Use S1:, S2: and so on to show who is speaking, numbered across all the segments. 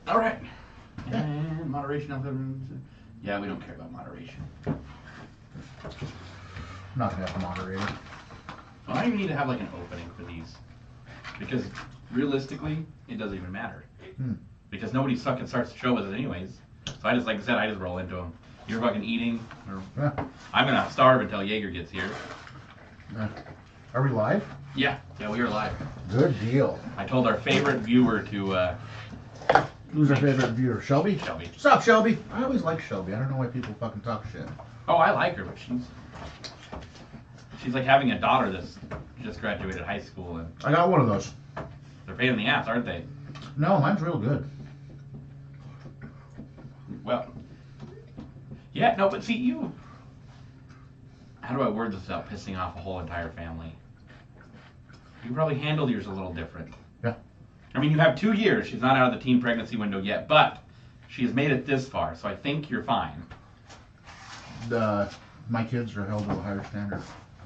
S1: All right. And moderation of the. Yeah, we don't care about moderation.
S2: I'm not gonna have a moderator.
S1: Well, I don't even need to have like an opening for these, because realistically, it doesn't even matter. Because nobody fucking starts the show with it anyways. So I just, like I said, I just roll into them. You're fucking eating, or I'm gonna starve until Jaeger gets here.
S2: Are we live?
S1: Yeah, we are live.
S2: Good deal.
S1: I told our favorite viewer to.
S2: Who's our favorite viewer? Shelby?
S1: Shelby.
S2: What's up, Shelby? I always like Shelby. I don't know why people fucking talk shit.
S1: Oh, I like her, but she's like having a daughter that's just graduated high school, and
S2: I got one of those.
S1: they're pain in the ass, aren't they?
S2: No, mine's real good.
S1: Well, yeah, no, but see, you. How do I word this without pissing off a whole entire family? You probably handled yours a little different.
S2: Yeah.
S1: I mean, you have 2 years. She's not out of the teen pregnancy window yet, but she has made it this far, so I think you're fine.
S2: My kids are held to a higher standard.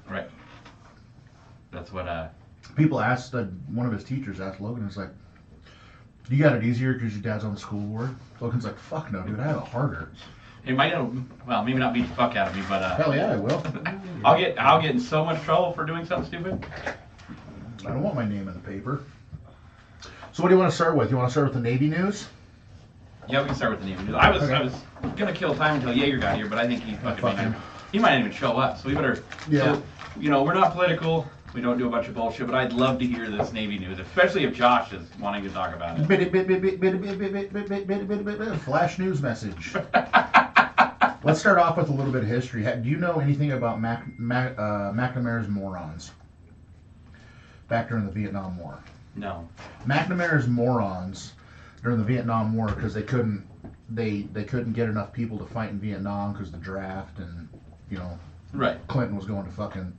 S1: Right. That's what,
S2: People asked, one of his teachers asked Logan, it's like, you got it easier because your dad's on the school board? Logan's like, fuck no, dude, I have it harder.
S1: it might, well, maybe not beat the fuck out of me, but,
S2: Hell yeah, I will.
S1: I'll get in so much trouble for doing something stupid.
S2: I don't want my name in the paper. So what do you want to start with? You want to start with the Navy news?
S1: Yeah, we can start with the Navy news. I was gonna kill time until Jaeger got here, but I think he he might not even show up, so we better.
S2: Yeah.
S1: So, we're not political. We don't do a bunch of bullshit, but I'd love to hear this Navy news, especially if Josh is wanting to talk about it.
S2: Flash news message. Let's start off with a little bit of history. Do you know anything about McNamara's morons back during the Vietnam War?
S1: No.
S2: McNamara's morons during the Vietnam War because they couldn't get enough people to fight in Vietnam because the draft and
S1: Right.
S2: Clinton was going to fucking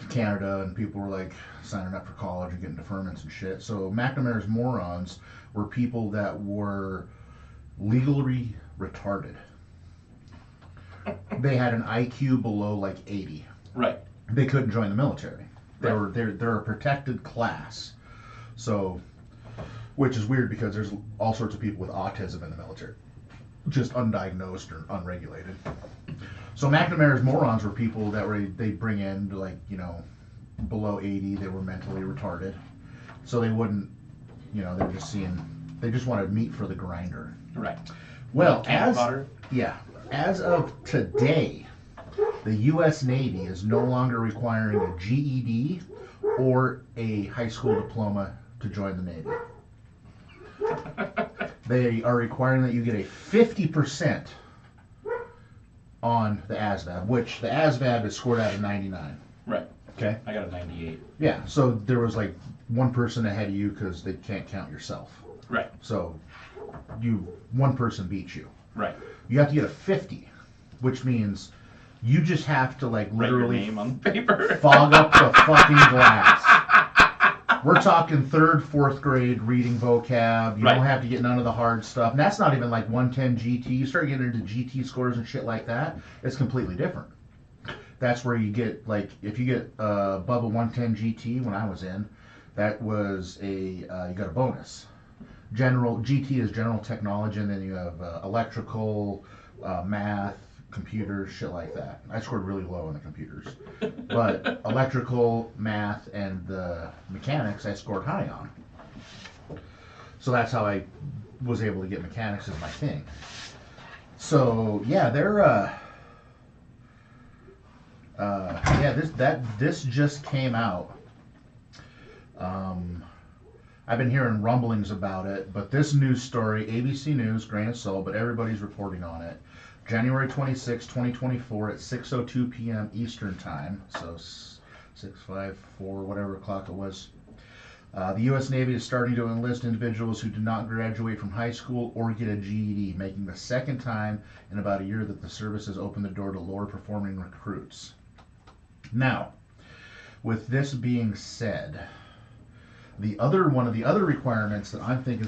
S2: Canada and people were like signing up for college and getting deferments and shit. So McNamara's morons were people that were legally retarded. They had an IQ below like 80.
S1: Right.
S2: They couldn't join the military.
S1: Right.
S2: They're a protected class. So, which is weird because there's all sorts of people with autism in the military, just undiagnosed or unregulated. So McNamara's morons were people that they bring in like below 80. They were mentally retarded, so they wouldn't they were just they just wanted meat for the grinder.
S1: Right.
S2: Well,
S1: as
S2: of today, the U.S. Navy is no longer requiring a GED or a high school diploma to join the Navy. They are requiring that you get a 50% on the ASVAB, which the ASVAB is scored out of 99.
S1: Right.
S2: Okay.
S1: I got a 98.
S2: Yeah, so there was like one person ahead of you because they can't count yourself.
S1: Right.
S2: So one person beats you.
S1: Right.
S2: You have to get a 50, which means you just have to like literally
S1: write your name on paper.
S2: Fog up the fucking glass. We're talking 3rd, 4th grade reading vocab. You don't have to get none of the hard stuff. And that's not even like 110 GT. You start getting into GT scores and shit like that, it's completely different. That's where you get, like, if you get above a 110 GT, when I was in, that was you got a bonus. GT is general technology, and then you have electrical, math, computers, shit like that. I scored really low on the computers. But electrical, math, and the mechanics I scored high on. So that's how I was able to get mechanics as my thing. So yeah, they're this just came out. I've been hearing rumblings about it, but this news story, ABC News, grain of salt, but everybody's reporting on it. January 26, 2024 at 6:02 p.m. Eastern Time, so 6:54, whatever o'clock it was. The U.S. Navy is starting to enlist individuals who do not graduate from high school or get a GED, making the second time in about a year that the service has opened the door to lower performing recruits. Now, with this being said, one of the other requirements that I think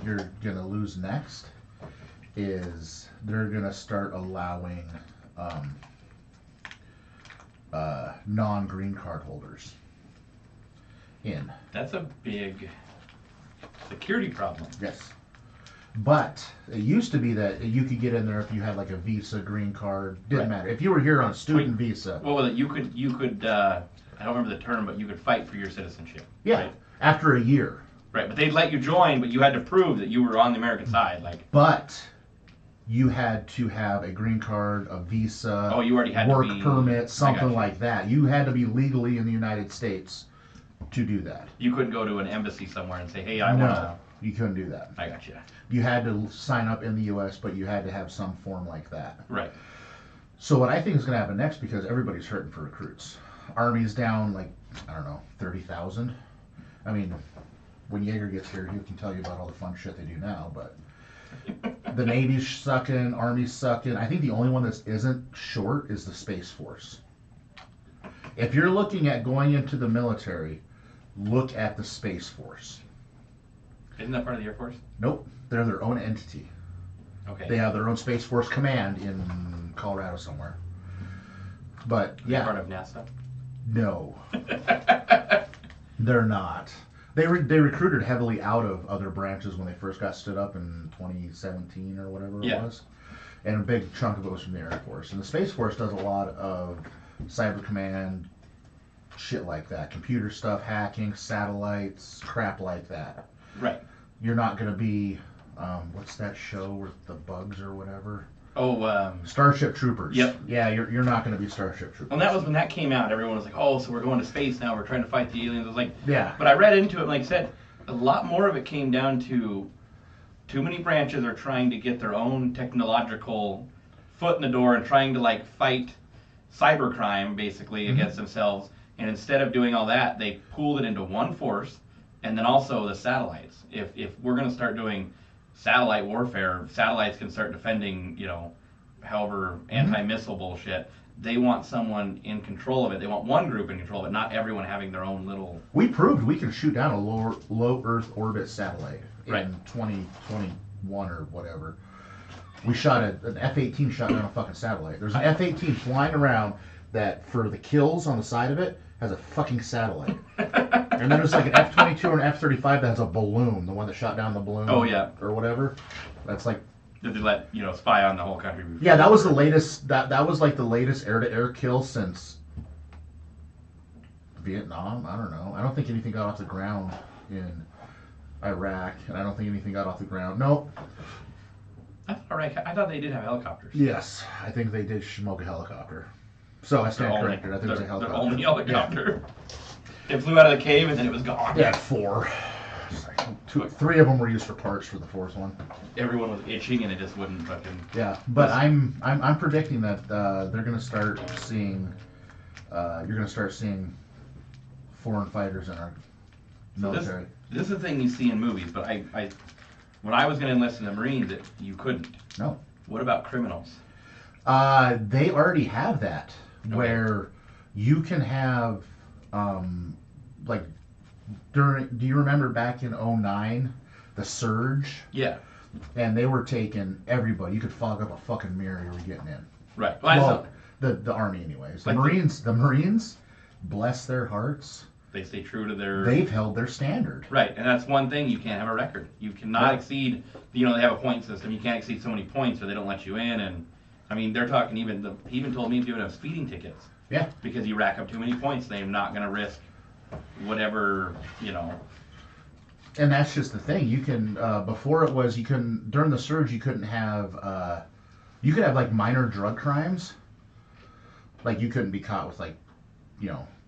S2: you're gonna lose next is they're gonna start allowing non-green card holders in.
S1: That's a big security problem.
S2: Yes. But it used to be that you could get in there if you had like a visa, green card, didn't matter. If you were here on a student visa.
S1: Well, you could, I don't remember the term, but you could fight for your citizenship.
S2: Yeah,
S1: right?
S2: After a year.
S1: Right, but they'd let you join, but you had to prove that you were on the American side.
S2: But you had to have a green card, a visa,
S1: you already had
S2: work
S1: to be,
S2: permit, something like that. You had to be legally in the United States to do that.
S1: You couldn't go to an embassy somewhere and say, hey, I want to...
S2: You couldn't do that.
S1: I got you.
S2: You had to sign up in the U.S., but you had to have some form like that.
S1: Right.
S2: So what I think is going to happen next, because everybody's hurting for recruits. Army's down, 30,000. I mean, when Jager gets here, he can tell you about all the fun shit they do now, but the Navy's sucking, Army's sucking. I think the only one that isn't short is the Space Force. If you're looking at going into the military, look at the Space Force.
S1: Isn't that part of the Air Force?
S2: Nope. They're their own entity.
S1: Okay.
S2: They have their own Space Force command in Colorado somewhere. But, yeah.
S1: Part of NASA?
S2: No. They're not. They recruited heavily out of other branches when they first got stood up in 2017 or whatever it was. And a big chunk of it was from the Air Force. And the Space Force does a lot of cyber command, shit like that. Computer stuff, hacking, satellites, crap like that.
S1: Right.
S2: You're not going to be, what's that show with the bugs or whatever?
S1: Oh,
S2: Starship Troopers.
S1: Yep.
S2: Yeah, you're not going to be Starship Troopers.
S1: Well, that was when that came out. Everyone was like, oh, so we're going to space now. We're trying to fight the aliens. I was like,
S2: yeah.
S1: But I read into it, like I said, a lot more of it came down to too many branches are trying to get their own technological foot in the door and trying to, fight cybercrime, basically, against themselves. And instead of doing all that, they pooled it into one force. And then also the satellites. If we're going to start doing satellite warfare, satellites can start defending, however anti-missile bullshit. They want someone in control of it. They want one group in control of it, not everyone having their own little...
S2: We proved we can shoot down a low Earth orbit satellite in
S1: Right.
S2: 2021 or whatever. We shot an F-18 shot down a fucking satellite. There's an F-18 flying around that, for the kills on the side of it, has a fucking satellite. And then there's like an F-22 or an F-35 that has a balloon, the one that shot down the balloon.
S1: Oh, yeah.
S2: Or whatever. That's like...
S1: Did they let, spy on the whole country?
S2: Yeah, that was the latest, that was like the latest air-to-air kill since Vietnam. I don't know. I don't think anything got off the ground in Iraq, and I don't think anything got off the ground. Nope.
S1: I thought they did have helicopters.
S2: Yes, I think they did smoke a helicopter. So I stand corrected. I think it was a helicopter.
S1: Their only helicopter. Yeah. It flew out of the cave and then it was gone.
S2: Yeah, 4. Three of them were used for parts for the 4th one.
S1: Everyone was itching and it just wouldn't fucking...
S2: Yeah, but I'm predicting that they're going to start seeing... you're going to start seeing foreign fighters in our military.
S1: This is the thing you see in movies, but when I was going to enlist in the Marines, you couldn't.
S2: No.
S1: What about criminals?
S2: They already have that, where you can have, do you remember back in 2009, the surge?
S1: Yeah.
S2: And they were taking everybody. You could fog up a fucking mirror, you were getting in.
S1: Right.
S2: Well, the Army anyways. The Marines, bless their hearts,
S1: they stay true to their...
S2: They've held their standard.
S1: Right, and that's one thing, you can't have a record. You cannot exceed, they have a point system. You can't exceed so many points or they don't let you in. And, I mean, they're talking he even told me if you would have speeding tickets.
S2: Yeah.
S1: Because you rack up too many points, they're not going to risk whatever,
S2: And that's just the thing. You can, before it was, during the surge, you couldn't have, you could have, minor drug crimes. You couldn't be caught with,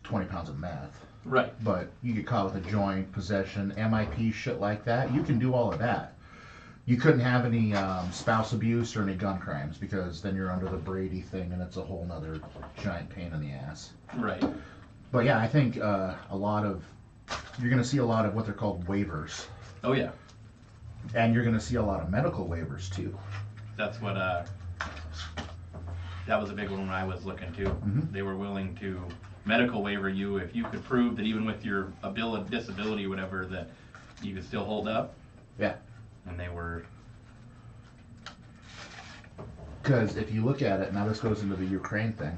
S2: 20 pounds of meth.
S1: Right.
S2: But you get caught with a joint, possession, MIP, shit like that. You can do all of that. You couldn't have any spouse abuse or any gun crimes because then you're under the Brady thing and it's a whole nother giant pain in the ass.
S1: Right.
S2: But yeah, I think you're going to see a lot of what they're called waivers.
S1: Oh, yeah.
S2: And you're going to see a lot of medical waivers too.
S1: That's what, that was a big one when I was looking too.
S2: Mm-hmm.
S1: They were willing to medical waiver you if you could prove that even with your disability or whatever that you could still hold up.
S2: Yeah.
S1: And they were...
S2: Because if you look at it, now this goes into the Ukraine thing.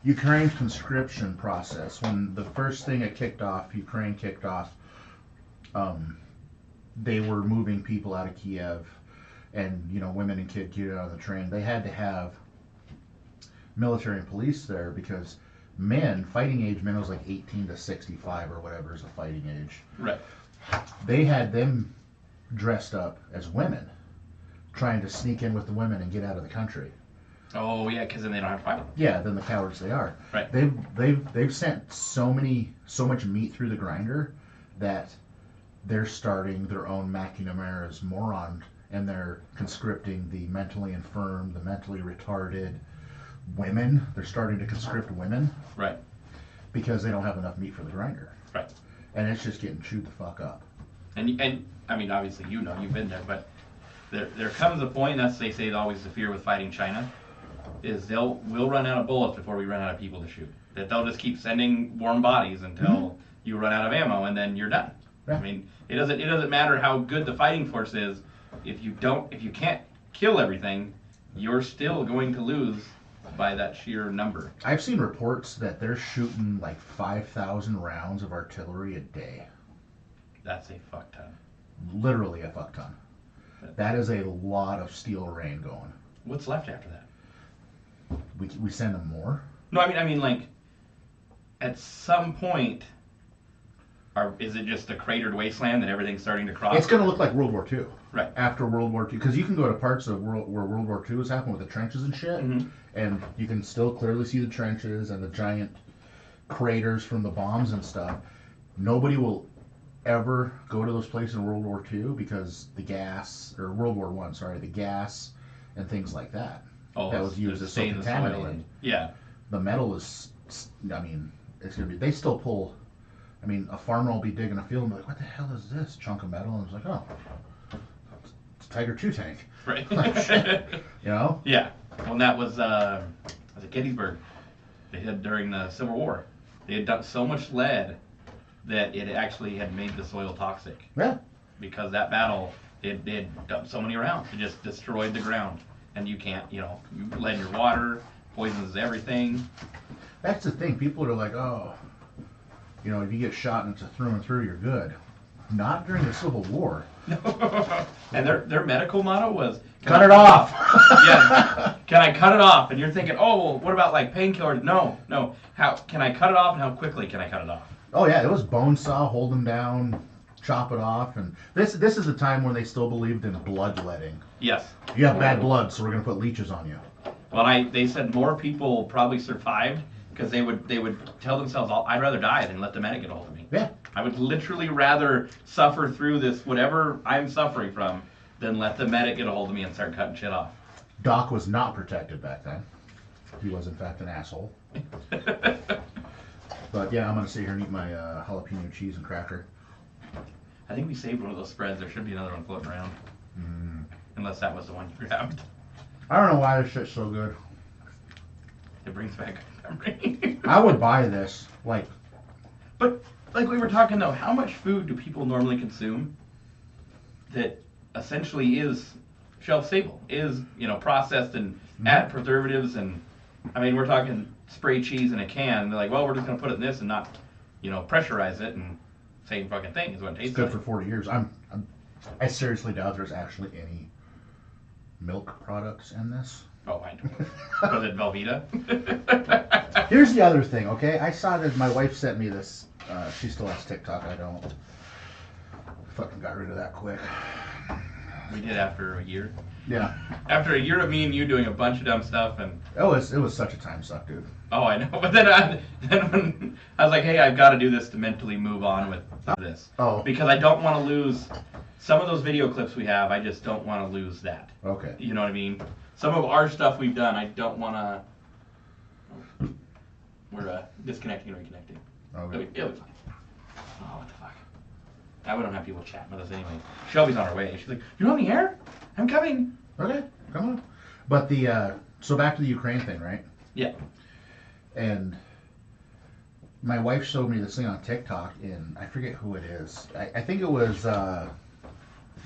S2: Ukraine's conscription process, when the first thing Ukraine kicked off, they were moving people out of Kiev, and women and kids get out of the train. They had to have military and police there because fighting age men was like 18 to 65 or whatever is the fighting age.
S1: Right.
S2: They had them dressed up as women, trying to sneak in with the women and get out of the country.
S1: Oh yeah, because then they don't have to fight.
S2: Yeah, then the cowards they are.
S1: Right.
S2: They've sent so much meat through the grinder that they're starting their own McNamara's moron, and they're conscripting the mentally infirm, the mentally retarded women. They're starting to conscript women.
S1: Right.
S2: Because they don't have enough meat for the grinder.
S1: Right.
S2: And it's just getting chewed the fuck up.
S1: And I mean, obviously you've been there, but there comes a point, that's they say always the fear with fighting China, is we'll run out of bullets before we run out of people to shoot. That they'll just keep sending warm bodies until you run out of ammo, and then you're done. Yeah. I mean, it doesn't matter how good the fighting force is, if you can't kill everything, you're still going to lose by that sheer number.
S2: I've seen reports that they're shooting like 5,000 rounds of artillery a day.
S1: That's a fuck ton.
S2: Literally a fuck ton. That is a lot of steel rain going.
S1: What's left after that?
S2: We send them more?
S1: No, I mean like, at some point, is it just a cratered wasteland that everything's starting to cross?
S2: It's going to look like World War II.
S1: Right.
S2: After World War II. Because you can go to parts of where World War II has happened with the trenches and shit, and you can still clearly see the trenches and the giant craters from the bombs and stuff. Nobody will ever go to those places in World War II because the gas, or World War I, sorry, the gas and things like that.
S1: Oh,
S2: that was used as so contaminated.
S1: Yeah.
S2: The metal is, I mean, it's going to be, they still pull, I mean, a farmer will be digging a field and be like, what the hell is this chunk of metal? And it's like, oh, it's a Tiger II tank.
S1: Right.
S2: You know?
S1: Yeah. Well, that was at Gettysburg. They had, during the Civil War, they had dumped so much lead that it actually had made the soil toxic.
S2: Yeah.
S1: Because that battle, it dumped so many rounds. It just destroyed the ground. And you can't, you lead in your water, poisons everything.
S2: That's the thing. People are like, oh, if you get shot and it's a through and through, you're good. Not during the Civil War.
S1: No. And their medical motto was,
S2: cut it off.
S1: Yeah. Can I cut it off? And you're thinking, oh, well, what about like painkillers? No. How can I cut it off, and how quickly can I cut it off?
S2: Oh yeah, it was bone saw, hold them down, chop it off, and this is a time when they still believed in bloodletting.
S1: Yes.
S2: You have bad blood, so we're gonna put leeches on you.
S1: Well, they said more people probably survived because they would tell themselves, I'd rather die than let the medic get a hold of me.
S2: Yeah.
S1: I would literally rather suffer through this, whatever I'm suffering from, than let the medic get a hold of me and start cutting shit off.
S2: Doc was not protected back then. He was, in fact, an asshole. But yeah, I'm going to sit here and eat my jalapeno cheese and cracker.
S1: I think we saved one of those spreads. There should be another one floating around. Unless that was the one you grabbed.
S2: I don't know why this shit's so good.
S1: It brings back a memory.
S2: I would buy this.
S1: But, like we were talking though, how much food do people normally consume that essentially is shelf stable, is, processed and add preservatives, and, I mean, we're talking spray cheese in a can, and they're like, well, we're just going to put it in this and not, pressurize it, and same fucking thing is what it tastes like.
S2: It's good for 40 years. I seriously doubt there's actually any milk products in this.
S1: Oh, I know. Was it Velveeta?
S2: Here's the other thing, okay? I saw that my wife sent me this. She still has TikTok. I don't. Fucking got rid of that quick.
S1: We did after a year.
S2: Yeah.
S1: After a year of me and you doing a bunch of dumb stuff, and
S2: it was such a time suck, dude.
S1: Oh, I know. But then when I was like, hey, I've got to do this to mentally move on with this.
S2: Oh.
S1: Because I don't want to lose some of those video clips we have. I just don't want to lose that.
S2: Okay.
S1: You know what I mean? Some of our stuff we've done, I don't want to. We're disconnecting and reconnecting.
S2: Okay.
S1: It'll be fine. Oh, what the fuck? Now we don't have people chatting with us anyway. Shelby's on her way. She's like, "You're on the air? I'm coming."
S2: Okay, come on. But so back to the Ukraine thing, right?
S1: Yeah.
S2: And my wife showed me this thing on TikTok, and I forget who it is. I think it was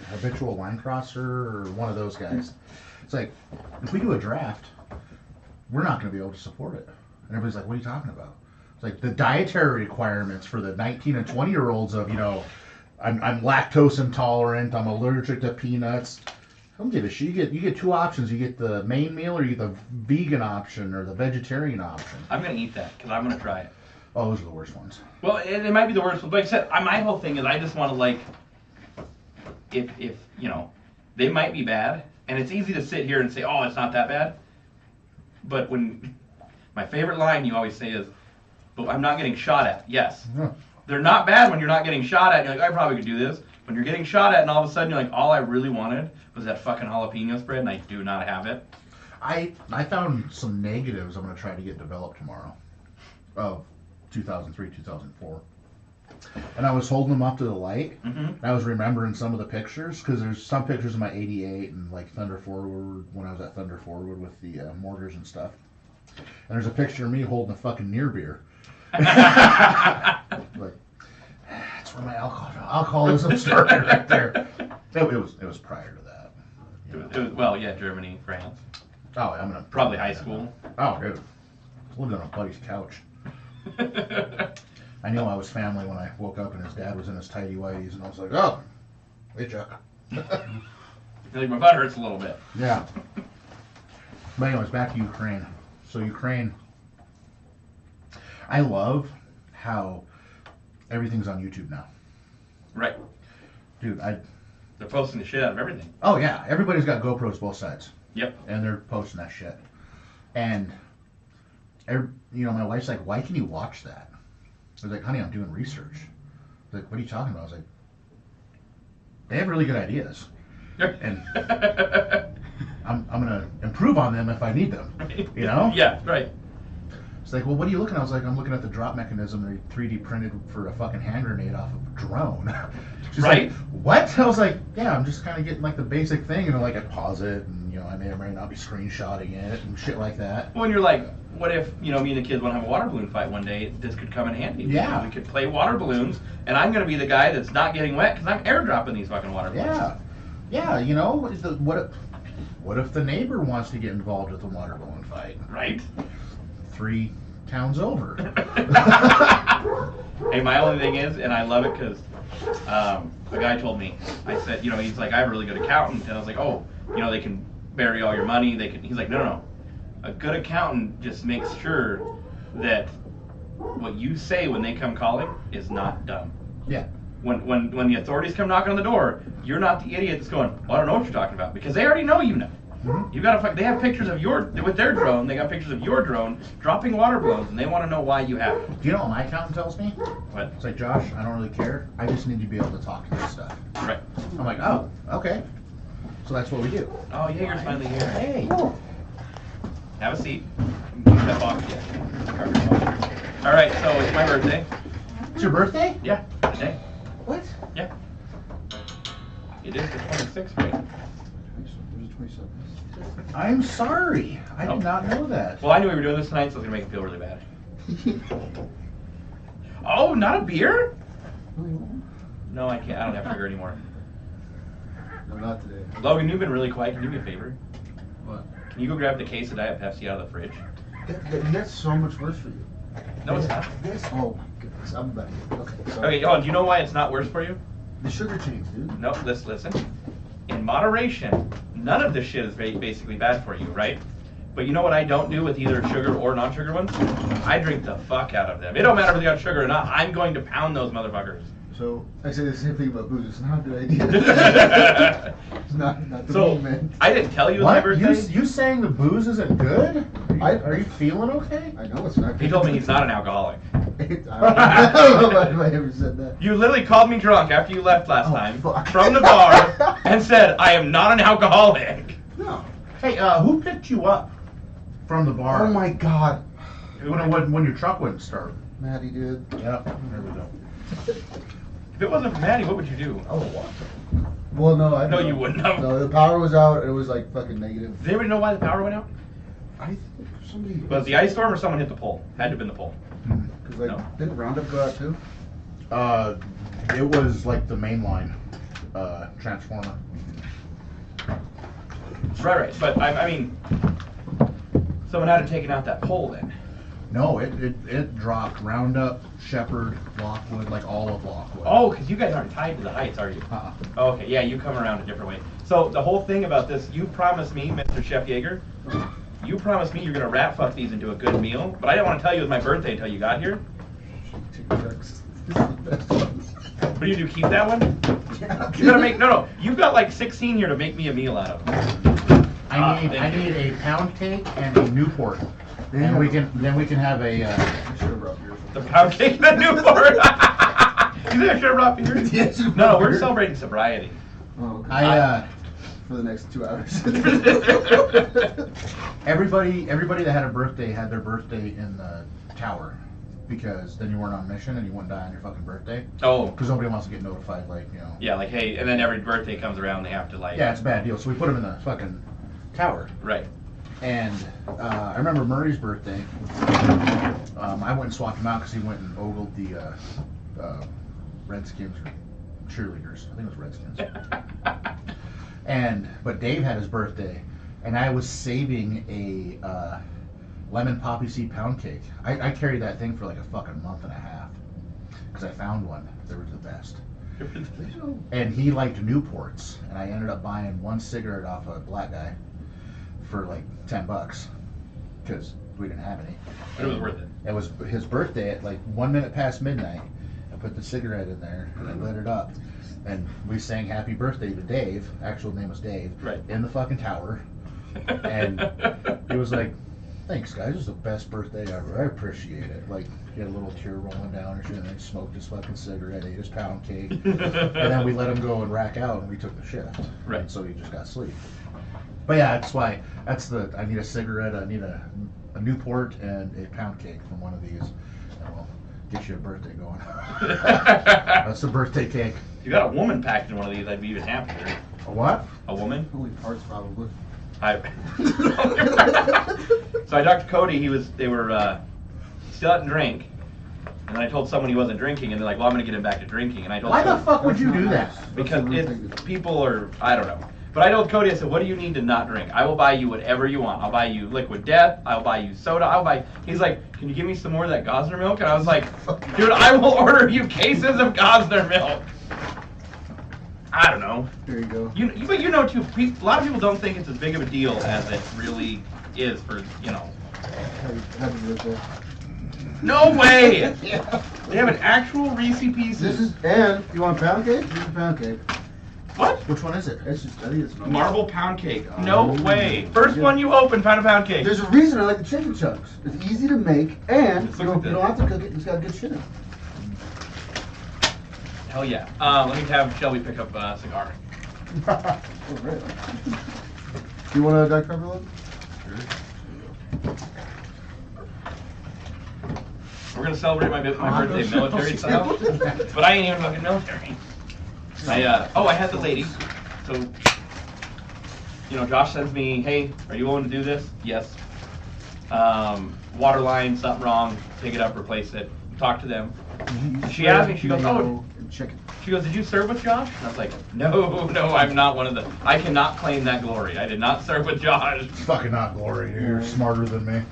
S2: Habitual Line Crosser or one of those guys. It's like, if we do a draft, we're not going to be able to support it. And everybody's like, what are you talking about? It's like the dietary requirements for the 19 and 20-year-olds of, I'm lactose intolerant. I'm allergic to peanuts. I don't give a shit. You get two options. You get the main meal, or you get the vegan option, or the vegetarian option.
S1: I'm gonna eat that because I'm gonna try it.
S2: Oh, those are the worst ones.
S1: Well, it might be the worst. But like I said, my whole thing is I just want to like, if you know, they might be bad, and it's easy to sit here and say, oh, it's not that bad. But when my favorite line you always say is, but I'm not getting shot at. Yes.
S2: Yeah.
S1: They're not bad when you're not getting shot at. You're like, I probably could do this. When you're getting shot at, and all of a sudden you're like, all I really wanted was that fucking jalapeno spread, and I do not have it.
S2: I found some negatives I'm going to try to get developed tomorrow of 2003, 2004. And I was holding them up to the light, and I was remembering some of the pictures, because there's some pictures of my 88 and like Thunder Forward, when I was at Thunder Forward with the mortars and stuff. And there's a picture of me holding a fucking near beer. Like, that's where my alcoholism started right there. It was prior to that.
S1: It was, well, yeah, Germany, France.
S2: Oh, I'm gonna
S1: Probably high school.
S2: Oh, dude, I lived on a buddy's couch. I knew I was family when I woke up and his dad was in his tighty whities, and I was like, oh, hey Chuck.
S1: Like my butt hurts a little bit.
S2: Yeah. But anyways, back to Ukraine. So Ukraine, I love how everything's on YouTube now.
S1: Right.
S2: Dude,
S1: They're posting the shit out of everything.
S2: oh yeah, everybody's got GoPros both sides.
S1: Yep.
S2: And they're posting that shit. And, my wife's like, why can you watch that? I was like, honey, I'm doing research. Like, what are you talking about? I was like, they have really good ideas. And I'm going to improve on them if I need them, you know?
S1: Yeah, right.
S2: It's like, well, what are you looking at? I was like, I'm looking at the drop mechanism they 3D printed for a fucking hand grenade off of a drone. She's
S1: Right.
S2: like, what? I was like, yeah, I'm just kind of getting like the basic thing, like I pause it, and I may or may not be screenshotting it and shit like that.
S1: When you're like, what if, me and the kids want to have a water balloon fight one day? This could come in handy.
S2: Yeah.
S1: We could play water balloons, and I'm going to be the guy that's not getting wet because I'm airdropping these fucking water balloons.
S2: Yeah. What if the neighbor wants to get involved with the water balloon fight?
S1: Right.
S2: 3 towns over.
S1: Hey, my only thing is, and I love it because a guy told me, I said, he's like, I have a really good accountant, and I was like, oh, they can bury all your money. He's like, no. A good accountant just makes sure that what you say when they come calling is not dumb.
S2: Yeah.
S1: When the authorities come knocking on the door, you're not the idiot that's going, well, I don't know what you're talking about, because they already know you know.
S2: Mm-hmm.
S1: You got they have pictures of with their drone. They got pictures of your drone dropping water balloons, and they want to know why you have it.
S2: Do you know what my accountant tells me?
S1: What?
S2: It's like, Josh, I don't really care. I just need to be able to talk to this stuff.
S1: Right.
S2: I'm like, oh, okay. So that's what we do.
S1: Oh, Jaeger's finally here.
S2: Hey.
S1: Have a seat. Step off. Yeah. All right, so it's my birthday.
S2: It's your birthday?
S1: Yeah, today.
S2: What?
S1: Yeah. It is the 26th, right?
S2: I'm sorry. I did not know that.
S1: Well, I knew we were doing this tonight, so it's going to make me feel really bad. Oh, not a beer? No, I can't. I don't have sugar anymore.
S3: No, not today.
S1: Logan, you've been really quiet. Can you do me a favor?
S3: What?
S1: Can you go grab the case of Diet Pepsi out of the fridge?
S3: That's so much worse for you.
S1: No, it's not.
S3: Oh my goodness, I'm about to. Okay, sorry.
S1: Okay, oh, do you know why it's not worse for you?
S3: The sugar change, dude.
S1: No, listen. In moderation, none of this shit is basically bad for you, right? But you know what I don't do with either sugar or non-sugar ones? I drink the fuck out of them. It don't matter if they got sugar or not. I'm going to pound those motherfuckers.
S3: So I say the same thing about booze. It's not a good idea. It's not the movement.
S1: I didn't tell you it was my
S2: What?
S1: birthday.
S2: You saying the booze isn't good? Are you feeling okay?
S3: I know it's not.
S1: He told me he's not an alcoholic.
S3: I don't know if I ever said that.
S1: You literally called me drunk after you left last
S3: Oh,
S1: time
S3: fuck.
S1: from the bar and said, I am not an alcoholic.
S3: No.
S2: Hey, who picked you up from the bar?
S3: Oh my god.
S2: When your truck wouldn't start.
S3: Maddie did.
S2: Yep. There we go.
S1: If it wasn't for Maddie, what would you do?
S2: Oh, what?
S3: Well, no, I
S1: No,
S3: don't
S1: you
S3: know.
S1: wouldn't have.
S3: No, the power was out. It was like fucking negative.
S1: Does anybody know why the power went out?
S3: I think somebody.
S1: Was it the ice storm or someone hit the pole? Had to have been the pole.
S3: Because like,
S1: No.
S3: didn't Roundup go out too?
S2: It was like the main line transformer.
S1: Right. But I mean, someone had to taken out that pole then.
S2: No, it dropped Roundup, Shepherd, Lockwood, like all of Lockwood.
S1: Oh, because you guys aren't tied to the heights, are you? Oh, okay, yeah, you come around a different way. So the whole thing about this, you promised me, Mr. Chef Jager, you promised me you're gonna rat fuck these into a good meal, but I didn't want to tell you it was my birthday until you got here. What do you do? Keep that one? You gotta make You've got like 16 here to make me a meal out of.
S2: I need a pound cake and a Newport, and we can have a.
S1: The pound cake and the Newport. You think I should have brought beer?
S3: Yes.
S1: No, we're celebrating sobriety.
S3: Oh, okay. For the next 2 hours.
S2: Everybody that had a birthday had their birthday in the tower, because then you weren't on mission and you wouldn't die on your fucking birthday.
S1: Oh.
S2: Because nobody wants to get notified, like, you know.
S1: Yeah, like, hey, and then every birthday comes around, they have to, like.
S2: Yeah, it's a bad deal. So we put them in the fucking tower.
S1: Right.
S2: And I remember Murray's birthday. I went and swapped him out because he went and ogled the Redskins or cheerleaders. I think it was Redskins. But Dave had his birthday, and I was saving a lemon poppy seed pound cake. I carried that thing for like a fucking month and a half because I found one. They were the best. And he liked Newports, and I ended up buying one cigarette off a black guy for like $10 because we didn't have any.
S1: But it was worth it.
S2: It was his birthday at like 1 minute past midnight. I put the cigarette in there and I lit it up, and we sang happy birthday to Dave. Actual name was Dave.
S1: Right.
S2: In the fucking tower. And he was like, "Thanks, guys. This is the best birthday ever. I appreciate it." Like, he had a little tear rolling down and shit, and then he smoked his fucking cigarette, ate his pound cake, and then we let him go and rack out, and we took the shift.
S1: Right.
S2: And so he just got sleep. But yeah, that's why. I need a cigarette. I need a Newport and a pound cake from one of these, and we'll get you a birthday going. That's the birthday cake.
S1: If you got a woman packed in one of these, I'd be even happier.
S2: A what?
S1: A woman?
S3: Only parts, probably.
S1: So I talked to Cody. They were still hadn't drank, and then I told someone he wasn't drinking, and they're like, "Well, I'm gonna get him back to drinking." And I told
S2: Why the
S1: Cody,
S2: fuck would you do that?
S1: because people are, I don't know. But I told Cody, I said, "What do you need to not drink? I will buy you whatever you want. I'll buy you liquid death. I'll buy you soda. He's like, "Can you give me some more of that Gosner milk?" And I was like, "Dude, I will order you cases of Gosner milk." I don't know.
S3: There you go.
S1: But you know too, a lot of people don't think it's as big of a deal as it really is for, you know.
S3: Happy birthday.
S1: No way! They have an actual Reese Pieces.
S3: And you want a pound cake? Here's a pound cake.
S1: What?
S2: Which one is it?
S3: I think it's
S1: Marble pound cake. No way. First one you open, pound cake.
S3: There's a reason I like the chicken chunks. It's easy to make, and
S1: Let's
S3: you
S1: look
S3: don't,
S1: at
S3: you
S1: this.
S3: don't have to cook it. It's got good shit in it.
S1: Hell yeah. Let me have Shelby pick up a cigar.
S3: Oh, right. You want a Dr. Pepper, Lou?
S1: We're gonna celebrate my birthday military style, but I ain't even fucking military. I had the lady. So, you know, Josh sends me, "Hey, are you willing to do this?" Yes. Water line, something wrong. Take it up, replace it. Talk to them. She asked me, she goes, "Oh."
S3: Chicken.
S1: She goes, "Did you serve with Josh?" And I was like, No, I'm not one of the. I cannot claim that glory. I did not serve with Josh.
S2: It's fucking not glory, dude. You're smarter than me.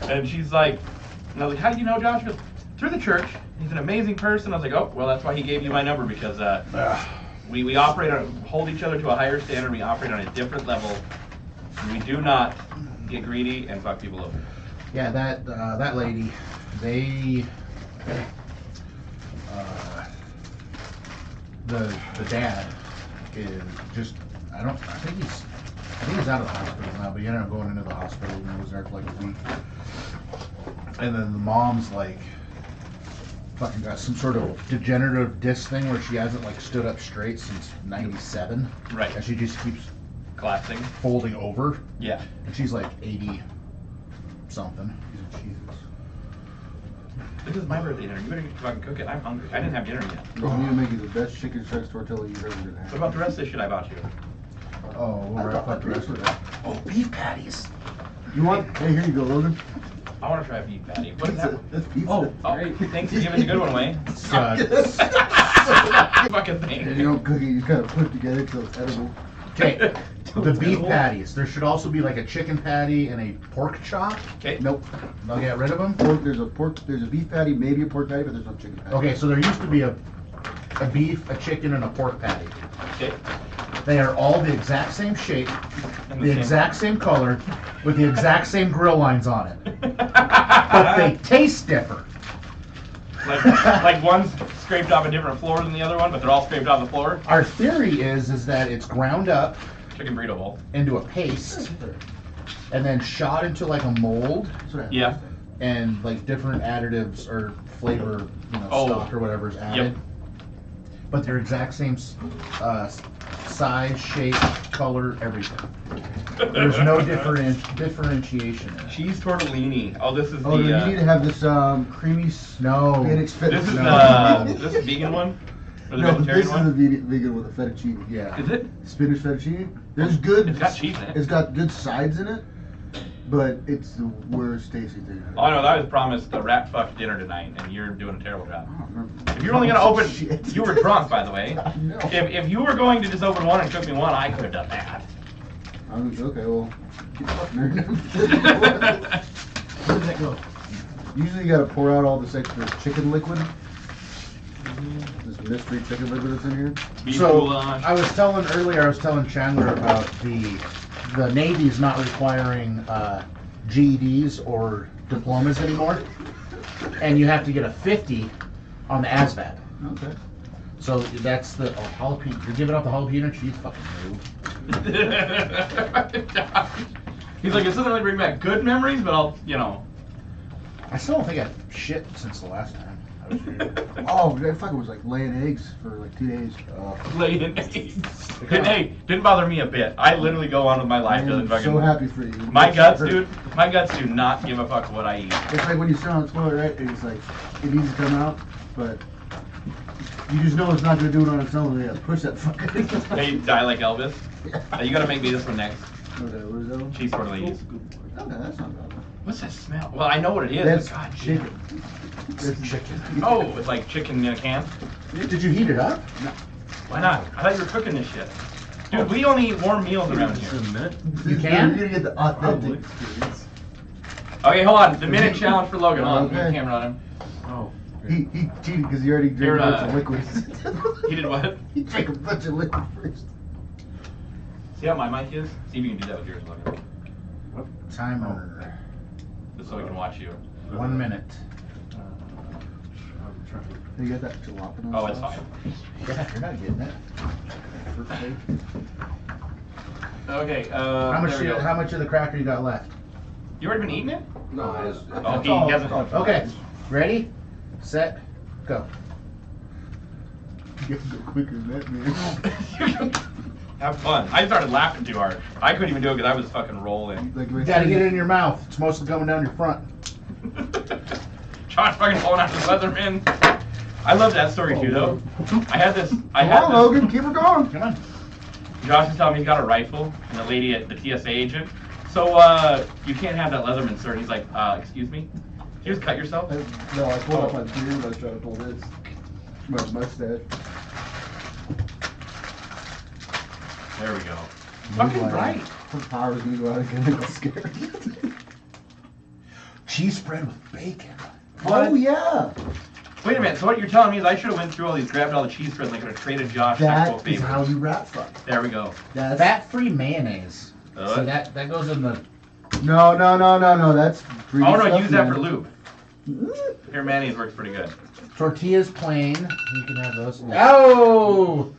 S1: And she's like, and I was like, "How do you know Josh?" She goes, "Through the church. He's an amazing person." I was like, "Oh, well, that's why he gave you my number, because we operate hold each other to a higher standard. We operate on a different level. We do not get greedy and fuck people over."
S2: Yeah, that lady, they, the dad is just, I think he's out of the hospital now, but he ended up going into the hospital and he was there for like a week. And then the mom's like, fucking got some sort of degenerative disc thing where she hasn't like stood up straight since '97.
S1: Right.
S2: And she just keeps
S1: Collapsing.
S2: folding over.
S1: Yeah.
S2: And she's like 80 something.
S1: This is my birthday dinner. You better get to fucking cook it. I'm hungry. I didn't have dinner yet.
S3: I need to make you the best chicken sharks tortilla you've ever been had.
S1: What about the rest of this shit I bought you?
S2: Oh, we'll wrap up the rest of it.
S1: Oh, beef patties.
S3: You want? Hey, here you go, Logan.
S1: I want to try a beef patty. What is that?
S3: That's pizza.
S1: Oh, thanks for giving the good one away. Fucking thing.
S3: And you don't cook it, you just kind of put it together until it's edible.
S2: Okay, the beef patties. There should also be like a chicken patty and a pork chop.
S1: Okay.
S3: Nope.
S2: They'll get rid of them.
S3: There's a beef patty, maybe a pork patty, but there's no chicken patty.
S2: Okay, so there used to be a a beef, a chicken, and a pork patty.
S1: Okay.
S2: They are all the exact same shape,
S1: And
S2: the
S1: same-
S2: exact same color, with the exact same grill lines on it. But they taste different.
S1: like one's scraped off a different floor than the other one, but they're all scraped off the floor.
S2: Our theory is that it's ground up
S1: Chicken burrito bowl.
S2: into a paste and then shot into like a mold
S1: Yeah.
S2: and like different additives or flavor, stock or whatever is added.
S1: Yep.
S2: But they're exact same size, shape, color, everything. There's no differentiation in it.
S1: Cheese tortellini. Oh, this is
S3: Oh,
S1: the.
S3: you need to have this creamy
S2: No.
S3: spinach
S1: This is
S3: fettuccine.
S1: this is the vegan one? Or the
S3: No,
S1: vegetarian
S3: this is
S1: one?
S3: the vegan with the fettuccine.
S2: Yeah.
S1: Is it?
S3: Spinach fettuccine. There's good.
S1: It's got cheese in it.
S3: It's got good sides in it, but it's the worst tasting thing.
S1: Oh no, I was promised a rat fuck dinner tonight, and you're doing a terrible job.
S3: I don't remember.
S1: If you're only gonna open,
S3: Shit.
S1: you were drunk, by the way.
S3: I know.
S1: If you were going to just open one and cook me one, I could have done that.
S3: Okay, well, keep fucking her.
S2: Where does that go?
S3: Usually you gotta pour out all this extra chicken liquid. This mystery chicken liquid that's in here.
S1: Beef
S2: So
S1: goulash.
S2: I was telling Chandler about the Navy's not requiring GEDs or diplomas anymore, and you have to get a 50 on the ASVAB.
S3: Okay.
S2: So that's the jalapeno. You're giving out the jalapeno cheese, fucking move.
S1: He's like, this doesn't really bring back good memories, but I'll,
S2: I still don't think I've shit since the last time I was here.
S3: Oh, that fucker was like laying eggs for like 2 days.
S1: laying eggs. Didn't bother me a bit. I literally go on with my life. Doesn't
S3: I'm
S1: fucking.
S3: so happy for you.
S1: My guts, dude. My guts do not give a fuck what I eat.
S3: It's like when you sit on the toilet, right? And it's like, it needs to come out, but you just know it's not gonna do it on its own. You gotta push that fucker.
S1: They die like Elvis. You gotta make me this one next.
S3: Okay, what is that one?
S1: Cheese tortillas.
S3: Okay, that's not bad.
S1: What's that smell? Well, I know what it is.
S3: That's
S1: but God,
S3: chicken.
S2: It's chicken.
S1: Oh, it's like chicken in a can.
S2: Did you heat it up?
S1: Why not? I thought you were cooking this shit. Dude, we only eat warm meals around here.
S2: You can?
S3: You're gonna get the authentic experience.
S1: Okay, hold on. The minute challenge for Logan. Hold on. Put the
S3: Okay.
S1: camera on him.
S4: Oh.
S3: He cheated because he already
S1: You're,
S3: drank a bunch of liquids.
S1: He did what?
S3: He drank a bunch of liquid first.
S1: See how my mic is? See if you can do that with yours, Logan.
S2: Timer.
S1: Just so we can watch you.
S2: 1 minute.
S3: You got that jalapeno
S1: Oh, it's
S3: sauce?
S1: fine.
S2: Yeah, you're not getting it.
S3: Fruit cake?
S1: Okay,
S2: How
S1: there we go.
S2: much of the cracker you got left?
S1: You already been eating it?
S4: No, it's.
S1: Oh, he hasn't.
S2: Okay. Ready? Set. Go.
S3: You have to go quicker than that, man.
S1: Have fun. I started laughing too hard. I couldn't even do it because I was fucking rolling.
S3: Like,
S2: You gotta get it in your mouth. It's mostly coming down your front.
S1: Josh fucking pulling out the Leatherman. I love that story too, though. I had this.
S3: Come on, Logan, keep her going.
S2: Come on.
S1: Josh is telling me he's got a rifle, and the lady at the TSA agent. So you can't have that Leatherman, sir. And he's like, excuse me. Did you just cut yourself?
S3: No, I pulled up my beard, I was trying to pull this. My mustache.
S1: There we go. Fucking right.
S3: Her power was gonna go out again. I got scared.
S2: Cheese spread with bacon.
S1: What?
S3: Oh, yeah.
S1: Wait a minute. So what you're telling me is I should have went through all these, grabbed all the cheese spreads, and I could have traded Josh sexual
S3: That is how
S1: favors.
S3: you rat fuck.
S1: There we go.
S3: That's
S2: Fat-free mayonnaise.
S1: Uh.
S2: So that goes in the.
S3: No, that's
S1: Oh no,
S3: stuff,
S1: use that
S3: man.
S1: for lube. Your mayonnaise works pretty good.
S2: Tortillas plain. You can have those. Oh!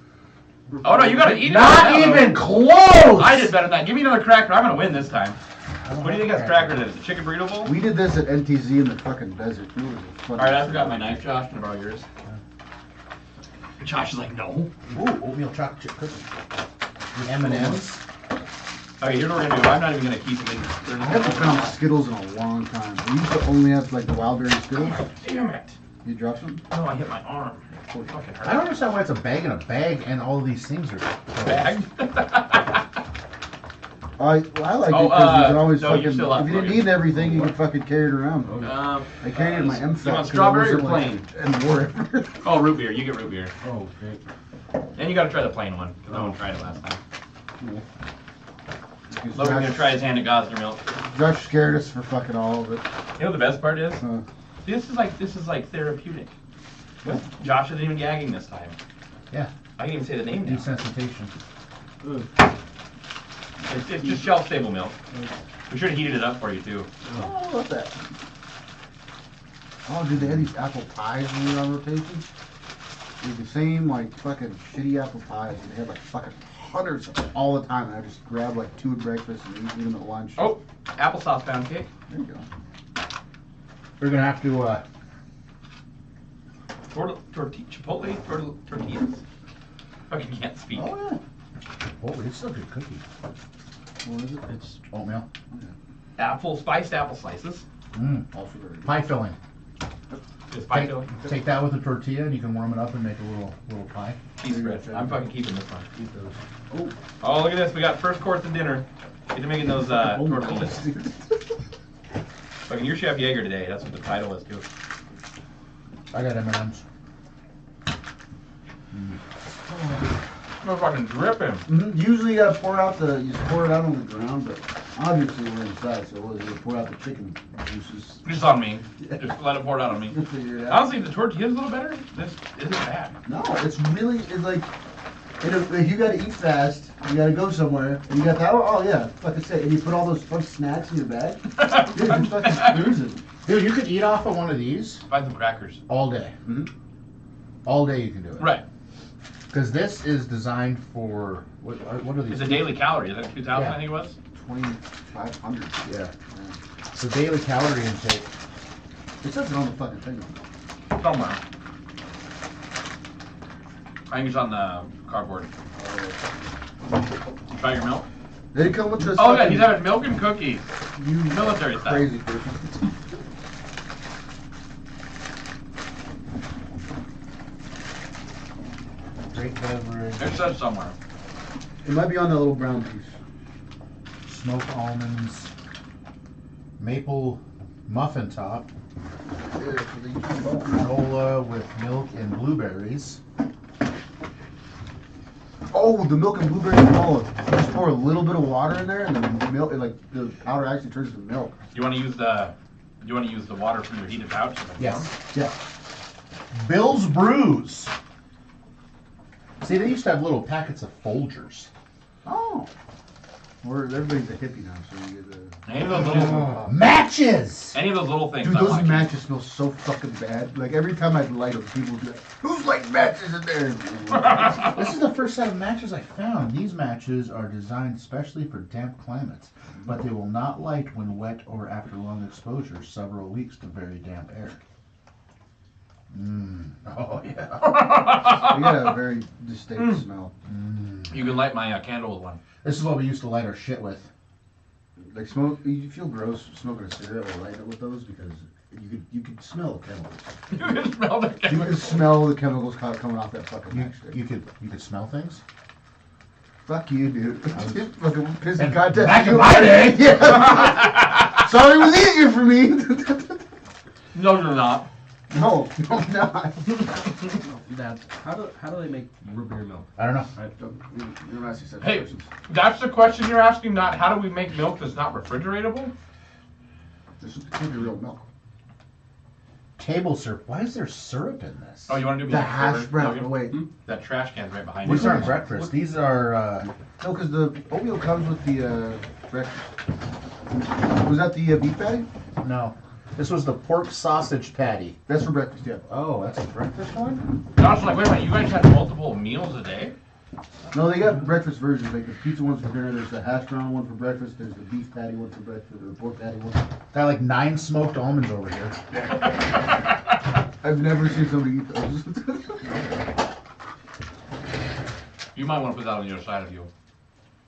S1: Oh no, you gotta eat it.
S2: Not
S1: now,
S2: even
S1: though.
S2: close!
S1: I did better than that. Give me another cracker. I'm gonna win this time. What do you think this cracker is? A chicken burrito bowl?
S3: We did this at NTZ in the fucking desert. It was fun.
S1: Alright, I forgot my knife, Josh. Can I borrow yours? Josh is like, no.
S2: Ooh, oatmeal chocolate chip cookies. The M&M's.
S1: Okay, here's what we're gonna do. I'm not even gonna keep them.
S3: I haven't found Skittles in a long time. We used to only have like the wild berry Skittles.
S1: Damn it.
S3: You dropped some?
S1: Oh, I hit my arm. Fucking hurt.
S2: I don't understand why it's a bag in a bag and all these things are.
S1: Bag?
S3: I like it because you can always
S1: no, you're
S3: fucking.
S1: still up,
S3: If you didn't
S1: Logan.
S3: need everything, you could fucking carry it around. I carried it in my MFAC.
S1: You want strawberry or plain?
S3: And wore it.
S1: Oh, root beer. You get root beer.
S4: Oh, okay.
S1: And you gotta try the plain one, because no one tried it last time. Logan's gonna try his hand at Gosner milk.
S3: Josh scared us for fucking all of it.
S1: You know what the best part is?
S3: Huh.
S1: This is like therapeutic. Josh isn't even gagging this time.
S2: Yeah.
S1: I can even say the name now.
S2: Desensitization.
S1: It's just shelf-stable milk. We should have heated it up for you, too.
S3: Oh, I love that. Oh, dude, they had these apple pies when we were on rotation. They're the same, like, fucking shitty apple pies. And they had, like, fucking hundreds of them all the time. And I just grab, like, 2 at breakfast and eat them at lunch.
S1: Oh, applesauce pound cake.
S3: There you go.
S2: We're gonna have to.
S1: Chipotle tortillas. Fucking can't speak.
S3: Oh, yeah.
S2: Oh, it's still a good cookie.
S3: What is it?
S2: It's oatmeal.
S1: Spiced apple slices.
S3: Also very good.
S2: Pie filling.
S1: Just pie filling.
S2: Take that with a tortilla and you can warm it up and make a little pie.
S1: Cheese spread. I'm fucking keeping this one.
S3: Eat those.
S1: Oh, look at this. We got first course of dinner. Get to making those tortillas. Fucking you're Chef Jager today. That's what the title is, too.
S2: I got M&Ms.
S1: I'm fucking dripping.
S3: Usually you gotta pour out you just pour it out on the ground, but obviously we're inside, so you pour out the chicken juices.
S1: Just on me. Just let it pour it out on me.
S3: Figure it out.
S1: Honestly, the tortilla's a little better. This isn't bad.
S3: No, it's like, if you gotta eat fast, you gotta go somewhere, and you got that, oh yeah, fucking say, and you put all those fun snacks in your bag, dude, you're fucking cruising.
S2: Dude, you could eat off of one of these
S1: Buy some crackers.
S2: all day. All day you can do it.
S1: Right.
S2: Because this is designed for, what are these?
S1: It's a daily calorie. Is that 2,000,
S2: Yeah.
S1: I think it was?
S3: 2,500.
S2: Yeah. It's a daily calorie intake.
S3: It says it on the fucking thing.
S1: Somewhere. I think it's on the cardboard. Try your milk.
S3: They come with this.
S1: Oh, yeah, he's having milk and cookies.
S3: You
S1: Military style.
S3: crazy person.
S2: Great beverage.
S1: It says somewhere.
S3: It might be on that little brown piece.
S2: Smoked almonds. Maple muffin top. Granola with milk and blueberries.
S3: Oh, the milk and blueberry granola. You just pour a little bit of water in there, and the milk, like the powder, actually turns to milk.
S1: You want to use the water from your heated pouch?
S2: Yes.
S3: Yeah.
S2: Bill's Brews. See, they used to have little packets of Folgers.
S3: Oh. Everybody's a hippie now, so you get the.
S1: Any of those little,
S2: Matches!
S1: any of those little things.
S3: Dude,
S1: I
S3: those
S1: want.
S3: matches smell so fucking bad. Like every time I light them, people will be like, "Who's lighting matches in there?"
S2: This is the first set of matches I found. These matches are designed specially for damp climates, but they will not light when wet or after long exposure, several weeks to very damp air. Oh, yeah.
S3: You got a very distinct smell.
S1: You can light my candle with one.
S2: This is what we used to light our shit with.
S3: Like smoke, you feel gross smoking a cigarette while lighting it with those because you could smell the chemicals.
S1: You can smell the
S3: You
S1: candle.
S3: can smell the chemicals coming off that fucking matchstick.
S2: You could smell things?
S3: Fuck you, dude. Fucking pissing
S2: And
S3: contest.
S2: back in my day!
S3: Yeah. Sorry, it was easier for me.
S1: No, you're not.
S3: No, I'm not.
S4: Dad, how do they make root beer milk?
S2: I don't know.
S3: You're not asking such
S1: Hey,
S3: questions.
S1: that's the question you're asking, not how do we make milk that's not refrigeratable?
S3: This can't be real milk.
S2: Table syrup. Why is there syrup in this?
S1: Oh, you want to do me
S3: The
S1: a
S3: hash
S1: favor,
S3: brown.
S1: Logan?
S3: Wait.
S1: That trash can's right behind
S2: These
S1: you.
S2: aren't breakfast. These are,
S3: No, because the oatmeal comes with the breakfast. Was that the beef patty?
S2: no. This was the pork sausage patty.
S3: That's for breakfast, yeah.
S2: Oh, that's a breakfast one?
S1: I was like, wait a minute, you guys had multiple meals a day?
S3: No, they got breakfast versions. Like the pizza one's for dinner. There's the hash brown one for breakfast. There's the beef patty one for breakfast. Or the pork patty one.
S2: Got like 9 smoked almonds over here.
S3: I've never seen somebody eat those.
S1: You might want to put that on the other side of you.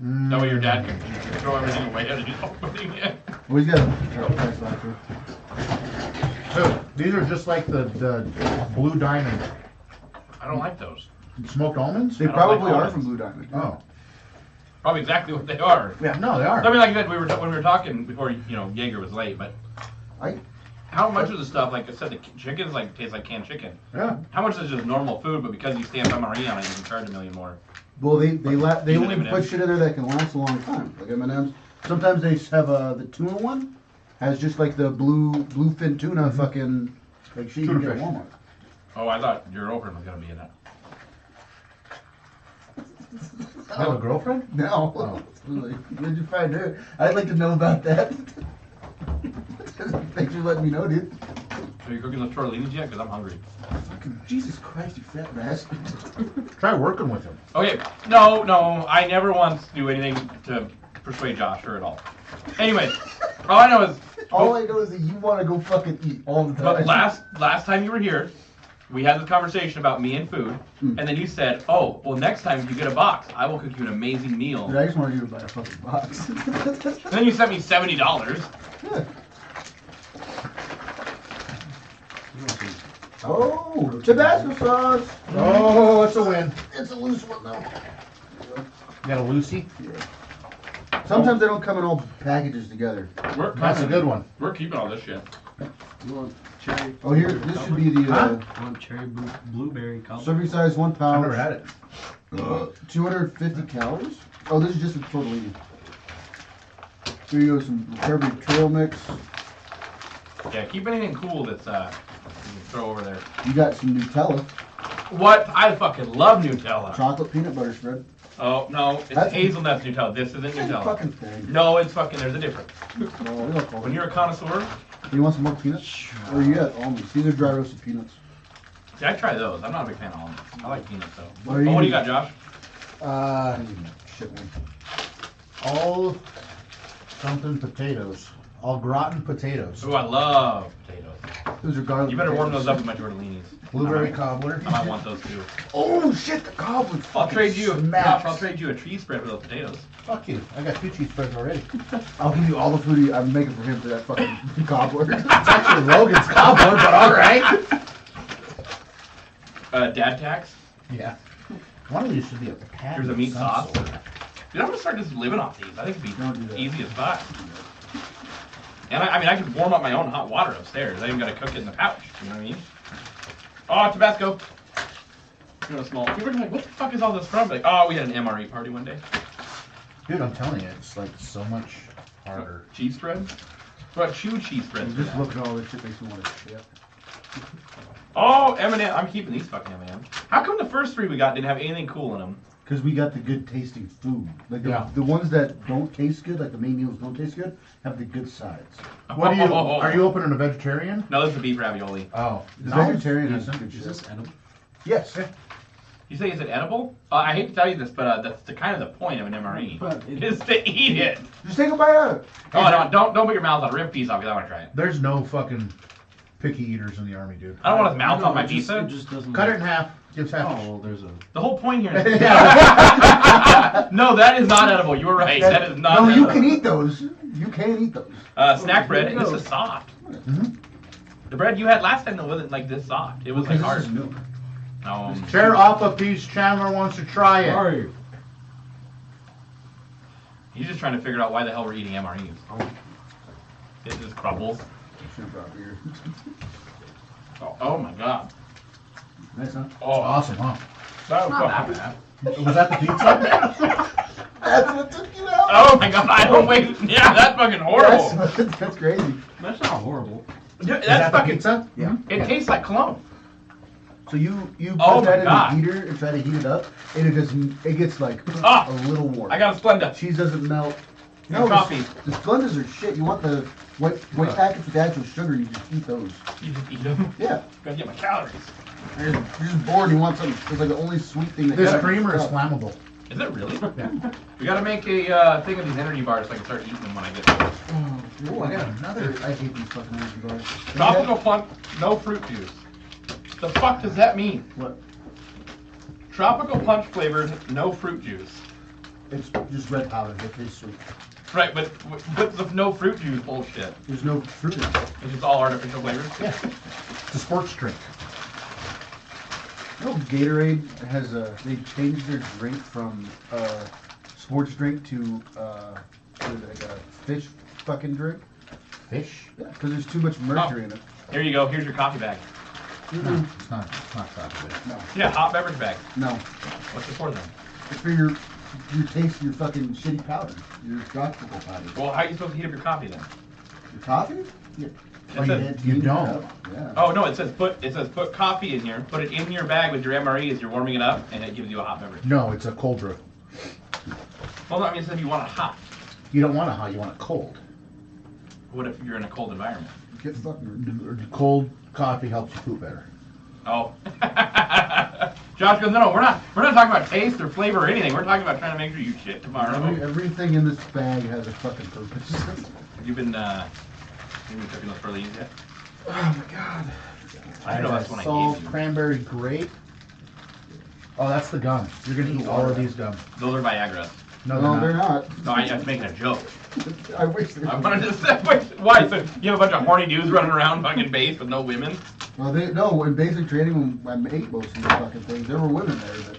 S1: That way your dad can throw everything away as he's opening it.
S3: Well, he's got a price lacquer.
S2: Oh, these are just like the Blue Diamond.
S1: I don't like those.
S2: Smoked almonds?
S3: They
S1: I don't
S3: probably
S1: like
S3: are
S1: almonds.
S3: from Blue Diamond.
S2: Oh.
S1: Probably exactly what they are.
S2: Yeah, no, they are.
S1: I mean, like I said, when we were talking before, Jaeger was late, but how much of the stuff, like I said, the chickens taste like canned chicken.
S2: Yeah.
S1: How much is just normal food, but because you stamp MRE on it, you can charge $1 million more.
S3: Well, they
S1: Even
S3: only put
S1: M&Ms.
S3: shit in there that can last a long time. Like M&Ms. Sometimes they have the tuna one has just like the blue fin tuna fucking like shit you
S2: Tuna
S3: can get at
S2: fish.
S3: Walmart.
S1: Oh, I thought your girlfriend was gonna be in it.
S2: You have a girlfriend?
S3: No.
S2: Oh.
S3: Where'd you find her? I'd like to know about that. Thanks for letting me know, dude.
S1: Are you cooking those tortellinis yet? Because I'm hungry.
S3: Fucking Jesus Christ, you fat bastard.
S2: Try working with him.
S1: Okay, no, I never once do anything to persuade Josh or at all. Anyways, all I know is.
S3: All I know is that you want to go fucking eat all the time.
S1: But last time you were here, we had this conversation about me and food, and then you said, "Oh, well, next time if you get a box, I will cook you an amazing meal."
S3: Dude, I just wanted you to buy a fucking box.
S1: And then you sent me $70.
S3: Yeah. Oh, Tabasco sauce.
S2: Oh, it's a win.
S3: It's a loose one though.
S2: You got a Lucy?
S3: Sometimes they don't come in all packages together.
S2: That's a good one.
S1: We're keeping all this shit.
S4: You want cherry?
S3: Oh, here, this should be the
S4: You want cherry blueberry cobbler?
S3: serving size 1
S2: I've
S3: pound.
S2: never had it.
S3: 250 calories. Oh, this is just a tortellini. Here you go, some Kirby trail mix.
S1: Yeah, keep anything cool that's you can throw over there.
S3: You got some Nutella,
S1: What? I fucking love Nutella.
S3: chocolate peanut butter spread.
S1: Oh no, it's
S3: That's-
S1: hazelnut Nutella. This isn't
S3: Same
S1: Nutella.
S3: fucking thing.
S1: No, it's fucking. There's a difference.
S3: No, we don't call
S1: When
S3: it.
S1: you're a connoisseur,
S3: You want some more peanuts? Or you got almonds. These are dry roasted peanuts.
S1: see, I try those. I'm not a big fan of almonds. I like peanuts though.
S3: What are you
S1: What do you
S3: eating?
S1: got, Josh?
S3: Shit one.
S2: All something potatoes. All gratin potatoes.
S1: Oh, I love potatoes.
S3: Those are garlic.
S1: You better warm
S3: potatoes.
S1: those up with my tortellinis.
S2: Blueberry cobbler.
S1: I might want those too.
S3: Oh shit, the goblin.
S1: I'll trade you.
S3: Smacks.
S1: Josh, I'll trade you a cheese spread for those potatoes.
S2: Fuck you. I got 2 cheese spreads already.
S3: I'll give you all the food I'm making for him for that fucking cobbler.
S2: It's actually Logan's cobbler, but alright.
S1: Dad tax.
S2: Yeah. One of these should be a patty.
S1: Here's a
S2: of
S1: meat
S2: some
S1: sauce.
S2: sort.
S1: Dude, I'm gonna start just living off these. I think
S3: Don't do
S1: it'd
S3: that.
S1: be easy as fuck. And I mean, I could warm up my own hot water upstairs. I ain't gotta cook it in the pouch. You know what I mean? Oh, Tabasco. You know, small. People are like, what the fuck is all this from? Like, oh, we had an MRE party one day.
S2: Dude, I'm telling you, it's like so much harder.
S1: Cheese spread? What, chew cheese spreads?
S3: Just look at all this shit makes me want to shit.
S1: Oh, M&M. I'm keeping these fucking M&Ms. How come the first 3 we got didn't have anything cool in them?
S3: Because we got the good tasting food. Like
S2: Yeah.
S3: the ones that don't taste good, like the main meals don't taste good, have the good sides.
S2: What are you opening a vegetarian?
S1: No, this is a beef ravioli.
S2: Oh.
S3: The
S2: no,
S3: vegetarian
S2: it's
S3: is
S2: decent.
S3: good
S4: Is
S3: shit.
S4: this edible?
S3: Yes.
S1: You say, is it edible? I hate to tell you this, but that's the kind of the point of an MRE.
S4: But it-
S1: Is to eat it.
S3: Just take a bite out of it.
S1: Oh, no, don't put your mouth on a rib piece off because I want to try it.
S2: There's no fucking picky eaters in the army, dude.
S1: I don't want his mouth
S4: No,
S1: on my
S4: it just-
S1: pizza.
S4: It just doesn't.
S2: Cut it in half. Gives half.
S4: Oh well, there's a.
S1: The whole point here is...
S2: Yeah.
S1: No, that is not edible. You were right. That is not
S3: No,
S1: edible.
S3: you can eat those. You can eat those.
S1: Snack bread.
S4: here you
S1: This
S4: go.
S1: is soft.
S2: Mhm.
S1: The bread you had last time though wasn't like this soft. It was like
S4: Because this
S1: hard.
S4: is milk.
S2: Tear off a piece. Chandler wants to try it.
S4: Sorry.
S1: He's just trying to figure out why the hell we're eating MREs. It just crumbles.
S3: Should have brought beer.
S1: Oh my god.
S3: Nice, huh?
S1: Oh,
S2: Awesome, huh?
S1: that was
S4: Not that
S1: fucking-
S4: bad.
S2: Was that the pizza?
S3: That's what took you out.
S1: Oh my god, I don't wait. Yeah, that's fucking horrible.
S3: That's crazy.
S4: That's not horrible.
S1: Dude,
S2: Is
S1: that's
S2: that the
S1: fucking.
S2: pizza?
S3: Yeah.
S1: It tastes like cologne.
S3: So you
S1: Oh
S3: put
S1: my
S3: that in
S1: God.
S3: the heater and try to heat it up, and it gets like
S1: Ah.
S3: a little warm.
S1: I got a Splenda.
S3: Cheese doesn't melt.
S1: No coffee.
S3: The Splendas are shit. You want the white packets with actual sugar. You just eat those.
S1: You just eat them.
S3: Yeah.
S1: Gotta get my calories.
S3: You're just bored. You want something. It's like the only sweet thing. That
S2: This
S3: got-
S2: creamer is
S3: Oh.
S2: flammable.
S1: Is it really?
S2: Yeah.
S1: We gotta make a thing of these energy bars so I can start eating them when I get home.
S3: Oh, I got another. I hate these fucking energy bars.
S1: Tropical punch, no fruit juice. The fuck does that mean?
S3: What?
S1: Tropical punch flavored, no fruit juice.
S3: It's just red powder. It tastes sweet.
S1: Right, but what's the no fruit juice bullshit?
S3: There's no fruit in it.
S1: It's just all artificial flavors?
S2: Yeah. It's a sports drink.
S3: You know, Gatorade has they changed their drink from sports drink to like a fish fucking drink.
S2: Fish?
S3: Yeah, because there's too much mercury in it.
S1: Here you go, here's your coffee bag.
S2: No, it's not chocolate.
S3: No,
S1: Yeah, hot beverage bag.
S3: no.
S1: What's it for then?
S3: It's for your taste, your fucking shitty powder, your tropical powder.
S1: Well, how are you supposed to heat up your coffee then?
S3: Your coffee? Yeah.
S2: Oh,
S1: says,
S2: you don't.
S3: Yeah.
S1: oh no, it says put coffee in here, put it in your bag with your MREs, you're warming it up, and it gives you a hot beverage.
S2: No, it's a cold brew.
S1: Well, no, I mean, it said you want it hot.
S2: You don't want it hot, you want it cold.
S1: What if you're in a cold environment?
S3: Get fucking.
S2: Cold coffee helps you poop better.
S1: Oh. Josh goes, no, we're not talking about taste or flavor or anything. We're talking about trying to make sure you shit tomorrow.
S3: Everything in this bag has a fucking purpose.
S1: You've been cooking those pearlies yet?
S3: Oh my god.
S1: I know that's one I
S2: Salt,
S1: gave you.
S2: cranberry grape. Oh, that's the gum. You're gonna eat all of these gum.
S1: Those are Viagra.
S3: No, they're not.
S1: No, I was making a joke.
S3: I wish they
S1: I wanted to say, wait, why? So you have a bunch of horny dudes running around fucking base with no women?
S3: Well, no, in basic training, when I ate most of these fucking things, there were women there that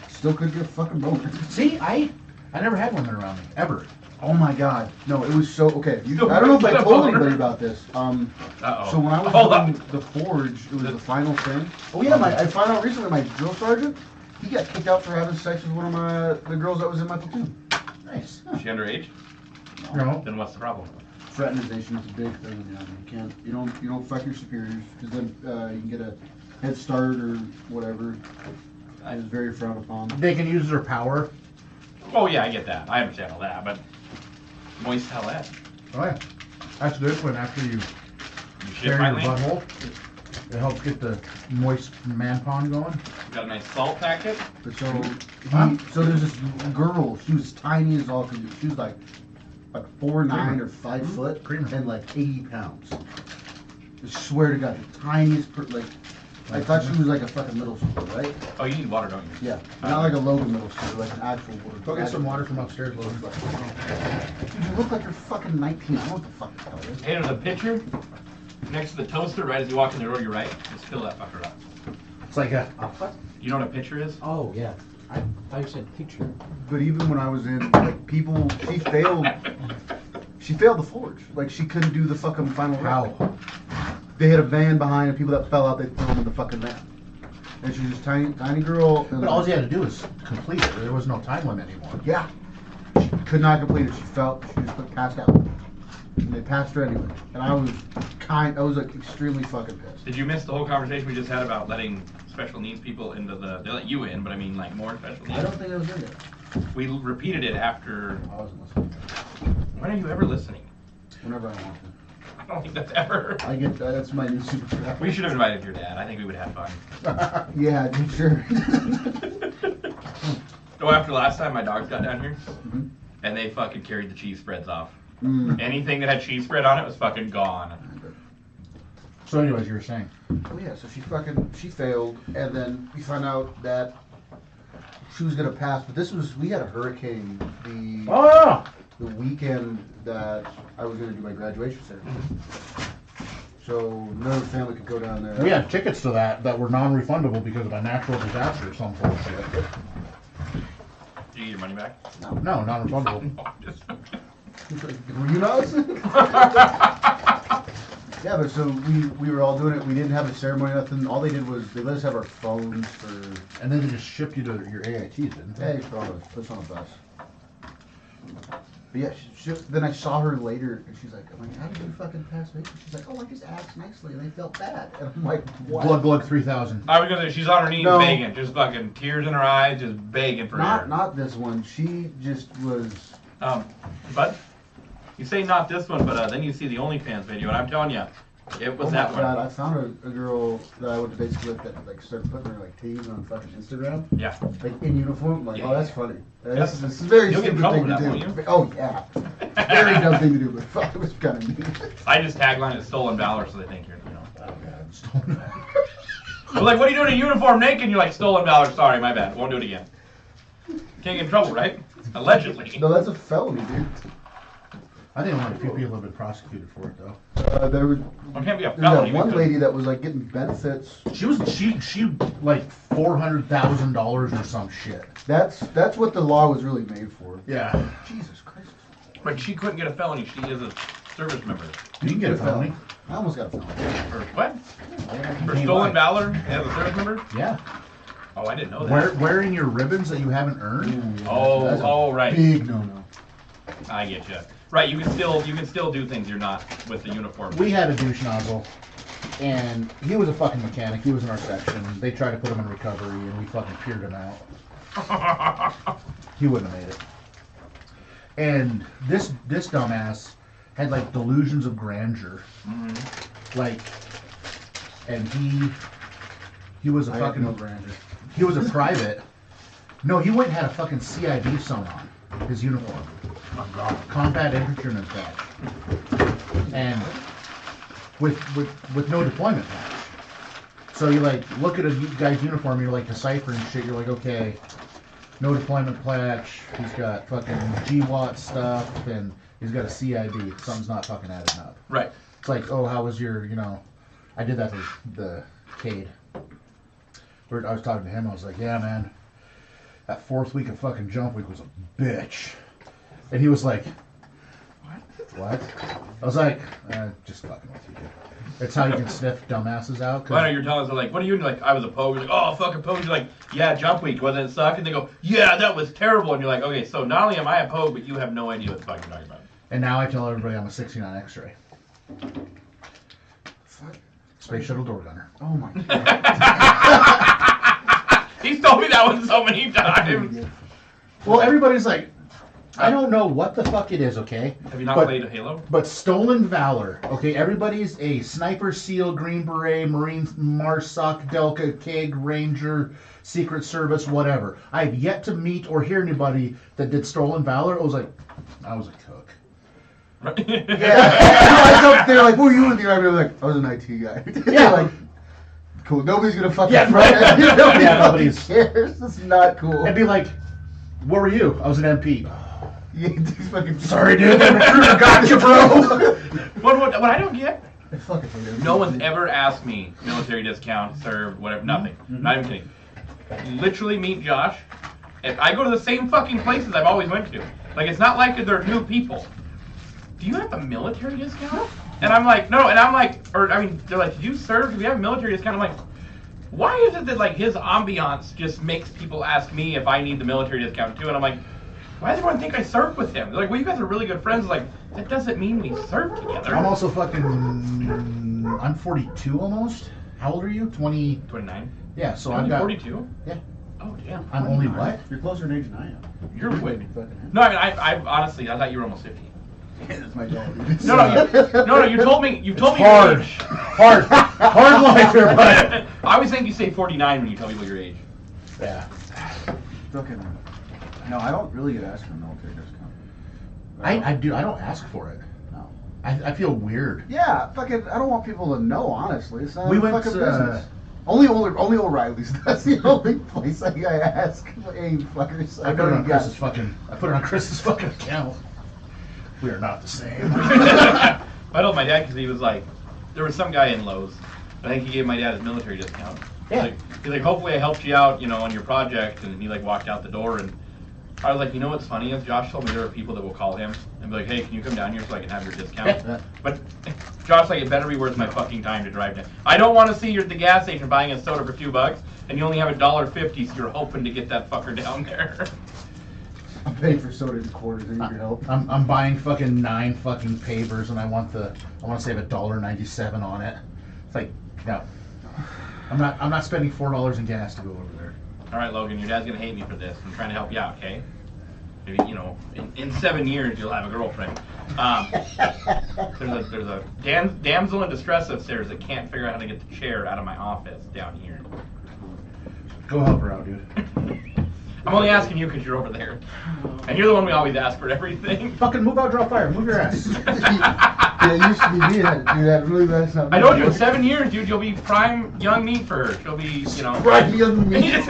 S3: still couldn't get fucking boners.
S2: See, I never had women around me ever.
S3: Oh my god. No, it was so, okay.
S1: Still
S3: I don't know if I
S1: couldn't get a
S3: told
S1: boner.
S3: anybody about this.
S1: Uh-oh.
S3: So when I was
S1: Hold
S3: doing
S1: on.
S3: the forge, it was the final thing. Oh yeah, I found out recently my drill sergeant, he got kicked out for having sex with one of the girls that was in my platoon.
S2: Nice.
S1: Is she underage?
S2: No.
S1: Then what's the problem?
S3: Fraternization is a big thing in the army. You don't fuck your superiors, because then you can get a head start or whatever. It was very frowned upon.
S2: They can use their power.
S1: Oh yeah, I get that. I understand all that, but moist hell that.
S2: Oh yeah. That's good when after you
S1: You shit
S2: tear your
S1: finally?
S2: butthole, it helps get the moist man pond going.
S1: Got a nice salt packet?
S3: But so,
S2: Huh?
S3: so there's this girl. She was tiny as all could be. She was like 4'9" or 5 foot
S2: Creamer.
S3: and like 80 pounds. I swear to God, the tiniest. I thought she was like a fucking middle schooler, right?
S1: Oh, you need water, don't you?
S3: Yeah, not like a Logan middle schooler, like an actual water.
S2: Go get some water from upstairs, Logan.
S3: Dude, you look like you're fucking 19. I don't know what the fuck the hell is.
S1: Hey, there's a pitcher next to the toaster right as you walk in the door to your right. Just fill that fucker up.
S2: It's like a
S4: What?
S1: You know what a pitcher is?
S4: Oh, yeah. I thought you said picture.
S3: But even when I was in, like, people, she failed. She failed the forge. Like, she couldn't do the fucking final round.
S2: how.
S3: They had a van behind, and people that fell out, they threw them in the fucking van. And she was just tiny girl. And
S2: But all you had to do was complete it. There was no time limit anymore.
S3: Yeah. She could not complete it. She just passed out. And they passed her anyway. And I was like extremely fucking pissed.
S1: Did you miss the whole conversation we just had about letting special needs people into they let you in, but I mean like more special needs?
S3: I don't think I was in there.
S1: We repeated it after.
S3: I wasn't listening.
S1: When are you ever listening?
S3: Whenever I want to.
S1: I don't think that's ever.
S3: I get that's my new superpower.
S1: We should have invited your dad. I think we would have fun.
S3: Yeah, dude, sure.
S1: So after last time my dogs got down here,
S3: Mhm.
S1: and they fucking carried the cheese spreads off.
S3: Mm.
S1: Anything that had cheese spread on it was fucking gone.
S2: So anyways, you were saying.
S3: Oh yeah, so she failed, and then we found out that she was gonna pass. But we had a hurricane
S2: Oh!
S3: the weekend that I was gonna do my graduation ceremony. So none of the family could go down there.
S2: We had tickets to that were non-refundable because of a natural disaster or some bullshit.
S1: Did you get your money back?
S2: No, non-refundable.
S1: No, I'm just-
S3: Were you not? Yeah, but so we were all doing it. We didn't have a ceremony, nothing. All they did was they let us have our phones for.
S2: And then they just shipped you to your AITs, didn't they?
S3: Hey, put us on a bus. But yeah, then I saw her later, and she's like, I'm like, how did you fucking pass me? She's like, oh, I just asked nicely, and they felt bad. And I'm like, what?
S2: Glug 3000.
S1: I was gonna say she's on her knees
S3: No.
S1: begging, just fucking tears in her eyes, just begging for air.
S3: Not this one. She just was.
S1: But you say not this one, but then you see the OnlyFans video, and I'm telling you, it was
S3: Oh
S1: that
S3: my God,
S1: one.
S3: I found a girl that I went to basic with that like started putting her like titties on fucking Instagram,
S1: Yeah.
S3: like in uniform. I'm like,
S1: Yeah.
S3: oh, that's funny.
S1: Yes.
S3: This is a very
S1: You'll get in
S3: stupid
S1: trouble
S3: thing
S1: with
S3: to
S1: that,
S3: do.
S1: won't
S3: Oh yeah, very dumb thing to do, but fuck, it was kind of neat.
S1: I just tagline it stolen valor, so they think you're,
S2: Oh god, stolen.
S1: They're like, what are you doing in uniform naked? And you're like, stolen valor, sorry, my bad, won't do it again. Can't get in trouble, right? Allegedly.
S3: No, that's a felony, dude.
S2: I think only a few people have been prosecuted for it though.
S3: There was
S1: Well, it can't be a
S3: that
S1: felony.
S3: one
S1: because-
S3: lady that was like getting benefits.
S2: She like $400,000 or some shit.
S3: That's what the law was really made for.
S2: Yeah.
S3: Jesus Christ.
S1: But she couldn't get a felony, she is a service member.
S2: You can get a felony.
S3: I almost got a felony.
S1: For what? For
S2: Hey,
S1: stolen
S2: why?
S1: valor as a service member?
S2: Yeah.
S1: Oh, I didn't know that.
S2: Wearing your ribbons that you haven't earned.
S1: Oh,
S3: That's a
S1: oh, right.
S3: Big no-no.
S1: I get you. Right, you can still do things you're not with the uniform.
S2: We had a douche nozzle, and he was a fucking mechanic. He was in our section. They tried to put him in recovery, and we fucking peered him out. He wouldn't have made it. And this dumbass had like delusions of grandeur. Mm-hmm. Like, and he was a fucking
S3: no grandeur.
S2: He was a private. No, he went and had a fucking CIB sewn on his uniform. Oh God. Combat infantryman patch. And with no deployment patch. So you like look at a guy's uniform, you're like deciphering shit. You're like, okay, no deployment patch. He's got fucking GWAT stuff, and he's got a CIB. Something's not fucking adding up.
S1: Right.
S2: It's like, oh, how was your, I did that to the Cade. I was talking to him. I was like, yeah, man, that fourth week of fucking jump week was a bitch. And he was like, what? I was like, just fucking with you, dude. That's how you can sniff dumbasses out.
S1: I know you're telling us, like, what are you doing? Like, I was a pogue. You're like, oh, fucking pogue. You're like, yeah, jump week. Wasn't it suck? And they go, yeah, that was terrible. And you're like, okay, so not only am I a pogue, but you have no idea what the fuck you're talking about.
S2: And now I tell everybody I'm a 69 X-ray.
S3: Fuck.
S2: Space shuttle door gunner.
S3: Oh my god.
S1: He's told me that one so many times.
S2: Well, everybody's like, I don't know what the fuck it is, okay?
S1: Have you not played a Halo?
S2: But Stolen Valor, okay? Everybody's a Sniper, SEAL, Green Beret, Marine, Marsoc, Delca, KEG, Ranger, Secret Service, whatever. I've yet to meet or hear anybody that did Stolen Valor. I was like, I was a cook.
S3: Yeah. They're like, who are you in the Army? I'm like, I was an IT guy.
S2: Yeah.
S3: Like, cool. Nobody's gonna fucking
S2: nobody's
S3: cares. It's not cool.
S2: I'd be like, what were you? I was an MP.
S3: Yeah, these fucking
S2: sorry, dude. That recruiter got you, bro.
S1: What I don't get,
S3: I fucking hate it.
S1: no one's ever asked me military discount, served, whatever, nothing.
S2: Mm-hmm.
S1: Not even kidding. Literally meet Josh, and I go to the same fucking places I've always went to. Like, it's not like they're new people. Do you have a military discount? And I'm like, no, and I'm like, they're like, did you serve? Do we have a military discount? I'm like, why is it that, like, his ambiance just makes people ask me if I need the military discount too? And I'm like, why does everyone think I served with him? They're like, well, you guys are really good friends. Like, that doesn't mean we served together.
S2: I'm also fucking, I'm 42 almost. How old are you? 20?
S1: 29.
S2: Yeah, so
S1: You're
S2: I've
S1: only
S2: got.
S1: 42?
S2: Yeah.
S1: Oh, damn.
S2: I'm only what?
S3: You're closer in age than I am.
S1: You're way.
S3: Fucking
S1: No, I mean, I honestly, I thought you were almost 50.
S3: That's my dad.
S1: No, you told me your
S2: Hard.
S1: age.
S2: Hard life here, bud.
S1: I always think you say 49 when you tell people your age.
S2: Yeah.
S3: Fucking. No, I don't really get asked for a military discount.
S2: I do. I don't ask for it.
S3: No.
S2: I feel weird.
S3: Yeah, fucking. I don't want people to know. Honestly, it's not
S2: We
S3: a
S2: went
S3: fucking
S2: to,
S3: business. Only O'Reilly's. That's the only place I ask. Hey, fuckers.
S2: I put it on Chris's fucking. I put it on Chris's fucking account. We are not the same.
S1: I told my dad because he was like, there was some guy in Lowe's. I think he gave my dad his military discount.
S2: Yeah.
S1: He's like, hopefully I helped you out, on your project. And he like walked out the door, and I was like, you know what's funny is Josh told me there are people that will call him and be like, hey, can you come down here so I can have your discount?
S2: Yeah.
S1: But Josh, like, it better be worth my fucking time to drive down. I don't want to see you at the gas station buying a soda for $2 and you only have $1.50, so you're hoping to get that fucker down there.
S3: I'm paying for soda in quarters. I need your help.
S2: I'm buying fucking 9 fucking pavers, and I want to save $1.97 on it. It's like, no. I'm not spending $4 in gas to go over there.
S1: All right, Logan, your dad's gonna hate me for this. I'm trying to help you out, okay? Maybe in 7 years you'll have a girlfriend. There's a damsel in distress upstairs that can't figure out how to get the chair out of my office down here.
S2: Go help her out, dude.
S1: I'm only asking you because you're over there, and you're the one we always ask for everything.
S2: Fucking move out, draw fire. Move your ass.
S3: Yeah, it used to be me that do that. Really, that's not.
S1: I told you in 7 years, dude, you'll be prime young meat for her. She'll be,
S3: Prime young meat.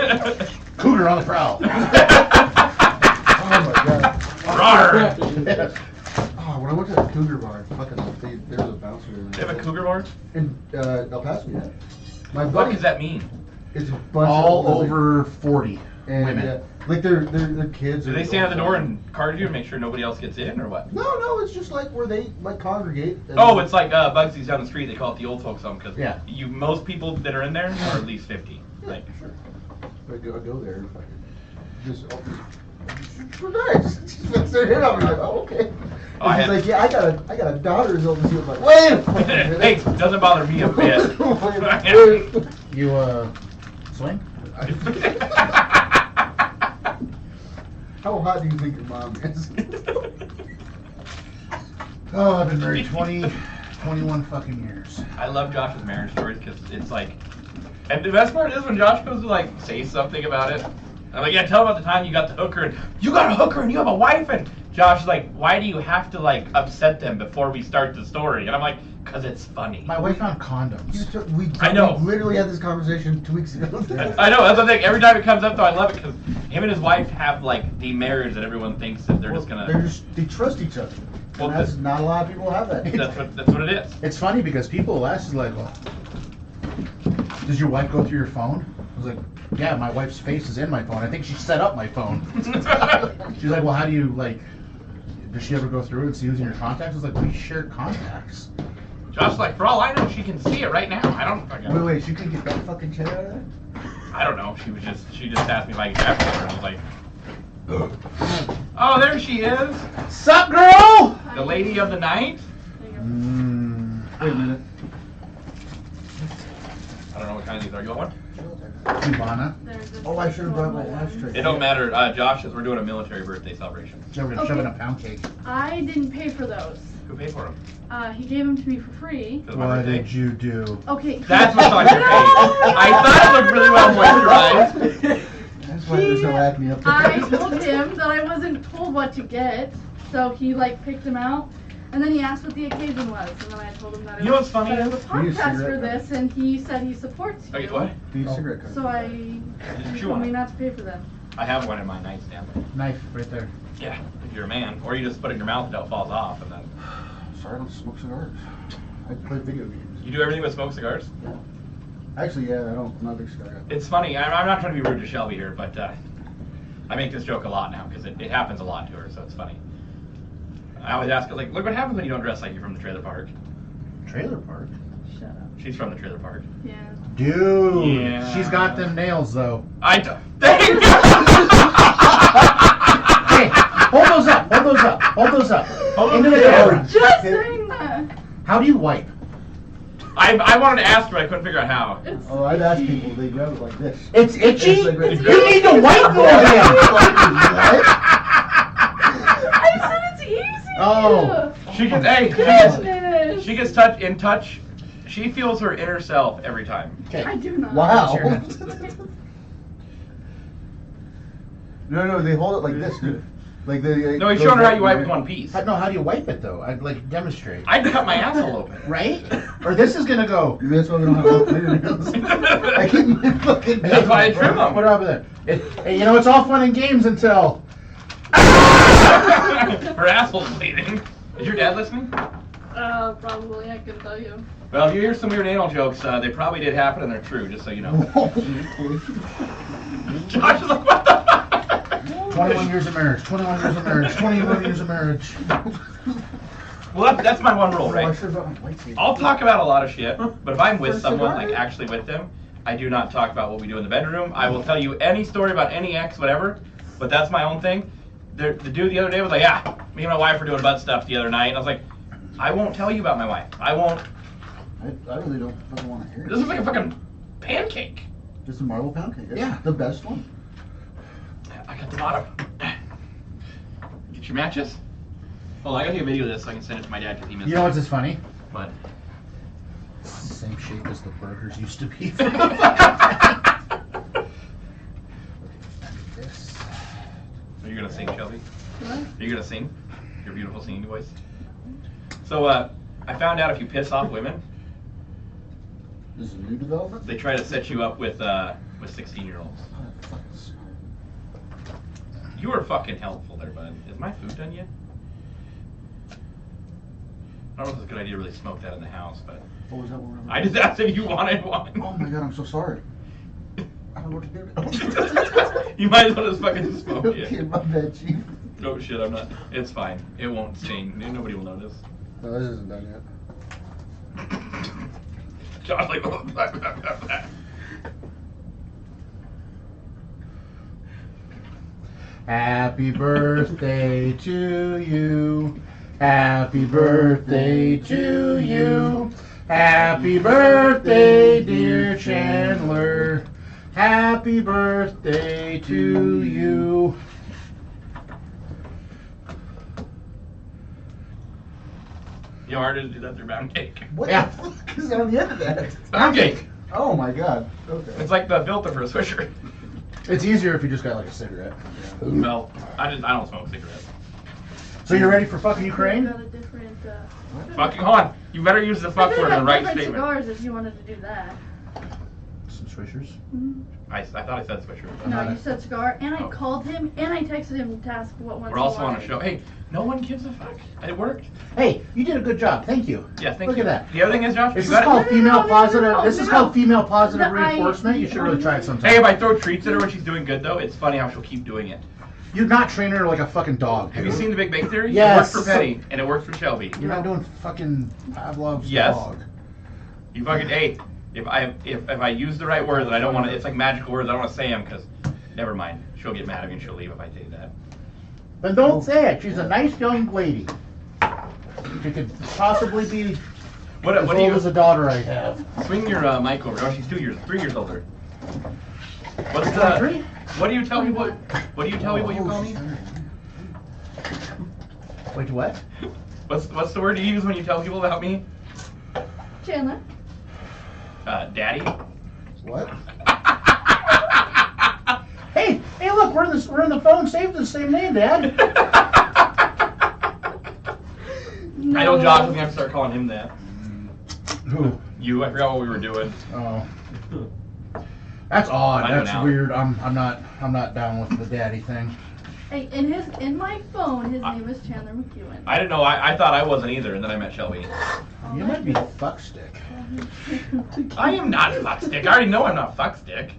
S2: Cougar on the prowl.
S3: Oh my god.
S1: Rawr.
S3: Oh, when I went to the Cougar bar, fucking, there was a bouncer in
S1: They
S3: there.
S1: have a cougar bar?
S3: In El Paso, yeah. My
S1: What
S3: buddy,
S1: does that mean?
S3: it's a bunch
S2: All
S3: of
S2: over 40
S3: and,
S2: women.
S3: like their kids.
S1: Do they stand at the door and card you and make sure nobody else gets in, or what?
S3: No, it's just like where they like congregate. And
S1: Oh, it's like Bugsy's down the street. They call it the old folks home because
S2: Yeah.
S1: most people that are in there are at least 50.
S3: Yeah,
S1: Like,
S3: sure. I go there and fucking. We're nice. She puts her hand on me like, oh, okay.
S1: Oh, I
S3: And she's
S1: had-
S3: like, yeah, I got a daughter. She was like, wait a fucking minute.
S1: Hey, doesn't bother me a bit.
S3: Wait.
S2: You, swing?
S3: How hot do you think your mom is?
S2: Oh, I've been married 21 fucking years.
S1: I love Josh's marriage stories because it's like, and the best part is when Josh goes to like say something about it. I'm like, yeah, tell him about the time you got the hooker and you got a hooker and you have a wife, and Josh is like, why do you have to like upset them before we start the story? And I'm like, cause it's funny.
S2: My wife found condoms.
S1: I know.
S3: We literally had this conversation 2 weeks ago.
S1: I know, that's the thing. Every time it comes up though, I love it because him and his wife have like the marriage that everyone thinks that they're just gonna.
S3: They trust each other.
S1: Well,
S3: And that's not a lot of people have that.
S1: That's what it is.
S2: It's funny because people last is like, well, does your wife go through your phone? I was like, yeah, my wife's face is in my phone. I think she set up my phone. She's like, well, how do you, like, does she ever go through it and see who's in your contacts? I was like, we share contacts.
S1: Josh's like, for all I know, she can see it right now. I don't fucking.
S3: Wait, she couldn't get that fucking shit out of there?
S1: I don't know. She just asked me if I could grab her, and I was like, oh, there she is,
S2: Sup, girl?
S1: the lady of the night.
S3: Wait a minute.
S1: I don't know what kind of these are. You want one?
S2: Cubana.
S3: Oh, I should have brought my ashtray.
S1: It don't matter. Josh, we're doing a military birthday celebration.
S2: So we're gonna shove in a pound cake.
S5: I didn't pay for those.
S1: Who paid for them?
S5: He gave them to me for free.
S1: Because of my
S2: What
S1: birthday.
S2: did you do?
S5: Okay.
S1: That's what's on your face. I thought it looked really well moisturized.
S3: That's why there's no acne up there.
S5: I told him that I wasn't told what to get, so he like picked them out, and then he asked what the occasion was, and then I told him that
S1: You know what's funny
S5: that I
S1: is-
S5: have a
S3: Give me a
S5: podcast for
S3: cigarette.
S5: this, and he said he supports you.
S1: Okay, what?
S3: Need a cigarette card.
S5: So
S1: Did
S5: he
S1: you
S5: told me
S1: want?
S5: not to pay for them.
S1: I have one in my nightstand.
S2: Knife right there.
S1: Yeah, if you're a man, or you just put it in your mouth until it falls off, and then
S3: Sorry, I don't smoke cigars. I play video games.
S1: you do everything but smoke cigars.
S3: Actually, yeah, I'm not a big cigar guy.
S1: It's funny. I'm not trying to be rude to Shelby here, but I make this joke a lot now because it happens a lot to her, so it's funny. I always ask her, like, look what happens when you don't dress like you're from the trailer park.
S2: Trailer park.
S5: Shut up.
S1: She's from the trailer park.
S5: Yeah.
S2: Dude,
S1: Yeah.
S2: she's got them nails though.
S1: I don't. Thank you.
S2: Hey, hold those up, hold those up, hold those up.
S1: Hold
S2: Into
S1: them
S2: the
S1: down.
S2: camera.
S5: Just saying that.
S2: How do you wipe?
S1: I wanted to ask her, but I couldn't figure out how.
S5: It's
S3: Oh, I'd ask people, they grab it like this.
S2: It's itchy?
S3: It's like-
S2: You need to wipe more than.
S5: I said it's easy.
S2: Oh.
S1: She gets
S5: Goodness.
S1: she gets in touch. She feels her inner self every time.
S2: Okay.
S5: I do not.
S3: Wow.
S2: Sure.
S3: No, they hold it like this, dude. Like they.
S1: No, he's showing her how you wipe with one piece.
S2: No, how do you wipe it though? I'd like demonstrate.
S1: I'd cut my asshole open.
S2: Right? Or this is gonna go.
S3: Maybe that's why we don't have no fingernails. I can't even fucking.
S1: That's why I trim them.
S2: Put it over there. Hey, you know, it's all fun and games until.
S1: Her asshole's bleeding. Is your dad listening?
S5: Probably, I can tell you.
S1: Well, if you hear some weird anal jokes, they probably did happen and they're true, just so you know. Josh is like, what the fuck?
S2: 21 years of marriage. 21 years of marriage. 21 years of marriage.
S1: Well, that's my one rule,
S3: Oh, I
S1: right?
S3: should have brought my lightsaber.
S1: I'll talk about a lot of shit, but if I'm with
S3: For a
S1: someone,
S3: cigar?
S1: like actually with them, I do not talk about what we do in the bedroom. I will tell you any story about any ex, whatever, but that's my own thing. The dude the other day was like, yeah, me and my wife were doing butt stuff the other night, and I was like, I won't tell you about my wife. I won't.
S3: I really don't fucking want to hear it.
S1: This is like a fucking pancake.
S3: Just a marble pound cake. That's
S2: Yeah.
S3: the best one.
S1: I got the bottom. Get your matches. Hold on, I gotta take a video of this so I can send it to my dad because he missed
S2: You know
S1: it.
S2: what's just funny?
S1: But
S2: It's the same shape as the burgers used to be. This.
S1: are you gonna sing, Shelby?
S5: What?
S1: Are you gonna sing? Your beautiful singing voice. So I found out if you piss off women,
S3: This is a new development.
S1: they try to set you up with 16-year-olds.
S3: Oh, fucking smart.
S1: You were fucking helpful there, bud. Is my food done yet? I don't know if it's a good idea to really smoke that in the house, but
S3: What was that one?
S1: I just asked if you wanted one.
S3: Oh my god, I'm so sorry. I don't know what to do.
S1: You might as well just fucking smoke
S3: Okay,
S1: it.
S3: my bad, chief.
S1: Oh shit, I'm not. It's fine. It won't stain. Nobody will notice.
S3: No, this isn't done yet.
S1: Josh like.
S2: Happy birthday to you. Happy birthday to you. Happy birthday, dear Chandler. Happy birthday to you.
S1: You know, hard to do that through pound cake.
S3: What
S2: Yeah.
S3: the fuck is on the end of that?
S1: Pound cake.
S3: Oh my god. Okay.
S1: It's like the filter for a Swisher.
S2: It's easier if you just got like a cigarette.
S1: Well, I don't smoke cigarettes.
S2: So you're ready for fucking
S5: I
S2: Ukraine?
S5: got a different,
S1: Fucking hold on. You better use the fuck
S5: I
S1: word in the right
S5: different
S1: statement.
S5: cigars if you wanted to do that.
S2: Some swishers.
S1: I thought I said Swisher.
S5: No, you said cigar, and I
S1: Oh.
S5: called him, and I texted him to ask what ones
S1: We're
S5: he
S1: also on a
S5: wanted.
S1: show. Hey, no one gives a fuck. It worked.
S2: Hey, you did a good job. Thank you.
S1: Yeah, thank
S2: Look
S1: you.
S2: at that.
S1: The other thing is, Josh,
S2: This
S1: you
S2: is
S1: got
S2: called
S1: it.
S2: female
S5: no,
S2: positive.
S5: no,
S2: This is
S5: no.
S2: called female positive
S5: No,
S2: reinforcement. You should really try it sometime.
S1: Hey, if I throw treats at her when she's doing good, though, it's funny how she'll keep doing it.
S2: You're not training her like a fucking dog.
S1: Have you
S2: dude.
S1: seen The Big Bang Theory?
S2: Yes.
S1: It works for Penny, and it works for Shelby.
S2: You're not doing fucking Pavlov's
S1: Yes.
S2: dog.
S1: You fucking, hey, if I use the right words and I don't want to, it's like magical words, I don't want to say them because, never mind. She'll get mad at me and she'll leave if I say that.
S2: Then don't say it. She's a nice young lady. She could possibly be
S1: What
S2: as
S1: do
S2: old
S1: you,
S2: as a daughter I have.
S1: swing your mic over. Oh, she's 3 years older. What's the,
S2: 23?
S1: what do you tell people, what do you tell people you call me?
S2: Wait, what?
S1: What's the word you use when you tell people about me?
S5: Chandler.
S1: Daddy?
S3: What?
S2: Hey, look, we're in the phone saved the same name, Dad.
S5: No.
S1: I know Josh is gonna have to start calling him that.
S2: Who?
S1: You, I forgot what we were doing.
S2: Oh. That's odd.
S1: I know
S2: That's
S1: now.
S2: weird. I'm not down with the daddy thing.
S5: Hey, in my phone, his name is Chandler McEwen.
S1: I didn't know, I thought I wasn't either, and then I met Shelby.
S2: You might be fuckstick.
S1: I am not fuckstick. I already know I'm not fuckstick.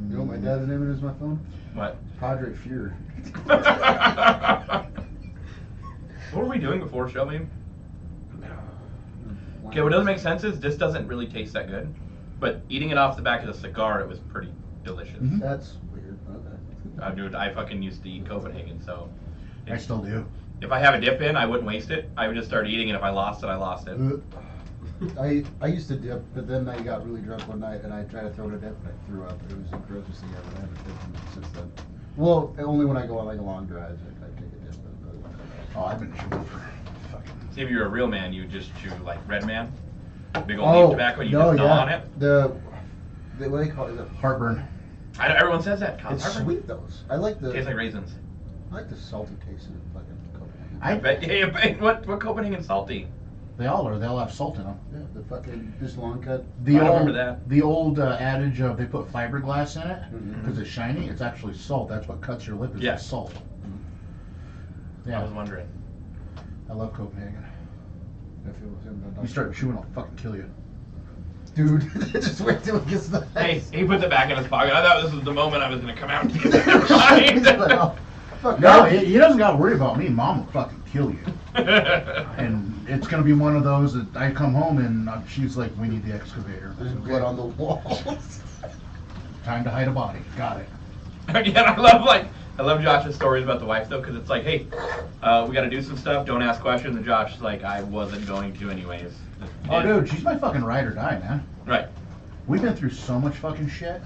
S3: You know what my dad's name is my phone?
S1: What?
S3: Padre Fuhrer.
S1: What were we doing before, Shelby? Okay, what doesn't make sense is this doesn't really taste that good, but eating it off the back of the cigar, it was pretty delicious.
S2: Mhm.
S3: That's weird. Okay.
S1: Dude, I fucking used to eat Copenhagen, so
S2: I still do.
S1: if I have a dip in, I wouldn't waste it. I would just start eating it. If I lost it, I lost it.
S3: I used to dip, but then I got really drunk one night and I tried to throw it a dip and I threw up. It was the grossest thing ever. I haven't dipped since then. Well, only when I go on like a long drive, I take a dip.
S2: Oh, I've been chewing for fucking.
S1: See, if you're a real man, you would just chew like Red Man, big old leaf tobacco, you
S3: no,
S1: just gnaw on it.
S3: The what do they call it?
S2: Heartburn.
S1: Everyone says that.
S3: It's sweet those. I like the
S1: Tastes like raisins.
S3: I like the salty taste of fucking Copenhagen.
S1: I bet. Hey, what Copenhagan salty?
S2: They all are. They all have salt in them.
S3: Yeah, the fucking just long cut.
S2: The
S1: I don't
S2: old,
S1: remember that.
S2: The old adage of they put fiberglass in it
S3: Mhm.
S2: because it's shiny. It's actually salt. That's what cuts your lip is
S1: Yeah.
S2: the salt.
S1: I
S2: Yeah,
S1: was wondering.
S2: I love Copenhagen.
S3: If it was in the
S2: You start chewing, I'll fucking kill you.
S3: dude, just wait till it gets the.
S1: Hey, he puts it back in his pocket. I thought this was the moment I was gonna come out and get
S3: He's
S1: it
S3: like, oh, fuck
S2: No,
S3: off.
S2: he doesn't got to worry about me. Mom will fucking kill you. And it's gonna be one of those that I come home and she's like, "We need the excavator."
S3: There's blood on the walls.
S2: Time to hide a body. Got it.
S1: Again, I love Josh's stories about the wife though, because it's like, hey, we got to do some stuff. Don't ask questions. And Josh's like, I wasn't going to anyways.
S2: Oh, dude, she's my fucking ride or die, man.
S1: Right.
S2: We've been through so much fucking shit.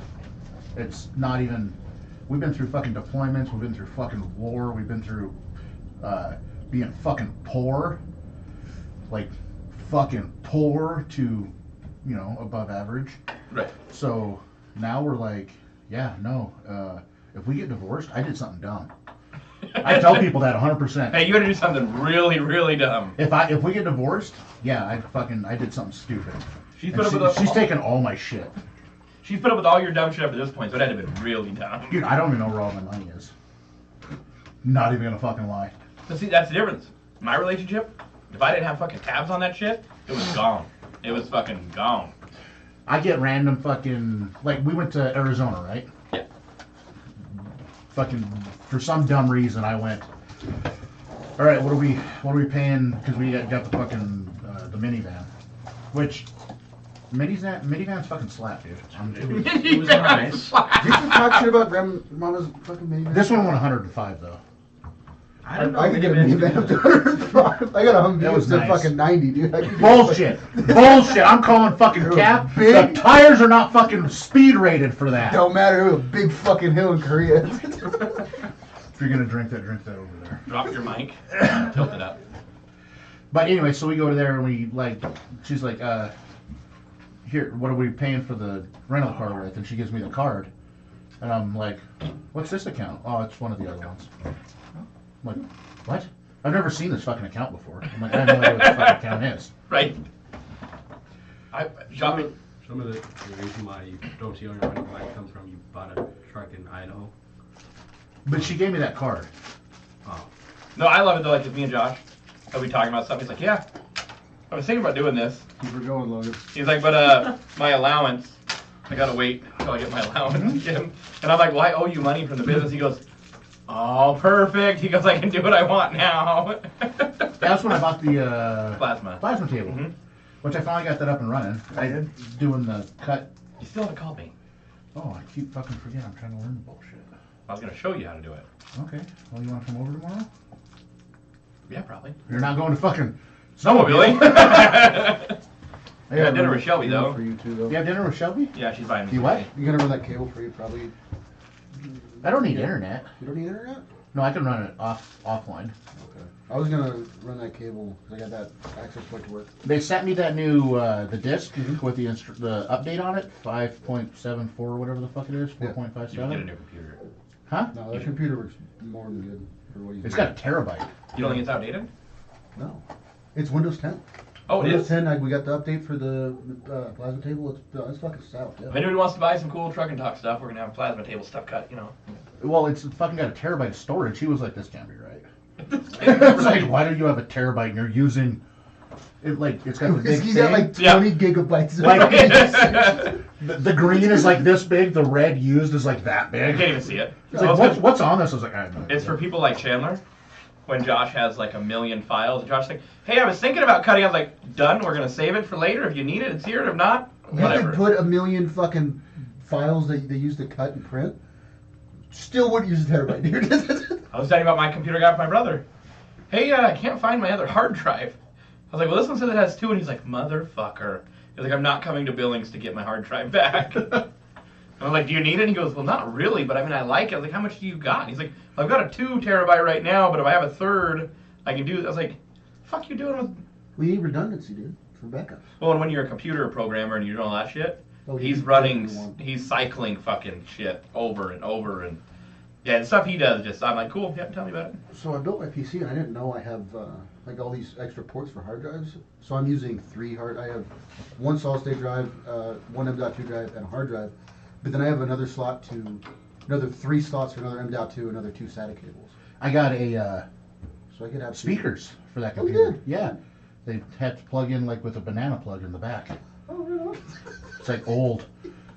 S2: It's not even. We've been through fucking deployments. We've been through fucking war. We've been through being fucking poor. Like, fucking poor to, above average.
S1: Right.
S2: So now we're like, yeah, no. If we get divorced, I did something dumb. I tell people that 100%.
S1: Hey, you got to do something really, really dumb.
S2: If we get divorced, yeah, I did something stupid.
S1: She's
S2: And
S1: put up with
S2: she's taken all my shit.
S1: She's put up with all your dumb shit up to this point, so it had to have been really dumb.
S2: Dude, I don't even know where all my money is. Not even gonna fucking lie.
S1: But see, that's the difference. My relationship, if I didn't have fucking tabs on that shit, it was gone. It was fucking gone.
S2: I get random fucking, like, we went to Arizona, right?
S1: Yeah.
S2: Fucking, for some dumb reason, I went, all right, what are we paying, because we got the fucking, the minivan, which, Minivans fucking slap, dude.
S4: It was nice.
S3: Did you talk shit about Grandmama's fucking minivan?
S2: This one won 105 though.
S4: I don't know.
S3: I could get a
S4: minivans
S3: minivan up
S4: do
S3: to 105. I got a
S2: That
S3: Humvee
S2: was
S3: to
S2: nice.
S3: fucking 90, dude. I could get
S2: Bullshit. Bullshit. I'm calling fucking
S3: It was
S2: cap.
S3: big.
S2: The tires are not fucking speed rated for that.
S3: Don't matter. It was a big fucking hill in Korea.
S2: If you're gonna drink that over there.
S1: Drop your mic. Tilt it up.
S2: But anyway, so we go to there and we like, she's like, here, what are we paying for the rental car with? And she gives me the card. And I'm like, what's this account? Oh, it's one of the other ones. I'm like, what? I've never seen this fucking account before. I'm like, I have no idea what this fucking account is.
S1: Right. Shopping.
S4: Some of the reason why you don't see on your rental car comes from you bought a truck in Idaho.
S2: But she gave me that card.
S4: Oh.
S1: No, I love it though. Like with me and Josh, I'll be talking about something. He's like, yeah, I was thinking about doing this.
S3: Keep her going, Logan.
S1: He's like, but my allowance, I gotta wait until I get my allowance, Jim. And I'm like, well, I owe you money from the business. He goes, oh, perfect. He goes, I can do what I want now.
S2: That's when I bought the
S1: Plasma
S2: table,
S1: Mhm.
S2: which I finally got that up and running. I did doing the cut.
S1: You still haven't called me.
S2: Oh, I keep fucking forgetting. I'm trying to learn the bullshit.
S1: I was gonna show you how to do it.
S2: Okay. Well, you want to come over tomorrow?
S1: Yeah, probably.
S2: You're not going to fucking
S1: Snowmobiling.
S3: I
S1: Yeah,
S3: gotta
S1: dinner
S3: run
S1: with Shelby,
S3: cable
S1: though.
S3: For you too, though.
S2: You have dinner with Shelby?
S1: Yeah, she's buying me.
S2: You what?
S3: You gotta run that cable for you, probably.
S2: I don't need internet.
S3: You don't need internet?
S2: No, I can run it offline.
S3: Okay. I was gonna run that cable because I got that access point to work.
S2: They sent me that new the disc with the the update on it, 5.74 or whatever the fuck it is,
S3: Yeah.
S2: 4.57.
S1: You can get a new computer.
S2: Huh?
S3: No, that computer works more than good for what he's
S2: It's
S3: doing.
S2: got a terabyte.
S1: You don't think it's outdated?
S3: No. It's Windows 10.
S1: Oh, it
S3: Windows
S1: is.
S3: 10, we got the update for the plasma table. It's fucking stout,
S1: If
S3: yeah.
S1: anybody wants to buy some cool truck and talk stuff, we're gonna have plasma table stuff cut. You know.
S2: Well, it's fucking got a terabyte of storage. He was like, "This can't be right." It's like, why do you have a terabyte and you're using it? Like, it's got the big
S3: He's
S2: thing.
S3: got like 20
S1: Yeah.
S3: gigabytes. of
S2: Like,
S3: it.
S2: the green is like this big. The red used is like that
S1: You
S2: big.
S1: can't even see it.
S2: It's like, what's on this? I was like, I have no idea.
S1: It's for people like Chandler. When Josh has like 1 million files, and Josh's like, "Hey, I was thinking about cutting." I was like, "Done. We're gonna save it for later. If you need it, it's here. If not,
S3: You
S1: whatever."
S3: could put 1 million fucking files that they use to cut and print. Still wouldn't use a terabyte, dude.
S1: I was telling you about my computer I got for my brother. Hey, I can't find my other hard drive. I was like, well, this one says it has 2, and he's like, motherfucker. He's like, I'm not coming to Billings to get my hard drive back. And I'm like, do you need it? And he goes, well, not really, but I mean, I like it. I was like, how much do you got? And he's like, well, I've got a 2 terabyte right now, but if I have a 3rd, I can do it. I was like, fuck you doing with...
S3: We need redundancy, dude, for backups.
S1: Well, and when you're a computer programmer and you're doing all that shit,
S3: Oh,
S1: he's
S3: you-
S1: running,
S3: you-
S1: he's cycling fucking shit over and over and... Yeah, and stuff he does just, I'm like, cool, yeah, tell me about it.
S3: So I built my PC and I didn't know I have like all these extra ports for hard drives. So I'm using 3 I have 1 solid state drive, 1 M.2 drive, and a hard drive. But then I have another 3 slots for another M.2, another 2 SATA cables.
S2: I got a
S3: So I could have
S2: speakers for that
S3: Oh, you
S2: computer.
S3: did?
S2: Yeah, they had to plug in like with a banana plug in the back.
S3: Oh, right on.
S2: It's like old.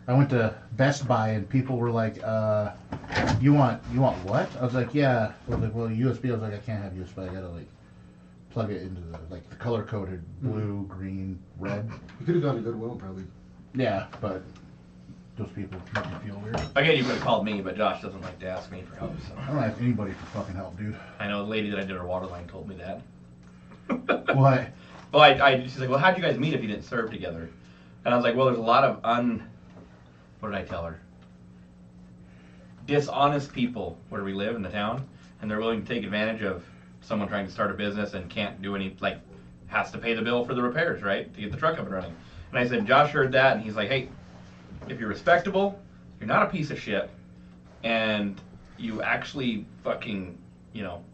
S2: I went to Best Buy and people were like, you want what? I was like, yeah. I was like, well, USB. I was like, I can't have USB. I gotta like plug it into the color coded blue, green, red.
S3: You could have gone to Goodwill probably.
S2: Yeah, but those people make me feel weird.
S1: Again, you could have called me, but Josh doesn't like to ask me for help, so.
S2: I don't have anybody for fucking help, dude.
S1: I know the lady that I did her water line told me that.
S2: What?
S1: Well, she's like, well, how'd you guys meet if you didn't serve together? And I was like, well, there's a lot of what did I tell her? Dishonest people where we live in the town, and they're willing to take advantage of someone trying to start a business and can't do any, like, has to pay the bill for the repairs, right? To get the truck up and running. And I said, Josh heard that, and he's like, hey, if you're respectable, you're not a piece of shit, and you actually fucking,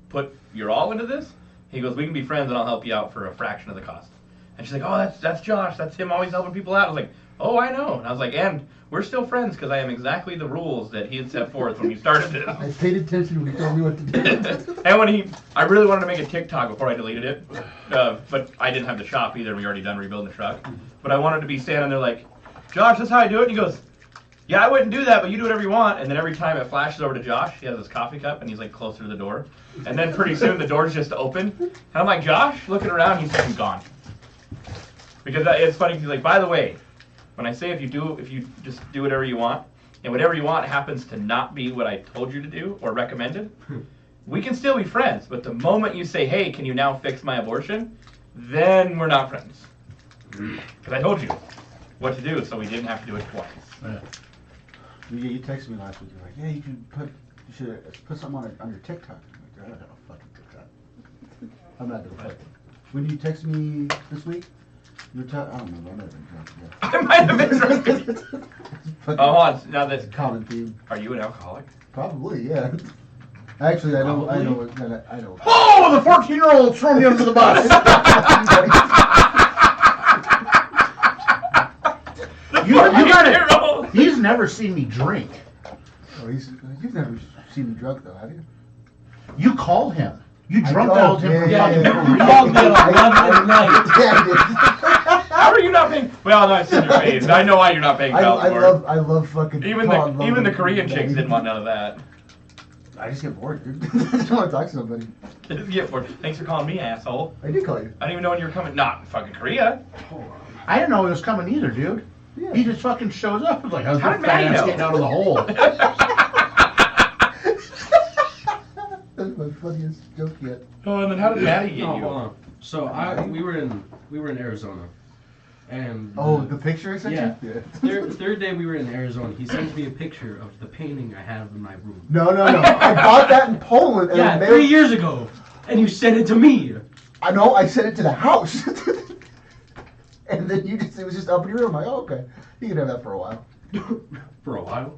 S1: put your all into this, he goes, we can be friends and I'll help you out for a fraction of the cost. And she's like, oh, that's Josh. That's him always helping people out. I was like, oh, I know. And I was like, and we're still friends because I am exactly the rules that he had set forth when we started this.
S3: I paid attention when he told me what to do.
S1: And I really wanted to make a TikTok before I deleted it, but I didn't have the shop either. We already done rebuilding the truck. But I wanted to be standing there like, Josh, that's how I do it. And he goes, yeah, I wouldn't do that, but you do whatever you want. And then every time it flashes over to Josh, he has his coffee cup and he's like closer to the door. And then pretty soon the door's just open. And I'm like, Josh, looking around, he's fucking gone. Because it's funny, he's like, by the way, When I say if you just do whatever you want, and whatever you want happens to not be what I told you to do or recommended, we can still be friends. But the moment you say, hey, can you now fix my abortion? Then we're not friends. Because I told you what to do, so we didn't have to do it twice.
S2: Yeah.
S3: You texted me last week. You're like, yeah, you should put something on your TikTok. I'm like, I don't have a fucking TikTok. I'm not gonna put it. When you texted me this week, you were I don't remember. I might have been drunk. Yeah.
S1: I might have been drunk. Oh, hold on. Now that's
S3: Common theme.
S1: Are you an alcoholic?
S3: Probably, yeah. Actually, I know. I know.
S2: Oh, the 14-year-old thrown me under the bus. you got it. He's never seen me drink.
S3: Oh, you've never seen me drunk though, have you?
S2: You called him. You drunk dialed him for fucking
S3: You
S2: called
S3: me at 11 at night.
S1: How are you not paying? Well, no, it's in your face. I know why you're not paying child support.
S3: I love fucking.
S1: Even the Korean chicks didn't want none of that.
S3: I just get bored, dude. I just want to talk to somebody.
S1: Just get bored. Thanks for calling me, asshole.
S3: I did call you.
S1: I didn't even know when you were coming. Not in fucking Korea.
S2: I didn't know he was coming either, dude.
S3: Yeah.
S2: He just fucking shows up. It's like, how's
S1: How
S2: that
S1: did
S2: fat
S1: Maddie
S2: ass
S1: know?
S2: getting out of the hole?
S3: That's my funniest joke yet.
S1: Oh, and then how did Maddie get
S4: No,
S1: you?
S4: hold on. So we were in Arizona, and
S3: Oh, the picture I sent
S4: yeah.
S3: you?
S4: Third day we were in Arizona. He sends me a picture of the painting I have in my room.
S3: No. I bought that in Poland. And
S4: Yeah,
S3: I
S4: 3 years ago, and you sent it to me.
S3: I know. I sent it to the house. And then it was just up in your room. I'm like, oh, okay. You can have that for a while.
S4: For a while.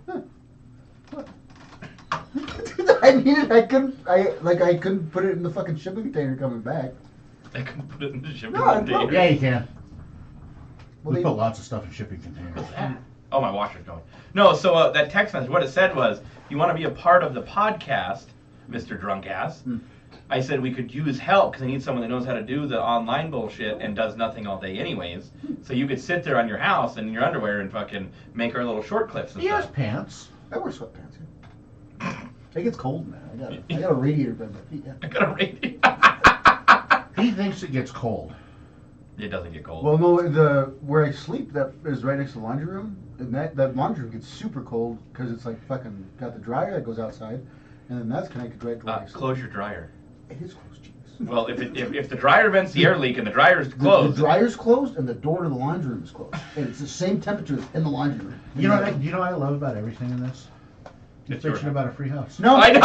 S3: I couldn't put it in the fucking shipping container coming back.
S1: I can put it in the shipping
S3: No, I
S1: container.
S2: Yeah, you can.
S3: Well,
S2: We
S3: they-
S2: put lots of stuff in shipping containers.
S1: What's that? Oh, my washer's going. No, so that text message, what it said was, you want to be a part of the podcast, Mr. Drunk Ass. I said we could use help because I need someone that knows how to do the online bullshit and does nothing all day anyways. So you could sit there on your house in your underwear and fucking make our little short clips and
S2: He has
S1: stuff.
S2: pants.
S3: I wear sweatpants. Yeah. It gets cold, man. I got a radiator by my feet. Yeah.
S1: I got a radio.
S2: He thinks it gets cold.
S1: It doesn't get cold.
S3: Well, no, where I sleep that is right next to the laundry room, and that laundry room gets super cold because it's like fucking got the dryer that goes outside, and then that's connected right to where I sleep.
S1: Close your dryer.
S3: It is closed, Jesus.
S1: Well, if the dryer vents the air leak and the dryer's closed,
S3: The dryer's closed and the door to the laundry room is closed, and it's the same temperature as in the laundry room.
S2: You know what I love about everything in this? You're
S1: It's your
S2: bitching
S1: house.
S2: about a free house.
S3: No,
S1: I know.
S3: no.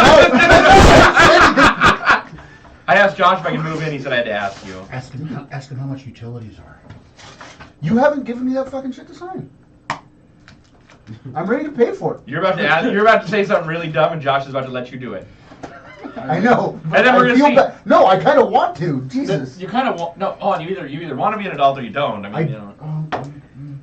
S1: I asked Josh if I could move in. He said I had to ask you.
S2: Ask him how much utilities are.
S3: You haven't given me that fucking shit to sign. I'm ready to pay for it.
S1: You're about to say something really dumb, and Josh is about to let you do it.
S3: I know. But
S1: And then we're
S3: I
S1: gonna
S3: feel
S1: see-
S3: bad. No, I kind of want to. Jesus.
S1: You kind of want no. Oh, you either want to be an adult or you don't. I mean, you know.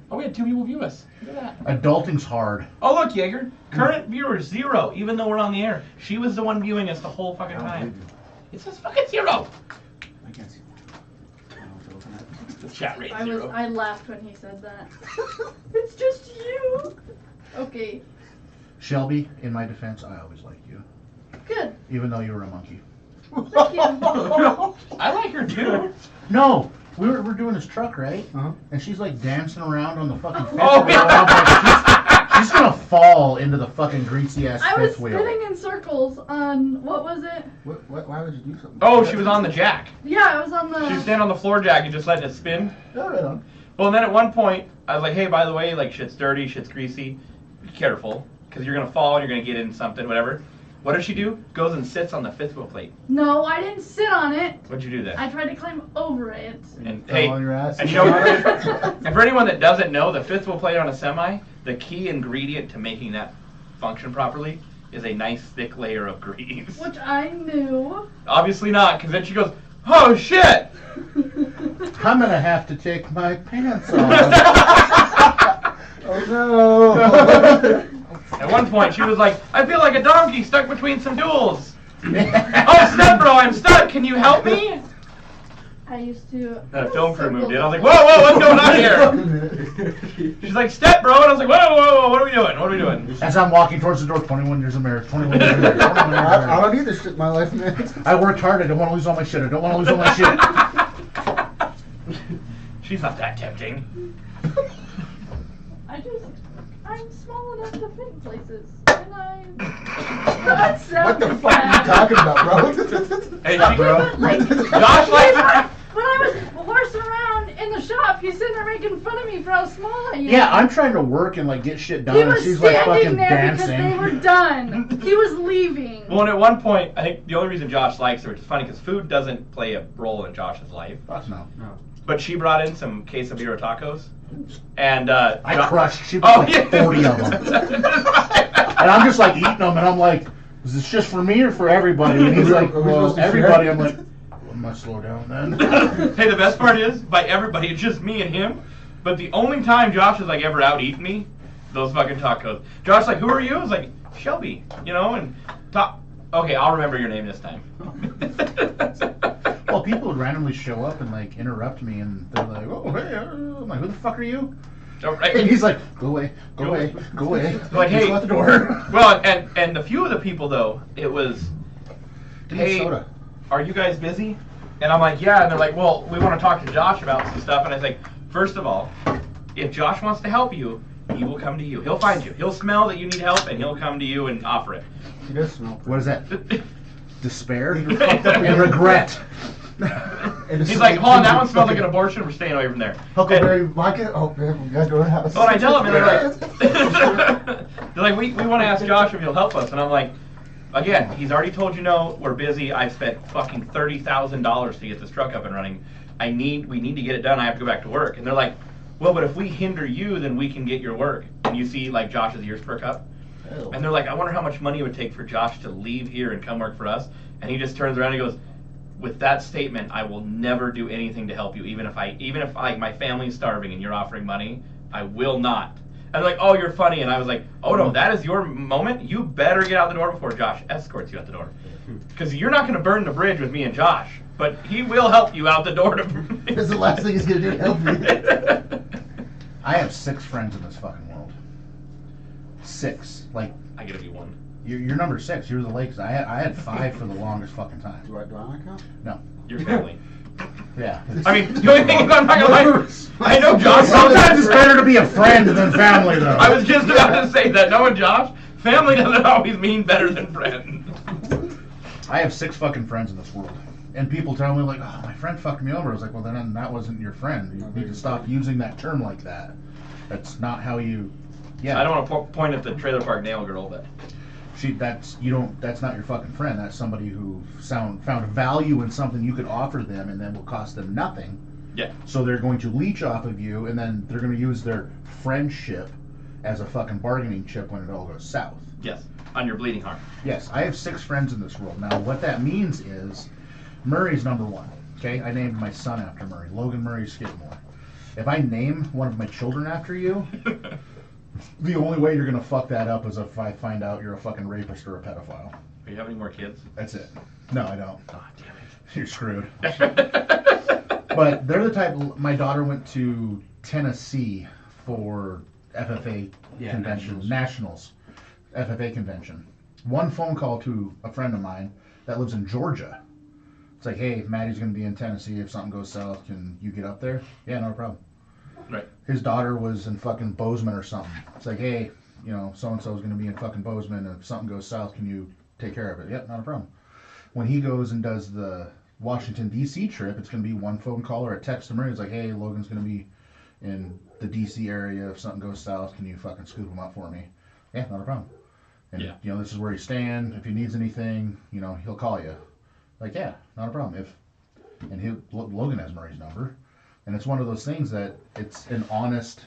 S1: Oh, we had 2 people view us. Look at that.
S2: Adulting's hard.
S1: Oh, look, Jaeger. Current viewers 0, even though we're on the air. She was the one viewing us the whole fucking time. It says fucking 0.
S3: I can't see.
S1: The chat rate 0.
S5: I laughed when he said that. It's just you. Okay,
S2: Shelby, in my defense, I always liked you.
S5: good.
S2: Even though you were a monkey.
S5: Thank you.
S1: I like her too.
S2: No, we're doing this truck, right?
S3: Uh-huh.
S2: And she's like dancing around on the fucking fifth
S1: Oh,
S2: wheel. I'm like, she's gonna fall into the fucking greasy ass
S5: I was
S2: fifth wheel.
S5: spinning in circles on, what was it?
S3: Why would you do something?
S1: Oh, she was on the jack.
S5: Yeah, I was on
S1: She was
S5: the,
S1: standing on the floor jack and just letting it spin.
S3: No, right on.
S1: Well, and then at one point, I was like, hey, by the way, like, shit's dirty, shit's greasy. Be careful, because you're going to fall and you're going to get in something, whatever. What does she do? Goes and sits on the fifth wheel plate.
S5: no, I didn't sit on it.
S1: What'd you do then?
S5: I tried to climb over it.
S1: And
S3: Fell
S1: hey,
S3: on your ass.
S1: and you know what? And for anyone that doesn't know, the fifth wheel plate on a semi, the key ingredient to making that function properly is a nice thick layer of grease.
S5: Which I knew.
S1: Obviously not, because then she goes, oh shit!
S2: I'm gonna have to take my pants off.
S3: Oh no.
S1: At one point, she was like, I feel like a donkey stuck between some duels. Oh, step bro, I'm stuck. Can you help me?
S5: I used to.
S1: Then a film crew moved in. I was like, whoa, what's going on here? She's like, step bro, and I was like, whoa, what are we doing? What are we doing?
S2: As I'm walking towards the door, 21 years of marriage, 21 years of marriage, 21 years of
S3: I
S2: marriage.
S3: don't need this shit in my life, man.
S2: I worked hard. I don't want to lose all my shit. I don't want to lose all my shit.
S1: She's not that tempting.
S5: at the fitting places. And I got
S3: What the
S5: so
S3: fuck are you
S5: bad.
S3: talking about, bro?
S1: Hey,
S5: Yeah,
S1: bro.
S5: but, like,
S1: Josh likes.
S5: when I was horsing around in the shop, he's sitting there making fun of me for how small I am.
S2: Yeah, I'm trying to work and like get shit done,
S5: He
S2: and
S5: was
S2: she's like
S5: standing
S2: fucking
S5: there
S2: dancing.
S5: because they were done. He was leaving.
S1: Well, and at one point, I think the only reason Josh likes her, which is funny because food doesn't play a role in Josh's life,
S2: Fuck no.
S1: but she brought in some quesadilla tacos, and
S2: I crushed. She put
S1: Oh,
S2: like
S1: yeah.
S2: 40 of them, and I'm just like eating them, and I'm like, is this just for me or for everybody? And he's like,
S3: Are we
S2: well,
S3: supposed to
S2: everybody.
S3: share?
S2: I'm like, I must slow down then.
S1: Hey, the best part is, by everybody, it's just me and him. But the only time Josh has like ever out eaten me, those fucking tacos. Josh's like, who are you? I was like, Shelby, you know, and okay, I'll remember your name this time.
S2: Well, people would randomly show up and like interrupt me, and they're like, oh hey, I'm like, who the fuck are you?
S1: Oh, right.
S2: And he's like, go away, go away, go away.
S1: Like,
S2: Just
S1: hey.
S2: go out the door.
S1: Well, and a few of the people though, it was,
S2: Give me
S1: hey,
S2: soda.
S1: are you guys busy? And I'm like, yeah. And they're like, well, we want to talk to Josh about some stuff. And I was like, first of all, if Josh wants to help you, he will come to you. He'll find you. He'll smell that you need help, and he'll come to you and offer it.
S3: He does smell.
S2: What is that? Despair
S3: You're fucked up
S2: and
S3: again.
S2: regret.
S1: He's like, hold on, that one smells like an abortion. We're staying away from there.
S3: Huckleberry vodka. Oh man, we gotta go to the house.
S1: Oh, and I tell them, and they're like, we want to ask Josh if he'll help us. And I'm like, again, he's already told you no, we're busy. I've spent fucking $30,000 to get this truck up and running. We need to get it done. I have to go back to work. And they're like, well, but if we hinder you, then we can get your work. And you see, like, Josh's ears perk up. And they're like, I wonder how much money it would take for Josh to leave here and come work for us. And he just turns around and goes, with that statement, I will never do anything to help you, even if like my family's starving and you're offering money, I will not. And they're like, oh, you're funny. And I was like, oh no, that is your moment. You better get out the door before Josh escorts you out the door, because you're not going to burn the bridge with me and Josh, but he will help you out the door.
S3: That's the last thing he's gonna do to help me.
S2: I have 6 friends in this fucking world. 6. Like,
S1: I gotta be one.
S2: you're number 6. You're the Lakes. I had 5 for the longest fucking time.
S3: Do I not count?
S2: No.
S1: Your family.
S2: Yeah.
S1: I mean, the only thing is, I'm not gonna lie. I know Josh.
S2: Sometimes it's better to be a friend than family, though.
S1: I was just about to say that. Knowing Josh, family doesn't always mean better than friend.
S2: I have 6 fucking friends in this world. And people tell me, like, oh, my friend fucked me over. I was like, well, then that wasn't your friend. You need to stop using that term like that. That's not how you... Yeah.
S1: I don't want to point at the trailer park nail girl, but
S2: That's not your fucking friend. That's somebody who found value in something you could offer them, and then will cost them nothing.
S1: yeah.
S2: So they're going to leech off of you, and then they're going to use their friendship as a fucking bargaining chip when it all goes south.
S1: Yes, on your bleeding heart.
S2: Yes, I have 6 friends in this world. Now, what that means is Murray's number 1. Okay, I named my son after Murray, Logan Murray Skidmore. If I name one of my children after you, the only way you're gonna fuck that up is if I find out you're a fucking rapist or a pedophile.
S1: Do you have any more kids?
S2: That's it. No, I don't.
S1: Oh, damn
S2: You're screwed.
S1: it.
S2: But they're the type. My daughter went to Tennessee for FFA convention, nationals, FFA convention. One phone call to a friend of mine that lives in Georgia. It's like, hey, Maddie's gonna be in Tennessee. If something goes south, can you get up there? Yeah, no problem.
S1: Right.
S2: His daughter was in fucking Bozeman or something. It's like, hey, you know, so and so's gonna be in fucking Bozeman. If something goes south, can you take care of it? Yep, not a problem. When he goes and does the Washington D.C. trip, it's gonna be one phone call or a text to Murray. It's like, hey, Logan's gonna be in the D.C. area. If something goes south, can you fucking scoop him up for me? Yeah, not a problem. And
S1: Yeah.
S2: you know, this is where he's staying. If he needs anything, you know, he'll call you. Like, yeah, not a problem. Logan has Murray's number. And it's one of those things that it's an honest.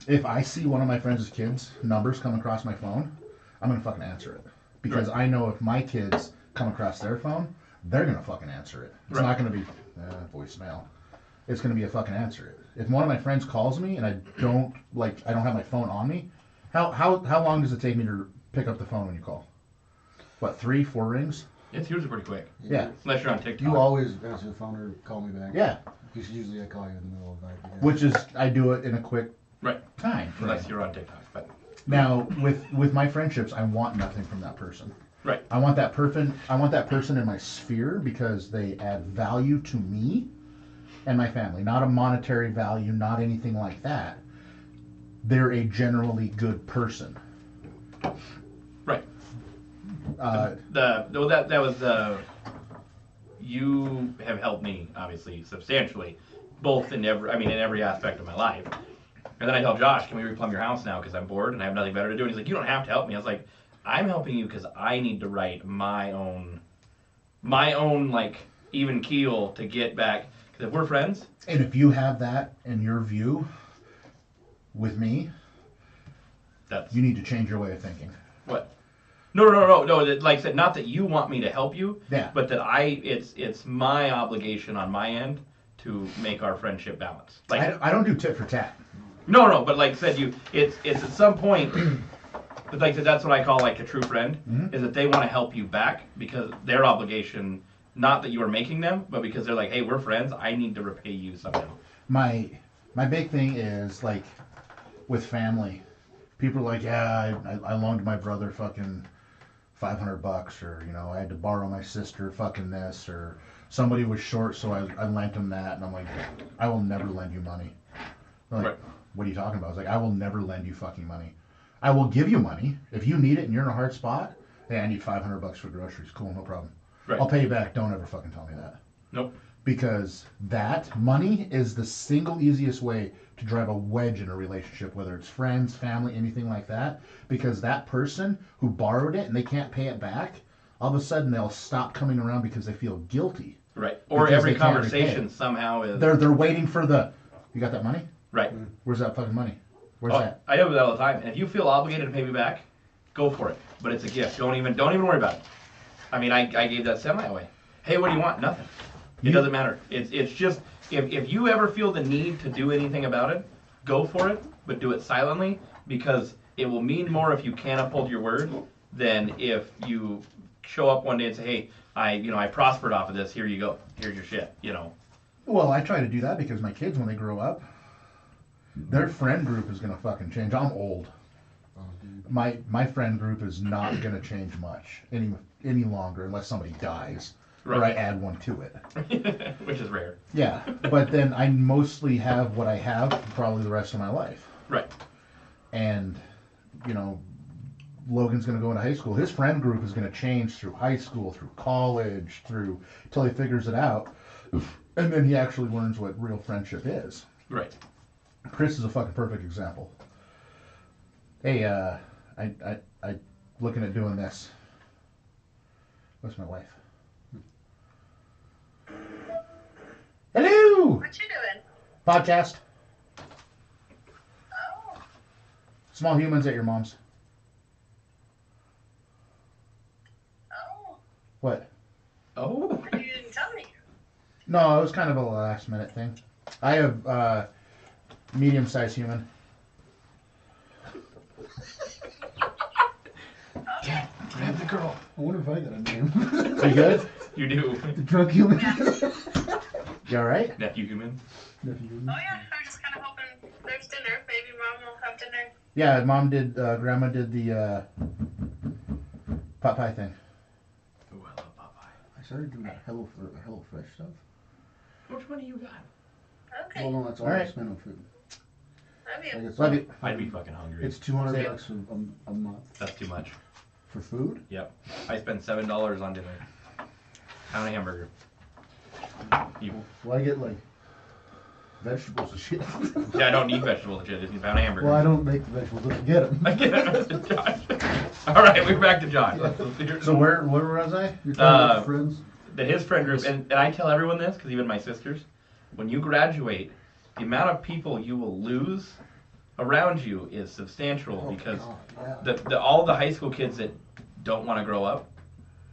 S2: If I see one of my friends' kids' numbers come across my phone, I'm gonna fucking answer it, because I know if my kids come across their phone, they're gonna fucking answer it. It's not gonna be voicemail. It's gonna be a fucking answer it. If one of my friends calls me and I don't have my phone on me, how long does it take me to pick up the phone when you call? What, 3-4 rings?
S1: It's usually pretty quick.
S2: Yeah.
S1: Unless you're on TikTok.
S3: You always answer the phone or call me back.
S2: Yeah.
S3: Because usually I call you in the middle of the night. Yeah.
S2: Which is, I do it in a quick
S1: Right.
S2: time.
S1: Unless you're on TikTok. But
S2: Now, with my friendships, I want nothing from that person.
S1: right.
S2: I want that person in my sphere because they add value to me and my family. Not a monetary value, not anything like that. they're a generally good person.
S1: Right.
S2: Uh,
S1: You have helped me obviously substantially, both in every aspect of my life. And then I tell Josh, can we replumb your house now because I'm bored and I have nothing better to do? And he's like, you don't have to help me. I was like, I'm helping you because I need to write my own like even keel to get back. Because if we're friends,
S2: and if you have that in your view with me, you need to change your way of thinking.
S1: What? No. Like I said, not that you want me to help you, but that it's my obligation on my end to make our friendship balance. Like
S2: I don't do tit for tat.
S1: No, but like I said, it's at some point. But like I said, that's what I call like a true friend, is that they want to help you back because their obligation, not that you are making them, but because they're like, hey, we're friends, I need to repay you somehow.
S2: My big thing is like with family, people are like, yeah, I loaned my brother fucking $500, or I had to borrow my sister fucking this, or somebody was short, so I lent him that, and I'm like, I will never lend you money. Like,
S1: Right.
S2: What are you talking about? I was like, I will never lend you fucking money. I will give you money if you need it and you're in a hard spot. Hey, I need $500 for groceries. Cool, no problem.
S1: Right.
S2: I'll pay you back. Don't ever fucking tell me that.
S1: Nope.
S2: Because that money is the single easiest way to drive a wedge in a relationship, whether it's friends, family, anything like that. Because that person who borrowed it and they can't pay it back, all of a sudden they'll stop coming around because they feel guilty.
S1: Right. Or every conversation somehow is.
S2: They're waiting for you got that money?
S1: Right.
S2: Where's that fucking money? Where's that?
S1: I do that all the time. And if you feel obligated to pay me back, go for it. But it's a gift. Don't even worry about it. I mean, I gave that semi away. Hey, what do you want? Nothing. It doesn't matter. It's just if you ever feel the need to do anything about it, go for it, but do it silently, because it will mean more if you can uphold your word than if you show up one day and say, hey, I prospered off of this. Here you go. Here's your shit.
S2: Well, I try to do that because my kids, when they grow up, their friend group is gonna fucking change. I'm old. My friend group is not gonna change much any longer unless somebody dies. Right. Or I add one to it.
S1: Which is rare.
S2: Yeah, but then I mostly have what I have for probably the rest of my life.
S1: Right.
S2: And, Logan's going to go into high school. His friend group is going to change through high school, through college, till he figures it out. And then he actually learns what real friendship is.
S1: Right.
S2: Chris is a fucking perfect example. Hey, I looking at doing this. What's my wife? Hello!
S6: What you doing?
S2: Podcast.
S6: Oh.
S2: Small Humans at your mom's.
S6: Oh.
S2: What?
S1: Oh.
S6: You didn't tell me.
S2: No, it was kind of a last minute thing. I have medium-sized human.
S6: Okay.
S1: Grab the girl.
S3: I wonder if I got a name.
S2: Are you good?
S1: You do.
S3: The drunk human.
S2: You alright?
S1: Nephew human.
S6: Oh yeah, I'm just kind of hoping there's dinner. Maybe Mom will have dinner.
S2: Yeah, Grandma did the pot pie thing.
S1: Ooh, I love Popeye.
S3: I started doing that Hello Fresh stuff.
S1: How much money you got?
S6: Okay.
S3: Well, no, that's all
S2: All
S3: I
S2: right.
S3: spend on food.
S6: Love you.
S3: Like it's
S2: Love you.
S1: I'd be fucking hungry.
S3: It's $200 a month
S1: That's too much.
S3: for food.
S1: Yep. I spend $7 on dinner. Pound of hamburger. Evil.
S3: Well, I get like vegetables and shit.
S1: Yeah, I don't need vegetables and shit. I just need a pound of hamburger.
S3: Well, I don't make the vegetables. I get them.
S1: I get it, Josh. All right, we're back to John.
S2: So where was I?
S3: You're talking about friends.
S1: His friend group, and I tell everyone this because even my sisters, when you graduate, the amount of people you will lose around you is substantial because
S3: God, yeah.
S1: all the high school kids that don't want to grow up,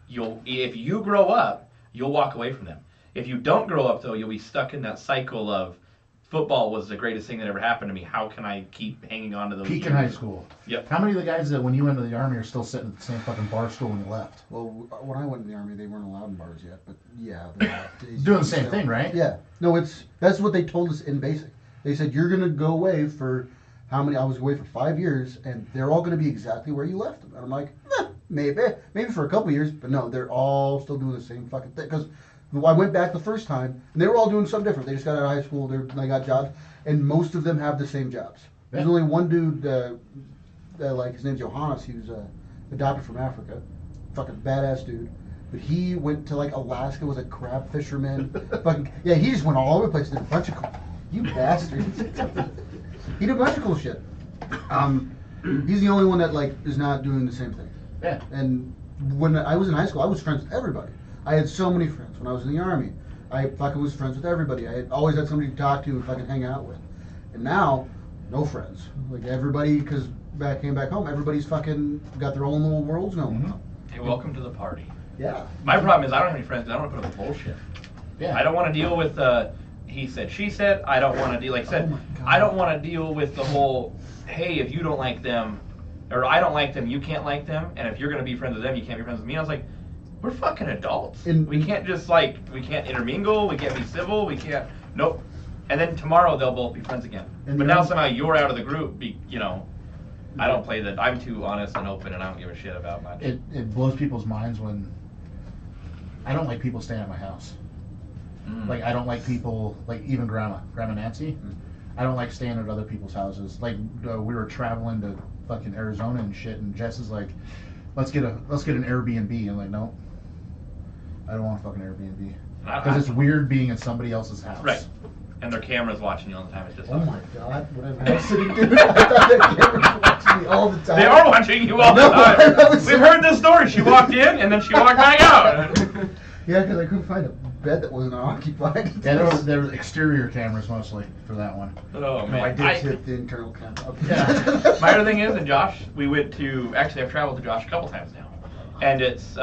S1: if you grow up, you'll walk away from them. If you don't grow up, though, you'll be stuck in that cycle of football was the greatest thing that ever happened to me. How can I keep hanging on to those
S2: Peak in
S1: years?
S2: high school.
S1: Yep.
S2: How many of the guys that when you went to the Army are still sitting at the same fucking bar stool when you left?
S3: Well, when I went in the Army, they weren't allowed in bars yet, but yeah.
S2: Doing the same thing, right?
S3: Yeah. No, that's what they told us in basic. They said, you're going to go away for how many? I was away for 5 years, and they're all going to be exactly where you left them. And I'm like, maybe for a couple years, but no, they're all still doing the same fucking thing. Because I went back the first time, and they were all doing something different. They just got out of high school, they got jobs, and most of them have the same jobs. There's only one dude that like his name's Johannes. He was adopted from Africa, fucking badass dude. But he went to like Alaska, was a crab fisherman. Fucking yeah, he just went all over the place. Did a bunch of you bastards. He did a bunch of cool shit. He's the only one that like is not doing the same thing.
S2: Yeah.
S3: And when I was in high school, I was friends with everybody. I had so many friends. When I was in the army, I fucking was friends with everybody. I had always had somebody to talk to and fucking hang out with. And now, no friends. Like everybody, because came back home, everybody's fucking got their own little worlds going on.
S1: Hey, welcome to the party.
S3: Yeah.
S1: My problem is I don't have any friends. I don't want to put up with bullshit.
S2: Yeah.
S1: I don't want to deal with he said, she said. I don't want to deal, like I said,
S3: Oh my God.
S1: I don't want to deal with the whole, hey, if you don't like them, or I don't like them, you can't like them, and if you're going to be friends with them, you can't be friends with me. I was like, we're fucking adults. We can't just like, we can't intermingle, we can't be civil, we can't, nope. And then tomorrow they'll both be friends again.
S3: And
S1: But
S3: the
S1: now
S3: other-
S1: somehow you're out of the group, you know, I don't play that, I'm too honest and open and I don't give a shit about much.
S2: It blows people's minds when I don't like people staying at my house. Like I don't like people, like even Grandma Nancy. I don't like staying at other people's houses. Like we were traveling to fucking Arizona and shit, and Jess is like, let's get an Airbnb. I'm like, no, I don't want a fucking Airbnb because it's weird being in somebody else's house.
S1: Right. And their camera's watching you all the time. It's just
S3: Oh my God, what I'm house sitting doing. I thought that camera was watching me all the time.
S1: They are watching you all the
S3: No, I
S1: time.
S3: was-
S1: We've heard this story. She walked in and then she walked back out.
S3: Yeah, because I couldn't find a bed that wasn't occupied.
S2: Yeah, there were exterior cameras mostly for that one.
S1: Oh
S3: No, I
S1: man.
S3: did hit the internal camera.
S2: Yeah.
S1: My other thing is, and Josh, we went to, actually I've traveled to Josh a couple times now. And it's,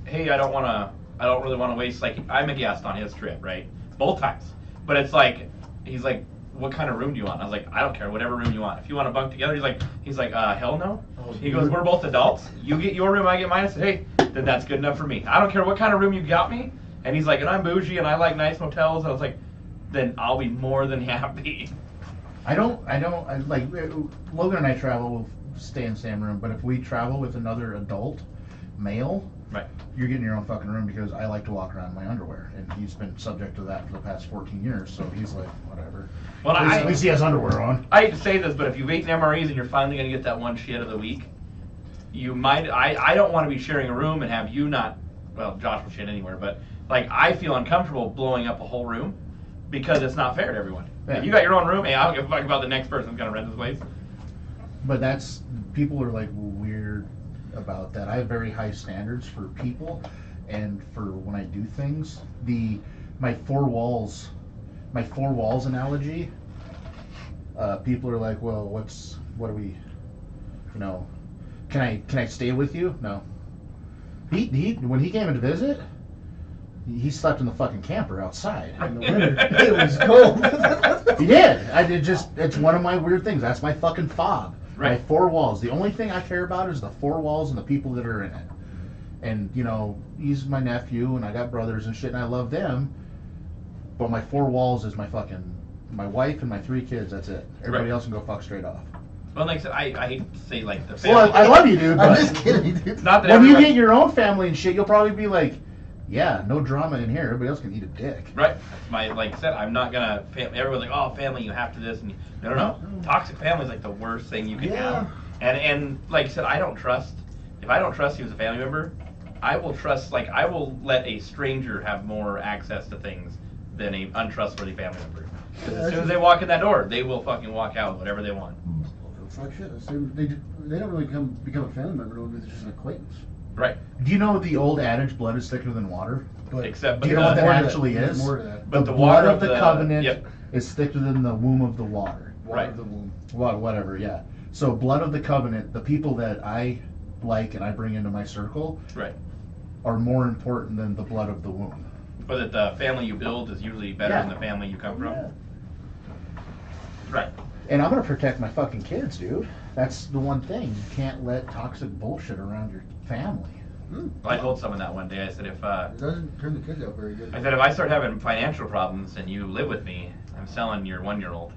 S1: hey, I don't really want to waste, like, I'm a guest on his trip, right? Both times. But it's like, he's like, what kind of room do you want? I was like, I don't care, whatever room you want. If you want to bunk together, he's like, hell no.
S3: Oh,
S1: He goes, we're both adults. You get your room, I get mine. I said, hey, then that's good enough for me. I don't care what kind of room you got me. And he's like, and I'm bougie and I like nice motels. And I was like, then I'll be more than happy.
S2: I like Logan and I travel, we'll stay in the same room, but if we travel with another adult male,
S1: Right.
S2: you're getting your own fucking room because I like to walk around in my underwear, and he's been subject to that for the past 14 years, so he's like, whatever.
S1: Well,
S2: At least he has underwear on.
S1: I hate to say this, but if you've eaten MREs and you're finally going to get that one shit of the week, you might, I don't want to be sharing a room and have you not, well, Josh will shit anywhere, but like I feel uncomfortable blowing up a whole room because it's not fair to everyone.
S2: Yeah.
S1: If you got your own room, hey, I don't give a fuck about the next person who's going to rent this place.
S2: But people are like weird about that. I have very high standards for people and for when I do things. My four walls analogy, people are like, well, what are we, you know, can I stay with you? No. He when he came in to visit, he slept in the fucking camper outside in the winter.
S3: It was cold.
S2: He did. It's one of my weird things. That's my fucking fob. My
S1: Right.
S2: four walls. The only thing I care about is the four walls and the people that are in it. And, you know, he's my nephew and I got brothers and shit and I love them. But my four walls is my wife and my 3 kids. That's it. Everybody
S1: Right.
S2: else can go fuck straight off.
S1: Well, like I said, I hate to say like the family.
S2: Well, I love you, dude.
S3: I'm
S2: But
S3: just kidding, dude.
S1: Not that
S2: when you
S1: everybody-
S2: get your own family and shit, you'll probably be like, yeah, no drama in here. Everybody else can eat a dick.
S1: Right. Like I said, I'm not gonna. Everyone's like, oh, family, you have to this, and no. Toxic family is like the worst thing you can
S3: Yeah.
S1: have. And like I said, I don't trust. If I don't trust you as a family member, I will trust. Like I will let a stranger have more access to things than a untrustworthy family member. 'Cause as soon as they walk in that door, they will fucking walk out with whatever they want.
S3: Fuck shit. They don't really become a family member. They're just an acquaintance.
S1: Right.
S2: Do you know the old adage, blood is thicker than water?
S3: But
S1: Except,
S2: Do you
S1: but
S2: know what
S1: the-
S2: that
S3: more to
S2: actually
S3: There's
S2: is?
S3: more to that.
S1: But
S2: the
S1: the
S2: blood
S1: water
S2: of
S1: of
S2: the
S1: the-
S2: covenant
S1: yep.
S2: is thicker than the womb of the water.
S3: Water
S1: Right.
S3: of the womb.
S2: Whatever, yeah. So blood of the covenant, the people that I like and I bring into my circle
S1: right.
S2: are more important than the blood of the womb.
S1: But that the family you build is usually better
S2: Yeah.
S1: than the family you come from.
S2: Yeah.
S1: Right.
S2: And I'm gonna protect my fucking kids, dude. That's the one thing. You can't let toxic bullshit around your family.
S1: I told someone that one day. I said,
S3: It doesn't turn the kids out very good.
S1: if I start having financial problems and you live with me, I'm selling your 1-year-old.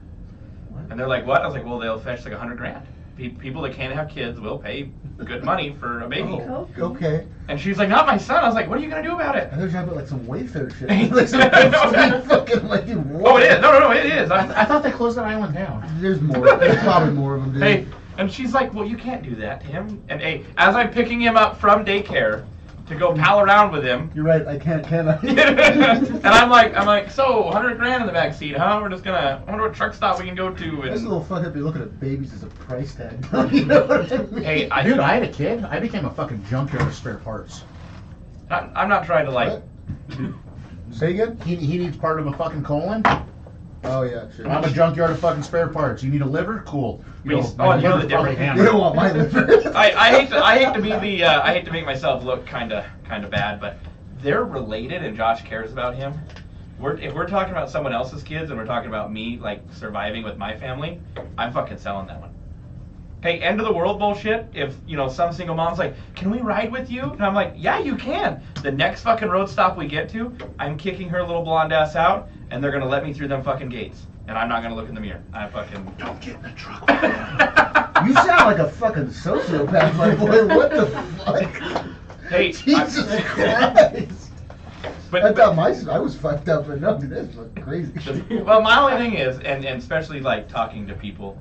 S2: What?
S1: And they're like, what? I was like, well, they'll fetch like $100,000. people that can't have kids will pay good money for a baby.
S3: Oh, okay.
S1: And she's like, not my son. I was like, what are you gonna do about it?
S3: I thought you were talking about like some Wayfair shit. Like some fucking like you.
S1: Oh, it is. No, it is.
S2: I thought they closed that island down.
S3: There's more. There's probably more of them, dude.
S1: Hey, and she's like, well, you can't do that to him. And hey, as I'm picking him up from daycare to go pal around with him.
S3: You're right. I can't, can I?
S1: And I'm like, so $100,000 in the back seat, huh? We're just gonna. I wonder what truck stop we can go to.
S3: That's a
S1: And
S3: little fucked up. You're looking at babies as a price tag. You know what I mean?
S1: hey,
S2: Dude, I had a kid. I became a fucking junkyard of spare parts.
S1: I'm not trying to like.
S3: Say again?
S2: He needs part of a fucking colon.
S3: Oh yeah, sure.
S2: I'm a junkyard of fucking spare parts. You need a liver? Cool.
S1: Oh,
S2: my
S1: you know
S2: liver's
S1: the
S2: probably
S1: difference.
S2: hammered.
S3: You don't want my liver.
S1: I hate to be the I hate to make myself look kind of bad, but they're related, and Josh cares about him. If we're talking about someone else's kids and we're talking about me like surviving with my family, I'm fucking selling that one. Hey, end of the world bullshit. If some single mom's like, can we ride with you? And I'm like, yeah, you can. The next fucking road stop we get to, I'm kicking her little blonde ass out, and they're gonna let me through them fucking gates, and I'm not gonna look in the mirror. I fucking
S2: Don't get in the truck.
S3: You sound like a fucking sociopath, my boy. What the fuck?
S1: Hey,
S3: Jesus Christ. I
S1: but
S3: thought I was fucked up, but no, dude, that's fucking crazy.
S1: well, my only thing is, and especially like talking to people,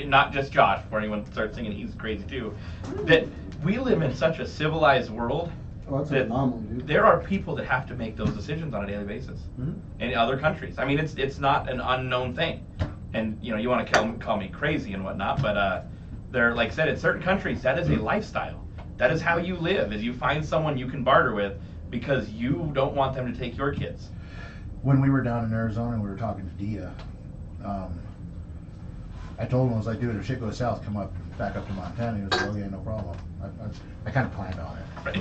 S1: not just Josh, before anyone starts thinking he's crazy too, that we live in such a civilized world
S3: Oh, that's an
S1: that
S3: anomaly, dude.
S1: there are people that have to make those decisions on a daily basis in other countries. I mean, it's not an unknown thing, and you want to call me crazy and whatnot, but they're like I said, in certain countries that is a lifestyle. That is how you live. Is you find someone you can barter with because you don't want them to take your kids.
S2: When we were down in Arizona and we were talking to Dia, I told him, I was like, dude, if shit goes south, come back up to Montana. He was like, okay, no problem. I kind of planned on it.
S1: Right.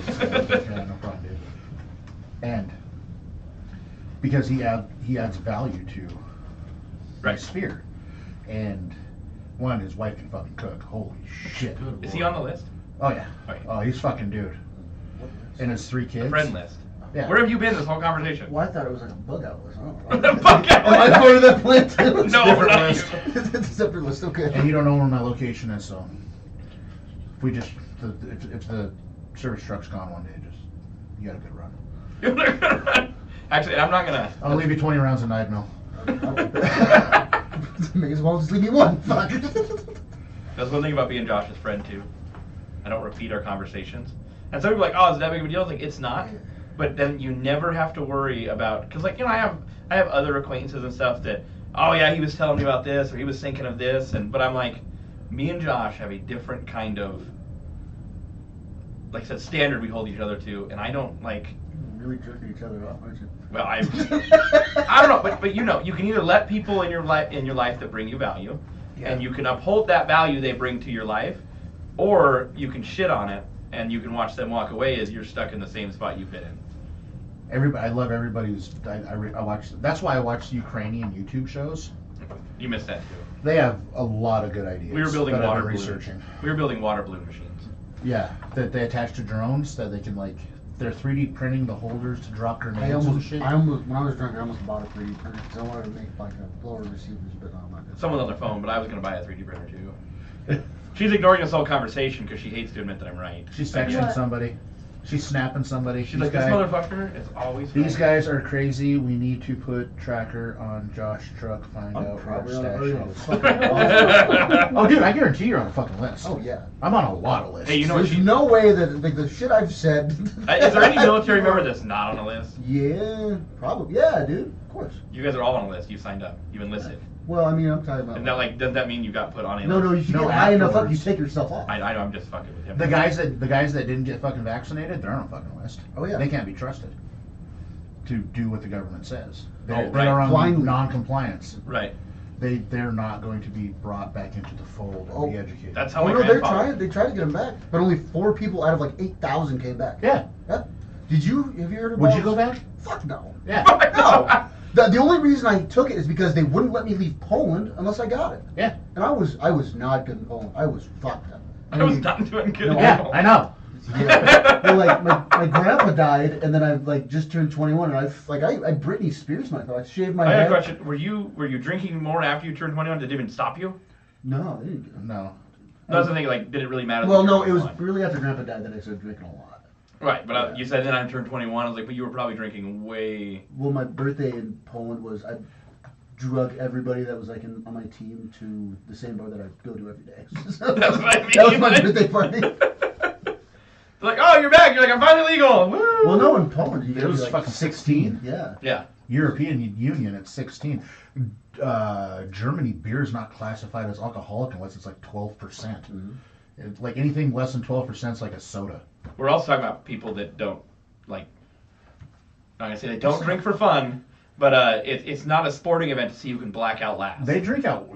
S2: Yeah, no problem, dude. And because he adds value to
S1: Right.
S2: his sphere. And one, his wife can fucking cook. Holy shit.
S1: Is he on the list?
S2: Oh yeah.
S1: Okay.
S2: Oh, he's fucking dude. And his 3 kids.
S1: The friend list.
S2: Yeah.
S1: Where have you been this whole conversation?
S3: Well, I thought it was like a bug out list.
S1: The fuck out
S3: Am I
S1: list.
S3: part of that plan too?
S1: No,
S2: different
S1: not
S2: list.
S1: you.
S3: It's a separate list, okay.
S2: And you don't know where my location is, so if we just if the service truck's gone one day, just you got a good run.
S1: Actually, I'm not gonna.
S2: I'll leave you 20 rounds of knife mill.
S3: May as well just leave me one. Fuck.
S1: That's one thing about being Josh's friend too. I don't repeat our conversations. And some people are like, oh, is that big of a deal? It's like, it's not. But then you never have to worry about, because like, I have other acquaintances and stuff that, oh yeah, he was telling me about this, or he was thinking of this, but I'm like, me and Josh have a different kind of, like I said, standard we hold each other to, and I don't like.
S3: Really jerking each other off, aren't you?
S1: Well, I don't know, but you can either let people in your life that bring you value, and you can uphold that value they bring to your life, or you can shit on it and you can watch them walk away as you're stuck in the same spot you've been in.
S2: I love everybody who's I watch. That's why I watch Ukrainian YouTube shows.
S1: You missed that too.
S2: They have a lot of good ideas.
S1: We were building
S2: that I've
S1: water
S2: been
S1: balloons.
S2: researching.
S1: We were building water balloon machines.
S2: Yeah, that they attach to drones that they can they're 3D printing the holders to drop grenades and shit.
S3: When I was drunk, I almost bought a 3D printer because I wanted to make like a blower receivers, but no, I'm not good.
S1: Someone on their phone, but I was going to buy a 3D printer too. She's ignoring this whole conversation because she hates to admit that I'm right.
S2: She's texting somebody. She's snapping somebody.
S1: She's like, this motherfucker is always right.
S2: These guys are crazy. We need to put tracker on Josh truck. Find
S3: I'm
S2: out where
S3: probably
S2: stash
S3: on a
S2: is. Oh, dude, I guarantee you're on a fucking list.
S3: Oh yeah.
S2: I'm on a lot of lists.
S1: Hey, you know what?
S3: There's no way that like the shit I've said.
S1: Is there any military member that's not on the list?
S3: Yeah, probably. Yeah, dude. Of course.
S1: You guys are all on a list. You signed up. You've enlisted.
S3: Well, I mean, I'm talking about.
S1: And that does that mean you got put on a
S3: No,
S1: list?
S3: no. You
S2: No,
S3: get high enough up, you
S2: afterwards.
S3: take yourself off.
S1: I know. I'm just fucking with him.
S2: The guys that didn't get fucking vaccinated, they're on a fucking list.
S3: Oh, yeah.
S2: They can't be trusted to do what the government says. They,
S1: Oh,
S2: they
S1: right.
S2: are on
S3: Blindly.
S2: non-compliance.
S1: Right.
S2: They're not going to be brought back into the fold and be educated.
S1: That's how
S3: Oh
S1: my
S3: no, they're
S1: grandfather.
S3: trying. They tried to get him back, but only 4 people out of like 8,000 came back.
S2: Yeah.
S3: Yeah. Have you heard about?
S2: Would you go back?
S3: Fuck no.
S2: Yeah.
S3: No. The only reason I took it is because they wouldn't let me leave Poland unless I got it.
S2: Yeah.
S3: And I was not good in Poland. I was fucked up.
S1: I was not doing good.
S3: No,
S2: Yeah, I know.
S3: Yeah. Well, like my grandpa died, and then I like just turned 21, and I Britney Spears myself. I shaved my
S1: I got
S3: head.
S1: a question. Were you drinking more after you turned 21? Did it even stop you?
S3: No, they didn't.
S2: No.
S1: That's the thing. Like, did it really matter?
S3: Well,
S1: that you
S3: no,
S1: were
S3: it was
S1: 21?
S3: really after Grandpa died that I started drinking a lot.
S1: Right, but
S3: Yeah.
S1: you said then I turned 21. I was like, but you were probably drinking way.
S3: Well, my birthday in Poland was I drug everybody that was like on my team to the same bar that I go to every day. So
S1: That's what I mean.
S3: that was my birthday party.
S1: They're like, oh, you're back. You're like, I'm finally legal. Woo!
S3: Well, no, in Poland you
S2: It
S3: get
S2: was
S3: like
S2: fucking
S3: 16. Yeah.
S1: Yeah.
S2: European Union at 16. Germany, beer is not classified as alcoholic unless it's like 12%. Like anything less than 12% is like a soda.
S1: We're also talking about people that don't like. I'm gonna say they don't drink for fun, but it's not a sporting event to see who can black out last.
S2: They drink at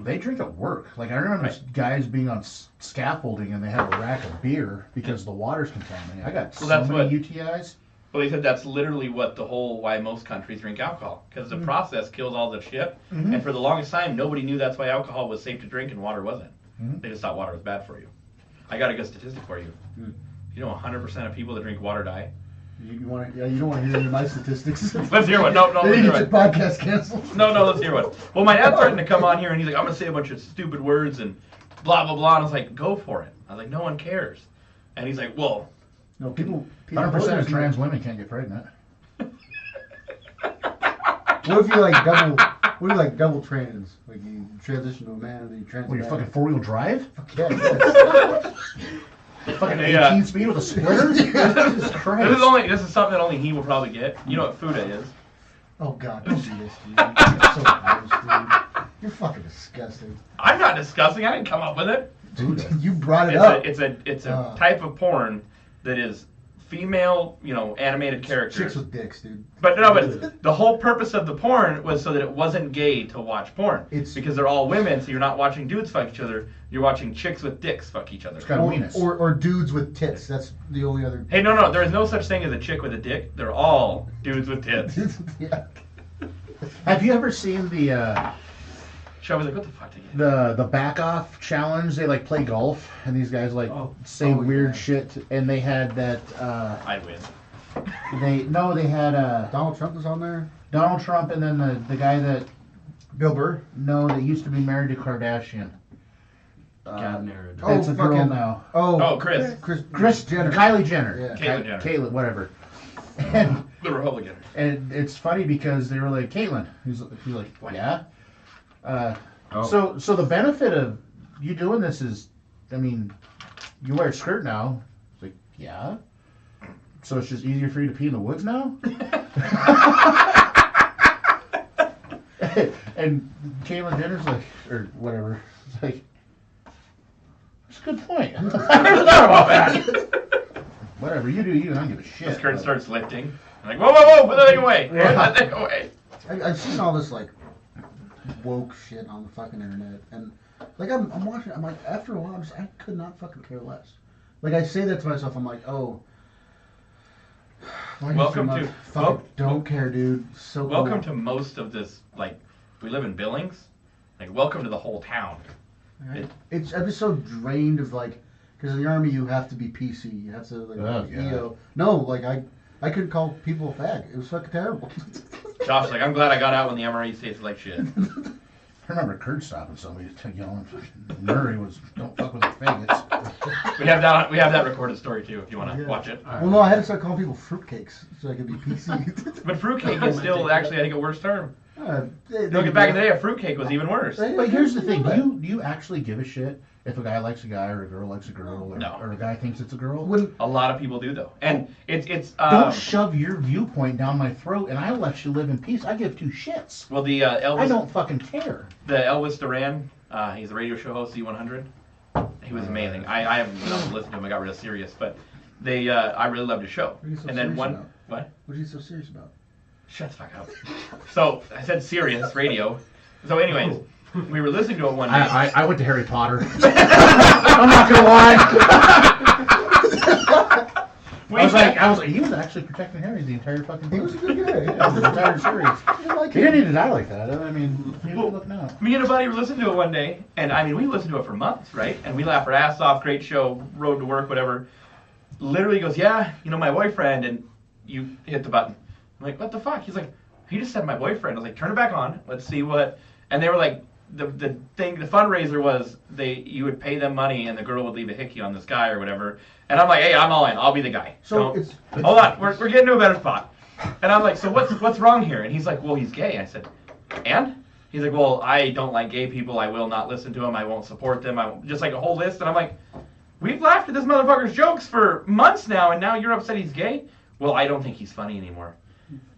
S2: work. Like I remember
S1: Right.
S2: guys being on scaffolding and they have a rack of beer because the water's contaminated. I got
S1: Well, that's
S2: so many
S1: what-
S2: UTIs.
S1: Well, they said that's literally what why most countries drink alcohol, because the process kills all the shit.
S2: Mhm.
S1: And for the longest time, nobody knew that's why alcohol was safe to drink and water wasn't.
S2: Mhm.
S1: They just thought water was bad for you. I got a good statistic for you. You know, 100% of people that drink water die.
S3: You want to? Yeah, you don't want to hear any of my statistics.
S1: Let's hear one. No,
S3: They
S1: let's
S3: need
S1: hear
S3: to
S1: one.
S3: get podcast canceled.
S1: No, let's hear one. Well, my dad's starting to come on here, and he's like, I'm gonna say a bunch of stupid words and blah blah blah. And I was like, go for it. I was like, no one cares. And he's like, well,
S3: No, people
S2: 100% of trans women can't get pregnant.
S3: What if you like double? What if you like double trans? Like you transition to a man and then you transition.
S2: Well, you're fucking 4-wheel drive?
S3: Yeah, yes.
S2: Fucking
S1: Yeah.
S2: 18 speed with a splitter? Jesus Christ.
S1: this is something that only he will probably get. You know what Fuda is?
S3: Oh God, don't do this, dude. You're so gross, dude. You're fucking disgusting.
S1: I'm not discussing. I didn't come up with it.
S3: Dude, you brought it
S1: It's
S3: up.
S1: it's a type of porn that is female, animated characters.
S3: Chicks with dicks, dude.
S1: But the whole purpose of the porn was so that it wasn't gay to watch porn.
S3: It's-
S1: because they're all women, so you're not watching dudes fuck each other. You're watching chicks with dicks fuck each other.
S2: It's got a weenus.
S3: Or dudes with tits. That's the only other.
S1: Hey, no, there is no such thing as a chick with a dick. They're all dudes with tits.
S3: Yeah.
S2: Have you ever seen the
S1: So I was like, what the fuck did you
S2: the back off challenge? They like play golf and these guys like say
S3: Oh,
S2: weird
S3: yeah.
S2: shit and they had that
S1: I'd win.
S2: they had
S3: Donald Trump was on there.
S2: Donald Trump and then the guy that
S3: Bill Burr.
S2: that used to be married to Kardashian.
S4: Got married.
S3: Oh,
S2: It's a girl
S3: fucking-
S2: now.
S1: Oh, Chris.
S3: Chris Jenner.
S2: Kylie Jenner.
S3: Yeah.
S1: Caitlyn Jenner.
S2: Caitlyn, whatever. And
S1: The Republican.
S2: And it's funny because they were like, Caitlyn. He's like,
S1: What?
S2: yeah.
S4: Oh.
S2: So the benefit of you doing this is, I mean, you wear a skirt now. It's like, yeah. So it's just easier for you to pee in the woods now? And Caitlyn Jenner's like, or whatever, it's like, that's a good point. I never thought about that. Whatever, you do you, I don't give a shit.
S1: The skirt
S2: but-
S1: starts lifting. I'm like, whoa, put that thing away. Put
S2: Yeah.
S1: that thing away.
S3: I've seen all this like woke shit on the fucking internet, and like I'm watching. I'm like, after a while, I could not fucking care less. Like I say that to myself. I'm like, oh. why are you
S1: Welcome
S3: so
S1: to-
S3: much? Fucking don't care, dude. So
S1: Welcome
S3: cool.
S1: to most of this, like, we live in Billings. Like, welcome to the whole town.
S3: Right? It's I'm just so drained of like, because in the army you have to be PC. You have to like
S2: Oh, yeah.
S3: EO. No, like I couldn't call people a fag. It was fucking terrible.
S1: Josh's like, I'm glad I got out when the MREs tasted like shit.
S2: I remember Kurt stopping somebody to yelling. Murray was, don't fuck with the faggots.
S1: We have that recorded story too, if you want to
S3: Yeah.
S1: watch it.
S3: Well, no, I had to start calling people fruitcakes so I could be PC.
S1: But fruitcake is still actually, I think, a worse term.
S3: They
S1: Look, back in the day, a fruitcake was even worse.
S2: But here's the thing: do you actually give a shit if a guy likes a guy or a girl likes a girl or,
S1: No.
S2: or a guy thinks it's a girl?
S3: When
S1: A lot of people do though, and it's
S2: Don't shove your viewpoint down my throat, and I let you live in peace. I give two shits.
S1: well the
S2: I
S1: Elvis
S2: don't fucking care.
S1: Elvis Duran, he's a radio show host, Z100. He was amazing. I haven't been able to listen to him. I got rid of Sirius, but they I really loved his show.
S3: What are you so
S1: And then
S3: serious
S1: one
S3: about?
S1: what?
S3: what are you so serious about?
S1: Shut the fuck up. So I said Sirius radio. So anyways, we were listening to it one day.
S2: I went to Harry Potter. I'm not gonna lie.
S1: We-
S2: I was like, he was actually protecting Harry the entire fucking.
S3: He was a good guy.
S2: Yeah, the entire series.
S3: I didn't like
S2: He
S3: him.
S2: didn't need to die like that. I mean, he was looking out.
S1: Me and a buddy were listening to it one day, and I mean, we listened to it for months, right? And we laughed our ass off, great show, road to work, whatever. Literally goes, yeah, my boyfriend, and you hit the button. I'm like, what the fuck? He's like, he just said my boyfriend. I was like, turn it back on, let's see what. And they were like, the fundraiser was you would pay them money and the girl would leave a hickey on this guy or whatever. And I'm like, hey, I'm all in. I'll be the guy.
S3: So
S1: Hold on, we're getting to a better spot. And I'm like, so what's wrong here? And he's like, well, he's gay. I said, and? He's like, well, I don't like gay people. I will not listen to them. I won't support them. Just like a whole list. And I'm like, we've laughed at this motherfucker's jokes for months now, and now you're upset he's gay? Well, I don't think he's funny anymore.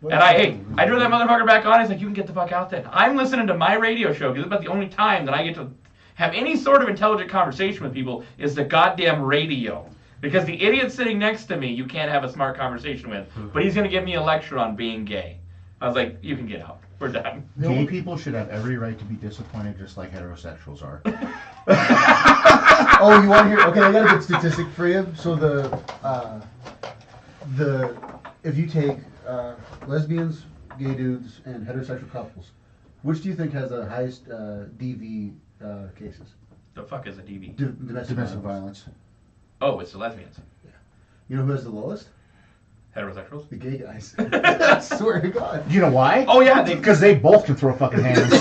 S1: And I drew that motherfucker back on. He's like, you can get the fuck out then. I'm listening to my radio show because it's about the only time that I get to have any sort of intelligent conversation with people is the goddamn radio. Because the idiot sitting next to me, you can't have a smart conversation with. But he's going to give me a lecture on being gay. I was like, you can get out. We're done.
S2: Gay people should have every right to be disappointed just like heterosexuals are.
S3: Oh, you want to hear? Okay, I got a good statistic for you. So if you take lesbians, gay dudes, and heterosexual couples, which do you think has the highest DV cases?
S1: The fuck is a DV?
S3: Domestic
S2: violence.
S1: Oh, it's the lesbians.
S3: You know who has the lowest?
S1: Heterosexuals?
S3: The gay guys. I swear to God.
S2: Do you know why?
S1: Oh, yeah.
S2: Because they both can throw fucking hands.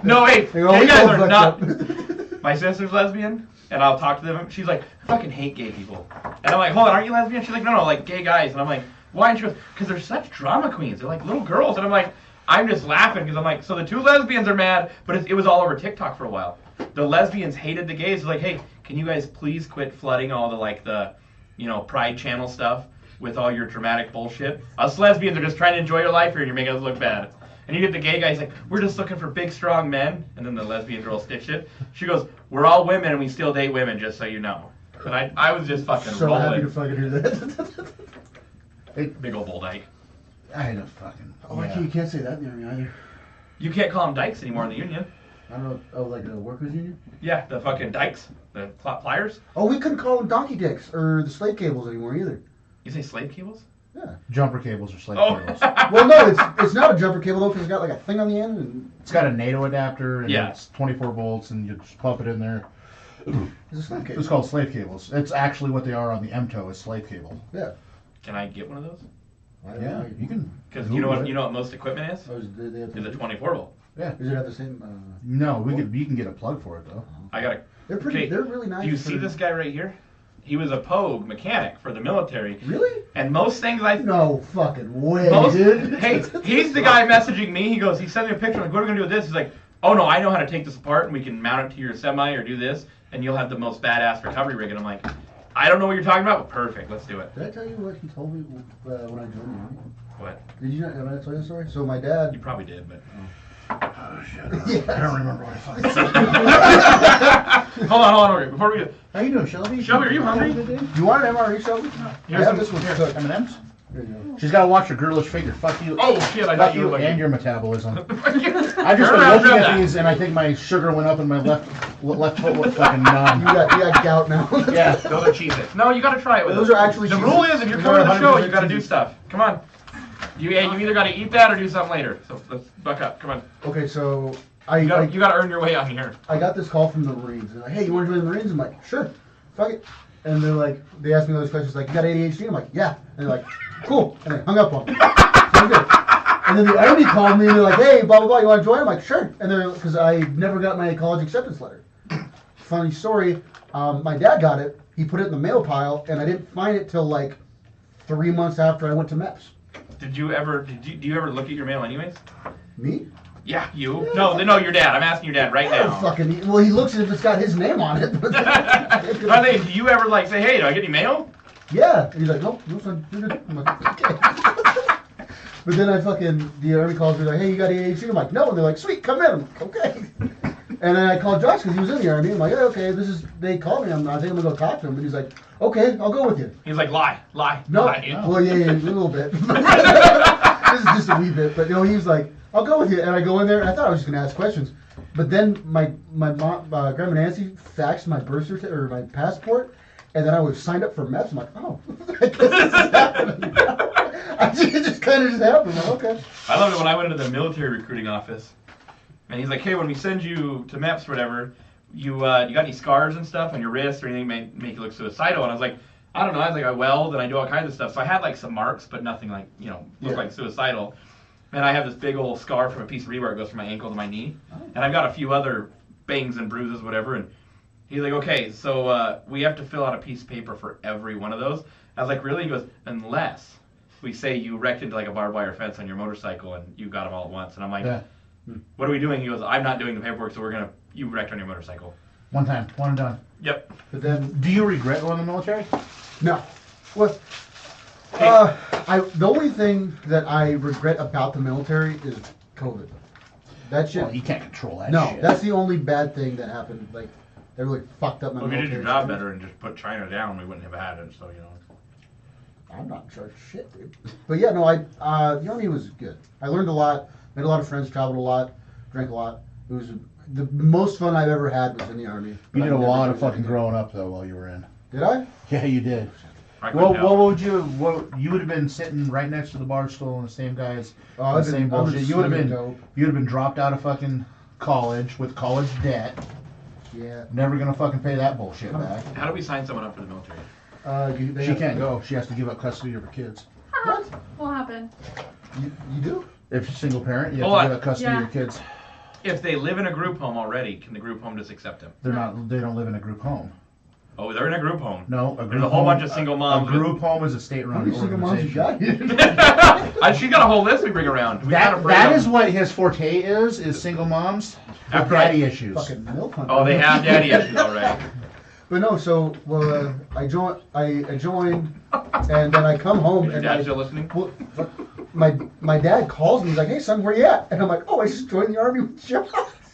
S1: No, wait.
S3: They always
S1: Gay guys
S3: both
S1: are
S3: fucked
S1: not.
S3: up.
S1: My sister's lesbian, and I'll talk to them. She's like, I fucking hate gay people. And I'm like, hold on, aren't you lesbian? She's like, no, like gay guys. And I'm like, why? And she goes, because they're such drama queens. They're like little girls. And I'm like, I'm just laughing because I'm like, so the two lesbians are mad, but it was all over TikTok for a while. The lesbians hated the gays. They're like, hey, can you guys please quit flooding all the Pride Channel stuff with all your dramatic bullshit? Us lesbians are just trying to enjoy your life here and you're making us look bad. And you get the gay guy, he's like, we're just looking for big, strong men. And then the lesbian girl stitched it. She goes, we're all women and we still date women, just so you know. And I was just fucking
S3: So
S1: rolling.
S3: happy to fucking hear that.
S1: Big old bull dyke.
S2: I had a fucking.
S3: Oh,
S2: yeah.
S3: you can't say that in the Army either.
S1: You can't call them dykes anymore in the union.
S3: I don't know. Oh, like a workers' union?
S1: Yeah, the fucking dykes. The pliers.
S3: Oh, we couldn't call them donkey dicks or the slave cables anymore either.
S1: You say slave cables?
S3: Yeah.
S2: Jumper cables or slave
S1: Oh.
S2: cables.
S3: Well, no, it's not a jumper cable though, because it's got like a thing on the end. And
S2: It's got a NATO adapter and
S1: Yeah.
S2: it's 24 volts and you just plug it in there.
S3: it's a slave cable.
S2: It's called slave cables. It's actually what they are on the MTO is slave cable.
S3: Yeah.
S1: Can I get one of those?
S2: Yeah, you can.
S1: Because
S2: Google it.
S1: you know what most equipment is?
S3: Oh, they have
S1: Is a 24 volt.
S3: Does it have the same?
S2: No, you can get a plug for it though.
S1: I got a.
S3: They're pretty.
S1: Okay,
S3: They're really nice.
S1: Do you see this guy right here? He was a Pogue mechanic for the military.
S3: Really?
S1: And most things
S3: No fucking way,
S1: Most,
S3: dude.
S1: hey, he's the guy messaging me. He sent me a picture. Like, what are we gonna do with this? He's like, oh no, I know how to take this apart and we can mount it to your semi or do this, and you'll have the most badass recovery rig. And I'm like, I don't know what you're talking about, but perfect. Let's do it.
S3: Did I tell you what he told me when I joined the Army?
S1: What?
S3: Did you not? Did I tell you the story? So my dad.
S1: You probably did, but.
S2: Oh shit.
S3: Yeah.
S2: I don't remember what I fucking said.
S1: Hold on. Okay, before we do.
S2: How you doing, Shelby?
S1: Shelby, are you hungry?
S3: You want an MRE, Shelby?
S1: Here's
S3: Yeah,
S1: some-
S3: this one's
S1: here.
S3: cooked.
S2: M&M's?
S3: Here you go.
S2: She's got to watch her girlish figure. Fuck you.
S1: Oh shit! I
S2: Fuck
S1: thought you
S2: you
S1: were
S2: and
S1: like.
S2: your metabolism. I
S1: Turn
S2: just
S1: around,
S2: been looking
S1: grab
S2: at
S1: that.
S2: these and I think my sugar went up and my left foot was fucking numb.
S3: You got gout now.
S2: Yeah.
S1: Those are Cheez-Its. No, you gotta try it with
S3: Those
S1: us.
S3: are actually
S1: The
S3: Cheez-Its.
S1: rule is if you're
S3: Those
S1: coming to
S3: are
S1: the show,
S3: 100%
S1: you gotta do
S3: Cheez-Its.
S1: stuff. Come on. You either gotta eat that or do something later. So let's buck up. Come on.
S3: Okay, so
S1: You gotta earn your way on here.
S3: I got this call from the Marines. They're like, hey, you want to join the Marines? I'm like, sure. Fuck it. And they're like, they asked me those questions like, you got ADHD? I'm like, yeah. And they're like, cool. And they hung up on me. So I'm good. And then the Army called me and they're like, hey, blah, blah, blah, you want to join? I'm like, sure. And they're, because I never got my college acceptance letter. Funny story, my dad got it. He put it in the mail pile and I didn't find it till like 3 months after I went to MEPS.
S1: Do you ever look at your mail anyways?
S3: Me?
S1: Yeah, you. No, your dad. I'm asking your dad right
S3: I don't
S1: now.
S3: fucking, well, he looks as if it's got his name on it.
S1: Do you ever like say, hey, do I get any mail?
S3: Yeah. And he's like, nope, no son, you're good. I'm like, okay. But then the Army calls me like, hey, you got ADHD? I'm like, no. And they're like, sweet, come in. I'm like, okay. And then I called Josh because he was in the Army. I'm like, yeah, okay, they called me. I think I'm going to go talk to him. And he's like, okay, I'll go with you.
S1: He's like, lie.
S3: No.
S1: Lie.
S3: Well, yeah, a little bit. This is just a wee bit. But no, he was like, I'll go with you. And I go in there. And I thought I was just going to ask questions. But then my mom, Grandma Nancy, faxed my birth certificate or my passport. And then I was signed up for MEPS. I'm like, oh, I guess this is happening. It just kind of just happened. I'm like, okay.
S1: I loved it when I went into the military recruiting office. And he's like, hey, when we send you to MEPS or whatever, you got any scars and stuff on your wrist or anything make you look suicidal? And I was like, I don't know. I was like, I weld and I do all kinds of stuff. So I had like some marks, but nothing like, look like suicidal. And I have this big old scar from a piece of rebar that goes from my ankle to my knee. And I've got a few other bangs and bruises, whatever. And he's like, okay, so we have to fill out a piece of paper for every one of those. I was like, really? He goes, unless we say you wrecked into like a barbed wire fence on your motorcycle and you got them all at once. And I'm like, what are we doing? He goes, I'm not doing the paperwork, so you wrecked on your motorcycle.
S2: One time, one and done.
S1: Yep.
S3: But then,
S2: Do you regret going to the military?
S3: no. What? The only thing that I regret about the military is COVID. That shit.
S2: Well, you can't control that
S3: No,
S2: shit.
S3: that's the only bad thing that happened. Like, they really fucked up my
S1: Well, if you did
S3: military
S1: your job
S3: experience.
S1: better and just put China down, we wouldn't have had it, so, you know.
S3: I'm not in charge of shit, dude. But yeah, no, the Army was good. I learned a lot, made a lot of friends, traveled a lot, drank a lot. It was the most fun I've ever had was in the Army.
S2: You
S3: But
S2: did
S3: I
S2: a
S3: never
S2: lot
S3: did
S2: of fucking
S3: anything.
S2: growing up though while you were in.
S3: Did I?
S2: Yeah, you did.
S1: I couldn't tell.
S2: You would have been sitting right next to the bar stool and the same guys,
S3: Oh,
S2: the
S3: I've
S2: same
S3: been, I've
S2: bullshit.
S3: been
S2: You would have
S3: slinging
S2: been,
S3: dope.
S2: you'd have been dropped out of fucking college with college debt.
S3: Yeah.
S2: Never gonna fucking pay that bullshit back.
S1: How do we sign someone up for the military?
S3: They
S2: She
S3: have-
S2: can't go. She has to give up custody of her kids.
S3: What?
S5: What happened?
S3: You do?
S2: If she's a single parent, you have
S1: Hold
S2: to
S1: on.
S2: give up custody of
S5: Yeah.
S2: your kids.
S1: If they live in a group home already, can the group home just accept them?
S2: They don't live in a group home.
S1: Oh, they're in a group home.
S2: No, a group
S1: There's a whole
S2: home-
S1: bunch of single moms.
S2: A group home is a
S3: How
S2: state-run
S3: many single moms you
S2: organization.
S3: got here?
S1: She's got a whole list we bring around. We gotta bring
S2: That
S1: them.
S2: is what his forte is single moms with
S1: After I-
S2: daddy issues.
S3: Fucking milk hunter.
S1: Oh, they have daddy issues already.
S3: But no, so I joined, and then I come home
S1: Is your
S3: and
S1: dad still listening?
S3: well, my dad calls me. He's like, "Hey son, where you at?" And I'm like, "Oh, I just joined the Army with Josh."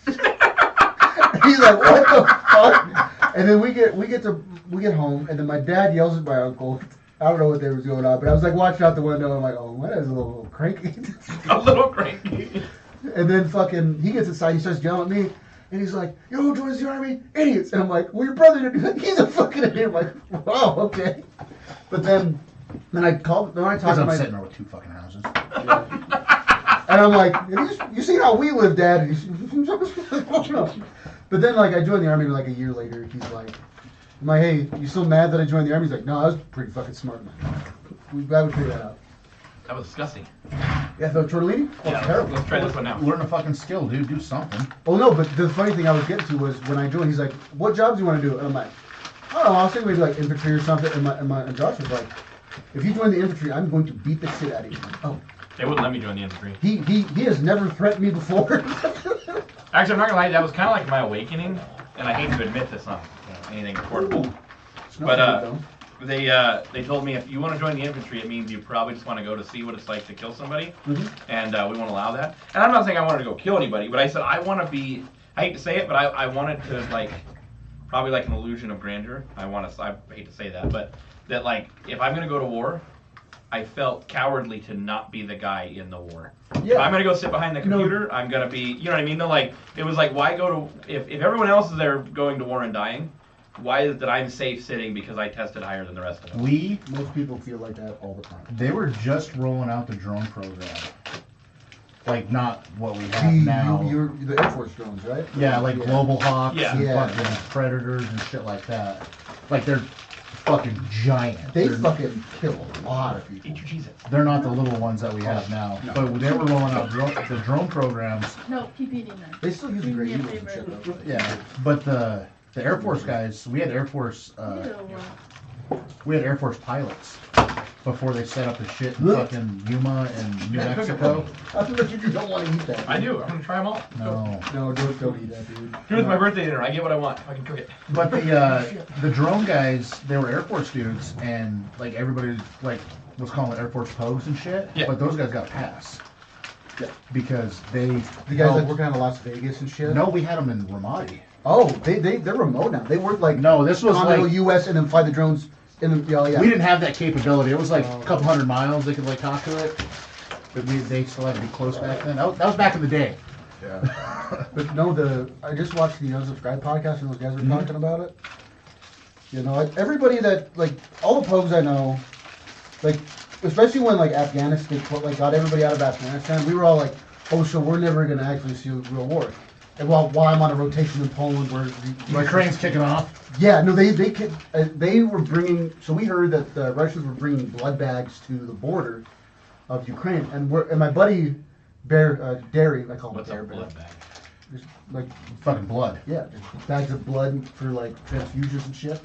S3: He's like, "What the fuck?" And then we get home, and then my dad yells at my uncle. I don't know what they was going on, but I was like watching out the window. I'm like, "Oh, my dad's a little cranky."
S1: A little cranky.
S3: And then fucking he gets inside. He starts yelling at me. And he's like, "Yo, who joins the Army? Idiots!" And I'm like, "Well, your brother did." He's a fucking idiot. I'm like, "Wow, okay." But then I called. Then I talked
S2: Because
S3: to
S2: I'm
S3: my.
S2: sitting there with two fucking houses.
S3: And I'm like, "You seen how we live, Dad?" And he's, but then like I joined the Army like a year later. He's like, "I'm like, hey, you still mad that I joined the Army?" He's like, "No, I was pretty fucking smart, man. We would figure that out."
S1: That was disgusting.
S3: Yeah, the tortellini? Oh,
S1: Yeah,
S3: it's terrible.
S1: let's try this one now.
S2: Learn a fucking skill, dude. Do something.
S3: Oh no, but the funny thing I was getting to was when I joined, he's like, "What jobs do you want to do?" And I'm like, "I don't know. I was thinking maybe like infantry or something." And Josh was like, "If you join the infantry, I'm going to beat the shit out of you." Oh,
S1: They wouldn't let me join the infantry.
S3: he has never threatened me before.
S1: Actually, I'm not gonna lie, that was kind of like my awakening, and I hate to admit this on anything recordable.
S3: It's not
S1: But
S3: good, though.
S1: they told me if you want to join the infantry, it means you probably just want to go to see what it's like to kill somebody, and we won't allow that. And I'm not saying I wanted to go kill anybody, but I said I want to be. I hate to say it, but I wanted to like probably like an illusion of grandeur. I hate to say that, but that like if I'm gonna go to war, I felt cowardly to not be the guy in the war. If I'm gonna go sit behind the computer, I'm gonna be. You know what I mean? They're like, it was like, why go to if everyone else is there going to war and dying? Why is it that I'm safe sitting because I tested higher than the rest of them?
S3: Most people feel like that all the time.
S2: They were just rolling out the drone program. Like, not what we have now.
S3: You're the Air Force drones, right?
S2: Yeah, like Global Hawks
S1: Yeah.
S2: and
S3: Yeah.
S2: fucking Predators and shit like that. Like, they're fucking giant.
S3: They
S2: They're,
S3: fucking kill a lot of people.
S1: Eat your Cheez-Its.
S2: they're not the little ones that we have now.
S3: No.
S2: But they were rolling out the drone programs.
S5: No, keep eating them.
S3: They still use the
S5: Do
S3: Grey
S5: me a
S3: Eagles and
S5: favor.
S3: shit, though.
S2: Yeah. But the Air Force guys, we had Air Force pilots before they set up the shit in fucking Yuma and New Mexico.
S3: I feel like you don't want to eat that.
S1: I do. I'm gonna try them all.
S2: No.
S3: No, don't eat that, dude.
S1: Dude, it's my birthday dinner. I get what I want. I can cook it.
S2: But the drone guys, they were Air Force dudes, and like everybody like was calling it Air Force Pogues and shit.
S1: Yeah.
S2: But those guys got a pass.
S3: Yeah.
S2: Because they
S3: The guys that work out of Las Vegas and shit.
S2: No, we had them in Ramadi.
S3: Oh, they're remote now. They work like
S2: No, this was
S3: continental
S2: like
S3: U.S. and then fly the drones in the yeah.
S2: we didn't have that capability. It was like a couple hundred miles. They could like talk to it, but they still had to be close back then. That was back in the day.
S3: Yeah. But no, I just watched the Unsubscribed podcast and those guys were talking about it. You know, everybody that like all the pogues I know, like especially when like Afghanistan like got everybody out of Afghanistan, we were all like, oh, so we're never gonna actually see a real war. And while I'm on a rotation in Poland, where
S2: Ukraine's kicking off.
S3: yeah, no, they were bringing. So we heard that the Russians were bringing blood bags to the border of Ukraine, and my buddy dairy. I call them
S1: What's a
S3: dairy.
S1: blood bag?
S3: Just like
S2: Fucking blood.
S3: yeah, just bags of blood for like transfusions and shit.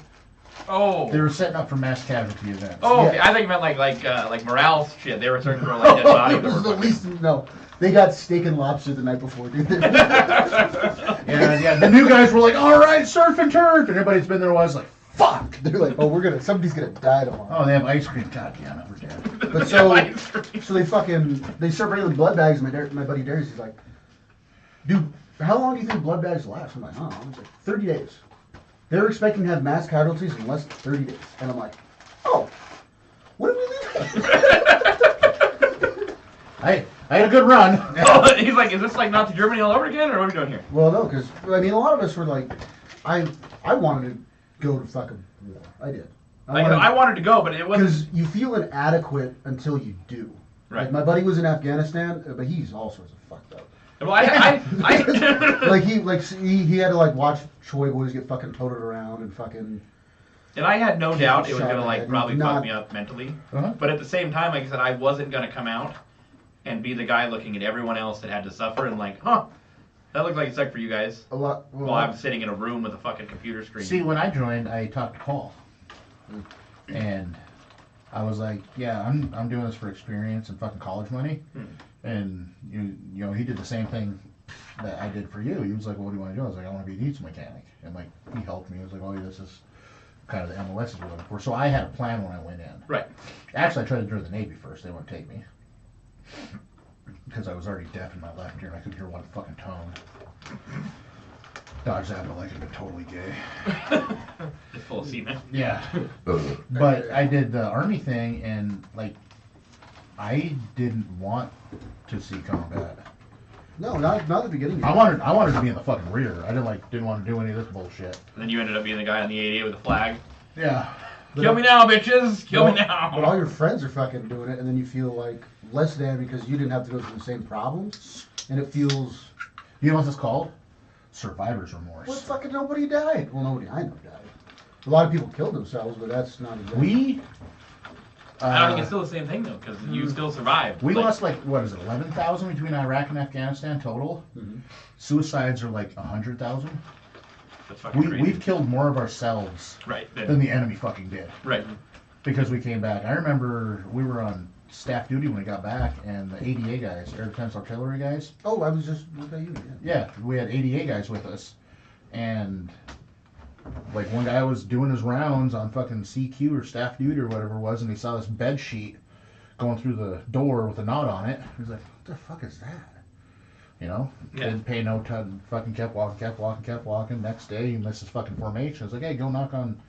S1: Oh.
S2: They were setting up for mass casualty events.
S1: Oh,
S3: Yeah.
S1: okay. I think you meant like morale shit. They were starting to throw like dead bodies.
S3: This is
S1: over
S3: the least. No, they got steak and lobster the night before, dude.
S2: Yeah. The new guys were like, all right, surf and turf. And everybody's been there was like, fuck.
S3: They're like, oh, somebody's gonna die tomorrow.
S2: Oh, they have ice cream. God damn it, we're dead.
S3: But so they start bringing the blood bags. And my buddy Darius, he's like, dude, how long do you think blood bags last? I'm like, I don't know. He's like, 30 days. They're expecting to have mass casualties in less than 30 days. And I'm like, oh, what did we leave?
S2: I had a good run.
S1: He's like, is this like Nazi Germany all over again, or what are we doing here?
S3: Well, no, because, I mean, a lot of us were like, I wanted to go to fucking war. I did.
S1: I wanted to go, but it wasn't.
S3: Because you feel inadequate until you do.
S1: Right.
S3: Like, my buddy was in Afghanistan, but he's all sorts of fucked up.
S1: Well, I
S3: Like, he had to, like, watch Choi boys get fucking toted around and fucking...
S1: and I had no doubt it was gonna
S3: Shot
S1: like
S3: at
S1: probably
S3: not-
S1: fuck me up mentally.
S2: Uh-huh.
S1: But at the same time, like I said, I wasn't gonna come out and be the guy looking at everyone else that had to suffer and like, huh, that looked like it sucked for you guys.
S3: A lot...
S1: While I'm sitting in a room with a fucking computer screen.
S2: See, when I joined, I talked to Paul. And I was like, yeah, I'm doing this for experience and fucking college money. And, you know, he did the same thing that I did for you. He was like, well, what do you want to do? I was like, I want to be a needs mechanic. And, like, he helped me. He was like, oh, this is kind of the MOSs we're looking for. So I had a plan when I went in.
S1: Right.
S2: Actually, I tried to join the Navy first. They wouldn't take me. Because I was already deaf in my left ear and I couldn't hear one fucking tone. Dodge that, but like I'd been totally gay.
S1: Just full of semen.
S2: Yeah. But I did the Army thing and, like, I didn't want to see combat.
S3: No, not the beginning.
S2: I wanted to be in the fucking rear. I didn't want to do any of this bullshit.
S1: And then you ended up being the guy on the 88 with the flag.
S2: Yeah.
S1: Kill me now, bitches! Kill me now!
S3: But all your friends are fucking doing it, and then you feel like less than because you didn't have to go through the same problems, and it feels...
S2: You know what this called? Survivor's remorse.
S3: Well, fucking nobody died. Well, nobody I know died. A lot of people killed themselves, but that's not exactly...
S1: I don't think it's still the same thing though, because you still survived.
S2: We lost like, what is it, 11,000 between Iraq and Afghanistan total?
S3: Mm-hmm.
S2: Suicides are like 100,000.
S1: That's fucking crazy.
S2: We've killed more of ourselves
S1: Right.
S2: than the enemy fucking did.
S1: Right.
S2: Because we came back. I remember we were on staff duty when we got back, and the ADA guys, Air Defense Artillery guys.
S3: Oh, I was just looking at you.
S2: Yeah, we had ADA guys with us, and like one guy was doing his rounds on fucking CQ or staff duty or whatever it was, and he saw this bed sheet going through the door with a knot on it. He was like, "What the fuck is that?" You know, didn't pay no time. Fucking kept walking. Next day, he missed his fucking formation. I was like, "Hey, go knock on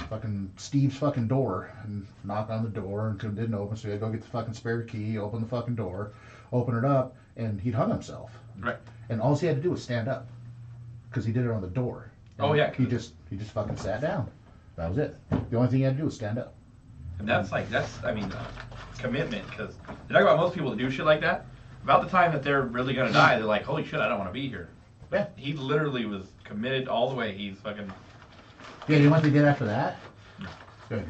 S2: fucking Steve's fucking door," and knock on the door, and didn't open. So he had to go get the fucking spare key, open the fucking door, open it up, and he'd hung himself.
S1: Right.
S2: And all he had to do was stand up, because he did it on the door. And
S1: Oh, yeah.
S2: He just fucking sat down. That was it. The only thing he had to do was stand up.
S1: And that's commitment, because you talk about most people that do shit like that, about the time that they're really gonna die, they're like, holy shit, I don't want to be here.
S2: Yeah.
S1: He literally was committed all the way. He's fucking...
S2: Yeah, you know what they did after that? If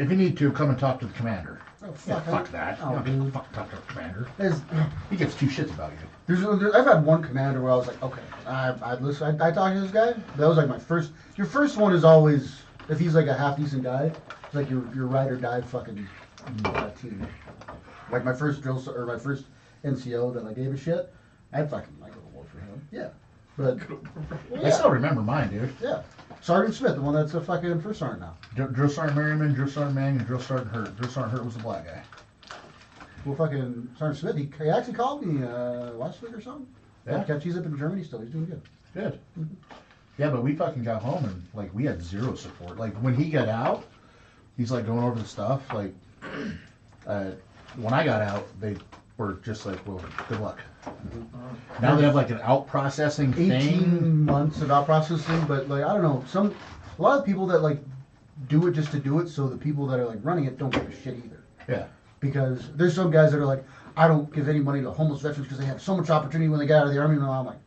S2: you need to, come and talk to the commander.
S3: Oh,
S2: Yeah,
S3: fuck,
S2: fuck that.
S3: Oh,
S2: You don't give a
S3: dude.
S2: fuck talk to the commander.
S3: There's,
S2: He gives two shits about you.
S3: I've had one commander where I was like, okay, I'd listen. I talked to this guy. That was like my first. Your first one is always, if he's like a half decent guy, it's like your ride or die fucking team. Like my first my first NCO that I gave a shit, I'd fucking like go to war for him. Yeah, but
S2: I still remember mine, dude.
S3: yeah, Sergeant Smith, the one that's a fucking first sergeant now.
S2: Drill Sergeant Merriman, Drill Sergeant Mang, and Drill Sergeant Hurt. Drill Sergeant Hurt was the black guy.
S3: Well, fucking Sergeant Smith, he actually called me last week or something.
S2: Yeah.
S3: He's up in Germany still. He's doing good.
S2: Good. Yeah, but we fucking got home and like we had zero support. Like when he got out, he's like going over the stuff. Like when I got out, they were just like, "Well, good luck." Now they have like an out processing
S3: 18
S2: thing.
S3: months of out processing, but like I don't know, a lot of people that like do it just to do it, so the people that are like running it don't give a shit either.
S2: Yeah.
S3: Because there's some guys that are like, I don't give any money to homeless veterans because they have so much opportunity when they get out of the army, and I'm like,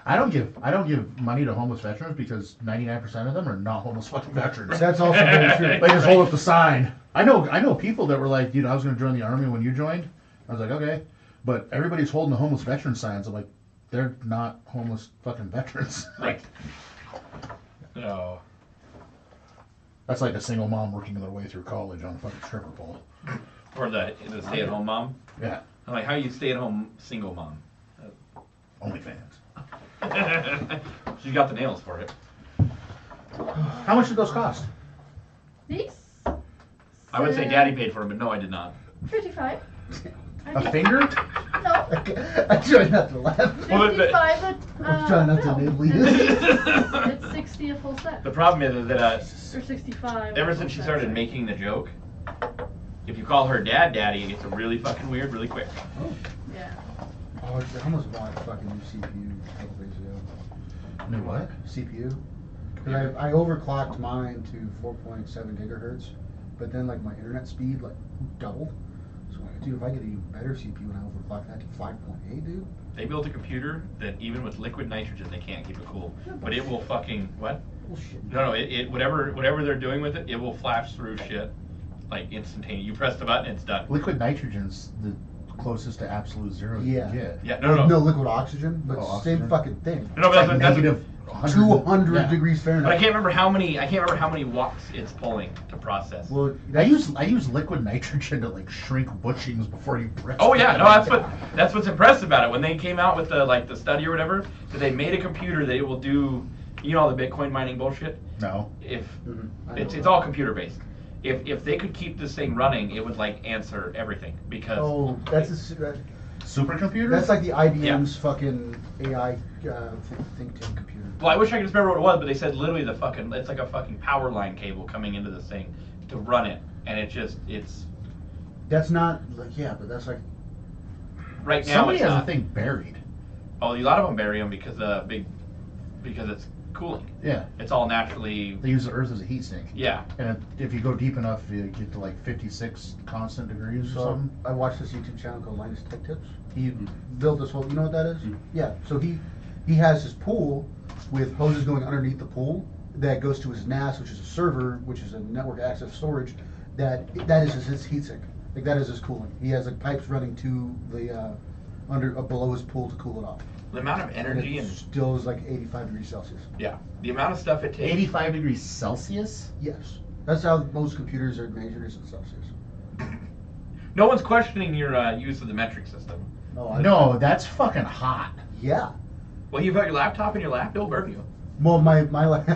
S2: I don't give money to homeless veterans because 99% of them are not homeless fucking veterans.
S3: that's also very true.
S2: They just hold up the sign. I know people that were like, dude, I was gonna join the army when you joined, I was like, okay. But everybody's holding the homeless veteran signs. I'm like, they're not homeless fucking veterans.
S1: Right. No.
S2: That's like a single mom working their way through college on a fucking stripper pole.
S1: Or the stay-at-home mom.
S2: Yeah.
S1: I'm like, how are you stay-at-home single mom?
S2: OnlyFans.
S1: She's got the nails for it.
S2: How much did those cost?
S5: These?
S1: I would say Daddy paid for them, but no, I did not.
S5: 55.
S2: A finger?
S5: No.
S3: I try not to laugh.
S5: 55
S3: I'm trying not to nibble you.
S5: It's 60 a full set.
S1: The problem is that
S5: Or 65.
S1: ever
S5: a
S1: since
S5: full
S1: she
S5: set.
S1: started making the joke, if you call her daddy, it gets really fucking weird really quick.
S5: Yeah.
S3: Oh, I almost bought a fucking new CPU a couple days ago.
S2: New what?
S3: CPU. Because I overclocked mine to 4.7 gigahertz, but then like my internet speed like doubled. So I'm like, dude, if I get an even better CPU and I overclock that to 5.8, dude.
S1: They built a computer that even with liquid nitrogen they can't keep it cool, but it will fucking what?
S3: Bullshit.
S1: No, it whatever they're doing with it, it will flash through shit like instantaneous. You press the button, it's done.
S2: Liquid nitrogen's the closest to absolute zero you
S3: Yeah.
S2: can get.
S1: Yeah,
S3: No
S1: no.
S3: liquid oxygen, but
S2: Oh,
S3: same
S2: oxygen.
S3: fucking thing.
S1: No,
S2: It's
S1: but
S2: like
S1: that's
S2: negative
S3: 200
S2: yeah.
S3: degrees
S1: but I
S3: Fahrenheit.
S1: can't remember how many watts it's pulling to process.
S3: Well,
S2: I use liquid nitrogen to like shrink bushings before you press.
S1: Oh
S2: it.
S1: yeah, no, that's what's impressive about it. When they came out with the study or whatever, that they made a computer that it will do, all the Bitcoin mining bullshit.
S2: No.
S1: If
S3: Mhm. I
S1: it's
S3: know.
S1: all computer based. If they could keep this thing running, it would like answer everything because
S3: Oh, that's
S2: Supercomputer?
S3: that's like the IBM's fucking AI think tank computer.
S1: well, I wish I could just remember what it was, but they said literally it's like a fucking power line cable coming into this thing to run it, and it's
S3: That's not like but that's like
S1: right now
S2: Somebody
S1: it's
S2: has
S1: not.
S2: a thing buried.
S1: Oh, a lot of them bury them because it's cooling.
S2: Yeah.
S1: It's all naturally.
S2: They use the Earth as a heat sink.
S1: Yeah.
S2: And if you go deep enough, you get to like 56 constant degrees or
S3: so.
S2: something.
S3: I watched this YouTube channel called Linus Tech Tips. He built this whole. You know what that is? Yeah. So he has his pool with hoses going underneath the pool that goes to his NAS, which is a server, which is a network access storage. That is his heat sink. Like that is his cooling. He has like pipes running to the below his pool to cool it off.
S1: The amount of energy
S3: it
S1: and
S3: still is like 85 degrees Celsius.
S1: yeah, the amount of stuff it takes.
S2: 85 degrees Celsius?
S3: Yes. That's how most computers are measured, is in Celsius.
S1: No one's questioning your use of the metric system.
S2: No, that's fucking hot.
S3: Yeah.
S1: Well, you've got your laptop in your lap. It'll burn you.
S3: Well, my laptop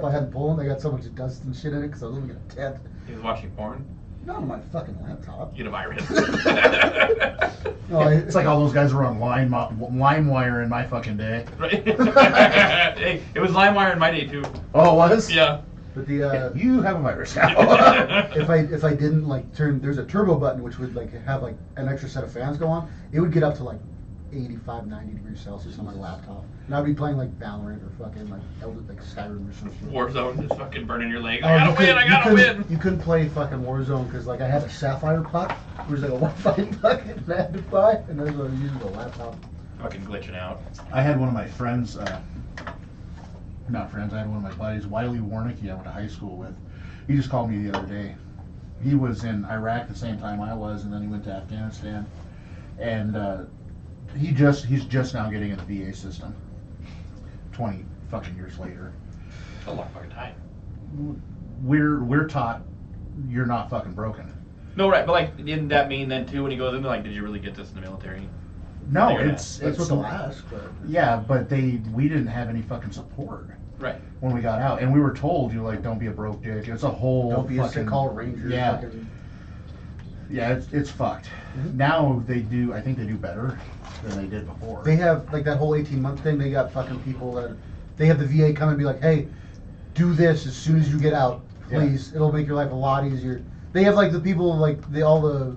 S3: I had in Poland, I got so much dust and shit in it because I was living in a tent.
S1: He was watching porn.
S3: Not on my fucking laptop.
S1: You get a virus.
S3: No,
S2: It's like all those guys were on LimeWire in my fucking day.
S1: Right? Hey, it was LimeWire in my day too.
S2: Oh, it was?
S1: Yeah.
S3: but the
S2: You have a virus now.
S3: if I didn't like turn, there's a turbo button which would like have like an extra set of fans go on. It would get up to like 85, 90 degrees Celsius on my laptop, and I'd be playing like Valorant or fucking like Skyrim or some shit.
S1: Warzone is fucking burning your leg.
S3: Oh,
S1: I gotta
S3: you
S1: win.
S3: couldn't-
S1: I
S3: you
S1: gotta
S3: couldn't-
S1: win.
S3: You couldn't play fucking Warzone because like I had a Sapphire puck, which was like a Wi-Fi puck and I had to buy, and then I was using the laptop.
S1: Fucking glitching out.
S2: I had one of my friends, not friends, I had one of my buddies, Wiley Warnicki, I went to high school with. He just called me the other day. He was in Iraq the same time I was, and then he went to Afghanistan. And he's just now getting in the VA system. 20 fucking years later.
S1: It's a long fucking time.
S2: We're taught you're not fucking broken.
S1: No, right, but like, didn't that mean then too when he goes in there, like, did you really get this in the military?
S2: No,
S1: They're gonna-
S2: it's
S3: That's what they'll ask, but
S2: yeah, but we didn't have any fucking support
S1: Right.
S2: when we got out, and we were told don't be a broke dick. It's a whole
S3: don't be a
S2: fucking,
S3: sick call ranger.
S2: Yeah,
S3: Fucking,
S2: yeah, it's fucked.
S3: Mhm.
S2: Now I think they do better than they did before.
S3: they have like that whole 18-month thing. They got fucking people that they have the VA come and be like, hey, do this as soon as you get out, please. It'll make your life a lot easier. They have like the people like all the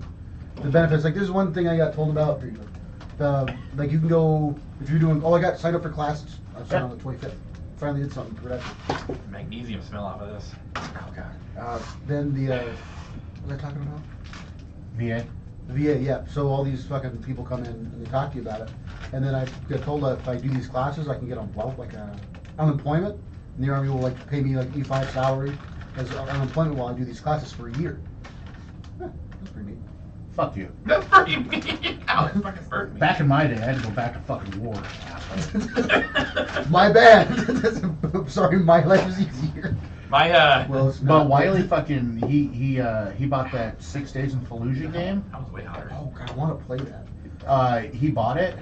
S3: benefits. Like there's one thing I got told about. Like you can go if you're doing. Oh, I got signed up for classes. I was on the 25th. Finally did something productive.
S1: Magnesium smell off of this.
S3: Oh god. Then the what was I talking about?
S2: VA.
S3: The VA, yeah. So all these fucking people come in and they talk to you about it, and then I get told that if I do these classes, I can get on unemployment, and the Army will like pay me like E5 salary as unemployment while I do these classes for a year. Yeah, that's pretty neat.
S2: Fuck you.
S1: That's pretty mean. Ow, it fucking hurt me.
S2: Back in my day, I had to go back to fucking war.
S3: My bad. I'm sorry, my life is easier.
S1: My
S3: Well, it's
S2: But
S3: not.
S2: Wiley fucking he bought that 6 Days in Fallujah game.
S1: that was way hotter.
S3: Oh god, I want to play that.
S2: He bought it,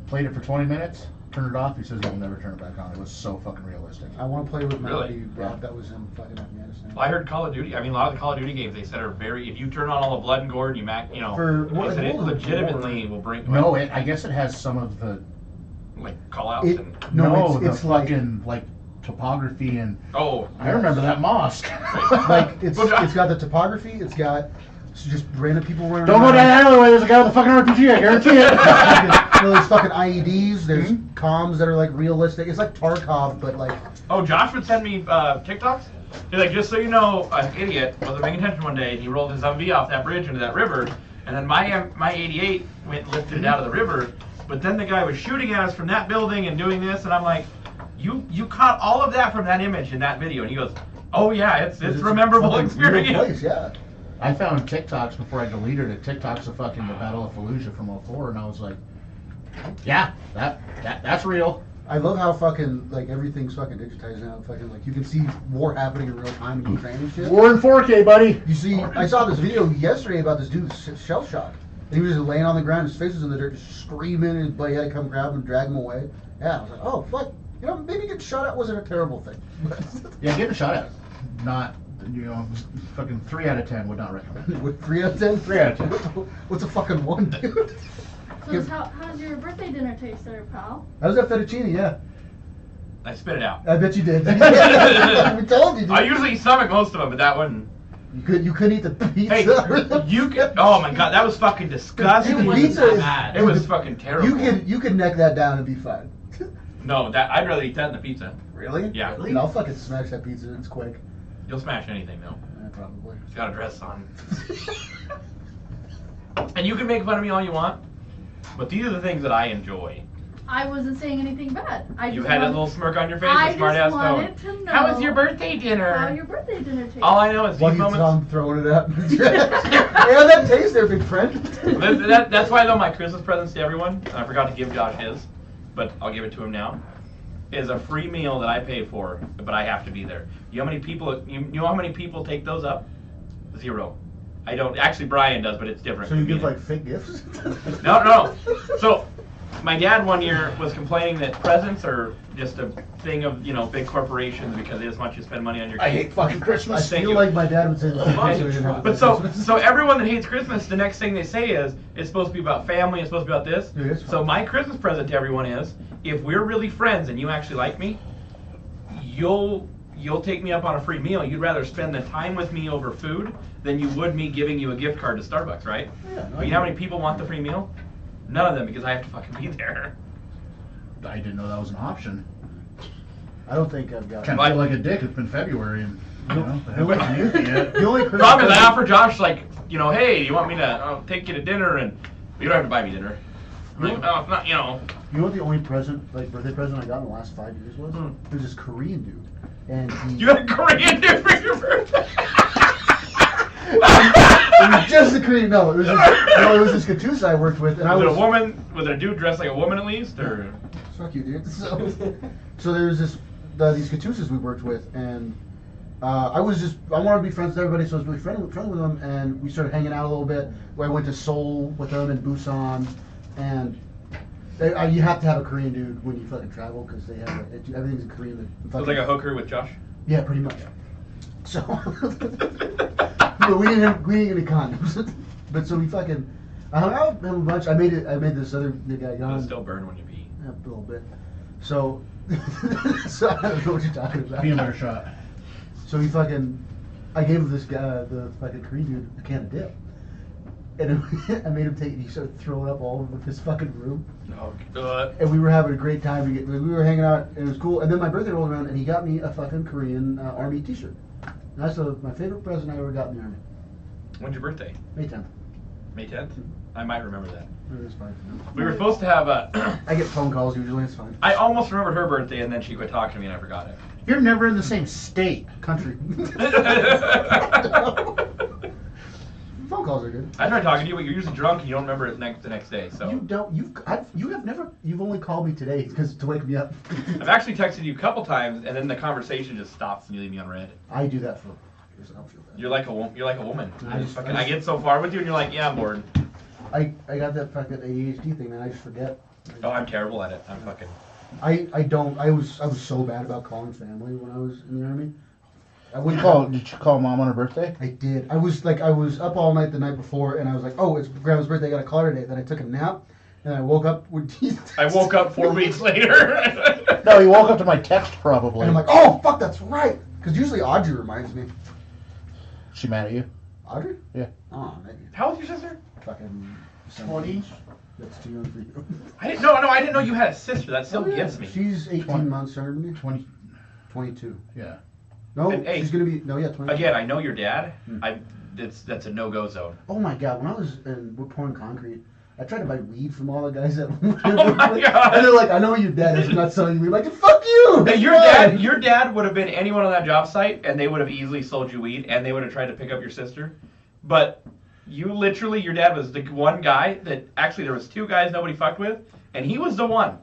S2: played it for 20 minutes, turned it off. He says he'll never turn it back on. It was so fucking realistic.
S3: I want to play with my
S1: Really?
S3: buddy Rob that was in fucking Afghanistan.
S1: Well, I heard Call of Duty. I mean, a lot of the Call of Duty games they said are very. If you turn on all the blood and gore, and you know,
S3: For
S1: they
S3: what-
S1: said it
S3: what was the
S1: legitimately will bring
S2: No, I guess it has some of the
S1: like call outs
S3: It-
S1: and
S3: No,
S2: the
S3: it's like
S2: fucking like topography and
S1: oh.
S2: I remember that mosque.
S3: like it's
S1: Well,
S3: it's got the topography. It's got just random people running.
S2: Don't go
S3: around.
S2: down that alleyway. There's a guy with a fucking RPG. I guarantee it.
S3: You know, there's fucking IEDs. There's
S2: Mhm.
S3: comms that are like realistic. It's like Tarkov, but like
S1: Oh, Josh would send me TikToks. He's like, just so you know, an idiot wasn't paying attention one day, and he rolled his Humvee off that bridge into that river, and then my 88 went and lifted it out of the river. But then the guy was shooting at us from that building and doing this, and I'm like, you caught all of that from that image in that video, and he goes, oh yeah, it's a memorable
S3: fucking real
S1: experience.
S3: place, yeah.
S2: I found TikToks before I deleted it. TikToks of fucking the Battle of Fallujah from 04, and I was like, yeah, that's real.
S3: I love how fucking like everything's fucking digitized now. Fucking like you can see war happening in real time in Ukraine and shit.
S2: War in 4K, buddy.
S3: You see, I saw this video yesterday about this dude shell shock. And he was just laying on the ground, his face was in the dirt, just screaming, and his buddy had to come grab him and drag him away. Yeah, I was like, oh fuck, you know, maybe getting shot at wasn't a terrible thing.
S2: Yeah, getting shot at. Not, you know, fucking 3 out of 10 would not recommend.
S3: With 3 out of 10?
S2: 3 out of 10.
S3: What's a fucking 1, dude?
S5: So how's your birthday dinner taste there, pal?
S3: I was at fettuccine, yeah.
S1: I spit it out.
S3: I bet you did. We told you, dude.
S1: I usually stomach most of them, but that one.
S3: You could eat the pizza.
S1: Hey, you could. Oh my god, that was fucking disgusting.
S3: Dude,
S1: It
S3: pizza
S1: was
S3: is-
S1: bad. It was fucking terrible.
S3: You could neck that down and be fine.
S1: No, that I'd rather eat that than the pizza.
S3: Really?
S1: Yeah.
S3: And I'll fucking smash that pizza. It's quick.
S1: You'll smash anything though.
S3: Probably.
S1: It's got a dress on. And you can make fun of me all you want, but these are the things that I enjoy.
S5: I wasn't saying anything bad. I
S1: You
S5: just
S1: had a
S5: wanted-
S1: little smirk on your face,
S5: I
S1: a smart ass
S5: just wanted
S1: tone.
S5: to know
S1: How was your birthday dinner?
S5: how your birthday dinner tastes.
S1: All I know is these
S3: Bucket's
S1: moments.
S3: on throwing it up. Yeah, that taste there, big friend.
S1: That's why though my Christmas presents to everyone, and I forgot to give Josh his, but I'll give it to him now, is a free meal that I pay for, but I have to be there. You know how many people? You know how many people take those up? 0. I don't. Actually, Brian does, but it's different.
S3: So you
S1: for me.
S3: give like fake gifts?
S1: No. So, my dad one year was complaining that presents are just a thing of, you know, big corporations because they just want you to spend money on your
S2: I
S1: kids.
S2: hate fucking
S3: I
S2: Christmas.
S1: Thank
S3: feel
S1: you.
S3: like my dad would say the same
S1: Okay.
S3: thing, we didn't have
S1: But
S3: Christmas.
S1: so everyone that hates Christmas, the next thing they say is it's supposed to be about family, it's supposed to be about this.
S3: Yeah, it's
S1: So
S3: fine.
S1: my Christmas present to everyone is, if we're really friends and you actually like me, you'll take me up on a free meal. You'd rather spend the time with me over food than you would me giving you a gift card to Starbucks, right?
S3: Yeah,
S1: But you know how many people want the free meal? None of them, because I have to fucking be there.
S2: I didn't know that was an option.
S3: I don't think I've got.
S2: Kind of feel like a dick. It's been February and you know I haven't gotten you yet.
S3: The only Christmas
S1: Problem is, I
S3: present-
S1: offer Josh, like, you know, hey, you want me to take you to dinner, and you don't have to buy me dinner. I'm like, oh, it's not, you know.
S3: You know what the only present, like birthday present I got in the last 5 years was?
S1: Hmm.
S3: It was this Korean dude, and he.
S1: You got a Korean dude for your birthday.
S3: It was just the Korean. No, it was this Katusa I worked with, and I
S1: Was it
S3: was
S1: a woman? Was it a dude dressed like a woman at least, or?
S3: Fuck you, dude. So there was these Katusas we worked with, and I wanted to be friends with everybody, so I was really friendly with them, and we started hanging out a little bit. I went to Seoul with them and Busan, and you have to have a Korean dude when you fucking travel because they have everything's in Korean.
S1: So it's like a hooker with Josh.
S3: Yeah, pretty much. So, but we didn't have any condoms. But so we fucking, I hung out with him a bunch. I made this other guy
S1: It'll
S3: Jan.
S1: still burn when you pee.
S3: Yeah, a little bit. So, so I don't know what you're talking about.
S2: Peanut butter shot.
S3: So I gave this guy, the fucking Korean dude, a can of dip. And I made him take it. He started throwing up all over his fucking room.
S1: Oh, God.
S3: And we were having a great time. We were hanging out, and it was cool. And then my birthday rolled around, and he got me a fucking Korean Army T-shirt. And that's my favorite present I ever got in the Army.
S1: When's your birthday?
S3: May 10th.
S1: May 10th? I might remember that.
S3: It was fine.
S1: We were supposed to have a.
S3: I get phone calls usually. It's fine.
S1: I almost remembered her birthday, and then she quit talking to me, and I forgot it.
S2: You're never in the same state.
S3: Country. Phone calls are good.
S1: I'd try talking to you, but you're usually drunk and you don't remember it the next day. So
S2: You don't. You've only called me today because to wake me up.
S1: I've actually texted you a couple times, and then the conversation just stops and you leave me on red.
S2: I do that for. I don't feel bad.
S1: You're like a woman.
S2: I
S1: I get so far with you, and you're like, yeah, I'm bored.
S3: I got that fucking ADHD thing, man. I just forget.
S1: Oh, I'm terrible at it. I'm fucking.
S3: I don't. I was so bad about calling family when I was in the army. I
S2: Did
S3: wouldn't
S2: you call mom on her birthday?
S3: I did. I was up all night the night before, and I was like, oh, it's Grandma's birthday. I got to call her today. Then I took a nap, and I woke up with teeth.
S1: I woke up 4 weeks later.
S2: No, he woke up to my text probably.
S3: And I'm like, oh fuck, that's right. Because usually Audrey reminds me.
S2: She mad at you?
S3: Audrey?
S2: Yeah.
S3: Oh, maybe.
S1: How old's your sister?
S3: Fucking
S2: 20.
S3: That's too young for you.
S1: I didn't know you had a sister. That still
S3: Oh, yeah.
S1: gets me.
S3: She's 18
S2: 20.
S3: months younger than me.
S2: 22. Yeah.
S3: No,
S1: And, hey,
S3: she's gonna be 22.
S1: Again, I know your dad.
S3: Hmm.
S1: That's a no-go zone.
S3: Oh my god, when I was we're pouring concrete, I tried to buy weed from all the guys that.
S1: Oh my God.
S3: And they're like, I know your dad is not selling you weed. I'm like, fuck you.
S1: Hey,
S3: It's
S1: your
S3: fine."
S1: dad would have been anyone on that job site, and they would have easily sold you weed, and they would have tried to pick up your sister. But your dad was the one guy that actually there was 2 guys nobody fucked with, and he was the one.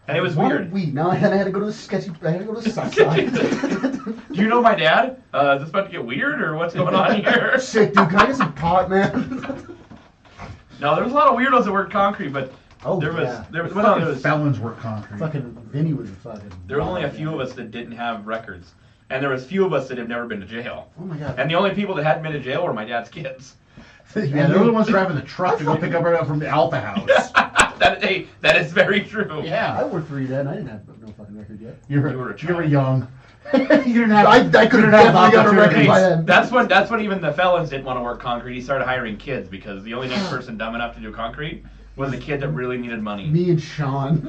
S1: And it was
S3: Wanted
S1: weird.
S3: Weed. Now I had to go to the south side.
S1: Do you know my dad? Is this about to get weird, or what's going on here?
S3: Shit, dude, can I get some pot, man?
S1: No, there was a lot of weirdos that worked concrete, but
S3: Oh,
S1: there was
S3: yeah.
S1: well, no, there was
S2: Felons work concrete.
S3: Fucking Vinny was a fucking.
S1: there were only a few of us that didn't have records, and there was few of us that have never been to jail.
S3: Oh my god.
S1: And the only people that hadn't been to jail were my dad's kids.
S2: Yeah, they were the ones driving the truck to go pick up everyone from the Alpha House.
S1: that is very true.
S3: I
S2: Yeah.
S3: worked for your dad and I didn't have no fucking record yet.
S2: You
S1: You were a
S2: were
S1: child.
S2: young. You didn't have.
S3: I could have definitely got a record
S1: Hey,
S3: by then.
S1: that's when even the felons didn't want to work concrete. He started hiring kids because the only next person dumb enough to do concrete was a kid that really needed money.
S3: Me and Sean.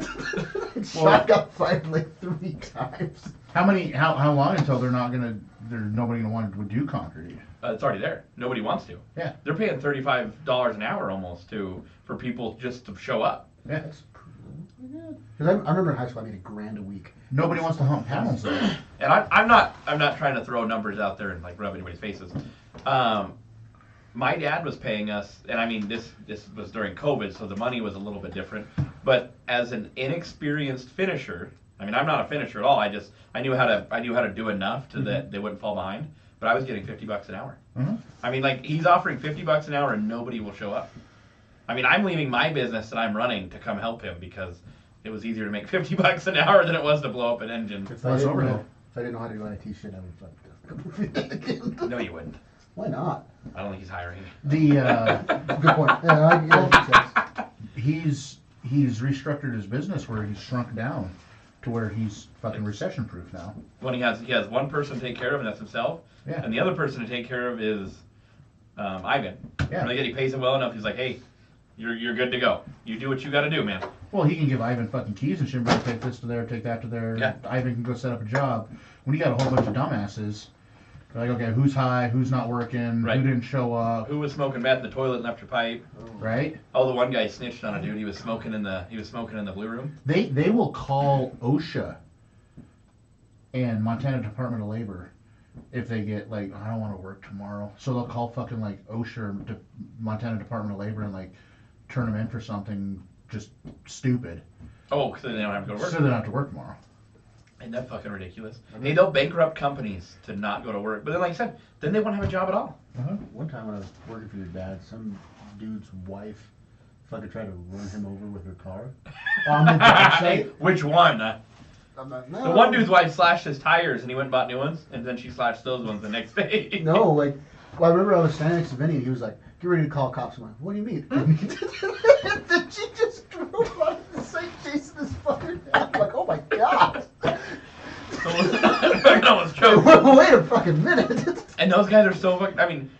S3: Sean got fired like 3 times.
S2: How long until there's nobody gonna want to do concrete?
S1: It's already there. Nobody wants to.
S2: Yeah.
S1: They're paying $35 an hour almost for people just to show up.
S2: Yeah.
S3: Because I remember in high school I made $1,000 a week.
S2: Nobody wants to hump panels though.
S1: And I'm not trying to throw numbers out there and like rub anybody's faces. My dad was paying us, and I mean this was during COVID, so the money was a little bit different. But as an inexperienced finisher, I mean I'm not a finisher at all. I knew how to do enough to that they wouldn't fall behind. But I was getting $50 an hour.
S2: Mm-hmm.
S1: I mean, like he's offering $50 an hour and nobody will show up. I mean, I'm leaving my business that I'm running to come help him because it was easier to make $50 an hour than it was to blow up an engine.
S3: If
S2: Plus overhead.
S3: If I didn't know how to do IT shit, I would fucking
S1: No, you wouldn't.
S3: Why not?
S1: I don't think he's hiring.
S2: The
S3: Good point. Yeah, that makes sense.
S2: he's restructured his business where he's shrunk down to where he's fucking recession proof now.
S1: When he has one person to take care of, and that's himself.
S2: Yeah.
S1: And the other person to take care of is Ivan.
S2: Yeah.
S1: Really good. He pays him well enough. He's like, hey, you're good to go. You do what you got to do, man.
S2: Well, he can give Ivan fucking keys and shit, but take this to there, take that to there.
S1: Yeah.
S2: Ivan can go set up a job. When you got a whole bunch of dumbasses, they're like, okay, who's high, who's not working,
S1: Right.
S2: who didn't show up,
S1: Who was smoking meth in the toilet and left your pipe?
S2: right?
S1: Oh, the one guy snitched on a dude. He was smoking in the blue room.
S2: They will call OSHA and Montana Department of Labor if they get like, I don't want to work tomorrow. So they'll call fucking like OSHA or Montana Department of Labor and like turn them in for something just stupid.
S1: Oh, because they don't have to go to work.
S2: So they don't have to work tomorrow.
S1: Isn't that fucking ridiculous? Hey, they'll bankrupt companies to not go to work. But then, like I said, then they won't have a job at all.
S3: One time when I was working for your dad, some dude's wife fucking tried to run him over with her car on the job
S1: Hey,
S3: site.
S1: which one?
S3: I'm like,
S1: The one dude's wife slashed his tires and he went and bought new ones, and then she slashed those ones the next day.
S3: No, like, well, I remember I was standing next to Vinny and he was like, get ready to call cops. I'm like, what do you mean? And then she just drove out of the same chasing this fucker down. I'm like, oh my god.
S1: That was joke.
S3: Wait a fucking minute.
S1: And those guys are so fucking. I mean,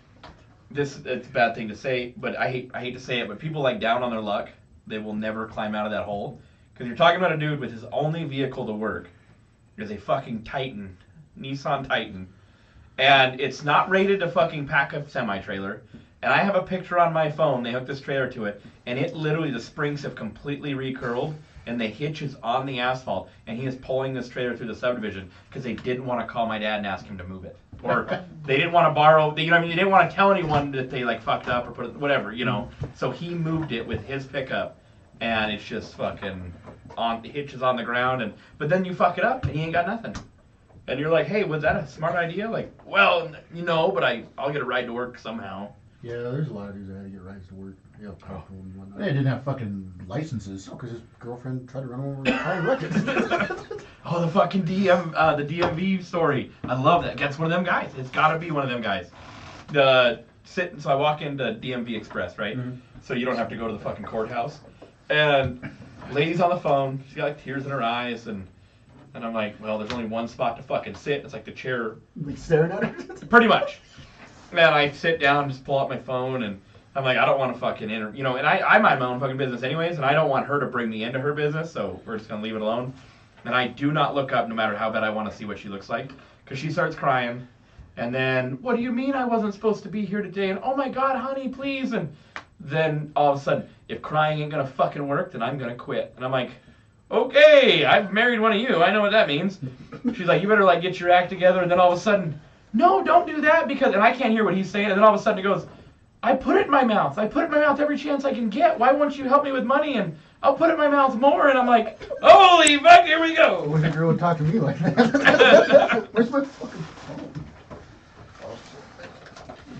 S1: it's a bad thing to say, but I hate to say it, but people like down on their luck, they will never climb out of that hole. Because you're talking about a dude with his only vehicle to work is a fucking Titan, Nissan Titan, and it's not rated to fucking pack a semi-trailer. And I have a picture on my phone. They hooked this trailer to it, and it literally, the springs have completely recurled, and the hitch is on the asphalt, and he is pulling this trailer through the subdivision because they didn't want to call my dad and ask him to move it, or they didn't want to borrow. You know, what I mean, they didn't want to tell anyone that they like fucked up or put it, whatever, you know. So he moved it with his pickup, and it's just fucking on. The hitch is on the ground, but then you fuck it up, and he ain't got nothing. And you're like, hey, was that a smart idea? Like, well, you know, but I'll get a ride to work somehow.
S3: Yeah, there's a lot of dudes that had to get rides to work. Yeah, carpool and whatnot.
S2: They didn't have fucking licenses.
S3: No, because his girlfriend tried to run him over with a car and wrecked it.
S1: Oh, the fucking the DMV story. I love that. That's one of them guys. It's got to be one of them guys. So I walk into DMV Express, right? Mm-hmm. So you don't have to go to the fucking courthouse. And lady's on the phone. She's got like tears in her eyes, and I'm like, well, there's only one spot to fucking sit. It's like the chair.
S3: Like staring at her?
S1: Pretty much. And I sit down, just pull out my phone, and I'm like, I don't want to fucking enter, you know, and I mind my own fucking business anyways, and I don't want her to bring me into her business, so we're just going to leave it alone. And I do not look up no matter how bad I want to see what she looks like, because she starts crying, and then, what do you mean I wasn't supposed to be here today? And, oh my God, honey, please. And then all of a sudden, if crying ain't going to fucking work, then I'm going to quit. And I'm like, okay, I've married one of you. I know what that means. She's like, you better like get your act together. And then all of a sudden, no, don't do that, because, and I can't hear what he's saying. And then all of a sudden it goes, I put it in my mouth. I put it in my mouth every chance I can get. Why won't you help me with money? And I'll put it in my mouth more. And I'm like, holy fuck, here we
S3: I
S1: go.
S3: wish a girl would talk to me like that. Where's my fucking phone?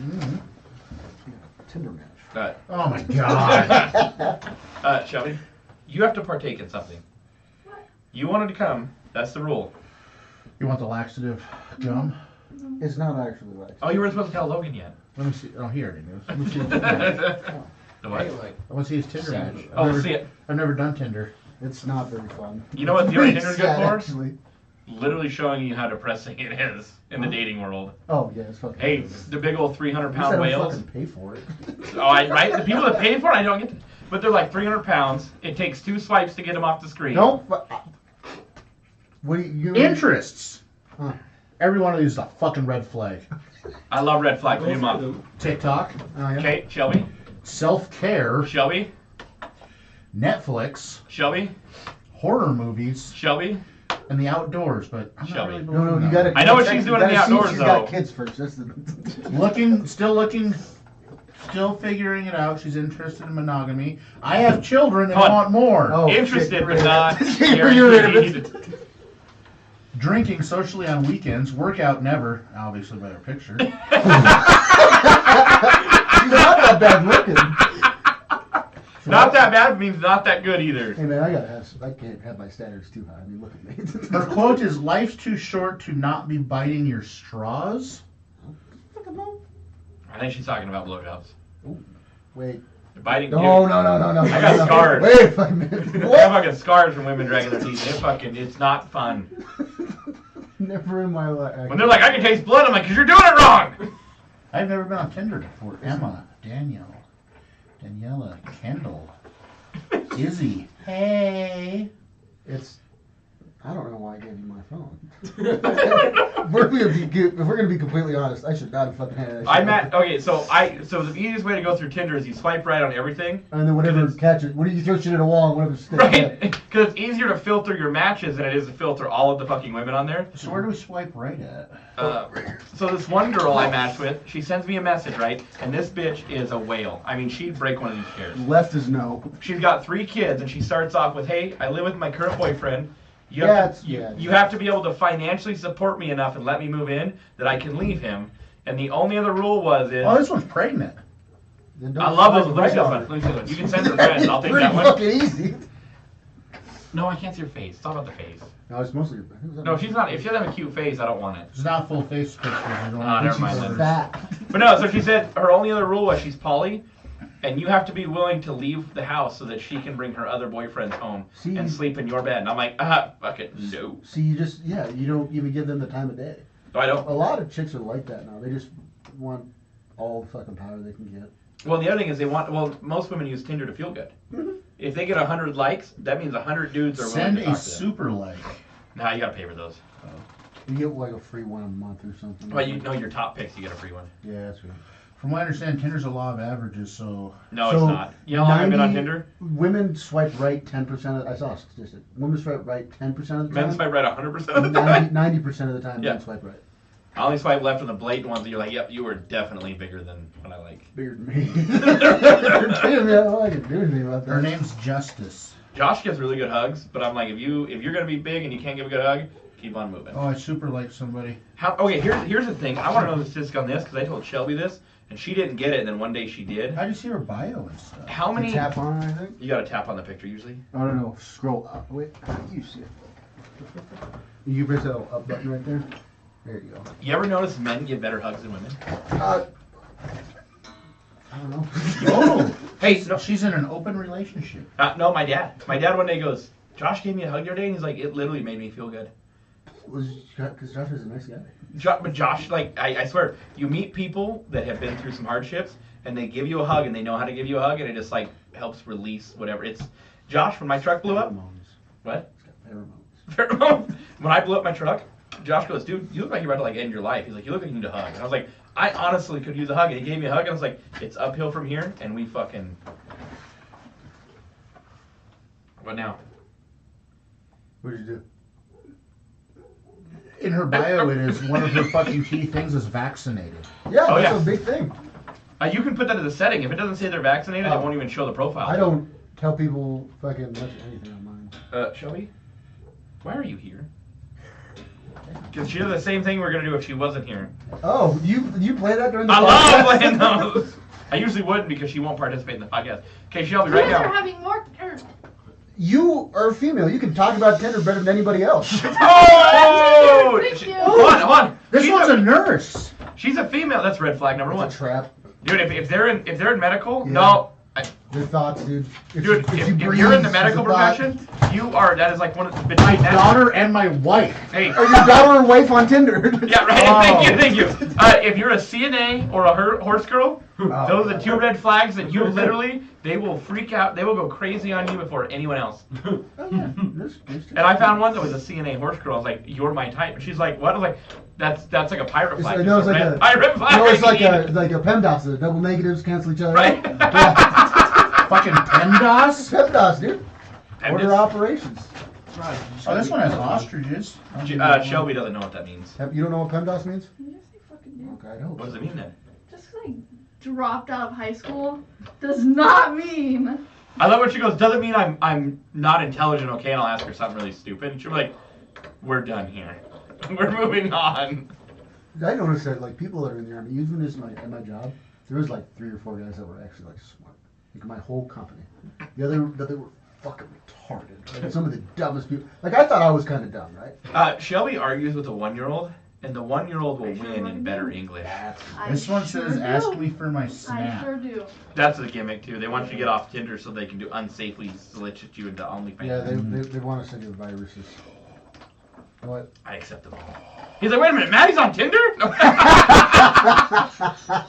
S3: Mm-hmm. Tinder match.
S2: Oh my God.
S1: Shelby, you have to partake in something.
S5: What?
S1: You wanted to come. That's the rule.
S2: You want the laxative gum?
S3: It's not actually like.
S1: Oh, you weren't supposed to tell Logan yet.
S2: Let me see. Oh, here it is. Let me see.
S1: The what?
S2: I want to see his Tinder match.
S1: Oh, see it.
S2: I've never done Tinder.
S3: It's not very fun.
S1: You know what the only Tinder's good
S3: Sad,
S1: for?
S3: actually.
S1: Literally showing you how depressing it is in the dating world.
S3: Oh yeah, it's fucking.
S1: Hey, the big old 300-pound whales.
S3: Fucking pay for it.
S1: Right? The people that pay for it, I don't get to. But they're like 300 pounds. It takes 2 swipes to get them off the screen.
S3: Nope. What do you?
S2: Interests.
S3: Huh.
S2: Every one of these is a fucking red flag.
S1: I love red flags. Leave them up.
S2: TikTok.
S3: Oh, yeah.
S1: Okay, Shelby.
S2: Self-care.
S1: Shelby.
S2: Netflix.
S1: Shelby.
S2: Horror movies.
S1: Shelby.
S2: And the outdoors, but I'm not
S1: Shelby.
S2: really
S3: No,
S2: believing
S3: you
S2: that.
S3: gotta.
S1: I know what she's doing in the outdoors,
S3: She's
S1: though.
S3: got kids first. That's the.
S2: looking, still figuring it out. She's interested in monogamy. I have children and
S1: Hold on.
S2: want more.
S3: Oh,
S1: Interested,
S3: shit,
S1: but not
S3: you're rid of it.
S1: guaranteed.
S2: Drinking socially on weekends. Workout never. Obviously, by her picture.
S3: She's not that bad looking.
S1: Not that bad means not that good either.
S3: Hey man, I can't have my standards too high. I mean, look at me.
S2: Her quote is, "Life's too short to not be biting your straws."
S1: I think she's talking about blowjobs.
S3: Wait.
S1: Biting.
S3: No.
S1: I got scars.
S3: Wait a fucking minute.
S1: I got fucking scars from women dragging their teeth. It's not fun.
S3: Never in my life.
S1: When they're like, I can taste blood, I'm like, 'cause you're doing it wrong.
S2: I've never been on Tinder before. Emma, Daniela, Kendall, Izzy. Hey.
S3: I don't know why I gave you my phone. If we're gonna be completely honest, I should not have fucking had that.
S1: Okay, so the easiest way to go through Tinder is you swipe right on everything.
S3: And then whatever catches, what do you throw shit at a wall and whatever sticks?
S1: Right? Because it's easier to filter your matches than it is to filter all of the fucking women on there.
S2: So where do we swipe right at?
S1: So this one girl I matched with, she sends me a message, right? And this bitch is a whale. I mean, she'd break one of these chairs.
S3: Left is no.
S1: She's got 3 kids, and she starts off with, "Hey, I live with my current boyfriend. You have to be able to financially support me enough and let me move in that I can leave him." And the only other rule
S2: Oh,
S1: is,
S2: this one's pregnant.
S1: I love those. Let me see this one. Let me see this one. You can send her friends. I'll take that one.
S3: Fucking easy.
S1: No, I can't see her face. It's all about the face.
S3: No, it's mostly.
S1: No, she's not. If she doesn't have a cute face, I don't want it.
S2: It's not full face pictures.
S1: Never mind
S3: She's
S1: then.
S3: fat.
S1: But no, so she said her only other rule was she's poly, and you have to be willing to leave the house so that she can bring her other boyfriends home and sleep in your bed. And I'm like, fuck it, no.
S3: See, you don't even give them the time of day.
S1: No, I don't.
S3: A lot of chicks are like that now. They just want all the fucking power they can get.
S1: Well, the other thing is most women use Tinder to feel good.
S3: Mm-hmm.
S1: If they get 100 likes, that means 100 dudes are willing
S2: Send
S1: to
S2: a
S1: talk to them.
S2: super like.
S1: Nah, you gotta pay for those.
S3: You get like a free one a month or something.
S1: Well, you know your top picks, you get a free one.
S3: Yeah, that's right.
S2: From what I understand, Tinder's a law of averages, so
S1: No,
S3: So,
S1: it's not. You know how long I've been on
S3: 90
S1: Tinder?
S3: Women swipe right 10% of. I saw a statistic. Women swipe right 10% of the time.
S1: Men swipe right 100% of the time.
S3: 90% of the time,
S1: Yeah.
S3: men swipe right.
S1: I only swipe left on the blatant ones that you're like, yep, you were definitely bigger than what I like.
S3: Bigger than me. Damn, yeah, I don't like it. Do anything about that.
S2: her name's Justice.
S1: Josh gives really good hugs, but I'm like, if you're gonna be big and you can't give a good hug, keep on moving.
S2: Oh, I super like somebody.
S1: Okay, here's the thing. I want to know the statistic on this because I told Shelby this and she didn't get it, and then one day she did.
S2: How do you see her bio and stuff?
S1: How
S3: You
S1: many?
S3: tap on it, I think.
S1: You gotta tap on the picture usually.
S3: I don't know. Scroll up. Wait, how do you see it? You press that up button right there. There you go.
S1: You ever notice men give better hugs than women?
S3: I don't know.
S2: Oh,
S1: Hey, no,
S2: she's in an open relationship.
S1: no, my dad. My dad one day goes, Josh gave me a hug the other day, and he's like, it literally made me feel good.
S3: Because Josh is a nice guy.
S1: But Josh, like, I swear, you meet people that have been through some hardships, and they give you a hug, and they know how to give you a hug, and it just, like, helps release whatever. It's, Josh, when my truck blew up,
S3: Pheromones.
S1: what?
S3: It's got pheromones.
S1: Pheromone. When I blew up my truck, Josh goes, dude, you look like you're about to, like, end your life. He's like, you look like you need a hug. And I was like, I honestly could use a hug, and he gave me a hug, and I was like, it's uphill from here, and we fucking... What now?
S3: What did you do?
S2: In her bio, it is one of her fucking key things is vaccinated.
S3: Yeah,
S1: Oh,
S3: that's
S1: yeah.
S3: a big thing.
S1: You can put that as a setting. If it doesn't say they're vaccinated, it
S3: Oh.
S1: won't even show the profile.
S3: I don't tell people fucking much anything on mine.
S1: Shelby, why are you here? Because she does the same thing we're gonna do if she wasn't here.
S3: Oh, you play that during the
S1: I
S3: podcast?
S1: love playing those. I usually wouldn't because she won't participate in the podcast. Okay, Shelby,
S5: You
S1: right
S5: guys are
S1: now.
S5: having more.
S3: You are female. You can talk about Tinder better than anybody else.
S1: Oh!
S5: Thank you.
S1: Hold on.
S2: This
S1: She's
S2: one's a nurse.
S1: She's a female. That's red flag number one.
S3: It's a trap.
S1: Dude, if they're in medical,
S3: Yeah.
S1: no.
S3: Your thoughts, dude.
S1: Dude, if
S3: you
S1: you're in the
S3: breathe,
S1: medical
S3: it's a thought.
S1: profession, that is like one of the
S2: My
S1: between that.
S2: daughter and my wife.
S1: Hey.
S3: Or your daughter or wife on Tinder.
S1: Yeah, right.
S2: Oh.
S1: Thank you. If you're a CNA or a horse girl,
S3: Oh,
S1: those are
S3: yeah.
S1: two red flags that you literally, they will freak out. They will go crazy on you before anyone else.
S3: Oh, yeah. There's
S1: And I found one that was a CNA horse girl. I was like, "You're my type." And she's like, "What?" I was like, "That's like a pirate flag."
S3: I know it's like a
S1: pirate flag.
S3: No, it's like a PEMDAS. The double negatives cancel each other
S1: Right.
S3: out. Yeah.
S2: Fucking PEMDAS.
S3: PEMDAS, dude.
S1: And
S3: Order
S1: this-
S3: operations.
S2: Oh, this one has ostriches.
S1: Shelby doesn't know what that means.
S3: You don't know what PEMDAS means?
S5: Yes, I fucking do.
S3: Okay, I don't.
S1: What does it mean then?
S5: Just 'cause I dropped out of high school does not mean.
S1: I love when she goes, "Doesn't mean I'm not intelligent, okay?" And I'll ask her something really stupid, and she'll be like, "We're done here. We're moving on."
S3: I noticed that like people that are in the army, even at my job, there was like 3 or 4 guys that were actually like smart. Like my whole company. The other that they were fucking retarded. Like some of the dumbest people. Like I thought I was kind of dumb, right?
S1: Shelby argues with a 1-year-old, and the 1-year-old will
S5: I sure
S1: win in
S5: wouldn't
S1: better
S5: do.
S1: English.
S2: This one says,
S5: do.
S2: "Ask me for my
S5: I
S2: snap."
S5: sure do.
S1: That's the gimmick too. They want you to get off Tinder so they can do unsafely solicit you into OnlyFans.
S3: Yeah, they want to send you viruses. What?
S1: I accept them all. He's like, "Wait a minute, Maddie's on Tinder?"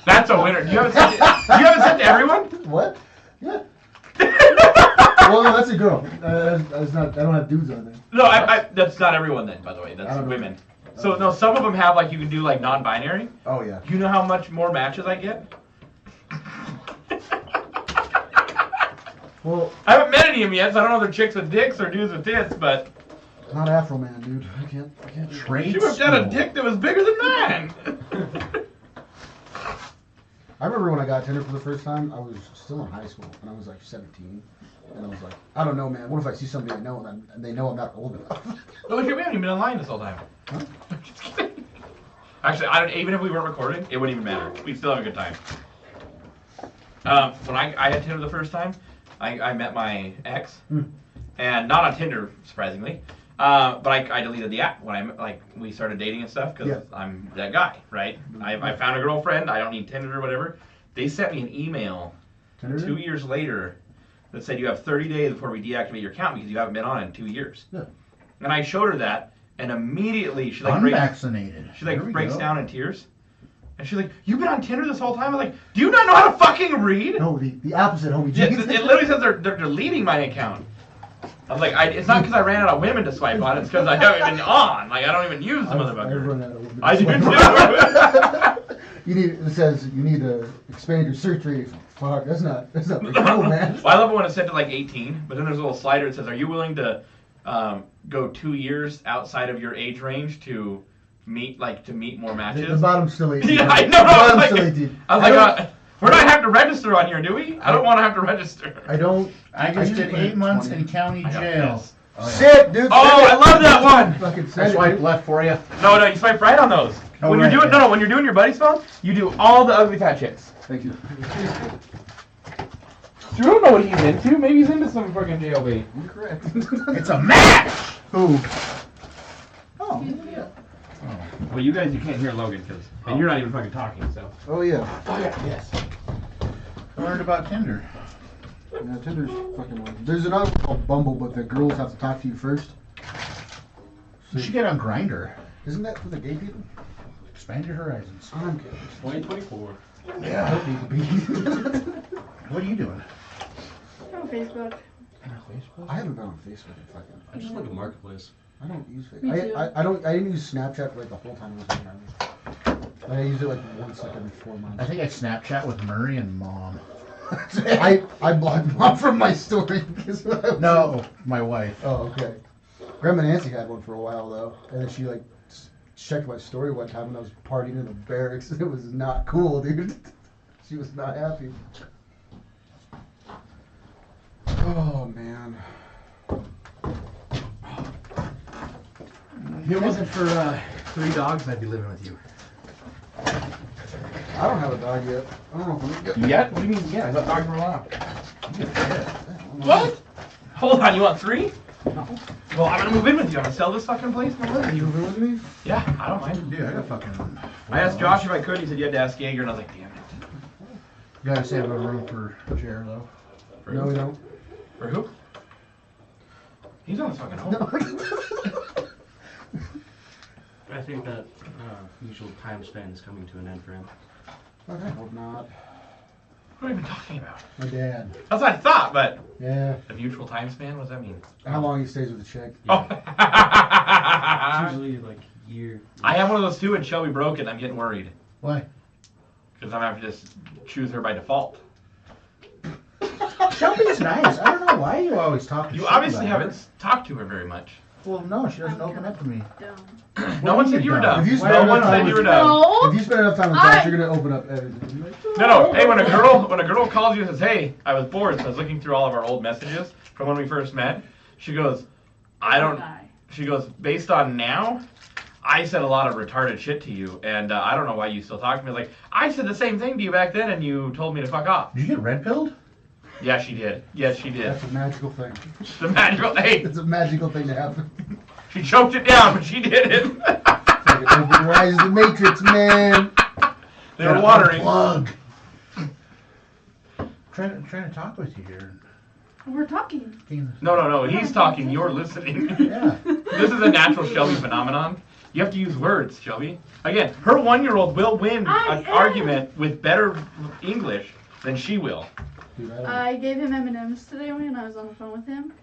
S1: That's a winner. You haven't sent to everyone?
S3: What? Yeah. Well, no, that's a girl. That's not. I don't have dudes on there.
S1: No, that's not everyone then, by the way.
S3: I
S1: That's
S3: don't know.
S1: women. So no, some of them have like you can do like non-binary.
S3: Oh yeah.
S1: You know how much more matches I get?
S3: Well,
S1: I haven't met any of them yet, so I don't know if they're chicks with dicks or dudes with tits, but
S3: not Afro Man, dude. I can't.
S2: Trade
S1: she whipped out a
S2: school.
S1: dick that was bigger than mine.
S3: I remember when I got Tinder for the first time. I was still in high school, and I was like 17, and I was like, I don't know, man. What if I see somebody I know and they know I'm not old enough?
S1: Oh shit, we haven't even been online this whole time.
S3: Huh?
S1: Just kidding. Actually, even if we weren't recording, it wouldn't even matter. We'd still have a good time. When I had Tinder the first time, I met my ex, and not on Tinder, surprisingly. But I deleted the app when we started dating and stuff because
S3: Yeah.
S1: I'm that guy, right? I found a girlfriend. I don't need Tinder or whatever. They sent me an email
S3: Tinder?
S1: 2 years later that said you have 30 days before we deactivate your account because you haven't been on it in 2 years.
S3: Yeah.
S1: And I showed her that, and immediately she like breaks,
S2: Unvaccinated.
S1: she like
S2: There we
S1: breaks
S2: go.
S1: down in tears. And she's like, "You've been on Tinder this whole time?" I'm like, "Do you not know how to fucking read?"
S3: No, the opposite, homie.
S1: Yeah, it literally says they're deleting my account. I was like, it's not because I ran out of women to swipe on, it's because I haven't been on. Like, I don't even use the
S3: I
S1: motherfucker.
S3: run out of women.
S1: I do too.
S3: It says you need to expand your search radius. Fuck, that's not very cool, man.
S1: Well, I love it when it's set to like 18, but then there's a little slider that says, "Are you willing to go 2 years outside of your age range to meet more matches?"
S3: The bottom's still 18.
S1: Yeah, I know.
S3: The bottom's
S1: I was
S3: still
S1: like,
S3: 18.
S1: we're not having to register on here, do we? I don't want to have to register.
S3: I don't.
S2: I just did
S3: put
S2: 8 months
S3: 20.
S2: in county
S1: I got
S2: jail.
S1: this.
S2: Oh, yeah.
S3: Shit, dude.
S1: Oh, I love that one.
S3: Fucking
S2: I
S3: send it,
S2: swiped
S3: dude.
S2: left for you.
S1: No, you swipe right on those.
S2: Oh,
S1: when
S2: right,
S1: you're doing
S2: yeah.
S1: when you're doing your buddy's phone, you do all the ugly fat chicks.
S3: Thank you.
S1: You don't know what he's into. Maybe he's into some fucking jailbait.
S3: You're correct.
S2: It's a match!
S3: Who? Oh.
S4: Well, you guys, you can't hear Logan and you're not even fucking talking. So.
S3: Oh yeah.
S1: Oh yeah, yes.
S2: I learned about Tinder.
S3: Yeah, Tinder's fucking weird. There's another one called Bumble, but the girls have to talk to you first.
S2: You should get on Grindr.
S3: Isn't that for the gay people?
S2: Expand your horizons.
S3: I'm kidding.
S4: 2024.
S2: Yeah.
S3: Don't need to be.
S2: What are you doing?
S5: On Facebook.
S3: I haven't been on Facebook in fucking.
S4: I just like a marketplace.
S3: I don't use
S5: Me
S3: Facebook.
S5: too.
S3: I didn't use Snapchat for like the whole time I was in Army. I used it like once like every 4 months.
S2: I think I Snapchat with Murray and Mom.
S3: I blocked Mom from my story because
S2: No, my wife.
S3: Oh, okay. Grandma Nancy had one for a while though, and then she like checked my story one time when I was partying in the barracks. It was not cool, dude. She was not happy. Oh man.
S4: If it wasn't for 3 dogs, I'd be living with you.
S3: I don't have a dog yet. I don't know if I'm gonna
S1: Yet? What do you mean? Yeah, I thought dogs were allowed.
S3: get.
S1: What? Hold on, you want 3? Well, I'm gonna move in with you. I'm gonna sell this fucking place and live with
S3: You
S1: you.
S3: moving with me?
S1: Yeah, I don't mind.
S2: Dude, I got fucking.
S1: I asked Josh if I could. He said you had to ask Jager, and I was like, damn it.
S2: You gotta save a room for chair though.
S1: For
S3: No, we don't.
S1: For who? He's on his fucking home.
S4: I think that usual time span is coming to an end for him.
S3: I hope not.
S1: What are we even talking about?
S3: My dad.
S1: That's what I thought, but
S3: Yeah.
S1: a mutual time span? What does that mean?
S3: How long he stays with the chick?
S1: Oh.
S4: It's usually like year.
S1: I have one of those too, and Shelby broke it. I'm getting worried
S2: Why?
S1: because I'm gonna have to just choose her by default.
S2: Shelby's nice. I don't know why you always talk to
S1: You
S2: shit
S1: obviously
S2: about
S1: haven't talked to her very much.
S2: her. Well, no, she doesn't open up to me.
S5: Dumb.
S1: No one said you were dumb.
S3: If you
S1: No
S3: spend
S1: one
S3: enough
S1: said
S3: time
S1: you
S3: with-
S1: were dumb.
S5: No.
S3: If you spend enough time with Josh, you're gonna open up everything. You're like,
S1: No. Hey, when a girl calls you and says, "Hey, I was bored," so I was looking through all of our old messages from when we first met. She goes, "I don't."
S5: Lie.
S1: She goes, "Based on now, I said a lot of retarded shit to you, and I don't know why you still talk to me." I was like, I said the same thing to you back then, and you told me to fuck off.
S2: Did you get red pilled?
S1: Yeah, she did. Yes, she did.
S3: That's a magical thing.
S1: The magical. Hey,
S3: It's a magical thing to happen.
S1: she choked it down, but she did it.
S3: Fucking overrides the Matrix, man.
S1: They were watering.
S2: Plug. Trying to talk with you here.
S5: We're talking.
S1: No. He's talking. You're listening.
S2: Yeah.
S1: This is a natural Shelby phenomenon. You have to use words, Shelby. Again, her 1-year-old will win
S5: I
S1: an
S5: am.
S1: argument with better English than she will.
S3: Dude, I don't
S5: I gave him M&Ms today when I was on the phone with him,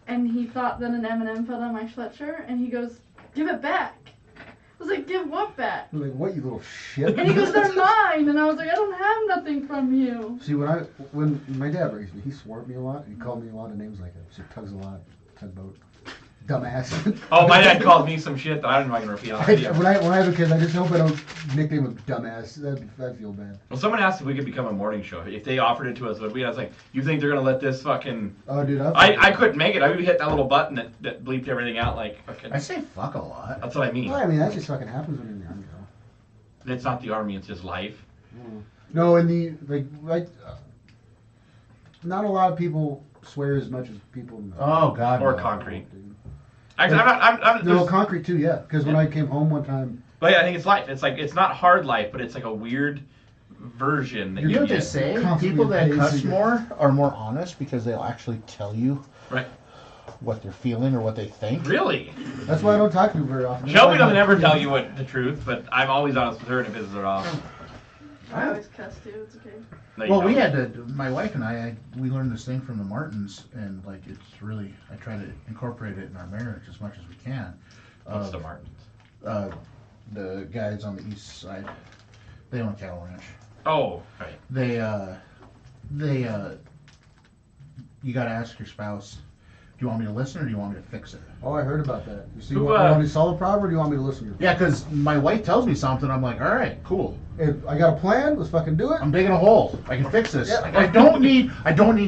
S5: and he thought that an M&M fell on my sweatshirt, and he goes, "Give it back." I was like, "Give what back?"
S3: I'm like, what, you little shit?
S5: And he goes, "They're mine," and I was like, "I don't have nothing from you."
S3: See, when my dad raised me, he swore at me a lot. He called me a lot of names like tugs a lot, tugboat, dumbass.
S1: Oh, my dad called me some shit that I don't know I can repeat on video.
S3: when I have a kid, I just hope I don't nickname him dumbass. I'd feel bad.
S1: Well, someone asked if we could become a morning show. If they offered it to us, would we? I was like, you think they're gonna let this fucking?
S3: Oh, dude,
S1: I couldn't make it. I would hit that little button that bleeped everything out like fucking.
S2: I say fuck a lot.
S1: That's what I mean.
S3: Well, I mean, that just fucking happens when you're in the army, though.
S1: It's not the army. It's just life.
S3: No, in the like, not a lot of people swear as much as people. In the
S2: Oh God.
S1: Or
S2: no.
S1: concrete.
S3: dude.
S1: Actually, I'm
S3: No,
S1: there's-
S3: concrete too, yeah. Because when I came home one time,
S1: But yeah, I think it's life. It's like it's not hard life, but it's like a weird version that
S2: You
S1: you
S2: know what they
S1: get.
S2: say?
S3: Constantly
S2: People that
S3: pacing.
S2: cuss more are more honest because they'll actually tell you
S1: Right.
S2: what they're feeling or what they think.
S1: Really?
S3: that's why I don't talk to you very often.
S1: Shelby doesn't ever tell you what the truth, but I'm always honest with her and it pisses her off.
S5: I always cuss too. It's okay.
S1: No, you
S2: Well, we
S1: don't.
S2: had to. My wife and we learned this thing from the Martins, and like it's really. I try to incorporate it in our marriage as much as we can.
S1: What's the Martins?
S2: The guys on the east side. They own a cattle ranch.
S1: Oh, right.
S2: You gotta ask your spouse, do you want me to listen or do you want me to fix it?
S3: Oh, I heard about that. You see,
S1: Who,
S3: you want me to solve the problem or do you want me to listen to you?
S2: Yeah, because my wife tells me something, I'm like, all right, cool.
S3: If I got a plan, let's fucking do it.
S2: I'm digging a hole. I can fix this.
S3: Yeah.
S2: Like, I don't need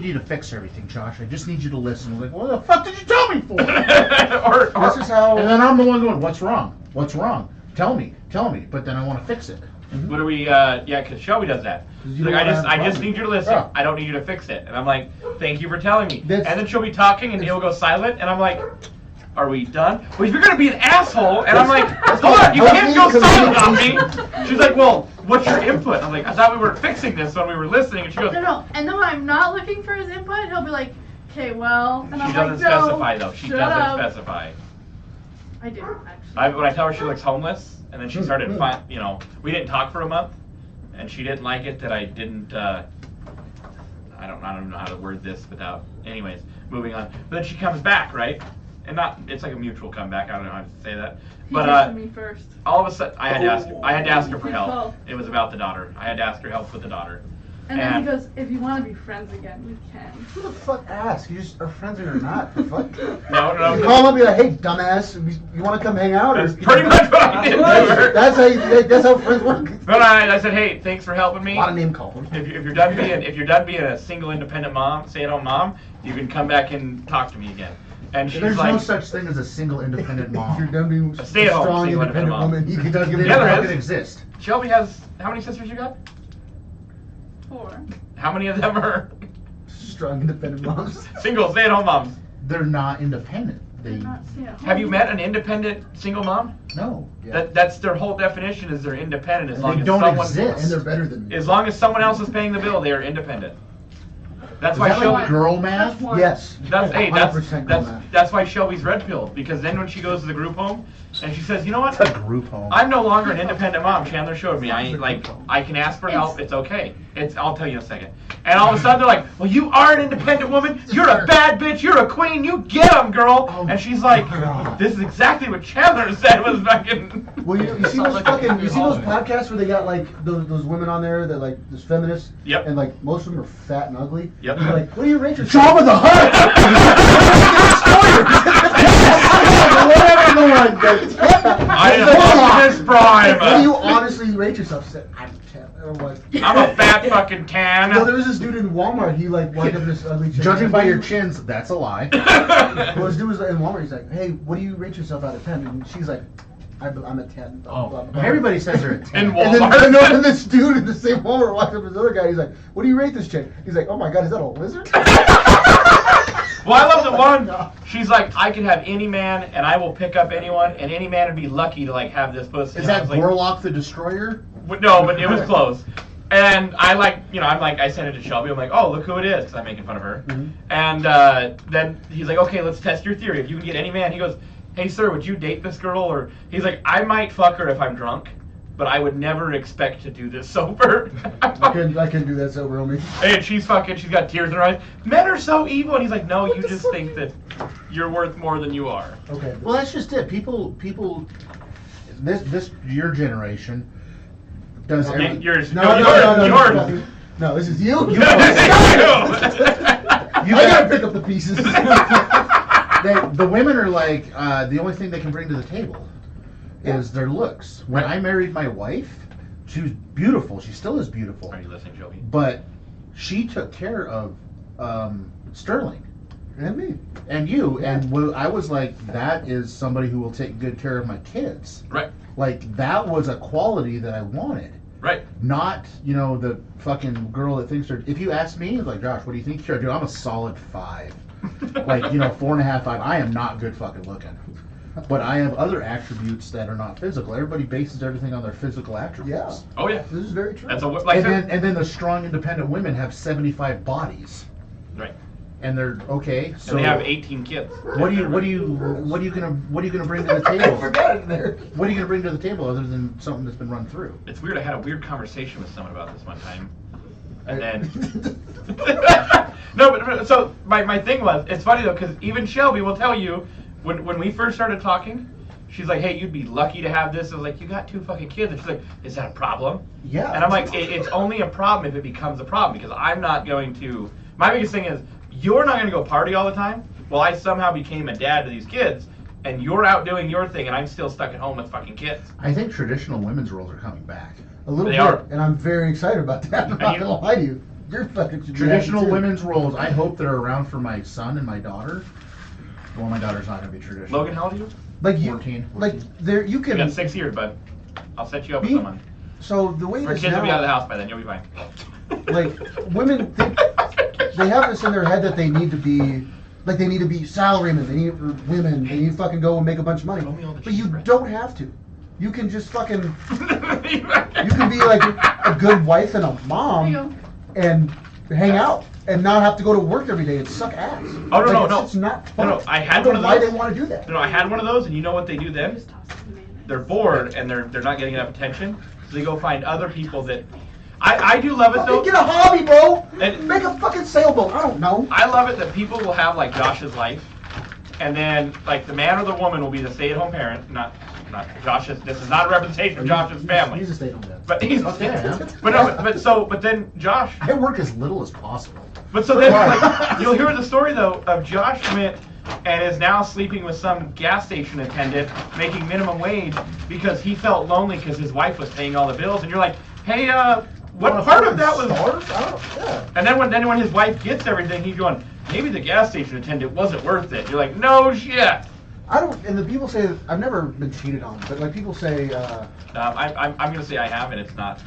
S2: you to fix everything, Josh. I just need you to listen. I'm like, what the fuck did you tell me for?
S1: or,
S3: This is how.
S2: And then I'm the one going, what's wrong? What's wrong? Tell me. But then I want to fix it.
S1: what do we? Yeah, because Shelby does that.
S3: 'Cause you
S1: She's like,
S3: don't
S1: I just
S3: wanna have
S1: need you to listen.
S2: Yeah.
S1: I don't need you to fix it. And I'm like, thank you for telling me.
S3: That's-
S1: and then she'll be talking, and he'll go silent, and I'm like, are we done? Well, if you're gonna be an asshole, and I'm like, hold on, you can't go silent on me. She's like, well, what's your input? I'm like, I thought we were fixing this when we were listening, and she goes,
S5: No. And then when I'm not looking for his input, he'll be like, okay, well, and
S1: she
S5: I'm
S1: doesn't
S5: like, no,
S1: specify though. She
S5: shut
S1: doesn't
S5: up.
S1: specify.
S5: I do actually.
S1: When I tell her she looks homeless, and then she started, we didn't talk for a month, and she didn't like it that I didn't, I don't know how to word this without, anyways, moving on. But then she comes back, right? And it's like a mutual comeback, I don't know how to say that.
S5: He
S1: But,
S5: texted me first.
S1: all of a sudden, I had to ask her for
S5: He
S1: help.
S5: called.
S1: It was about the daughter. I had to ask her help with the daughter.
S5: And then he goes, if you want to be friends again, you can.
S3: Who the fuck ask? You just are friends or not? The fuck?
S1: No.
S3: You call him up and be like, hey, dumbass, you want to come hang out?
S1: That's pretty much what I did to her.
S3: That's how friends work.
S1: But I said, hey, thanks for helping me.
S3: A lot of name calling.
S1: If you're done being a single independent mom, stay-at-home mom, you can come back and talk to me again. And she's
S2: There's
S1: like,
S2: no such thing as a single independent
S3: If you're
S2: mom.
S3: done being
S1: A stay-at-home
S3: strong,
S1: single
S3: independent
S1: independent
S3: woman, you can talk
S2: They
S1: Yeah, there
S2: don't
S1: is.
S2: exist.
S1: Shelby has, how many sisters you got?
S5: 4.
S1: How many of them are
S3: strong, independent moms.
S1: single stay-at-home moms?
S2: They're not independent.
S5: They're
S2: They
S5: not stay-at-home.
S1: Have you met an independent single mom?
S2: no.
S3: Yeah.
S1: That's their whole definition is they're independent as
S3: And
S1: long
S2: they
S1: as
S2: don't
S1: someone
S2: exist.
S3: And they're better than me.
S1: as long as someone else is paying the bill, they are independent. That's
S2: Is
S1: why
S2: that
S1: Shelby.
S2: like girl
S5: That's
S2: math?
S5: one.
S3: Yes.
S1: That's
S3: 100% girl math.
S1: that's why Shelby's red pilled, because then when she goes to the group home and she says, you know what?
S2: It's a group home.
S1: I'm no longer an independent mom. Chandler showed me. I can ask for help. It's okay. I'll tell you in a second. And all of a sudden they're like, well, you are an independent woman. You're a bad bitch. You're a queen. You get 'em, girl. And she's like, this is exactly what Chandler said was fucking.
S3: Well, you see those fucking, you see those podcasts where they got like those women on there that like those feminists.
S1: Yep.
S3: And like most of them are fat and ugly.
S1: Yep.
S3: And they're like, what do you rate yourself?
S2: Job of the Hutt!
S1: I love this
S3: What do
S1: prime.
S3: you honestly rate yourself? She said, I'm 10. I'm like,
S1: I'm a fat fucking tan.
S3: no, there was this dude in Walmart. He like walked up to this ugly chick.
S2: Judging by your chins, that's a lie.
S3: Well, this dude was in Walmart. He's like, hey, what do you rate yourself out of 10? And she's like, I'm a 10. Blah, blah, blah.
S2: Everybody says they're a 10.
S1: In
S3: And then,
S1: Walmart.
S3: and this dude in the same Walmart walks up to this other guy. He's like, what do you rate this chick? He's like, oh my god, is that a lizard?
S1: Well, I love the one. She's like, I can have any man, and I will pick up anyone, and any man would be lucky to like have this pussy.
S2: Is
S1: And I
S2: that
S1: was like,
S2: Gorlock the Destroyer?
S1: No, but it was close. And I'm like, I sent it to Shelby. I'm like, oh, look who it is, because I'm making fun of her.
S3: Mhm.
S1: And then he's like, okay, let's test your theory. If you can get any man, he goes, hey, sir, would you date this girl? Or he's like, I might fuck her if I'm drunk, but I would never expect to do this sober.
S3: I couldn't do that sober on me.
S1: And she's got tears in her eyes. Men are so evil. And he's like, no, you just think that you're worth more than you are.
S3: Okay.
S2: Well, that's just it. People, this your generation does everything.
S1: Yours.
S3: No, this is you.
S1: You.
S3: I gotta pick up the pieces.
S2: The women are like the only thing they can bring to the table is their looks. When I married my wife, she was beautiful. She still is beautiful.
S1: Are you listening, Joey?
S2: But she took care of Sterling
S3: And me.
S2: and you, and I was like, that is somebody who will take good care of my kids.
S1: Right.
S2: Like that was a quality that I wanted.
S1: Right.
S2: Not, the fucking girl that thinks they're. If you ask me, like, Josh, what do you think you're? Dude, I'm a solid 5. Like, 4.5, 5. I am not good fucking looking. But I have other attributes that are not physical. Everybody bases everything on their physical attributes.
S1: Oh yeah.
S3: This is very true.
S1: That's
S2: And then the strong, independent women have 75 bodies,
S1: right.
S2: and they're okay. So
S1: And they have 18 kids.
S2: what are you gonna bring to the
S3: I
S2: table?
S3: forgot it there.
S2: What are you gonna bring to the table other than something that's been run through?
S1: It's weird. I had a weird conversation with someone about this one time, and then no, but so my thing was, it's funny though, because even Shelby will tell you when we first started talking, she's like, hey, you'd be lucky to have this. I was like, you got 2 fucking kids. And she's like, is that a problem?
S2: Yeah.
S1: And I'm like, it's only a problem if it becomes a problem, because I'm not going to, my biggest thing is, you're not going to go party all the time. Well, I somehow became a dad to these kids, and you're out doing your thing, and I'm still stuck at home with fucking kids.
S2: I think traditional women's roles are coming back.
S3: A little
S1: They
S3: bit,
S1: are.
S3: and I'm very excited about that. I'm not gonna lie to you. You're fucking should be
S2: Traditional
S3: happy too.
S2: women's roles, I hope they're around for my son and my daughter. Well, my daughter's not going to be traditional.
S1: Logan, how old are you?
S3: Like you,
S2: 14.
S3: like there, you
S1: You
S3: can.
S1: got 6 years, bud. I'll set you up with
S3: Be-
S1: someone.
S3: So the way
S1: Our
S3: this
S1: kids will be out of the
S3: now,
S1: house by then. You'll be fine.
S3: like women, they have this in their head that they need to be, like they need to be salarymen. They need or women. They need to fucking go and make a bunch of money.
S1: Show me all the
S3: But you
S1: cheese bread.
S3: don't have to. You can just fucking. You can be like a good wife and a
S5: There you
S3: mom
S5: go.
S3: and hang out and not have to go to work every day and suck ass.
S1: Oh, no,
S3: Like,
S1: no.
S3: It's not
S1: No,
S3: fun.
S1: no, I had
S3: don't
S1: one of
S3: know why
S1: those.
S3: they want to do that.
S1: No, I had one of those, and you know what they do then?
S5: Just toss it in mayonnaise.
S1: They're bored and they're not getting enough attention, so they go find other people that. I do love it
S3: Fucking
S1: though.
S3: get a hobby, bro.
S1: And-
S3: Make a fucking sailboat. I don't know.
S1: I love it that people will have like Josh's life, and then like the man or the woman will be the stay-at-home parent, not Josh's. This is not a representation of Josh's family,
S3: He's a stay-at-home dad.
S1: but he's.
S2: Okay, yeah.
S1: But no, but then Josh.
S2: I work as little as possible.
S1: But so then, like, you'll hear the story though of Josh went and is now sleeping with some gas station attendant making minimum wage because he felt lonely because his wife was paying all the bills. And you're like, hey, what part of that was?
S2: Yeah.
S1: And then when his wife gets everything, he's going, maybe the gas station attendant wasn't worth it. You're like, no shit.
S3: I don't. And the people say I've never been cheated on, but like people say
S1: I'm gonna say I have, and it's not.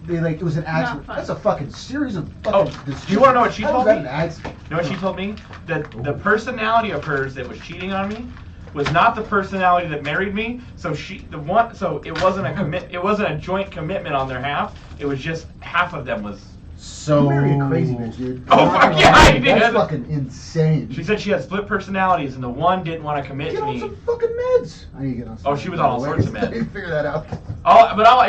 S3: they like it was an accident.
S5: fun.
S3: That's a fucking series of
S1: Oh,
S3: fucking.
S1: do you wanna know what she
S3: How
S1: told
S3: is that
S1: me?
S3: An accident?
S1: You know what she told me? That the personality of hers that was cheating on me was not the personality that married me. So it wasn't a joint commitment on their half. It was just half of them was.
S2: So.
S3: You marry a crazy bitch, dude.
S1: Oh, fuck yeah, I did.
S3: That's fucking insane.
S1: She said she had split personalities, and the one didn't want to commit
S3: Get
S1: to
S3: on
S1: me.
S3: some fucking meds. I need to get on.
S1: Oh, she was on all sorts of
S3: I
S1: meds.
S3: need to figure that out.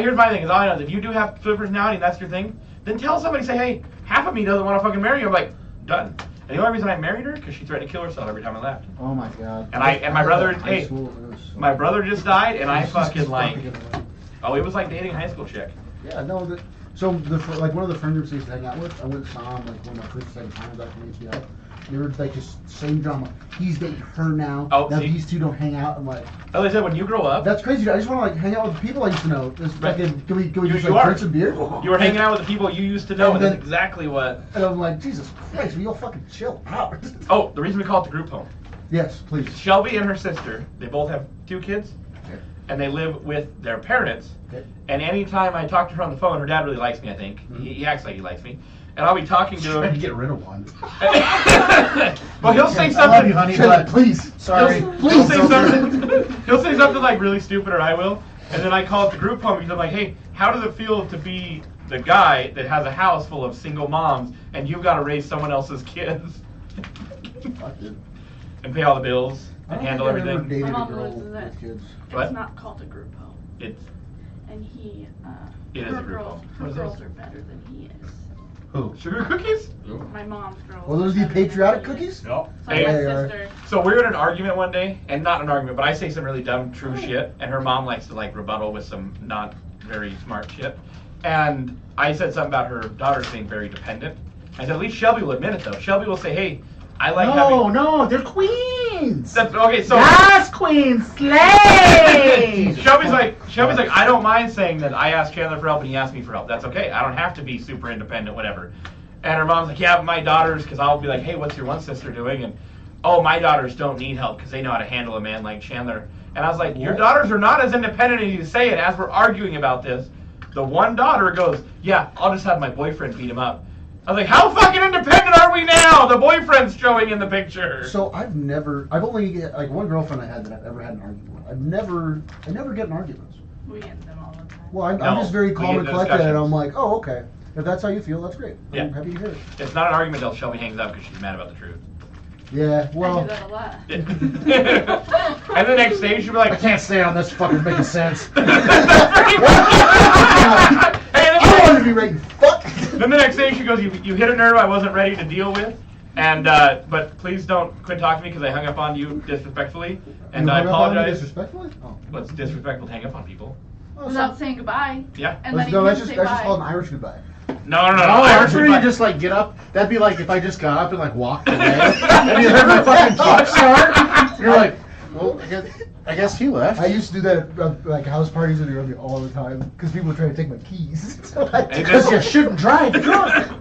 S1: Here's my thing: is all I know is if you do have split personality and that's your thing, then tell somebody, say, hey, half of me doesn't want to fucking marry you. I'm like, done. And the only reason I married her because she threatened to kill herself every time I left.
S3: Oh my god.
S1: And my brother,
S3: High
S1: hey,
S3: school, it was so-
S1: My brother just died, and I
S3: It's just
S1: fucking like,
S3: fucking away.
S1: oh, it was like dating a high school chick.
S3: Yeah, no. So like one of the friend groups I used to hang out with, I went and saw him like one of my first second times after HBO. They were like just same drama. He's dating her now.
S1: Oh,
S3: now
S1: see?
S3: these two don't hang out. I'm like,
S1: As I said, when you grow up,
S3: that's crazy. Dude. I just want to like hang out with the people I used to know. Just
S1: Right.
S3: fucking, can we
S1: You-
S3: just
S1: you
S3: like
S1: are.
S3: drink some beer?
S1: you were hanging out with the people you used to know,
S3: And
S1: and that's
S3: then-
S1: exactly what.
S3: And I'm like, Jesus Christ, we all fucking chill out.
S1: Oh, the reason we call it the group home.
S3: Yes, please.
S1: Shelby and her sister, they both have 2 kids,
S3: Okay.
S1: and they live with their parents.
S3: Okay.
S1: And anytime I talk to her on the phone, her dad really likes me, I think. He acts like he likes me. And I'll be talking to
S2: Trying to
S1: him.
S2: get rid of one.
S1: Well, he'll say
S2: I love you,
S1: something.
S2: honey,
S3: Shut up,
S2: but
S3: please.
S2: sorry.
S1: He'll say something. He'll say something like really stupid, or I will. And then I call it the group home because I'm like, hey, how does it feel to be the guy that has a house full of single moms and you've got to raise someone else's kids
S3: Fuck, dude.
S1: and pay all the bills
S3: I
S1: and
S3: don't
S1: handle
S3: think I've ever
S1: everything?
S3: dated
S5: My
S3: a
S5: mom
S3: girl
S5: loses
S3: with
S5: it.
S3: kids.
S1: What?
S5: It's not called a group home.
S1: It's
S5: And he,
S1: It is a group home.
S5: her
S1: What is
S5: girls
S1: this?
S5: are better than he is.
S2: Who?
S1: sugar cookies.
S5: My mom's girls.
S3: Well, those
S5: are
S3: the
S5: better than
S3: patriotic
S5: he is.
S3: cookies?
S1: No.
S5: So
S1: Hey,
S5: my
S3: They are.
S5: sister.
S1: so we were in an argument one day, and not an argument, but I say some really dumb, true shit, and her mom likes to like rebuttal with some not very smart shit. And I said something about her daughters being very dependent. I said, at least Shelby will admit it though. Shelby will say, hey, I like having.
S2: No, they're queens.
S1: That's, okay, so.
S2: Yes, queen, slay.
S1: Shelby's like, I don't mind saying that I asked Chandler for help and he asked me for help. That's okay. I don't have to be super independent, whatever. And her mom's like, yeah, but my daughters, because I'll be like, hey, what's your one sister doing? And, oh, my daughters don't need help because they know how to handle a man like Chandler. And I was like, your daughters are not as independent as you say it. As we're arguing about this, the one daughter goes, yeah, I'll just have my boyfriend beat him up. I was like, how fucking independent are we now? The boyfriend's showing in the picture.
S3: So I've only like one girlfriend I had that I've ever had an argument with. I never get in arguments.
S5: We get them all the time.
S3: Well, I'm
S1: No,
S3: just very
S1: we
S3: calm
S1: get
S3: and
S1: the
S3: collected, and
S1: discussions.
S3: I'm like, oh, okay. If that's how you feel, that's great.
S1: Yeah.
S3: I'm happy to hear it.
S1: It's not an argument until Shelby hangs up because she's mad about the truth.
S3: Yeah,
S5: I
S3: well,
S5: do that a lot.
S1: And the next day she'll be
S2: I
S1: like,
S2: can't stay on this fucking making sense.
S3: I don't want to be rating fuck.
S1: Then the next day she goes, you hit a nerve I wasn't ready to deal with. And but please don't quit talking to me because I hung up on you disrespectfully, and
S3: You
S1: I
S3: hung up on me
S1: apologize.
S3: disrespectfully? Oh.
S1: Well, it's disrespectful to hang up on people.
S3: Oh,
S5: Without saying goodbye.
S1: Yeah.
S5: And then he
S3: no,
S5: can't
S3: that's
S5: say
S3: just
S5: bye.
S3: called an Irish goodbye.
S1: No.
S2: Oh,
S1: I
S2: after you just like get up, that'd be like if I just got up and like walked away, and you heard my fucking truck start. You're like, well, I guess he left.
S3: I used to do that at like house parties in Europe all the time because people would try to take my keys. So
S2: Because you shouldn't drive drunk.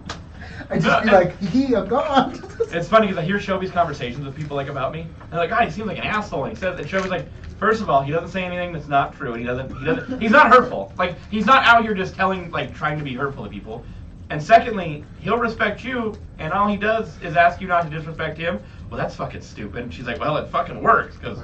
S3: I'd just be like, I'm gone.
S1: It's funny because I hear Shelby's conversations with people like about me. And they're like, God, he seems like an asshole. And he says, and Shelby's like, first of all, he doesn't say anything that's not true, and he's not hurtful. Like, he's not out here just trying to be hurtful to people. And secondly, he'll respect you, and all he does is ask you not to disrespect him. Well, that's fucking stupid. And she's like, well, it fucking works because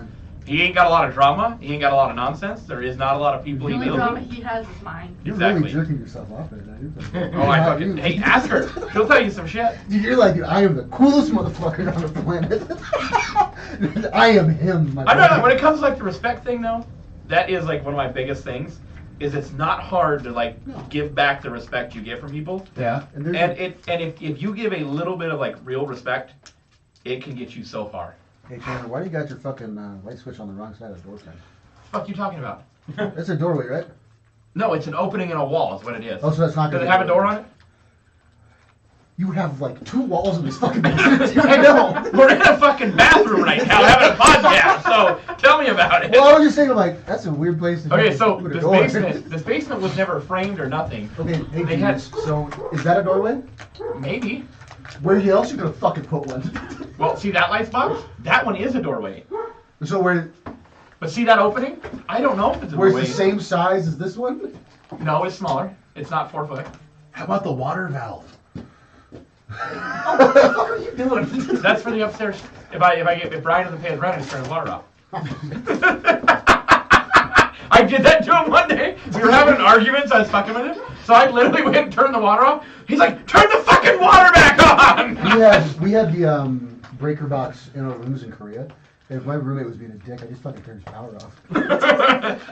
S1: he ain't got a lot of drama. He ain't got a lot of nonsense. There is not a lot of people
S5: The
S1: he
S5: only
S1: deals
S5: drama
S1: with.
S5: he has is mine.
S3: You're
S1: Exactly.
S3: really jerking yourself off right now.
S1: Oh, I fucking, hey, ask her. She'll tell you some shit.
S3: Dude, you're like, dude, I am the coolest motherfucker on the planet. I am him, my
S1: I know that
S3: brother.
S1: when it comes to like the respect thing though, that is like one of my biggest things. Is it's not hard to like give back the respect you get from people.
S2: Yeah.
S3: And
S1: If you give a little bit of like real respect, it can get you so far.
S3: Hey, Chandler, why do you got your fucking light switch on the wrong side of the door frame?
S1: Fuck you talking about?
S3: That's a doorway, right?
S1: No, it's an opening in a wall is what it is.
S3: Oh, so that's not
S1: Does
S3: gonna
S1: it
S3: be
S1: have a door on it?
S3: You would have like 2 walls in this fucking basement. Dude, I know.
S1: We're in a fucking bathroom right now having a podcast, so tell me about it.
S3: Well, I was just saying, like, that's a weird place to
S1: Okay,
S3: fucking
S1: so
S3: put a
S1: this
S3: door.
S1: basement was never framed or nothing.
S3: Okay, hey,
S1: They had-
S3: genius. So, is that a doorway?
S1: Maybe.
S3: Where else you gonna fucking put one?
S1: Well, see that light box? That one is a doorway.
S3: So where?
S1: But see that opening? I don't know if it's a
S3: Where's
S1: doorway.
S3: the same size as this one?
S1: No, it's smaller. It's not 4 foot.
S2: How about the water valve?
S3: What the fuck are you doing?
S1: That's for the upstairs. If Brian doesn't pay his rent, I just turn his water off. I did that to him one day. We were having an argument, so I was fucking with him. So I literally went and turned the water off. He's like, turn the fucking water back on!
S3: we had the breaker box in our rooms in Korea. And if my roommate was being a dick, I just fucking turned his power off.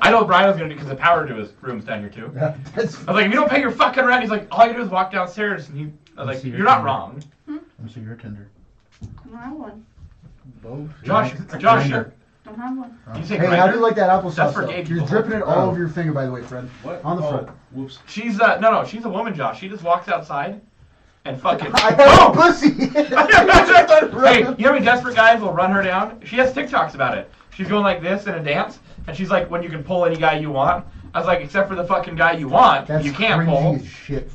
S1: I know what Brian was going to do because the power to his room's down here too.
S3: Yeah, that's,
S1: I was like, if you don't pay your fucking rent, he's like, all you do is walk downstairs. And I was like,
S2: See your
S1: you're not
S2: camera.
S1: wrong.
S2: Let me see your Tinder.
S5: Don't have one.
S3: both.
S1: Josh,
S2: Grinder.
S5: Don't have one.
S1: you say
S3: Hey,
S1: grinder?
S3: how do you like that applesauce?
S1: That's for
S3: though?
S1: gay
S3: You're
S1: people.
S3: dripping it all
S2: Oh.
S3: over your finger, by the way, friend.
S4: What?
S3: On the front.
S4: Whoops.
S1: She's no, she's a woman, Josh. She just walks outside and fucking.
S3: I have
S1: Oh!
S3: a pussy.
S1: Hey, you know how many desperate guys will run her down? She has TikToks about it. She's going like this in a dance, and she's like, when you can pull any guy you want. I was like, except for the fucking guy you want,
S3: That's
S1: you can't
S3: cringy
S1: pull.
S3: as shit.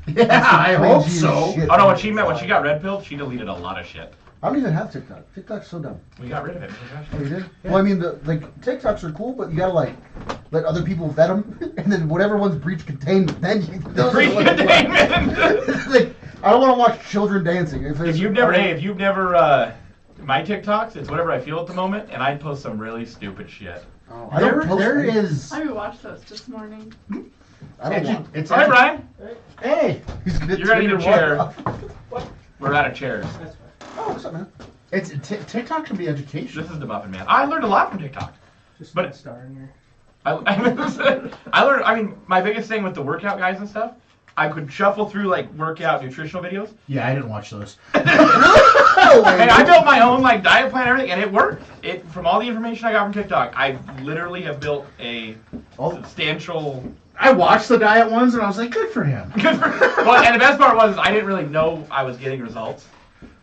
S2: Yeah,
S3: That's
S2: I hope
S3: cringy as
S2: so.
S3: shit.
S1: Oh no, when she got red pilled, she deleted a lot of shit.
S3: I don't even have TikTok. TikTok's so dumb.
S1: We got rid of it. Josh.
S3: Oh, you did? Well, I mean, TikToks are cool, but you gotta like let other people vet them, and then whatever one's breach containment, then you. those are
S1: Breach
S3: the ones you want.
S1: containment.
S3: Like, I don't want to watch children dancing.
S1: If you've never, my TikToks, it's whatever I feel at the moment, and I post some really stupid shit.
S3: Oh, I don't post
S2: There
S3: anything.
S2: is.
S5: I rewatched those this morning.
S3: I don't want.
S2: It's
S1: Hi, Brian.
S2: Hey,
S3: He's gonna
S1: You're gonna
S3: turn
S1: need a
S3: your water
S1: chair.
S3: off.
S1: We're out of chairs.
S4: That's fine.
S3: Oh, what's up, man?
S2: it's TikTok can be educational.
S1: This is the Muffin Man. I learned a lot from TikTok.
S4: Just
S1: But-
S4: a star in here.
S1: I learned. I mean, my biggest thing with the workout guys and stuff, I could shuffle through like workout nutritional videos.
S2: Yeah, I didn't watch those.
S3: No way.
S1: And I built my own like diet plan and everything, and it worked. It from all the information I got from TikTok, I literally have built a substantial.
S2: I watched the diet ones and I was like, good for him.
S1: Well, and the best part was I didn't really know I was getting results,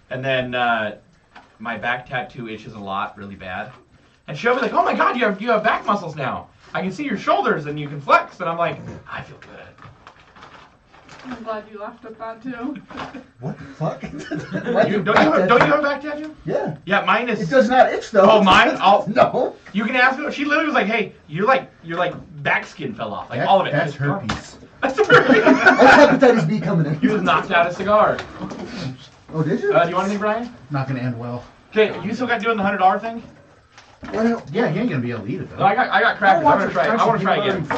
S1: and then my back tattoo itches a lot, really bad. And she'll be like, "Oh my God, you have back muscles now. I can see your shoulders and you can flex." And I'm like, "I feel good."
S5: I'm glad you laughed at that too.
S3: What the fuck?
S1: Don't you have a back tattoo?
S3: Yeah.
S1: Yeah, mine is.
S3: It does not itch though.
S1: Oh, mine?
S3: No.
S1: You can ask her. She literally was like, "Hey, your back skin fell off, like all of it."
S2: That's
S1: It's gone.
S2: herpes.
S1: That's herpes.
S3: That's hepatitis B coming in.
S1: You just knocked out a cigar.
S3: Oh, did you?
S1: Do you want anything, Brian?
S2: Not gonna end well.
S1: Okay, you still got doing the $100 thing?
S3: Well,
S2: Yeah, he ain't gonna be able to eat it though.
S1: No, I got crackers. I'm gonna try. I want to try again.
S3: Did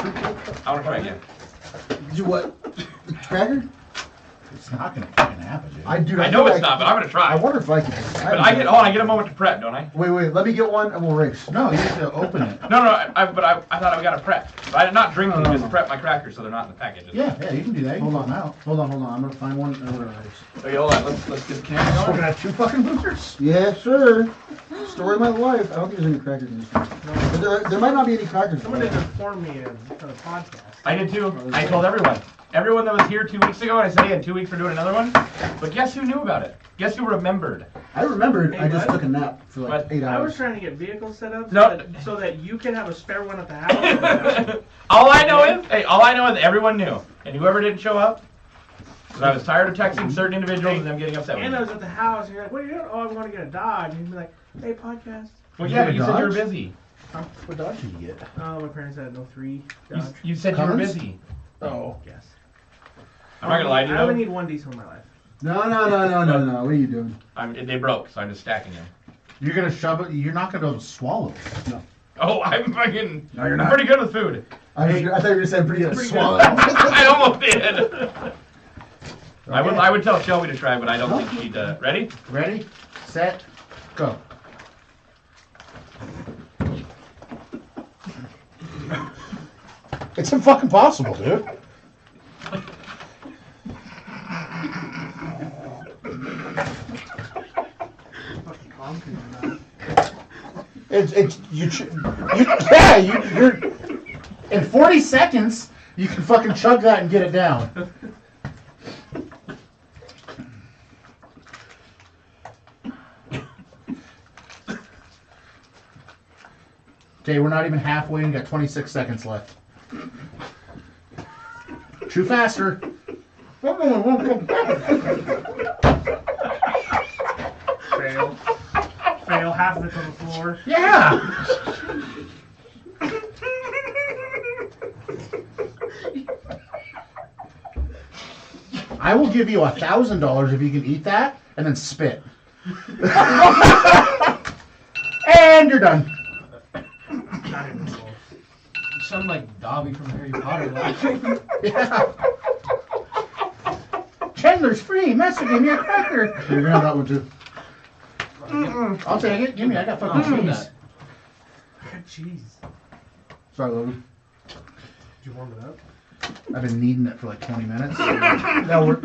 S1: I want to try again.
S3: you what? The cracker?
S2: It's not gonna fucking happen, dude.
S1: I know it's not, but I'm gonna try.
S3: I wonder if I can.
S1: But I get a moment to prep, don't I?
S3: Wait, let me get one and we'll race.
S2: No, you have to open it.
S1: No, I thought I got to prep. But I did not drink them, just prep my crackers so they're not in the packages.
S2: Yeah, you can do that. You can
S3: Hold
S2: pull
S3: on,
S2: them out.
S3: hold on. I'm gonna find one and we're gonna race.
S1: Okay, hold on. Let's get the camera
S2: We're
S1: going.
S2: gonna have 2 fucking losers.
S3: Yeah, sure. Story of my life. I don't think there's any crackers in this one. But there might not be any crackers.
S7: Someone did inform me for the podcast.
S1: I did too. I told everyone. Everyone that was here 2 weeks ago, I said, hey, in 2 weeks we're doing another one. But guess who knew about it? Guess who remembered?
S3: I remembered.
S7: Hey,
S3: I just
S7: bud.
S3: took a nap for like
S1: But
S3: 8
S7: I was
S3: hours.
S7: trying to get vehicles set up
S1: No.
S7: so that you can have a spare one at the house.
S1: all I know is everyone knew. And whoever didn't show up, because I was tired of texting certain individuals and them getting upset with
S7: And I
S1: me.
S7: was at the house, and you're like, what are you doing? Oh, I'm going to get a Dodge. And you'd be like, hey, podcast.
S1: Well,
S2: You
S1: yeah,
S2: get a
S1: but you said you were
S2: Dodge?
S1: busy.
S2: What dodge did you get?
S7: Oh, my parents had no 3 Dodge.
S1: You said
S2: Cummins?
S1: you were busy.
S2: Oh.
S7: Yes.
S1: I'm not gonna lie to you
S7: I only
S1: though.
S7: need one diesel in my life.
S3: No. What are you doing?
S1: They broke, so I'm just stacking them.
S2: You're gonna shove it. You're not gonna be able to swallow it.
S1: Oh, I'm fucking.
S3: No, you're
S1: I'm
S3: not.
S1: pretty good with food.
S3: I thought you were gonna say pretty good at
S7: Pretty
S3: swallowing.
S1: I almost did. I
S2: Okay.
S1: would tell Shelby to try, but I don't think she'd. Ready?
S2: Ready, set, go. It's fucking possible, dude.
S7: Fucking pumpkin in my
S2: You're in 40 seconds you can fucking chug that and get it down. Okay, we're not even halfway and got 26 seconds left. Chew faster.
S7: fail. Fail, half of it's on the floor.
S2: Yeah. I will give you $1,000 if you can eat that and then spit. And you're done.
S7: Not even close.
S4: You sound like Dobby from Harry Potter laughing.
S2: Yeah. Chandler's free. Message him your cracker.
S3: You're gonna have that one too.
S2: I'll take it. Give me. I got fucking cheese.
S7: Good cheese.
S3: Sorry, Logan.
S7: Did you warm it up?
S2: I've been kneading it for like 20 minutes.
S3: Now we're.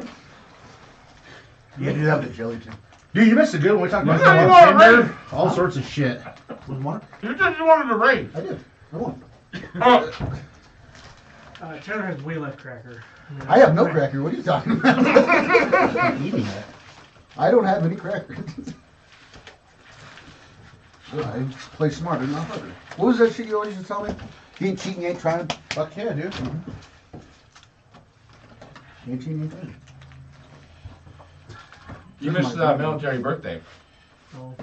S3: You do that with the jelly too.
S2: Dude, you missed a good one. We talked about
S1: Yeah, you
S2: Tender,
S1: are right.
S2: all sorts of shit.
S3: With one?
S1: You said you wanted to race.
S3: I did. I won.
S1: Oh,
S7: Taylor has way less cracker.
S3: I have no cracker. What are you talking about?
S2: I'm eating it.
S3: I don't have any crackers. I just play smarter, not harder. What was that shit you always used to tell me? You ain't cheating, you ain't trying.
S2: Fuck yeah, dude.
S3: You ain't cheating, you ain't trying.
S1: you missed military birthday.
S7: Oh.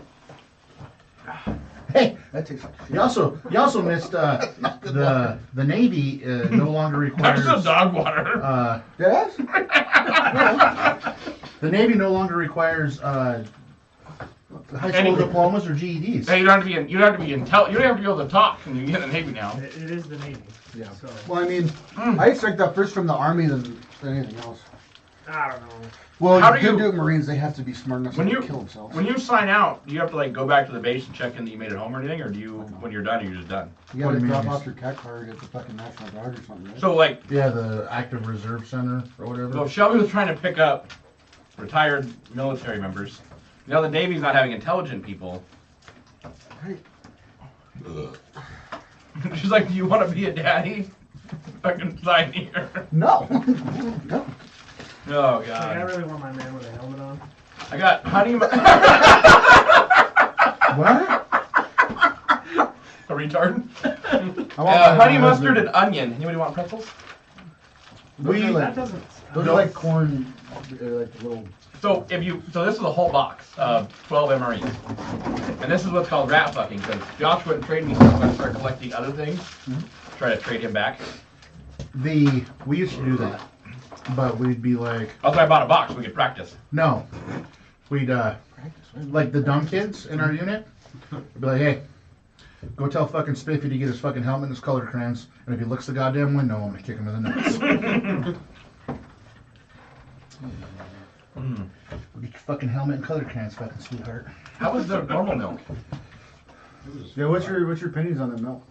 S2: Hey,
S3: That tastes like shit.
S2: you also missed the Navy no longer
S1: That's
S2: requires
S1: still dog water.
S3: Yes?
S2: the Navy no longer requires high school
S1: Anything.
S2: diplomas or GEDs.
S1: Hey, you don't have to be. You don't have to be intel. You don't have to be able to talk when you get in the Navy now.
S7: It is the Navy.
S3: Yeah.
S7: So,
S3: Well, I mean, I expect that first from the Army than anything else.
S7: I don't know.
S3: Well,
S1: How
S3: you
S1: do
S3: can
S1: you-
S3: do it Marines, they have to be smart enough
S1: When
S3: to
S1: you
S3: kill themselves.
S1: when you sign out, do you have to like go back to the base and check in that you made it home or anything, or do you when you're done, you're just done?
S3: You gotta
S2: What do you
S3: drop
S2: mean?
S3: off your cat card at the fucking National Guard or something, right?
S1: So like,
S2: Yeah, the Active Reserve Center or whatever.
S1: so Shelby was trying to pick up retired military members. Now the Navy's not having intelligent people.
S3: Right.
S1: She's like, do you want to be a daddy? Fucking sign here.
S3: No. No.
S1: Oh
S7: Like, I
S1: god.
S7: really want my man with a helmet on.
S1: I got honey.
S2: What?
S1: A retard.
S3: I want my
S1: Honey
S3: husband-
S1: mustard and onion. Anybody want pretzels?
S3: Those are
S7: That
S3: like,
S7: doesn't.
S3: those are like corn, like little.
S1: So this is a whole box of 12 MREs, and this is what's called rat fucking because Josh wouldn't trade me stuff, so I started collecting other things, try to trade him back.
S2: We used to do that, but we'd be like,
S1: Also, I bought a box so we could practice.
S2: no, we'd like the dumb kids in our unit. We'd be like, hey, go tell fucking Spiffy to get his fucking helmet and his color crayons, and if he looks the goddamn window, I'm gonna kick him in the nuts.
S1: Mm.
S2: Get your fucking helmet and color cans, fucking sweetheart.
S1: How was the normal milk?
S3: Yeah, what's your opinions on the milk?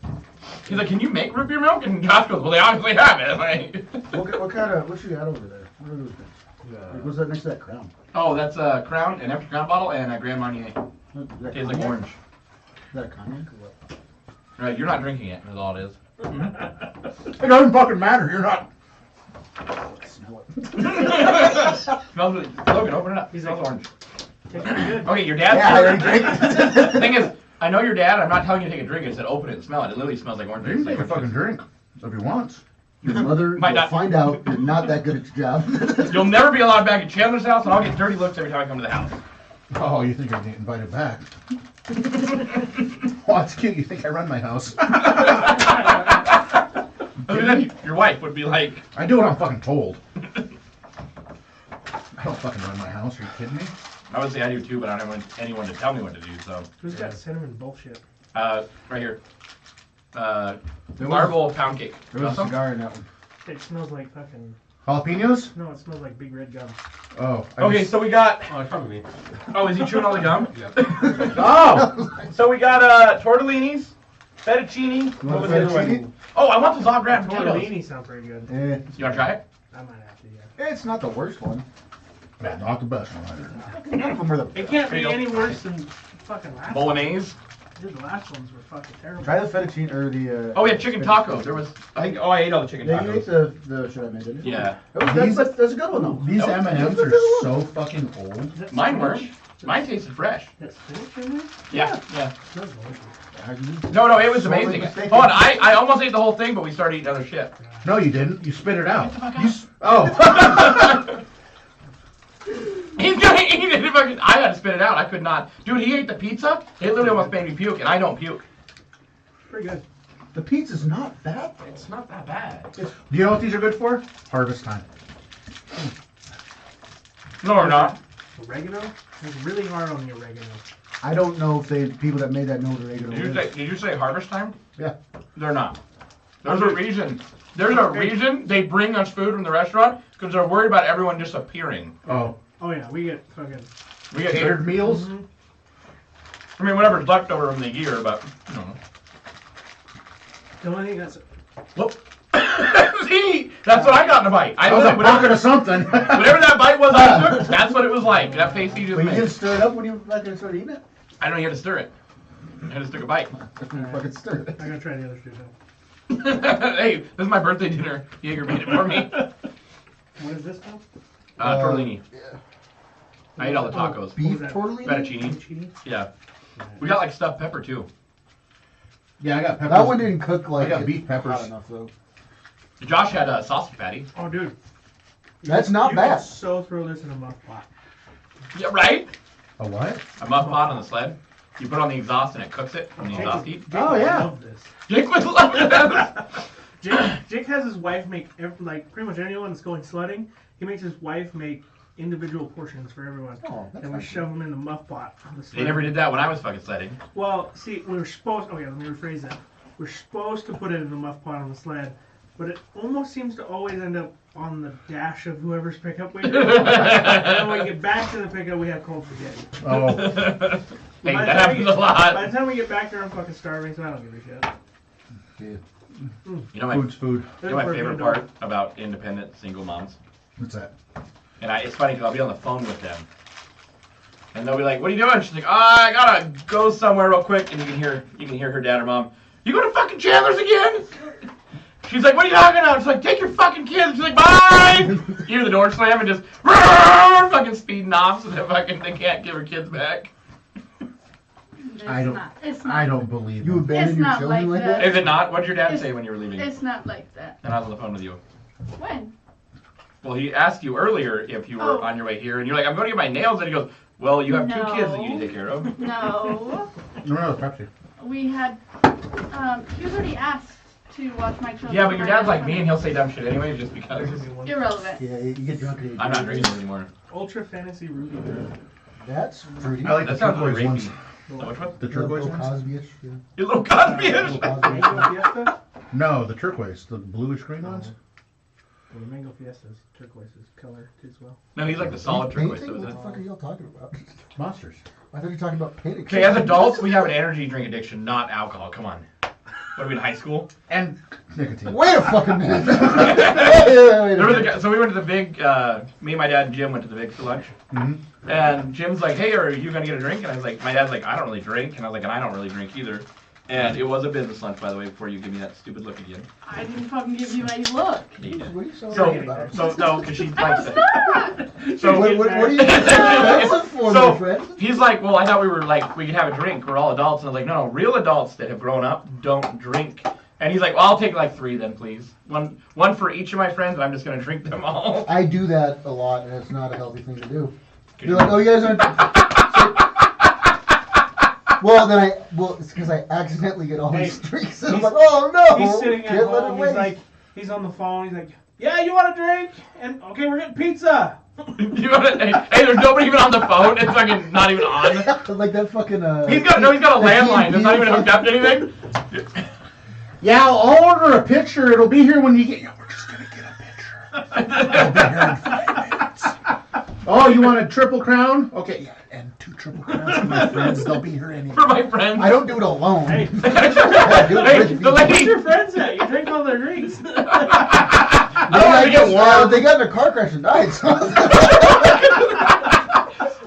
S1: He's like, can you make root beer milk? And Josh goes, well, they obviously have it. Like,
S3: What kind of, what you got over there? What are those things? Like, what's that next to that crown?
S1: oh, that's a Crown, an empty Crown bottle, and a Grand Marnier.
S3: Is that
S1: Tastes like
S3: cognac?
S1: orange.
S3: Is that a cognac or what?
S1: Right, you're not drinking it. That's all it is.
S2: It doesn't fucking matter. You're not.
S3: Smell it.
S1: Smells really, Logan, open it up.
S7: He's
S1: Smells
S7: like-
S1: orange.
S7: Tastes pretty good.
S1: Okay, your dad's.
S3: Yeah, I already drank it.
S1: The thing is, I know your dad. I'm not telling you to take a drink. I said open it and smell it. It literally smells like orange.
S2: You can
S1: It's
S2: take a
S1: like
S2: fucking drink if he wants.
S3: Your mother
S1: Might
S3: will
S1: not-
S3: find out you're not that good at your job.
S1: You'll never be allowed back at Chandler's house, and I'll get dirty looks every time I come to the house.
S2: Oh, you think I'm getting invited back? Oh, that's cute. You think I run my house?
S1: I mean, then your wife would be like,
S2: I do what I'm fucking told. I don't fucking run my house. Are you kidding me?
S1: I would say I do too, but I don't want anyone to tell me what to do. So,
S7: Who's got cinnamon bullshit?
S1: right here,
S3: There was-
S1: marble pound cake.
S3: There was a
S1: Awesome.
S3: cigar in that one.
S7: It smells like fucking.
S2: Jalapenos?
S7: No, it smells like big red gum.
S2: Oh. I
S1: Okay,
S2: just-
S1: so we got.
S4: Oh, it's probably me.
S1: Oh, is he chewing all the gum?
S4: Yeah.
S1: Oh, so we got tortellinis, fettuccine. What was the other
S3: fettuccine?
S1: one? Oh, I want those all ground potatoes.
S7: Tortellini sound pretty good.
S3: Eh,
S1: You wanna try it?
S7: I might have to, yeah.
S3: it's not the worst one.
S2: Man, not the best one either.
S3: None of them are the
S7: It can't
S1: There
S7: be
S1: you go.
S7: any worse than fucking last one.
S1: Bolognese.
S7: Dude, the last ones were fucking terrible.
S3: Try the fettuccine or the.
S1: Oh, we had chicken tacos. There was. I think. Oh, I ate all the chicken
S3: Yeah, you ate
S1: tacos.
S3: the shit I made, didn't you?
S1: Yeah.
S3: That's a good one though.
S2: These
S1: Nope.
S2: M&Ms are so fucking old.
S7: Is that
S1: Mine
S7: spinach?
S1: weren't. Mine tasted fresh.
S7: That's spinach in there?
S1: Yeah. Yeah.
S7: Smells delicious.
S1: No, it was
S3: Sorely
S1: amazing.
S3: mistaken.
S1: Hold on, I almost ate the whole thing, but we started eating other shit.
S2: No, you didn't. You spit it out.
S1: Get the fuck
S2: You
S1: out.
S2: oh.
S1: He's gonna eat it. Fucking, I had to spit it out. I could not. Dude, he ate the pizza. It literally almost made me puke, and I don't puke.
S7: Pretty good.
S3: The pizza's not bad.
S1: It's not that bad.
S2: Do you know what these are good for? Harvest time.
S1: No, we're not.
S7: Oregano? It's really hard on the oregano.
S3: I don't know if the people that made that know what oregano
S1: Did you say harvest time?
S2: Yeah.
S1: They're not. There's a reason. There's a reason they bring us food from the restaurant because they're worried about everyone disappearing.
S2: Oh.
S7: Oh yeah, we get fucking.
S1: We get
S2: Catered meals?
S7: Mhm.
S1: I mean, whatever's left over from the year, but you know.
S7: The only thing that's
S1: Whoop. See, that's what I got in a bite. I
S2: That was a
S1: literally,
S2: pocket of something.
S1: whatever that bite was I took, that's what it was like. That face he just
S3: But you
S1: made.
S3: didn't stir it up when you fucking started eating it?
S1: I don't know, you had to stir it. I just took a bite.
S3: You fucking stirred it.
S7: I gotta try the other shit now.
S1: Hey, this is my birthday dinner. Jaeger made it for me.
S7: What is this now?
S1: Tortellini. I ate all the tacos.
S7: What
S3: Beef
S7: was that?
S3: tortellini?
S1: Fettuccine.
S7: Fettuccine?
S1: Yeah. We got like stuffed pepper too.
S2: Yeah, I got peppers.
S3: That one didn't cook like
S2: I got beef peppers.
S3: hot enough though.
S1: Josh had a sausage patty.
S7: Oh dude.
S3: That's not
S7: you
S3: bad.
S7: Could so throw this in a muff pot.
S1: Yeah, right?
S2: A what?
S1: A muff pot on the sled. You put it on the exhaust and it cooks it from the exhaust heat.
S7: Jake
S2: Oh,
S7: would
S2: yeah.
S7: love this.
S1: Jake would love this.
S7: Jake has his wife make like pretty much anyone that's going sledding. He makes his wife make individual portions for everyone,
S3: Oh, that's
S7: and we
S3: nice.
S7: shove them in the muff pot on the sled.
S1: They never did that when I was fucking sledding.
S7: Well, see, we were supposed. Okay, let me rephrase that. We're supposed to put it in the muff pot on the sled, but it almost seems to always end up on the dash of whoever's pickup we do. And then when we get back to the pickup, we have cold spaghetti.
S2: Oh.
S1: Hey,
S7: By the
S1: that
S7: time we
S1: happens
S7: get-
S1: a lot.
S7: By the time we get back there, I'm fucking starving, so I don't give a shit.
S1: You know my,
S2: Food's food.
S1: you know my favorite part about independent single moms?
S2: What's that?
S1: And it's funny because I'll be on the phone with them. And they'll be like, what are you doing? She's like, I gotta go somewhere real quick. And you can hear her dad or mom, you going to fucking Chandler's again? She's like, what are you talking about? She's like, take your fucking kids. She's like, bye! You hear the door slam and just fucking speeding off so that they can't give her kids back.
S5: It's not.
S2: I don't believe
S3: You
S2: it.
S3: abandoned
S5: It's
S3: your
S5: not
S3: children
S5: like
S3: like
S5: that.
S3: that?
S1: Is it not? What did your dad
S5: It's-
S1: say when you were leaving?
S5: It's not like that.
S1: And I was on the phone with you.
S5: When?
S1: Well, he asked you earlier if you were
S5: Oh.
S1: on your way here, and you're like, I'm going to get my nails. And he goes, well, you have two
S5: No.
S1: kids that you need to take care of.
S5: No.
S2: No, Pepsi.
S5: We had. He was already asked to watch my children.
S1: Yeah, but your dad's like me, and he'll say dumb shit anyway, just because.
S5: Irrelevant.
S3: Yeah, you get drunk at
S1: I'm not drinking anymore.
S7: Ultra Fantasy Ruby.
S3: That's fruity.
S2: I like
S1: That
S2: the
S1: sounds
S2: turquoise
S1: really
S2: ones.
S1: rapey. Which one?
S2: The turquoise ones?
S3: Cosby-ish, yeah.
S1: You little Cosby.
S3: Little Cosby-ish.
S7: Fiesta?
S2: No, the turquoise. The bluish green ones.
S7: Well, the Mango Fiesta's turquoise is color too as well.
S1: No, he's like the solid turquoise,
S3: Painting?
S1: though,
S3: What
S1: isn't
S3: the
S1: it?
S3: fuck are y'all talking about?
S2: Monsters.
S3: I thought you were talking about painting.
S1: Okay, as adults, we have an energy drink addiction, not alcohol. Come on. What are we in high school?
S2: And nicotine.
S3: Wait a fucking minute. Wait
S1: There was
S3: a
S1: a guy, so we went to the big, me, my dad, and Jim went to the big for lunch.
S2: Mm-hmm.
S1: And Jim's like, hey, are you going to get a drink? And I was like, my dad's like, I don't really drink. And I was like, and I don't really drink either. And it was a business lunch, by the way, before you give me that stupid look again.
S5: I didn't fucking give you a look.
S1: Yeah, you did.
S3: What are you so
S1: So,
S3: worried about?
S1: no, because she
S5: I
S1: likes
S5: was
S1: it.
S5: not.
S1: So,
S3: What are you so defensive for,
S1: So-
S3: my friend?
S1: he's like, well, I thought we were like, we could have a drink. We're all adults. And I was like, no, real adults that have grown up don't drink. And he's like, well, I'll take like 3 then, please. One for each of my friends, and I'm just going to drink them all.
S3: I do that a lot, and it's not a healthy thing to do. You're like, oh, you guys aren't. Well, it's because I accidentally get all these drinks, and I'm like, oh no!
S7: He's sitting at
S3: Can't let it
S7: home.
S3: waste.
S7: He's on the phone. He's like, yeah, you want a drink? And okay, we're getting pizza.
S1: You wanna, hey, there's nobody even on the phone. It's fucking not even on.
S3: Like that fucking.
S1: He's got a landline. It's not even hooked up to anything.
S2: Yeah, I'll order a picture. It'll be here when you get. Yeah, we're just gonna get a picture. It'll be here in 5 minutes. Oh, you want a triple crown? Okay, yeah, and 2 triple crowns for my friends. They'll be here anyway.
S1: For my friends.
S3: I don't do it alone.
S7: Hey,
S3: I do it
S1: Hey,
S3: with
S1: the
S3: people.
S1: lady-
S7: where's your friends at? You drink all their drinks.
S1: I don't wanna get warm.
S3: They got in a car crash and died.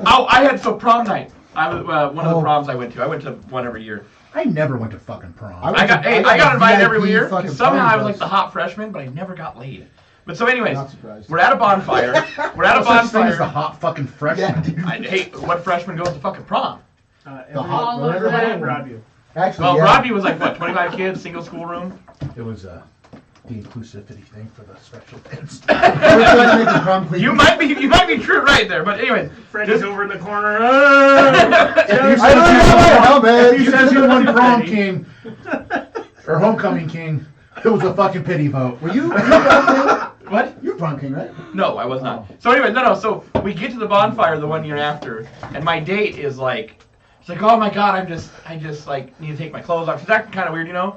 S1: Oh, I had prom night. I was one of the
S3: Oh.
S1: proms I went to. I went to one every year.
S2: I never went to fucking prom.
S3: I
S1: I got
S3: a
S1: invited every
S3: VIP
S1: year.
S3: fucking
S1: 'Cause somehow I was
S3: prom
S1: like the
S3: bus.
S1: hot freshman, but I never got laid. But so, anyways,
S3: Not surprised.
S1: we're at a bonfire. We're at a
S2: No such thing as the
S1: bonfire.
S2: hot fucking freshman.
S3: Yeah, dude.
S1: Hey, what freshman goes to fucking prom?
S3: hot-
S7: Everybody in
S3: everybody-
S7: Broadview.
S3: Actually,
S1: Well,
S3: yeah.
S1: Broadview was like what, 25 kids, single schoolroom.
S2: It was the inclusivity thing for the special kids.
S3: We're trying to make the prom clean.
S1: You might be true right there, but anyways.
S7: Freddie's over in the corner.
S2: If you
S3: I don't know how bad.
S2: if you said you won prom king or homecoming king, it was a fucking pity vote.
S3: Were you prom king?
S1: What?
S3: You're prom king, right?
S1: No, I was not. So anyway, no. So we get to the bonfire the one year after, and my date is like, it's like, oh my god, I just like need to take my clothes off. She's acting kind of weird, you know.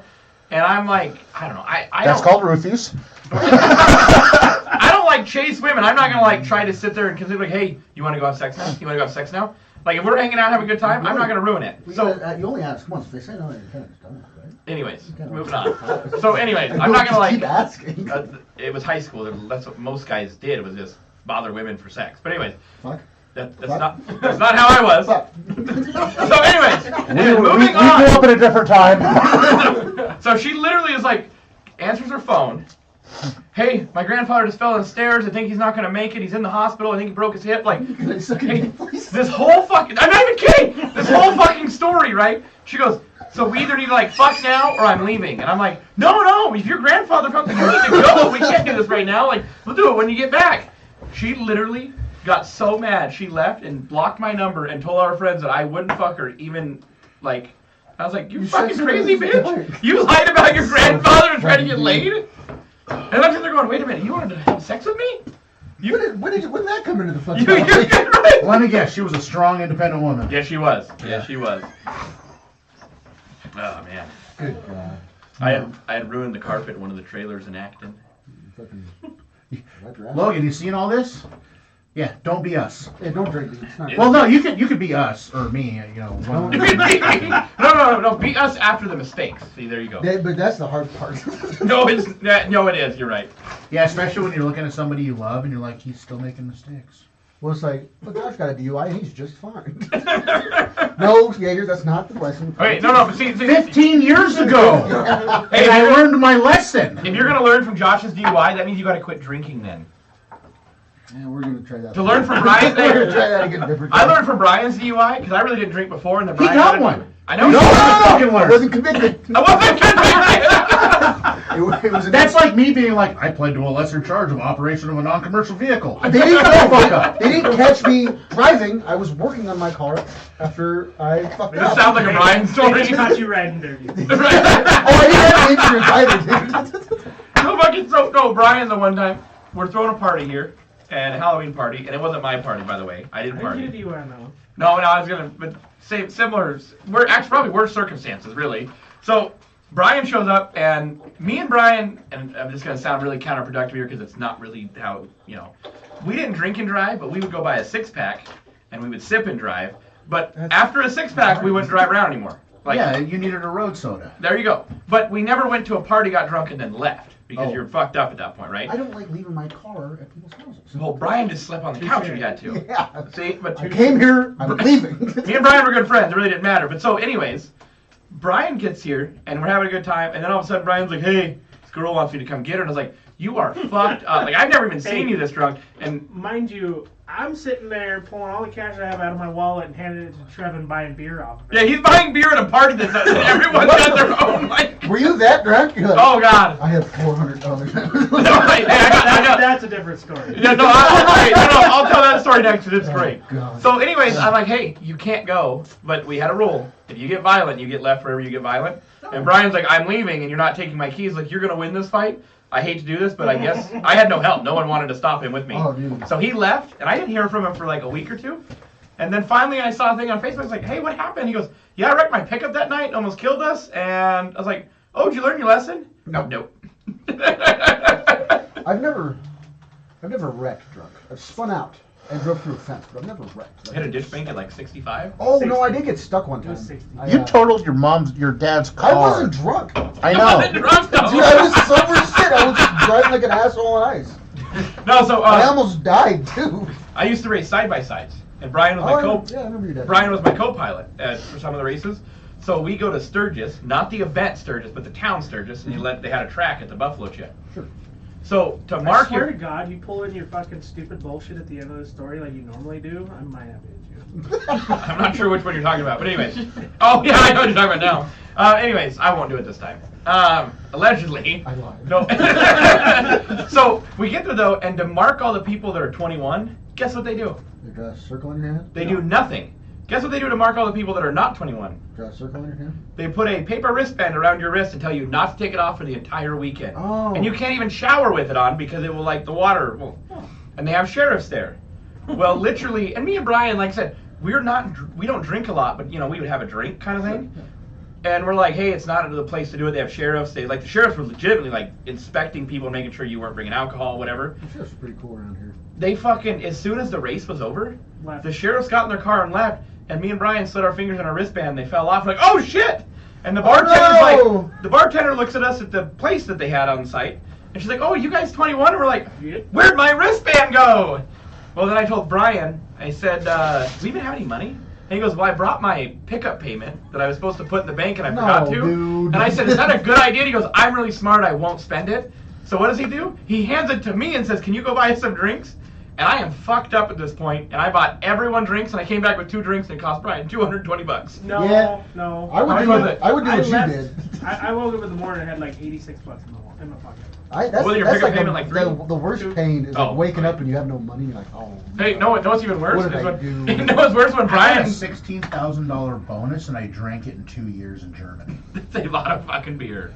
S1: And I'm like, I don't know. I
S2: That's
S1: don't,
S2: called roofies.
S1: I don't like chase women. I'm not gonna like try to sit there and consider like, hey, you want to go have sex now? You want to go have sex now? Like if we're hanging out having a good time, I'm not gonna ruin it. So
S3: You only ask once. If they say no, you kind of just done it, right?
S1: anyways,
S3: Kinda
S1: moving
S3: like-
S1: on. So anyways, I'm not gonna
S3: Keep
S1: like.
S3: asking.
S1: It was high school. That's what most guys did, was just bother women for sex. But anyways,
S3: Fuck.
S1: that's
S3: Fuck.
S1: that's not how I was.
S3: Fuck.
S1: So anyways, moving
S2: We grew up
S1: on.
S2: at a different time.
S1: So she literally is like, answers her phone. Hey, my grandfather just fell downstairs. I think he's not gonna make it. He's in the hospital. I think he broke his hip. Like,
S3: Can I suck your
S1: hey,
S3: dick, please?
S1: this whole fucking, I'm not even kidding. This whole fucking story, right? She goes, so we either need to like fuck now or I'm leaving. And I'm like, no, if your grandfather felt like you need to go, we can't do this right now. Like, we'll do it when you get back. She literally got so mad, she left and blocked my number and told our friends that I wouldn't fuck her even, like, I was like, you fucking
S3: said
S1: crazy
S3: something
S1: bitch.
S3: dark.
S1: You lied about your grandfather and tried to get
S3: fucking
S1: laid? And I'm sitting there going, wait a minute, you wanted to have sex with me?
S3: When did that come into the fucking
S1: You're right.
S2: Let me guess, she was a strong, independent woman.
S1: Yeah, she was. Yeah, she was. Oh, man.
S3: Good God.
S1: I had ruined the carpet in one of the trailers in Acton.
S3: Fucking wipe your ass.
S2: Logan, you seen all this? Yeah, don't be us.
S3: Hey, don't drink these. It's not
S2: Well, no, you could be us or me. You know. One,
S1: No, beat us after the mistakes. See, there you go.
S3: But that's the hard part.
S1: No, it is. You're right.
S2: yeah, especially when you're looking at somebody you love and you're like, he's still making mistakes.
S3: Well, it's like, well, Josh got a DUI and he's just fine. No, Jager, that's not the lesson.
S1: Wait, no, but see
S2: 15 years ago,
S1: Hey,
S2: and I learned my lesson.
S1: if you're gonna learn from Josh's DUI, that means you gotta quit drinking then.
S3: Yeah, we're gonna try that.
S1: To learn from Brian,
S3: We're gonna try that again. Different
S1: I learned from Brian's DUI because I really didn't drink before, and then
S2: He
S1: Brian
S2: got
S1: had a-
S2: one.
S1: I know.
S2: No, fucking
S3: I
S2: learn.
S3: wasn't convicted.
S1: I wasn't
S3: It was an
S2: That's like me being like, I pled to a lesser charge of operation of a non-commercial vehicle.
S3: They didn't,
S2: Shut the fuck up.
S3: they didn't catch me driving. I was working on my car after I fucked
S1: This
S3: up.
S1: sounds like a Brian
S7: They
S1: story.
S7: just caught you riding dirty.
S1: Right.
S3: Oh, I didn't have insurance either.
S1: No, Brian, the one time, we're throwing a party here, and a Halloween party, and it wasn't my party, by the way. I didn't
S7: I didn't get a
S1: party.
S7: DUI on that one.
S1: No, I was gonna, but say similar, we're actually probably worse circumstances, really. So, Brian shows up, and me and Brian, and I'm just going to sound really counterproductive here because it's not really how, we didn't drink and drive, but we would go buy a 6-pack, and we would sip and drive. But after a 6-pack, we wouldn't drive around anymore.
S2: Yeah, you needed a road soda.
S1: There you go. But we never went to a party, got drunk, and then left because you're fucked up at that point, right?
S3: I don't like leaving my car at people's houses.
S1: Well, Brian just slept on the couch if he had to.
S3: Yeah.
S1: See, but
S3: I came here, I'm leaving.
S1: Me and Brian were good friends. It really didn't matter. But so, anyways, Brian gets here, and we're having a good time, and then all of a sudden Brian's like, hey, this girl wants me to come get her. And I was like, you are fucked up. Like, I've never even seen you this drunk. And
S7: mind you, I'm sitting there pulling all the cash I have out of my wallet and handing it to Trev and buying beer off of it.
S1: yeah, he's buying beer at a party that everyone's got their own, like...
S3: Were you that drunk? You're like,
S1: Oh, God.
S3: I have $400.
S1: Hey, I got-
S7: That's a different story.
S1: Yeah, no, I'll tell that story next because it's great.
S3: God.
S1: So anyways, I'm like, hey, you can't go, but we had a rule. If you get violent, you get left wherever you get violent. And Brian's like, I'm leaving and you're not taking my keys. Like, you're going to win this fight. I hate to do this, but I guess I had no help. No one wanted to stop him with me.
S3: Oh, dude.
S1: So he left, and I didn't hear from him for like a week or two. And then finally I saw a thing on Facebook. I was like, hey, what happened? He goes, yeah, I wrecked my pickup that night and almost killed us. And I was like, oh, did you learn your lesson? Nope.
S3: I've never wrecked drunk. I've spun out and drove through a fence, but I've never wrecked.
S1: I hit a ditch bank at like 65.
S3: Oh no, I did get stuck one time.
S7: 60.
S2: You totaled your dad's car.
S3: I wasn't drunk.
S2: I
S1: I
S2: know.
S1: wasn't drunk, though.
S3: Dude, I was sober as shit. I was just driving like an asshole on ice.
S1: No, so
S3: I almost died too.
S1: I used to race side-by-sides, and Brian was my
S3: I remember your dad.
S1: Brian was my co-pilot for some of the races. So we go to Sturgis, not the event Sturgis, but the town Sturgis, and they had a track at the Buffalo Chip.
S3: Sure.
S1: So to
S7: I
S1: mark
S7: swear
S1: your
S7: to God, you pull in your fucking stupid bullshit at the end of the story like you normally do, I might have hit you.
S1: I'm not sure which one you're talking about, but anyways. Oh yeah, I know what you're talking about now. Anyways, I won't do it this time. Allegedly.
S3: I lied.
S1: No. So we get there though, and to mark all the people that are 21, guess what they do?
S3: You draw a circle in your hand?
S1: They do nothing. Guess what they do to mark all the people that are not 21?
S3: Draw a circle in your hand?
S1: They put a paper wristband around your wrist and tell you not to take it off for the entire weekend.
S3: Oh.
S1: And you can't even shower with it on because it will like the water will. And they have sheriffs there. Well, literally, and me and Brian, like I said, we don't drink a lot, but we would have a drink kind of thing. And we're like, hey, it's not the place to do it. They have sheriffs. The sheriffs were legitimately like inspecting people and making sure you weren't bringing alcohol, whatever.
S3: The sheriff's pretty cool around here.
S1: They fucking, as soon as the race was over,
S7: Left.
S1: the sheriffs got in their car and left. And me and Brian slid our fingers in our wristband. They fell off. We're like, oh shit! And the bartender's
S3: no!
S1: like, the bartender looks at us at the place that they had on site, and she's like, oh, you guys 21? And we're like,
S7: Yep.
S1: where'd my wristband go? Well, then I told Brian. I said, do we even have any money? And he goes, well, I brought my pickup payment that I was supposed to put in the bank, and I forgot to.
S3: Dude.
S1: And I said, is that a good idea? And he goes, I'm really smart. I won't spend it. So what does he do? He hands it to me and says, can you go buy some drinks? And I am fucked up at this point, and I bought everyone drinks, and I came back with 2 drinks, and it cost Brian $220.
S7: No,
S3: Yeah.
S7: no.
S3: I would
S1: How
S3: do
S1: much was
S3: it.
S1: it?
S3: I would do
S7: I
S3: what you
S7: left-
S3: did.
S7: I woke up in the morning and had like $86 in my pocket.
S3: That's
S1: What was your
S3: that's
S1: pickup
S3: like
S1: payment, like
S3: the worst
S7: Two?
S3: pain is
S1: Oh,
S3: like waking
S1: right.
S3: up and you have no money. You're like, oh.
S1: Hey, no, what's even worse
S3: What did
S1: is
S3: I
S1: when
S3: do?
S1: you know what's worse when
S2: I had
S1: Brian
S2: a $16,000 bonus and I drank it in 2 years in Germany.
S1: That's a lot of fucking beer.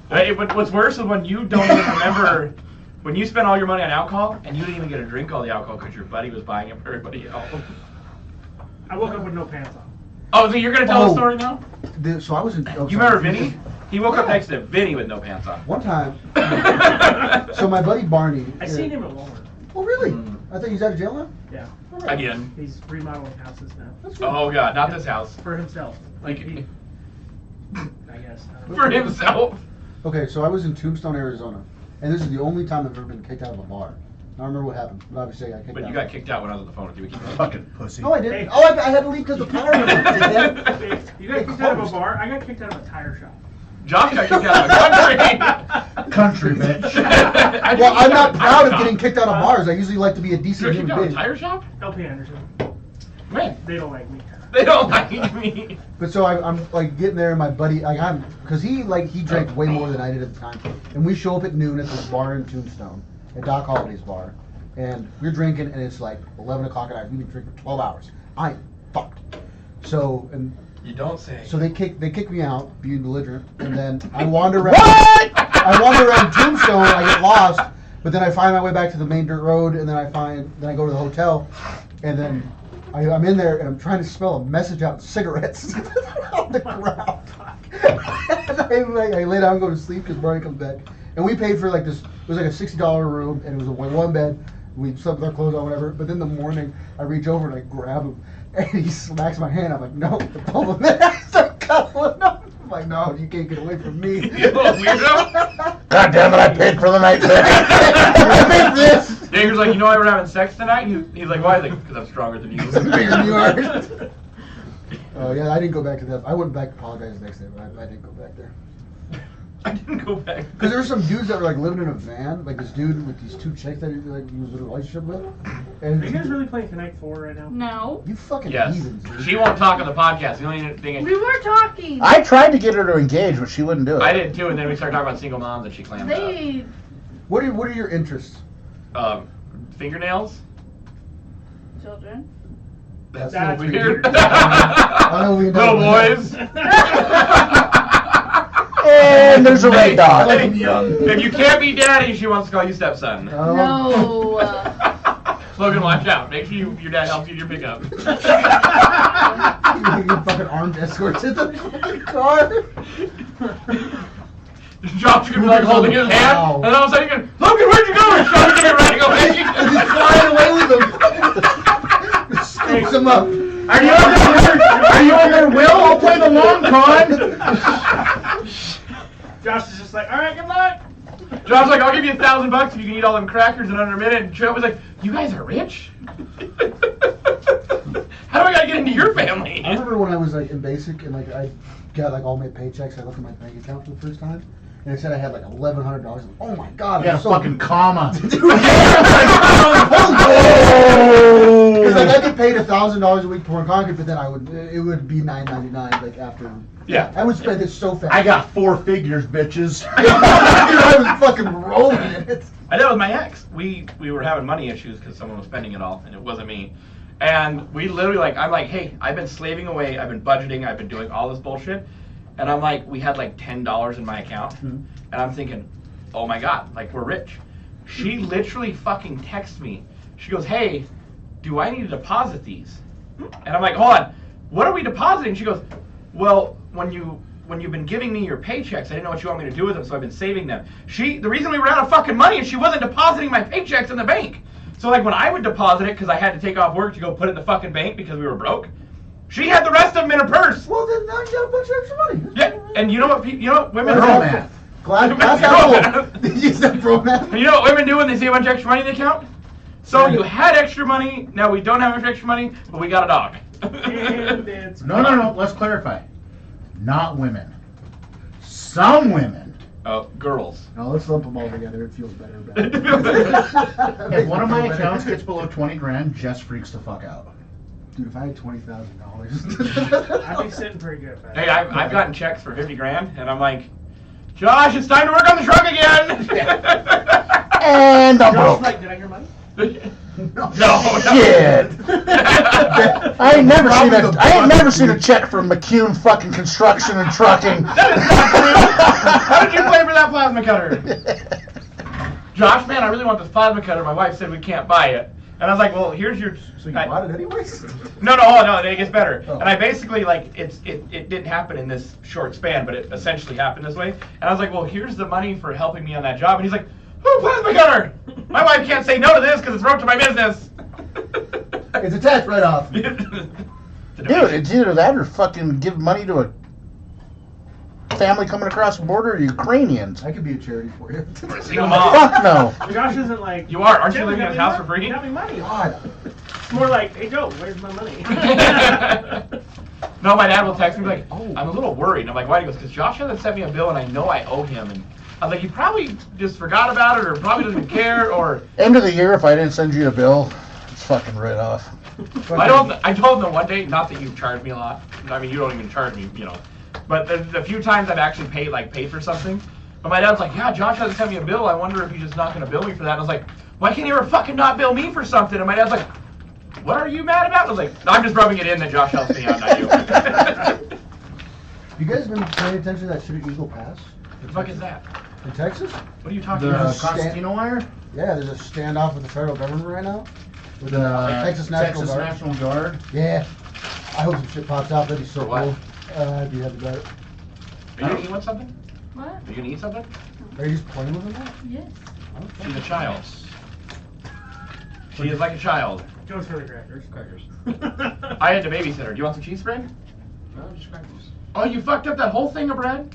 S1: Hey, but what's worse is when you don't even remember when you spend all your money on alcohol and you didn't even get to drink all the alcohol because your buddy was buying it for everybody else.
S7: I woke up with no pants on.
S1: Oh, so you're gonna tell the
S3: Oh.
S1: story now?
S3: So I was in. Oh,
S1: You
S3: sorry.
S1: remember Vinny? He woke up
S3: Yeah.
S1: next to Vinny with no pants on.
S3: One time. So my buddy Barney.
S7: I seen him at Walmart.
S3: Oh really?
S1: Mm.
S3: I thought he's out of jail now.
S7: Yeah.
S1: Again.
S7: He's remodeling houses now.
S3: That's good.
S1: Oh god, not this house.
S7: For himself. Like
S1: Like,
S7: he, I guess. I don't know.
S1: for himself.
S3: Okay, so I was in Tombstone, Arizona, and this is the only time I've ever been kicked out of a bar. I don't remember what happened, but obviously I got kicked out.
S1: But you got kicked out when I was on the phone with you. We keep
S2: Fucking pussy.
S3: No, I didn't.
S7: Hey.
S3: Oh, I had to leave because the power went out.
S7: Hey, you got kicked out of a bar? I got kicked out of a tire shop.
S1: Josh got kicked out of the country.
S2: Country bitch.
S3: Well, I'm not proud of getting kicked out of bars. I usually like to be a
S1: You
S3: decent
S1: were kicked
S3: human
S1: out of a
S3: being.
S1: tire shop?
S7: LP Anderson.
S1: Man,
S7: They don't like me.
S1: they don't like me.
S3: But so I'm like getting there, and my buddy, like because he drank way more than I did at the time, and we show up at noon at this bar in Tombstone, at Doc Holliday's bar, and we're drinking, and it's like 11 o'clock at night. We've been drinking for 12 hours. I'm fucked. So
S1: You don't say.
S3: so they kick me out, being belligerent, and then I wander around.
S1: What?
S3: I wander around Tombstone. I get lost, but then I find my way back to the main dirt road, and then I go to the hotel, and then I'm in there and I'm trying to spell a message out cigarettes on the ground. I lay down and go to sleep because Barney comes back. And we paid for like this, it was like a $60 room and it was a one bed. We slept with our clothes on, whatever. But then in the morning, I reach over and I grab him and he smacks my hand. I'm like, no, pull him in. I start cuddling him. I'm like, no, you can't get away from me.
S1: You little weirdo.
S2: God damn it, I paid for the night, bitch. I paid for this.
S1: Jager's like, you know why we're having sex tonight? He's like, why? He's like, because I'm stronger than you.
S3: Bigger than you are. Oh, yeah, I didn't go back to that. I went back to apologize the next day, but I didn't go back there.
S1: I didn't go back.
S3: Because there were some dudes that were like living in a van, like this dude with these two chicks that he like he was in a relationship with. And
S7: Are you guys really playing Connect 4 right now?
S5: No.
S3: you fucking
S1: Yes.
S3: heathens, dude.
S1: She won't talk on the podcast. The only thing is,
S5: We were talking.
S2: I tried to get her to engage, but she wouldn't do it.
S1: I did too, and then we started talking about single moms, and she clammed
S5: They.
S3: What are your interests?
S1: up. Fingernails.
S5: Children.
S1: That's
S7: That's
S1: so weird.
S3: I know we
S1: Little
S3: know.
S1: boys.
S2: And there's a red dot.
S3: Fucking young.
S1: If you can't be daddy, she wants to call you stepson.
S5: No.
S1: Logan, watch out. Make sure your dad helps you in your pickup.
S3: You fucking armed escorts in the fucking car.
S1: Josh could be like holding his hand,
S3: Wow.
S1: and all of a sudden you're going, Logan, where'd you go? And Josh could be running away.
S3: He's flying away with him. Scoops him up.
S2: Are you under Will? I'll play the long con.
S7: Josh is just like, alright, good luck.
S1: Josh's like, I'll give you $1,000 if you can eat all them crackers in under a minute. And Trev was like, you guys are rich? How do I gotta get into your family?
S3: I remember when I was like in basic and like I got like all my paychecks. I looked at my bank account for the first time, and it said I had like $1,100. Like, oh my god!
S2: You got a
S3: I'm so
S2: fucking comma.
S3: Because like I get paid $1,000 a week pouring concrete, but then it would be $9.99 like after.
S1: Yeah.
S3: I would spend it so fast.
S2: I got 4 figures, bitches.
S3: I was fucking rolling in it.
S1: I did it with my ex. We were having money issues because someone was spending it all, and it wasn't me. And we literally I'm like, hey, I've been slaving away, I've been budgeting, I've been doing all this bullshit. And I'm like, we had like $10 in my account. And I'm thinking, oh my God, like we're rich. She literally fucking texts me. She goes, hey, do I need to deposit these? And I'm like, hold on, what are we depositing? She goes, well, when you've been giving me your paychecks, I didn't know what you want me to do with them, so I've been saving them. The reason we were out of fucking money is she wasn't depositing my paychecks in the bank. So like when I would deposit it, because I had to take off work to go put it in the fucking bank because we were broke, she had the rest of them in her purse.
S3: Well, then now you got a bunch of extra money.
S1: Yeah, and you know what women
S2: Bro
S1: do?
S2: math.
S3: Glass apple. Did you say bro math?
S1: And you know what women do when they see a bunch of extra money in the account? So you had extra money, now we don't have extra money, but we got a dog.
S7: And it's
S2: No. Let's clarify. Not women. Some women.
S1: Oh, girls.
S3: No, let's lump them all together. It feels better.
S2: If one of my accounts gets below 20 grand, Jess freaks the fuck out.
S3: Dude, if I had $20,000.
S7: I'd be sitting pretty good.
S1: Hey, I've gotten checks for 50 grand, and I'm like, Josh, it's time to work on the truck again.
S2: And I'm
S7: Josh,
S2: broke.
S7: like, did I hear money?
S1: No.
S2: Shit. I ain't never seen a check from McCune fucking Construction and Trucking.
S1: How did you pay for that plasma cutter? Josh, man, I really want this plasma cutter. My wife said we can't buy it. And I was like, well, here's your...
S3: So you bought it anyways?
S1: No, it gets better.
S3: Oh.
S1: And I basically, like, it didn't happen in this short span, but it essentially happened this way. And I was like, well, here's the money for helping me on that job. And he's like, oh, plasma cutter! My wife can't say no to this because it's wrote to my business.
S3: It's a tax write-off.
S2: Dude, it's either that or fucking give money to a family coming across the border, Ukrainians.
S3: I could be a charity for you.
S1: Single mom.
S2: Fuck no.
S7: Josh isn't like.
S1: You are. Aren't you
S7: "Yeah,
S1: living in
S7: got
S1: his
S7: me
S1: house
S7: mon-
S1: for free?"
S7: Got me money.
S3: God.
S7: It's more like, hey Joe, where's my money?
S1: No, my dad will text me like,
S3: Oh.
S1: I'm a little worried. I'm like, why? He goes, because Josh hasn't sent me a bill and I know I owe him. And I was like, he probably just forgot about it or probably doesn't care or...
S2: End of the year, if I didn't send you a bill, it's fucking right off.
S1: I told him one day, not that you charge me a lot. I mean, you don't even charge me, you know. But the few times I've actually paid for something. But my dad's like, yeah, Josh hasn't sent me a bill. I wonder if he's just not going to bill me for that. And I was like, why can't he ever fucking not bill me for something? And my dad's like, what are you mad about? I was like, no, I'm just rubbing it in that Josh helps me out, not you.
S3: You guys been paying attention to that shit at Eagle Pass?
S1: What the fuck is that?
S3: In Texas?
S1: What are you talking
S2: The
S1: about?
S2: Constantino wire?
S3: Yeah, there's a standoff with the federal government right now. With the
S2: The
S3: Texas National Guard.
S2: National Guard.
S3: Yeah. I hope some shit pops out. That'd be so
S1: What?
S3: cool. I'd be happy about it.
S1: Are you gonna eat something?
S5: What?
S1: Are you gonna eat something?
S3: Are you just playing with them now?
S5: Yes.
S1: She's a child. She is like a child.
S7: Goes for the crackers.
S4: Crackers.
S1: I had to babysit her. Do you want some cheese bread?
S4: No, just crackers.
S1: Oh, you fucked up that whole thing of bread?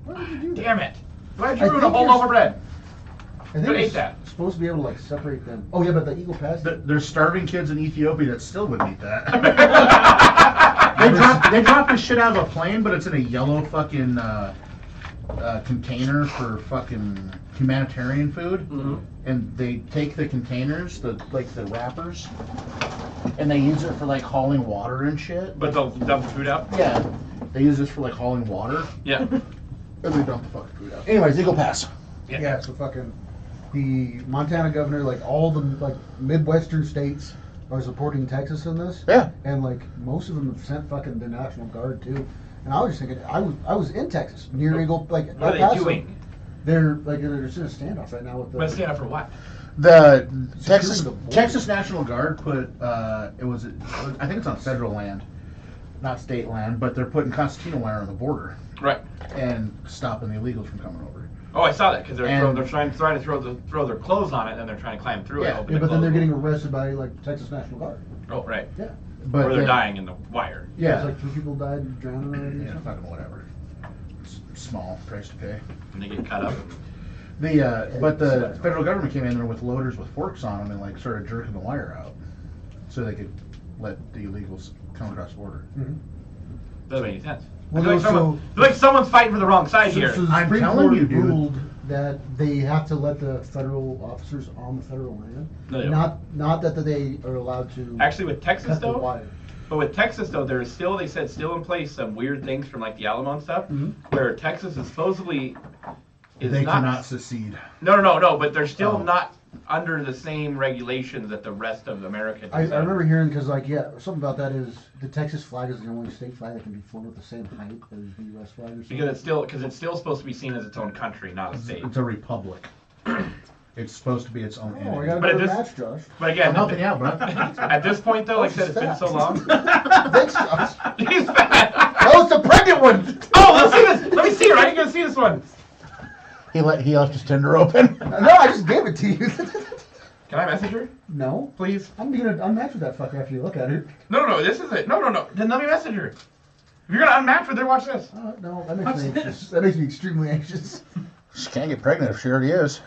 S3: Why did you do that?
S1: Damn it. Why'd
S3: I
S1: you ruin a
S3: think
S1: whole
S3: you're-
S1: loaf of bread?
S3: I think
S1: Who ate
S3: it's
S1: that?
S3: supposed to be able to like separate them. Oh yeah, but the Eagle Pass.
S2: There's starving kids in Ethiopia that still would eat that. they drop this shit out of a plane, but it's in a yellow fucking container for fucking humanitarian food.
S1: Mm-hmm.
S2: And they take the containers, the wrappers, and they use it for like hauling water and shit.
S1: But they'll dump the food out?
S2: Yeah, they use this for like hauling water,
S1: Yeah.
S2: and they dump the fucking food out. Anyways, Eagle Pass.
S3: Yeah, so fucking the Montana governor, like all the like Midwestern states are supporting Texas in this.
S2: Yeah.
S3: And like most of them have sent fucking their National Guard too. And I was just thinking, I was in Texas near Eagle, like
S1: What are
S3: El
S1: they
S3: Paso.
S1: doing?
S3: They're like they're just in a standoff right now with the.
S1: But stand up for what?
S2: The
S3: Texas-
S2: Texas National Guard put I think it's on federal land, not state land, but they're putting concertina wire on the border
S1: Right.
S2: and stopping the illegals from coming over.
S1: Oh, I saw that because they're
S2: And-
S1: trying to throw their clothes on it, and then they're trying to climb through it.
S2: Yeah.
S1: open
S3: Yeah,
S1: the
S3: but then they're
S1: clothes.
S3: getting arrested by like Texas National Guard.
S1: Oh, right.
S3: Yeah.
S2: But
S1: Or they're
S2: they-
S1: dying in the wire.
S3: It's
S2: Yeah.
S3: like 3 people died drowning already. or
S2: Yeah,
S3: something.
S2: fucking whatever. It's small price to pay.
S1: And they get cut up.
S2: But the federal government came in there with loaders with forks on them and like started jerking the wire out, so they could let the illegals come across the border.
S1: Doesn't make any sense.
S3: Well,
S1: I feel like,
S3: no,
S1: I feel like someone's fighting for the wrong side here.
S3: So the
S2: I'm
S3: Supreme
S2: telling
S3: Court
S2: you, dude.
S3: ruled that they have to let the federal officers on the federal land,
S1: No, they don't.
S3: not that they are allowed to
S1: Actually, with Texas
S3: cut the
S1: though,
S3: wire.
S1: but with Texas though, there's still they said still in place some weird things from like the Alamo and stuff,
S3: Mhm.
S1: where Texas is supposedly is
S2: They
S1: not.
S2: cannot secede.
S1: No, but they're still
S2: Oh.
S1: not under the same regulations that the rest of America.
S3: I
S1: does.
S3: remember hearing because something about that is the Texas flag is the only state flag that can be flown at the same height as the U.S. flag or something.
S1: because it's still supposed to be seen as its own country, not a state.
S2: It's a republic. It's supposed to be its own
S3: Oh, I
S2: entity.
S3: gotta
S1: But
S3: go
S1: it
S3: to
S1: just-
S3: match, Josh.
S1: But again,
S2: I'm helping you out, bro.
S1: at this point though, like I said, it's been so long.
S3: Thanks, Josh.
S1: He's fat.
S3: That was the pregnant one.
S1: Oh, let's see this. Let me see, right? You gonna see this one?
S2: He left his Tinder open.
S3: No, I just gave it to you.
S1: Can I message her,
S3: No,
S1: please?
S3: I'm gonna unmatch with that fucker after you look at her.
S1: No, this is it. No. Then let me message her. If you're gonna unmatch with her, watch this.
S3: No, that makes me anxious. That makes me extremely anxious.
S2: She can't get pregnant if she already is.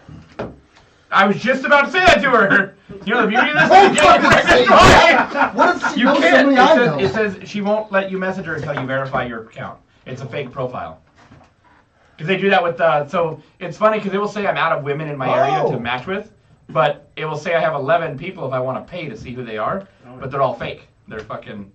S1: I was just about to say that to her. You know the beauty of this?
S3: Don't
S1: You can't
S3: fucking say
S1: get
S3: that.
S1: pregnant.
S3: What if she
S1: You
S3: knows
S1: can't.
S3: somebody I know?
S1: It says she won't let you message her until you verify your account. It's a fake profile. Because they do that with, so it's funny because it will say I'm out of women in my area to match with, but it will say I have 11 people if I want to pay to see who they are, but they're all fake. They're fucking.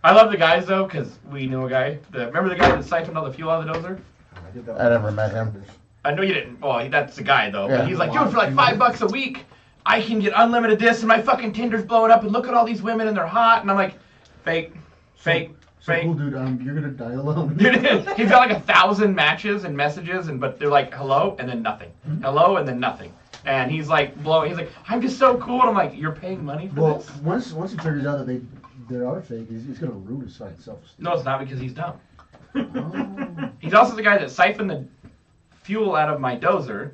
S1: I love the guys though, because we knew a guy. Remember the guy that siphoned all the fuel out of the dozer?
S2: I never met him.
S1: I know you didn't. Well, that's the guy though.
S2: Yeah.
S1: But he's like, dude, for like $5 a week, I can get unlimited this, and my fucking Tinder's blowing up, and look at all these women, and they're hot, and I'm like, fake.
S3: So cool, dude. You're gonna die alone.
S1: Dude, he's got like 1,000 matches and messages, but they're like hello and then nothing, hello and then nothing, and he's like blowing. He's like, I'm just so cool, and I'm like, you're paying money for
S3: Well,
S1: this?
S3: once he figures out that they are fake, he's gonna ruin his fucking self-esteem.
S1: No, it's not because he's dumb.
S3: Oh.
S1: He's also the guy that siphoned the fuel out of my dozer,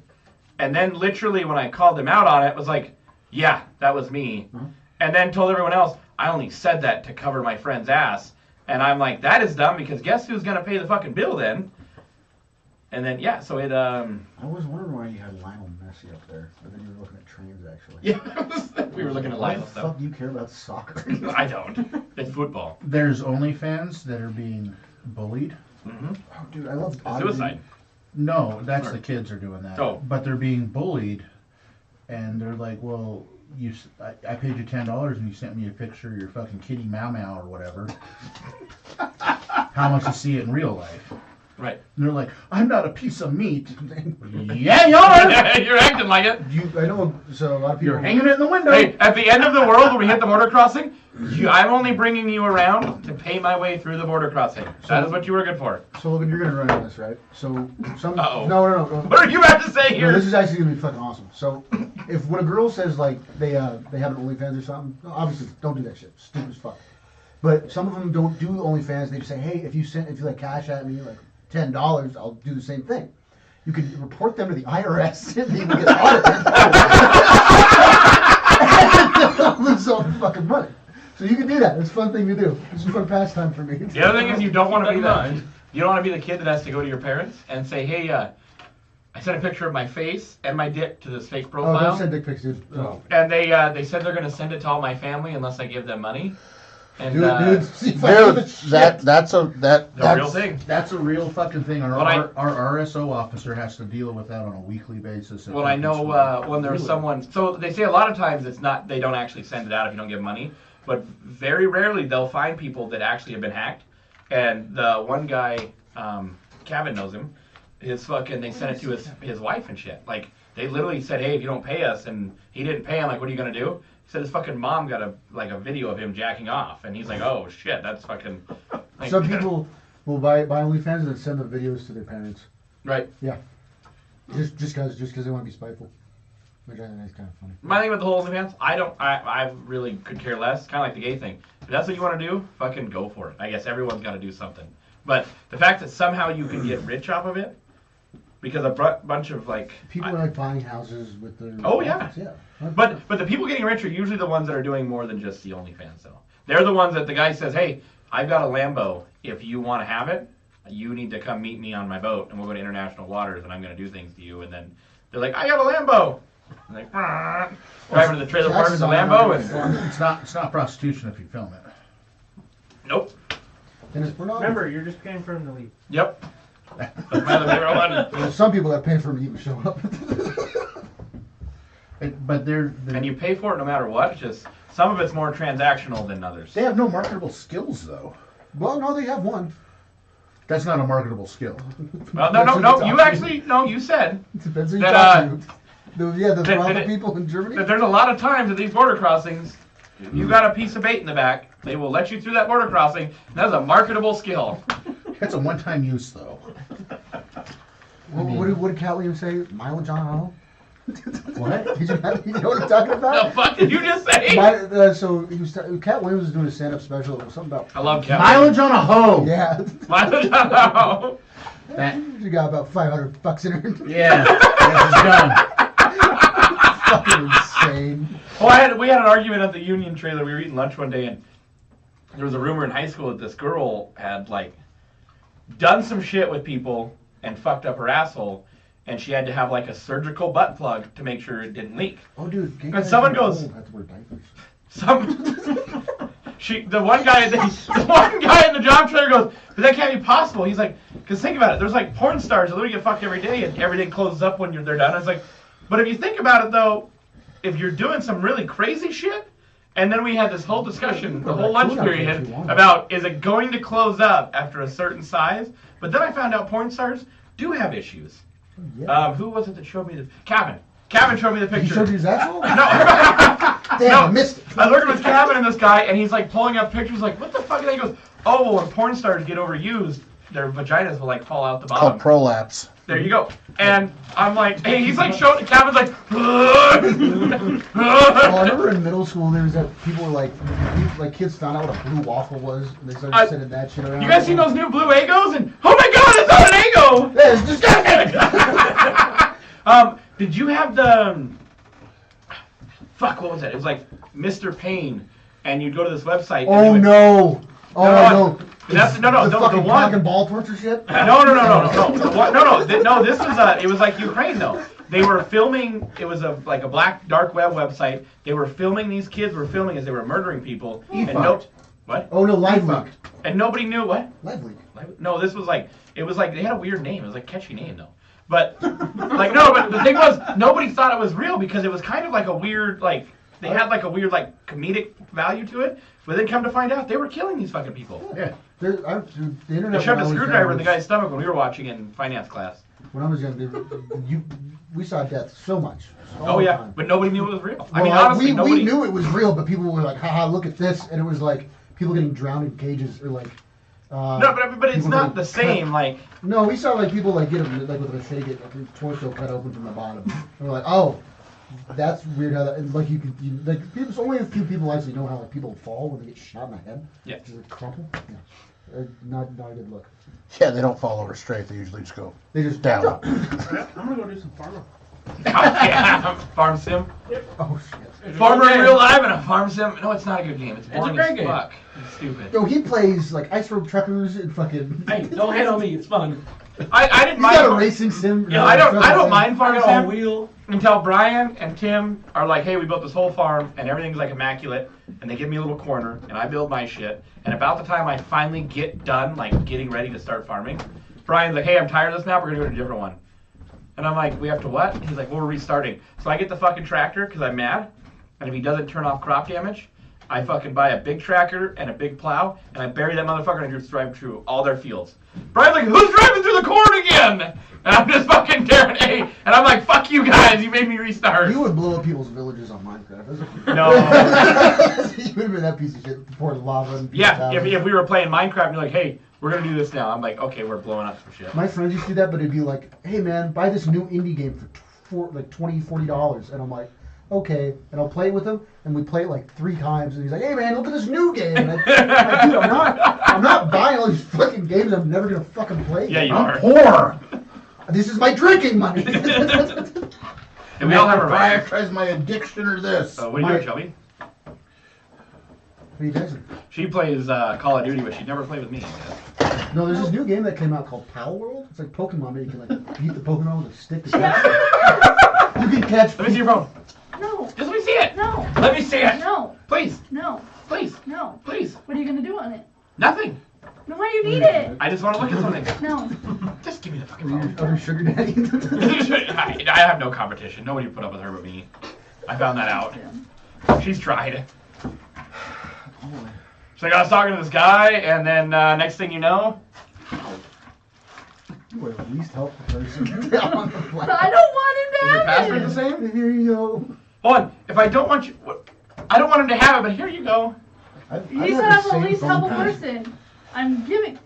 S1: and then literally when I called him out on it, was like, yeah, that was me, and then told everyone else, I only said that to cover my friend's ass. And I'm like, that is dumb because guess who's gonna pay the fucking bill then? And then yeah, so it
S3: I was wondering why you had Lionel Messi up there, but then you were looking at trains actually.
S1: yeah, we were looking at
S3: Why
S1: Lionel
S3: the
S1: stuff.
S3: fuck do you care about soccer?
S1: I don't. It's football.
S2: There's OnlyFans that are being bullied.
S1: Mm-hmm.
S3: Oh, dude, I love
S1: Suicide.
S2: No, that's
S1: Or-
S2: the kids are doing that.
S1: Oh.
S2: But they're being bullied, and they're like, well, I paid you $10 and you sent me a picture of your fucking kitty Mau Mau or whatever. How much to see it in real life?
S1: Right.
S2: And they're like, I'm not a piece of meat. Yeah, you are.
S1: You're acting like it.
S3: I know. So a lot of people.
S2: You're hanging it in the window.
S1: Hey, at the end of the world when we hit the border crossing, I'm only bringing you around to pay my way through the border crossing. That is what you were good for.
S3: So Logan, you're gonna run on this, right? So some.
S1: Uh-oh.
S3: No.
S1: What are you about to say
S3: No,
S1: here?
S3: this is actually gonna be fucking awesome. So, when a girl says like they have an OnlyFans or something, obviously don't do that shit. Stupid as fuck. But some of them don't do OnlyFans. They say, hey, if you like cash at me like $10, I'll do the same thing. You can report them to the IRS and they will get audited. And they'll lose all the fucking money. So you can do that. It's a fun thing to do. It's a fun pastime for me.
S1: The other thing is you don't want to be the kid that has to go to your parents and say, hey, I sent a picture of my face and my dick to this fake profile.
S3: Oh, don't send dick pics, dude.
S4: Oh.
S1: And they said they're gonna send it to all my family unless I give them money. And
S3: Dude,
S2: that's a
S1: real thing.
S2: That's a real fucking thing. Our
S1: Well,
S2: our RSO officer has to deal with that on a weekly basis.
S1: Well, I know when there's someone. So they say a lot of times it's not. They don't actually send it out if you don't give money. But very rarely they'll find people that actually have been hacked. And the one guy, Kevin knows him. They sent it to his wife and shit. Like they literally said, hey, if you don't pay us, and he didn't pay him, like what are you gonna do? He said his fucking mom got a video of him jacking off, and he's like, oh shit, that's fucking. Like,
S3: some people will buy OnlyFans and then send the videos to their parents.
S1: Right.
S3: Yeah. Just because they want to be spiteful. Which I think is kind of funny.
S1: My thing with the whole OnlyFans, I really could care less. Kind of like the gay thing. If that's what you want to do, fucking go for it. I guess everyone's got to do something. But the fact that somehow you can get rich off of it, because a bunch of like
S3: people are like buying houses with their.
S1: Oh yeah.
S3: Yeah.
S1: But the people getting rich are usually the ones that are doing more than just the OnlyFans though. They're the ones that the guy says, hey, I've got a Lambo. If you want to have it, you need to come meet me on my boat, and we'll go to international waters, and I'm going to do things to you. And then they're like, I got a Lambo. And like, driving to the trailer park with the Lambo, and
S2: it's not prostitution if you film it.
S1: Nope.
S3: And it's
S7: Remember, you're just paying for him to leave.
S1: Yep. That's my other favorite one.
S3: Well, some people that pay for him to even show up.
S2: But they're
S1: And you pay for it no matter what. It's just some of it's more transactional than others.
S2: they have no marketable skills though.
S3: Well, no, they have one.
S2: That's not a marketable skill.
S1: Well, no. You actually you said
S3: It depends who you
S1: that,
S3: talk to. The
S1: that-
S3: brothel
S1: that-
S3: people in Germany.
S1: that there's a lot of times at these border crossings, you got a piece of bait in the back. They will let you through that border crossing. And that's a marketable skill.
S2: It's a one-time use though.
S3: What did Cat Williams say? Mileage on a hoe?
S2: What?
S3: You know what I'm talking
S1: The
S3: about?
S1: fuck did you just say?
S3: So Cat Williams was doing a stand-up special. It was something about
S1: I love Kevin.
S2: Mileage on a hoe.
S3: yeah.
S1: Mileage on a hoe.
S2: That,
S3: She got about $500 in her.
S2: yeah, that's done.
S3: Fucking insane.
S1: Well, we had an argument at the Union trailer. We were eating lunch one day, and there was a rumor in high school that this girl had like done some shit with people and fucked up her asshole, and she had to have like a surgical butt plug to make sure it didn't leak.
S3: Oh, dude.
S1: And someone goes,
S3: Have to wear diapers.
S1: The one guy in the job trailer goes, but that can't be possible. He's like, because think about it, there's like porn stars that literally get fucked every day, and everything closes up when they're done. I was like, but if you think about it though, if you're doing some really crazy shit, and then we had this whole discussion, the whole lunch period, about is it going to close up after a certain size? But then I found out porn stars do have issues.
S3: Yeah.
S1: Who was it that showed me the Kevin showed me the picture.
S3: He showed you his asshole?
S1: No.
S3: Damn, I missed it.
S1: I was working with Kevin and this guy, and he's like pulling up pictures, like, what the fuck? And he goes, oh, well, when porn stars get overused, their vaginas will like fall out the bottom.
S2: Called prolapse.
S1: There you go. And I'm like, hey, he's like showing. Kevin's like,
S3: Well, I remember in middle school there was that people were like kids found out what a blue waffle was, and they started sending that shit around.
S1: you guys seen those new blue Egos? And oh my god, it's not an Eggo!
S3: Yeah, it's disgusting.
S1: Did you have the fuck? What was that? It was like Mr. Payne, and you'd go to this website.
S3: Oh
S1: and
S3: no! Oh no!
S1: That's
S3: the
S1: the
S3: fucking
S1: one.
S3: cock and ball torture shit.
S1: No. This was it was like Ukraine though. They were filming. It was a black dark web website. They were filming. These kids were filming as they were murdering people. And what?
S3: Oh no, live leak.
S1: And nobody knew what.
S3: Live leak.
S1: No, this was like it was like they had a weird name. It was like a catchy name though. But like no, but the thing was nobody thought it was real because it was kind of like a weird like they had like a weird like comedic value to it. But then come to find out they were killing these fucking people.
S2: Yeah.
S3: The internet.
S1: They shoved a
S3: when I was
S1: screwdriver
S3: young
S1: in the guy's stomach when we were watching in finance class.
S3: When I was young, we saw death so much.
S1: Oh yeah, but nobody knew it was real. I
S3: Well,
S1: mean, honestly,
S3: we
S1: nobody
S3: knew it was real, but people were like, haha, look at this. And it was like people getting drowned in cages or like.
S1: No, but it's
S3: people
S1: not
S3: getting
S1: the same. Like
S3: No, we saw like people like get like with a machete get like, their torso cut open from the bottom. And we're like, oh, That's weird how that, and like like there's only a few people actually know how like people fall when they get shot in the head.
S1: Yeah.
S3: Does it crumple? Yeah. Not a good look.
S2: Yeah, they don't fall over straight. They usually just go
S3: They just
S2: down.
S3: drop.
S7: I'm gonna go do some farming.
S1: Yeah, farm sim.
S3: Oh shit.
S1: Farmer in real life and a farm sim. No, it's not a good game. It's boring
S4: great
S1: as
S4: game.
S1: fuck. It's stupid.
S3: Yo, he plays like ice road truckers and fucking.
S4: Hey, don't hate on me. It's fun.
S1: I didn't
S3: He's got a
S1: mind.
S3: racing sim.
S1: Yeah, I don't mind farm
S4: I got a
S1: sim
S4: wheel.
S1: until Brian and Tim are like, hey, we built this whole farm and everything's like immaculate, and they give me a little corner and I build my shit. And about the time I finally get done, like getting ready to start farming, Brian's like, hey, I'm tired of this now. We're gonna go to a different one. And I'm like, we have to what? And he's like, well, we're restarting. So I get the fucking tractor because I'm mad. And if he doesn't turn off crop damage, I fucking buy a big tractor and a big plow, and I bury that motherfucker and I just drive through all their fields. Brian's like, who's driving through the corn again? And I'm just fucking tearing A. And I'm like, fuck you guys, you made me restart.
S3: You would blow up people's villages on Minecraft.
S1: No.
S3: You would have been that piece of shit. Pour lava and
S1: Yeah, if we were playing Minecraft and you're like, hey, we're going to do this now. I'm like, okay, we're blowing up some shit.
S3: My friends used to do that, but it'd be like, hey man, buy this new indie game for like $20, $40. And I'm like, okay. And I'll play it with him, and we play it like 3 times. And he's like, hey man, look at this new game. And I'm like, dude, I'm not buying all these fucking games I'm never going to fucking play.
S1: Yeah, you
S2: I'm
S1: are.
S2: poor.
S3: This is my drinking money.
S1: And we all have our rights.
S2: Prioritize my addiction or this.
S1: What are you doing, Shelby?
S3: What are you guys?
S1: She plays Call of Duty, but she never played with me.
S3: No, there's this new game that came out called Pal World. It's like Pokemon, but you can like beat the Pokemon with a stick. To catch. You can catch.
S1: Let me see your phone.
S5: No.
S1: Just let me see it.
S5: No.
S1: Let me see it.
S5: No.
S1: Please.
S5: No.
S1: Please.
S5: No.
S1: Please.
S5: What are you gonna do on it?
S1: Nothing.
S5: No, why do you need it?
S1: I just want to look at something.
S5: No.
S1: Just give me the fucking
S3: Your
S1: phone.
S3: other sugar daddy.
S1: I have no competition. Nobody put up with her but me. I found that out. She's tried. So I was talking to this guy, and then next thing you know,
S3: You are the least helpful person on the
S5: But
S3: planet.
S5: I don't want him to
S1: your
S5: have
S1: password the
S5: it.
S1: same?
S3: Here you go.
S1: Hold on. If I don't want you, I don't want him to have it, but here you go.
S5: He said I'm the least helpful person. I'm giving.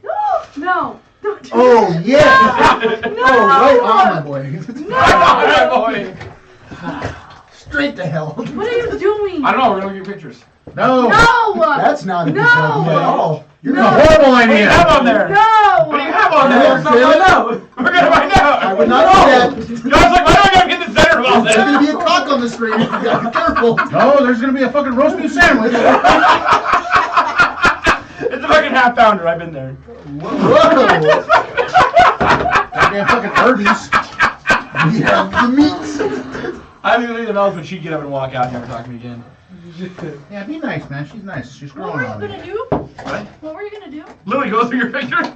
S5: No. Don't do
S3: Oh
S5: that.
S3: yeah!
S5: No.
S3: Oh, right on, my boy.
S1: All right, boy.
S3: Straight to hell.
S5: What are you doing?
S1: I don't know. We're gonna look at your pictures.
S2: No.
S5: No.
S3: That's not a good
S5: No.
S3: idea at all. You're
S5: No.
S3: gonna
S2: Horrible
S1: What do you
S2: idea.
S1: have on there?
S5: No.
S1: What do you have on there?
S3: We're gonna find out.
S1: We're gonna find out.
S3: I would not do that.
S1: John's like, why do I gotta get the center of all
S3: There's
S1: this?
S3: gonna be a cock on the screen. You gotta be careful.
S2: No, there's gonna be a fucking roast beef sandwich.
S1: It's a fucking half pounder. I've been there.
S3: Whoa!
S2: Goddamn fucking Arby's.
S3: We have the meats.
S1: I was gonna leave the mouth, but she'd get up and walk out and never talk to me again.
S2: Yeah, be nice, man. She's nice. She's
S5: What
S2: growing
S5: were you
S2: on me.
S5: gonna do?
S1: What?
S5: What were you gonna do?
S1: Lily, go through your pictures.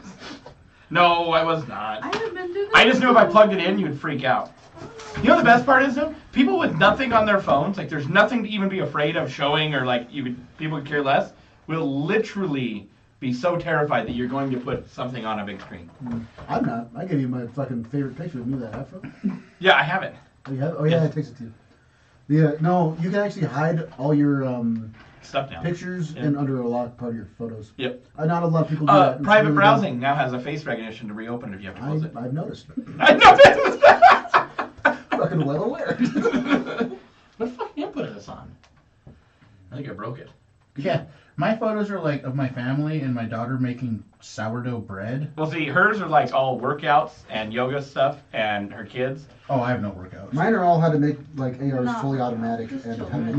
S1: No, I was not.
S5: I haven't been doing.
S1: I just knew if I plugged it in, you'd freak out. You know the best part is though, people with nothing on their phones, like there's nothing to even be afraid of showing, or like people could care less, will literally be so terrified that you're going to put something on a big screen.
S3: I'm not. I gave you my fucking favorite picture of me, that afro.
S1: Yeah, I have it.
S3: Oh, you have? Oh yeah, I texted it to you. Yeah, no, you can actually hide all your
S1: Stuff now.
S3: pictures
S1: Yeah.
S3: and under a locked part of your photos.
S1: Yep.
S3: Not a lot of people do that. It's
S1: Private
S3: really
S1: browsing now has a face recognition to reopen it if you have to close it.
S3: I've noticed.
S1: I know this.
S3: Fucking well aware.
S1: What fucking input is this on? I think I broke it.
S2: Yeah, my photos are like of my family and my daughter making sourdough bread.
S1: Well, see, hers are like all workouts and yoga stuff, and her kids.
S2: Oh, I have no workouts.
S3: Mine are all how to make like ARs
S5: Not
S3: fully automatic
S5: just
S3: and how to
S5: children.
S3: make.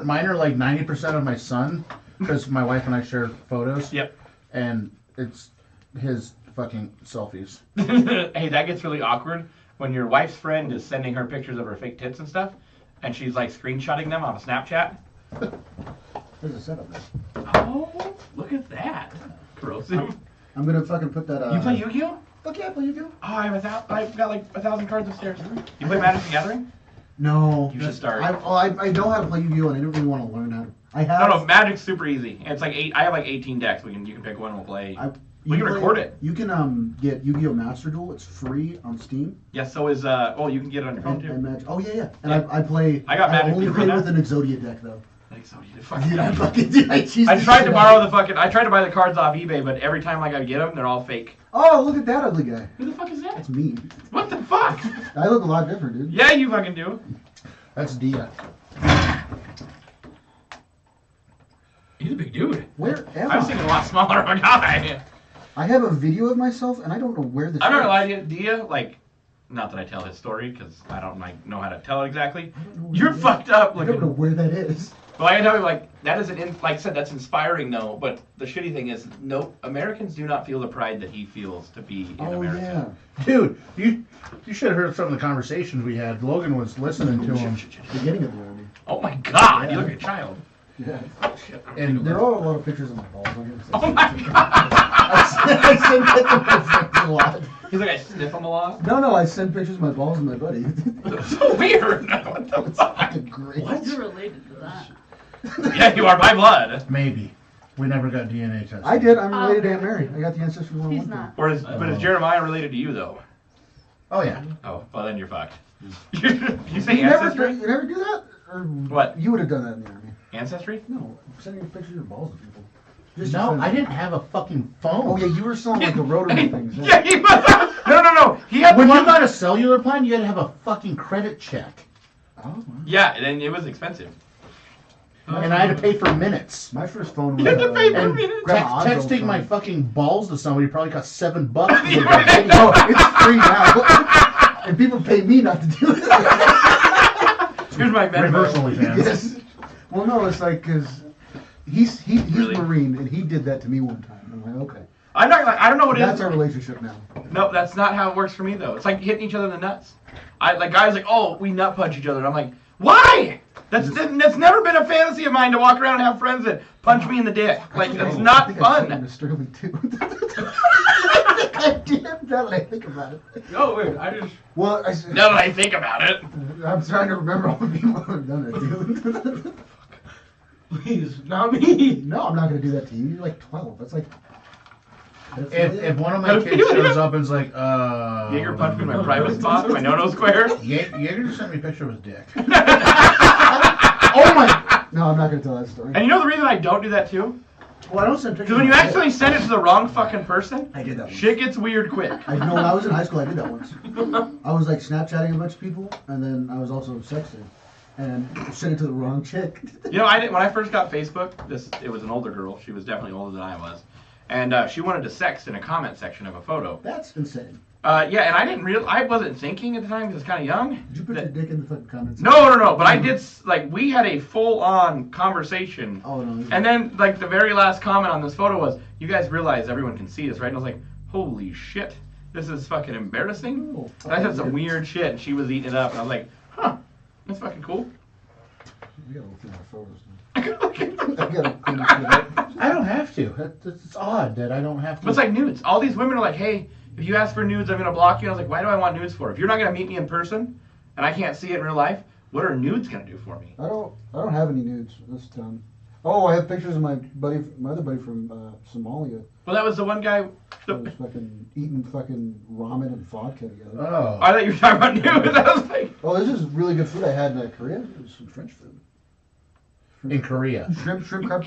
S2: Mine are like 90% of my son, because my wife and I share photos.
S1: Yep.
S2: And it's his fucking selfies.
S1: Hey, that gets really awkward when your wife's friend is sending her pictures of her fake tits and stuff, and she's like screenshotting them off of Snapchat.
S3: There's a setup there.
S1: Oh, look at that. Corrosive.
S3: I'm gonna fucking put that.
S1: You play Yu-Gi-Oh?
S3: Fuck yeah, I play Yu-Gi-Oh.
S1: Oh, I've got like 1,000 cards upstairs. You play Magic the Gathering?
S3: No.
S1: You should start.
S3: I know how to play Yu-Gi-Oh, and I don't really want to learn how to. I have.
S1: No, Magic's super easy. It's like I have like 18 decks. You can pick one and we'll play. We can record it.
S3: You can get Yu-Gi-Oh Master Duel. It's free on Steam.
S1: Yeah, so is you can get it on your phone too.
S3: And Magic. Oh yeah. And
S1: Yeah.
S3: I play.
S1: I got Magic
S3: only
S1: too
S3: play
S1: right
S3: with
S1: now.
S3: an Exodia deck though.
S1: Like, so you
S3: Dude, I fucking did. I
S1: tried to borrow I tried to buy the cards off eBay, but every time like I get them, they're all fake.
S3: Oh, look at that ugly guy.
S1: Who the fuck is that?
S3: That's me.
S1: What the fuck?
S3: I look a lot different, dude.
S1: Yeah, you fucking do.
S2: That's Dia.
S1: He's a big dude.
S3: Where am
S1: I was
S3: I?
S1: thinking a lot smaller of a guy.
S3: I have a video of myself, and I don't know where this
S1: I'm not
S3: is.
S1: gonna lie to you, Dia, like, not that I tell his story, because I don't like know how to tell it exactly.
S3: I don't know where
S1: You're
S3: that is.
S1: fucked up
S3: I don't know
S1: looking.
S3: where that is.
S1: Well, I can tell you, like, that is like I said, that's inspiring, though, but the shitty thing is, no, Americans do not feel the pride that he feels to be in
S3: Oh,
S1: America.
S2: Dude, you should have heard some of the conversations we had. Logan was listening to him.
S3: Beginning of the army.
S1: Oh my god,
S2: Yeah.
S1: you look like a child.
S3: Yeah.
S1: Shit.
S2: And
S3: There are a lot of pictures of my balls on here.
S1: Oh my god!
S3: I send that to my friends a lot.
S1: He's like, I sniff him a lot.
S3: No, I send pictures of my balls to my buddy.
S1: That's so weird. What the
S3: It's
S1: fuck?
S3: fucking great.
S5: You're related to that.
S1: Yeah, you are by blood.
S2: maybe. We never got DNA tested.
S3: I did. I'm related to Aunt Mary. I got the ancestry 101.
S5: He's not.
S1: But is Jeremiah related to you, though?
S2: Oh, yeah.
S1: Oh, well, then you're fucked. You say
S3: You never
S1: ancestry?
S3: do that? Or
S1: What?
S3: You would have done that in the army.
S1: Ancestry?
S3: No, sending pictures of your balls to people. Just
S2: No,
S3: send-
S2: I didn't have a fucking phone.
S3: Oh, yeah, you were selling like the rotary things.
S1: Yeah, he was. No. He had
S2: When
S1: the
S2: you
S1: one.
S2: got a cellular plan, you had to have a fucking credit check.
S3: Oh, wow.
S1: Yeah, and it was expensive.
S2: And I had to pay for minutes.
S3: My first phone was.
S1: You had to pay for
S2: And
S1: minutes.
S3: Grandma Otto's
S2: texting my
S3: phone.
S2: fucking balls to somebody probably cost $7. for the
S1: Yeah.
S2: video.
S3: No, it's free now. And people pay me not to do it.
S1: Here's my
S2: Reverse
S1: Venmo.
S2: OnlyFans.
S3: Yes. Well, no, it's like because he's
S1: Really?
S3: Marine and he did that to me one time. I'm like, okay,
S1: I'm not like I don't know what it
S3: that's
S1: is.
S3: our relationship now.
S1: No, that's not how it works for me though. It's like hitting each other in the nuts. Guys like, oh, we nut punch each other. And I'm like, why? That's never been a fantasy of mine to walk around and have friends that punch me in the dick. Like it's
S3: I
S1: not
S3: think I told him
S1: fun.
S3: to Sterling too. I think I did. Now that I think about it.
S4: Oh, wait, I just.
S3: Well,
S1: Now that I think about it.
S3: I'm trying to remember all the people who have done it, dude.
S4: Please, not me.
S3: No, I'm not gonna do that to you. You're like 12. That's like.
S2: If one of my kids shows up and is like,
S1: Jaeger punched me in my private spot, my no-no square.
S2: Jaeger just sent me a picture of his dick.
S3: Oh my! No, I'm not gonna tell that story.
S1: And you know the reason I don't do that too?
S2: Well, I don't send pictures
S1: Because when you
S2: of my
S1: actually send it to the wrong fucking person,
S3: I did that once.
S1: shit gets weird quick.
S3: I know when I was in high school, I did that once. I was like Snapchatting a bunch of people, and then I was also sexting, and sent it to the wrong chick.
S1: You know, when I first got Facebook, it was an older girl. She was definitely older than I was, and she wanted to sext in a comment section of a photo.
S3: That's insane.
S1: Yeah, and I wasn't thinking at the time because I was kind of young.
S3: Did you put your dick in the fucking comments?
S1: No. But I did we had a full-on conversation.
S3: Oh no.
S1: And then like the very last comment on this photo was, "You guys realize everyone can see this, right?" And I was like, "Holy shit, this is fucking embarrassing."
S3: Oh,
S1: And I said some weird shit, and she was eating it up, and I was like, "Huh, that's fucking cool."
S3: We gotta look through my photos now.
S1: I
S3: I gotta clean this shit up.
S2: I don't have to. It's odd that I don't have to.
S1: But it's like nudes. All these women are like, "Hey, if you ask for nudes, I'm gonna block you." And I was like, "Why do I want nudes for? If you're not gonna meet me in person, and I can't see it in real life, what are nudes gonna do for me?"
S3: I don't have any nudes this time. Oh, I have pictures of my other buddy from Somalia.
S1: Well, that was the one guy.
S3: Who was fucking eating fucking ramen and vodka together.
S2: Oh.
S1: I thought you were talking about nudes. I was like,
S3: Oh, this is really good food I had in Korea. It was some French food.
S2: In Korea.
S3: Shrimp crab.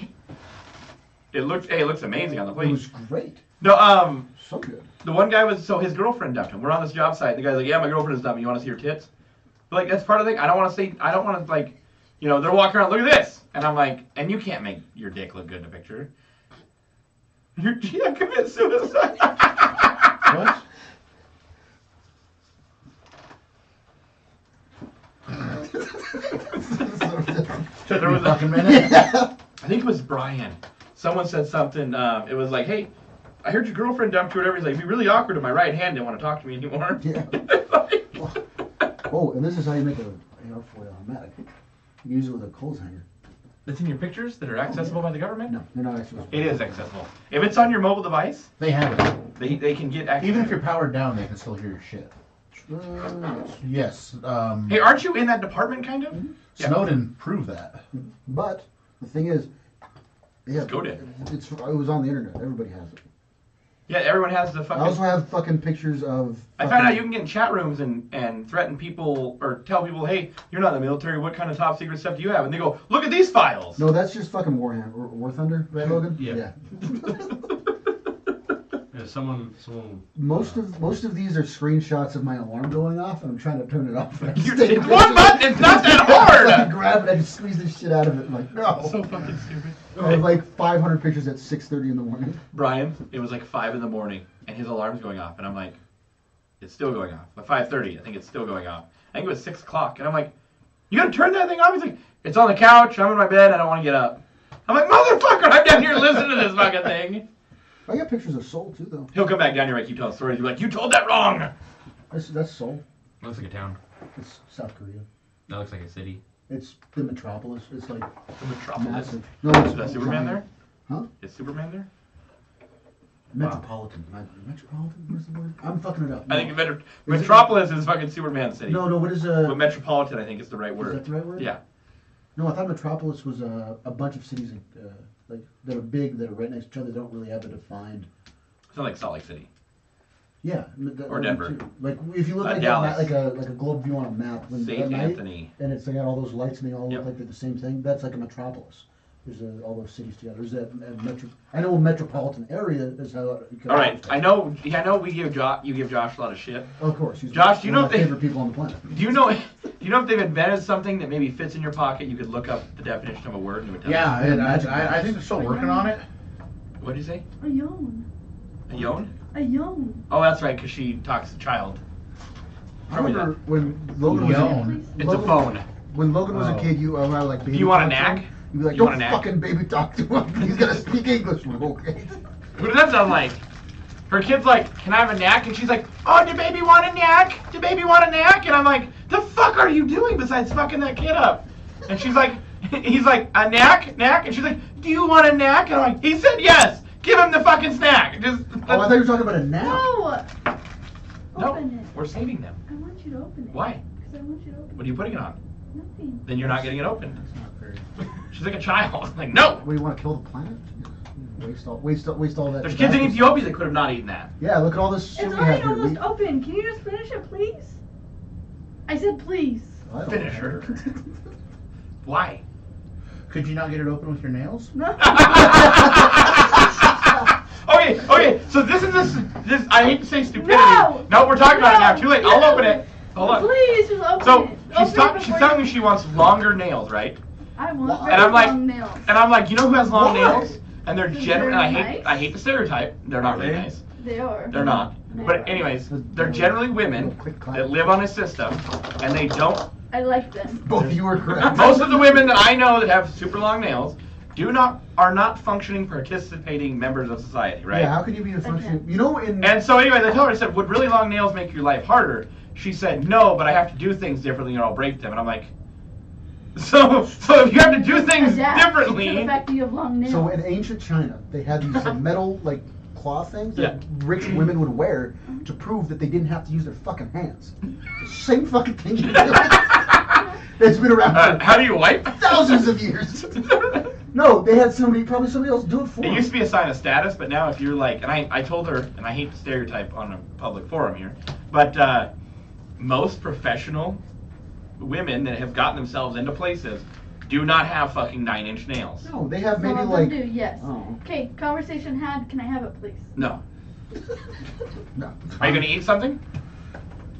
S1: it looks amazing on the
S3: It
S1: plate.
S3: was great.
S1: No,
S3: So good.
S1: the one guy was, so his girlfriend dumped him. We're on this job site. The guy's like, "Yeah, my girlfriend is dumped me. You want to see her tits?" But like, that's part of the thing. I don't want to like, you know, they're walking around, "Look at this," and I'm like, and you can't make your dick look good in a picture. You're gonna commit suicide.
S2: What? Took
S1: There
S2: me
S1: was
S2: a
S1: a-
S2: fucking minute.
S1: I think it was Brian. Someone said something. It was like, "Hey, I heard your girlfriend dumped you." Whatever. He's like, "It'd be really awkward if my right hand didn't want to talk to me anymore."
S3: Yeah. Oh, and this is how you make an AR-40 automatic. You use it with a clothes hanger.
S1: That's in your pictures that are accessible by the government.
S3: No, they're not actually.
S1: It is accessible. If it's on your mobile device,
S2: They have it.
S1: they can get access.
S2: Even if
S1: to
S2: you're
S1: it.
S2: powered down, they can still hear your shit. Yes.
S1: Hey, aren't you in that department, kind of? Yeah.
S2: Snowden proved that.
S3: But the thing is, yeah,
S1: Go to.
S3: it was on the internet. Everybody has it.
S1: Yeah, everyone has the
S3: I
S1: fucking.
S3: also have fucking pictures of.
S1: I found out you can get in chat rooms and threaten people or tell people, "Hey, you're not in the military. What kind of top secret stuff do you have?" And they go, "Look at these files."
S3: No, that's just fucking War Thunder, right, Logan?
S4: Yeah. Yeah, someone.
S3: Most of these are screenshots of my alarm going off, and I'm trying to turn it off.
S1: It's one button. It's not that hard.
S3: I grab it, I just squeeze the shit out of it. I'm like, no.
S1: So fucking stupid.
S3: I have like 500 pictures at 6:30 in the morning.
S1: Brian, it was like 5 in the morning, and his alarm's going off, and I'm like, it's still going off. At 5:30, I think it's still going off. I think it was 6 o'clock, and I'm like, you gonna turn that thing off? He's like, it's on the couch. I'm in my bed. I don't want to get up. I'm like, motherfucker, I'm down here listening to this fucking thing.
S3: I got pictures of Seoul too, though.
S1: He'll come back down here and keep telling stories. He'll be like, you told that wrong.
S3: That's Seoul.
S4: Looks like a town.
S3: It's South Korea.
S4: That looks like a city.
S3: It's the metropolis. It's like
S1: The Metropolis.
S3: massive. No,
S1: Is that Superman there?
S3: Huh?
S1: Is Superman there?
S3: Metropolitan. Metropolitan? What's the word? I'm fucking it up.
S1: I think Metropolis is fucking Superman City.
S3: No, what is
S1: But Metropolitan, I think, is the right
S3: Is
S1: word.
S3: that the right word?
S1: Yeah.
S3: No, I thought metropolis was a bunch of cities like that are big, that are right next to each other, don't really have a defined.
S1: It's not like Salt Lake City.
S3: Yeah.
S1: Or Denver.
S3: Like if you look at
S1: Dallas.
S3: like a globe view on a map, when
S1: St.
S3: at night,
S1: Anthony.
S3: and it's got all those lights and they all
S1: Yep.
S3: look like they're the same thing. That's like a metropolis. There's all those cities together. There's a metro. I know a metropolitan area is how.
S1: All right, I know we give you give Josh a lot of shit.
S3: Of course. He's
S1: Josh, do you know
S3: one of
S1: if
S3: my
S1: they-
S3: favorite people on the planet?
S1: Do you know if they've invented something that maybe fits in your pocket? You could look up the definition of a word and it would tell
S2: Yeah,
S1: you.
S2: and I think they're still working on it.
S1: What did you say?
S5: A yawn.
S1: A yawn?
S5: A yawn.
S1: Oh, that's right, because she talks to child.
S3: I remember when Logan was
S2: Yawn.
S1: It's a
S3: Logan-
S1: phone.
S3: When Logan was
S2: Oh.
S3: a kid, you were like, baby
S1: Do you want a
S3: talk to
S1: nag?
S3: him. You'd be like,
S1: You want
S3: don't
S1: a nag?
S3: fucking baby talk to him. He's gonna speak English. I'm like, okay.
S1: What does that sound like? Her kid's like, can I have a knack? And she's like, oh, do baby want a knack? Do baby want a knack? And I'm like, the fuck are you doing besides fucking that kid up? And she's like, he's like, a knack? And she's like, do you want a knack? And I'm like, he said yes. Give him the fucking snack. Just
S3: Oh, I thought you were talking about a nap.
S5: No!
S1: no,
S5: Open it.
S1: we're saving them.
S5: I want you to open it.
S1: Why?
S5: Because I want you to open
S1: What are you putting it on?
S5: it. Nothing.
S1: Then you're not getting it open.
S3: That's not very.
S1: She's like a child. I'm like, no.
S3: What, you want to kill the planet? Waste all that.
S1: There's kids in Ethiopia that could have not eaten that.
S3: Yeah, look at all this shit
S5: It's
S3: we have
S5: already
S3: here.
S5: almost open. Can you just finish it, please? I said please.
S3: I don't
S1: Finish
S3: care.
S1: her. Why?
S2: Could you not get it open with your nails?
S5: No.
S1: Okay, so this is this I hate to say stupidity.
S5: No!
S1: We're talking about it now.
S5: No!
S1: Too late. I'll open it. Hold on.
S5: Please just open
S1: So
S5: it.
S1: she's telling me she wants longer nails, right?
S5: I want
S3: And
S5: very
S1: I'm like-
S5: long nails.
S1: And I'm like, you know who has long
S3: Why?
S1: nails? And they're
S5: Because
S1: generally,
S5: they're nice?
S1: I hate the stereotype. They're not really
S3: They?
S1: nice.
S5: They are.
S1: They're not. But anyways, they're generally women that live on a system, and they don't.
S5: I like them.
S3: Both of you are correct.
S1: Most of the women that I know that have super long nails are not functioning, participating members of society, right?
S3: Yeah, how can you be a function?
S5: Okay.
S3: You know, in
S1: And so anyway, they told her, I said, would really long nails make your life harder? She said, no, but I have to do things differently or I'll break them. And I'm like, so if you have to do things
S5: Adapt to the
S1: differently,
S5: fact that you have long nails.
S3: so in ancient China, they had these metal like cloth things that
S1: Yeah.
S3: rich women would wear to prove that they didn't have to use their fucking hands. The same fucking thing. That's been around for
S1: how do you wipe?
S3: thousands of years. No, they had probably somebody else do it for
S1: It
S3: them.
S1: used to be a sign of status, but now if you're like, and I told her, and I hate to stereotype on a public forum here, but most professional women that have gotten themselves into places do not have fucking 9-inch nails.
S3: No, they have
S5: Some
S3: maybe
S5: of
S3: like.
S5: them do, yes.
S3: Oh.
S5: Okay, conversation had. Can I have it, please?
S1: No.
S3: No.
S1: Are you gonna eat something?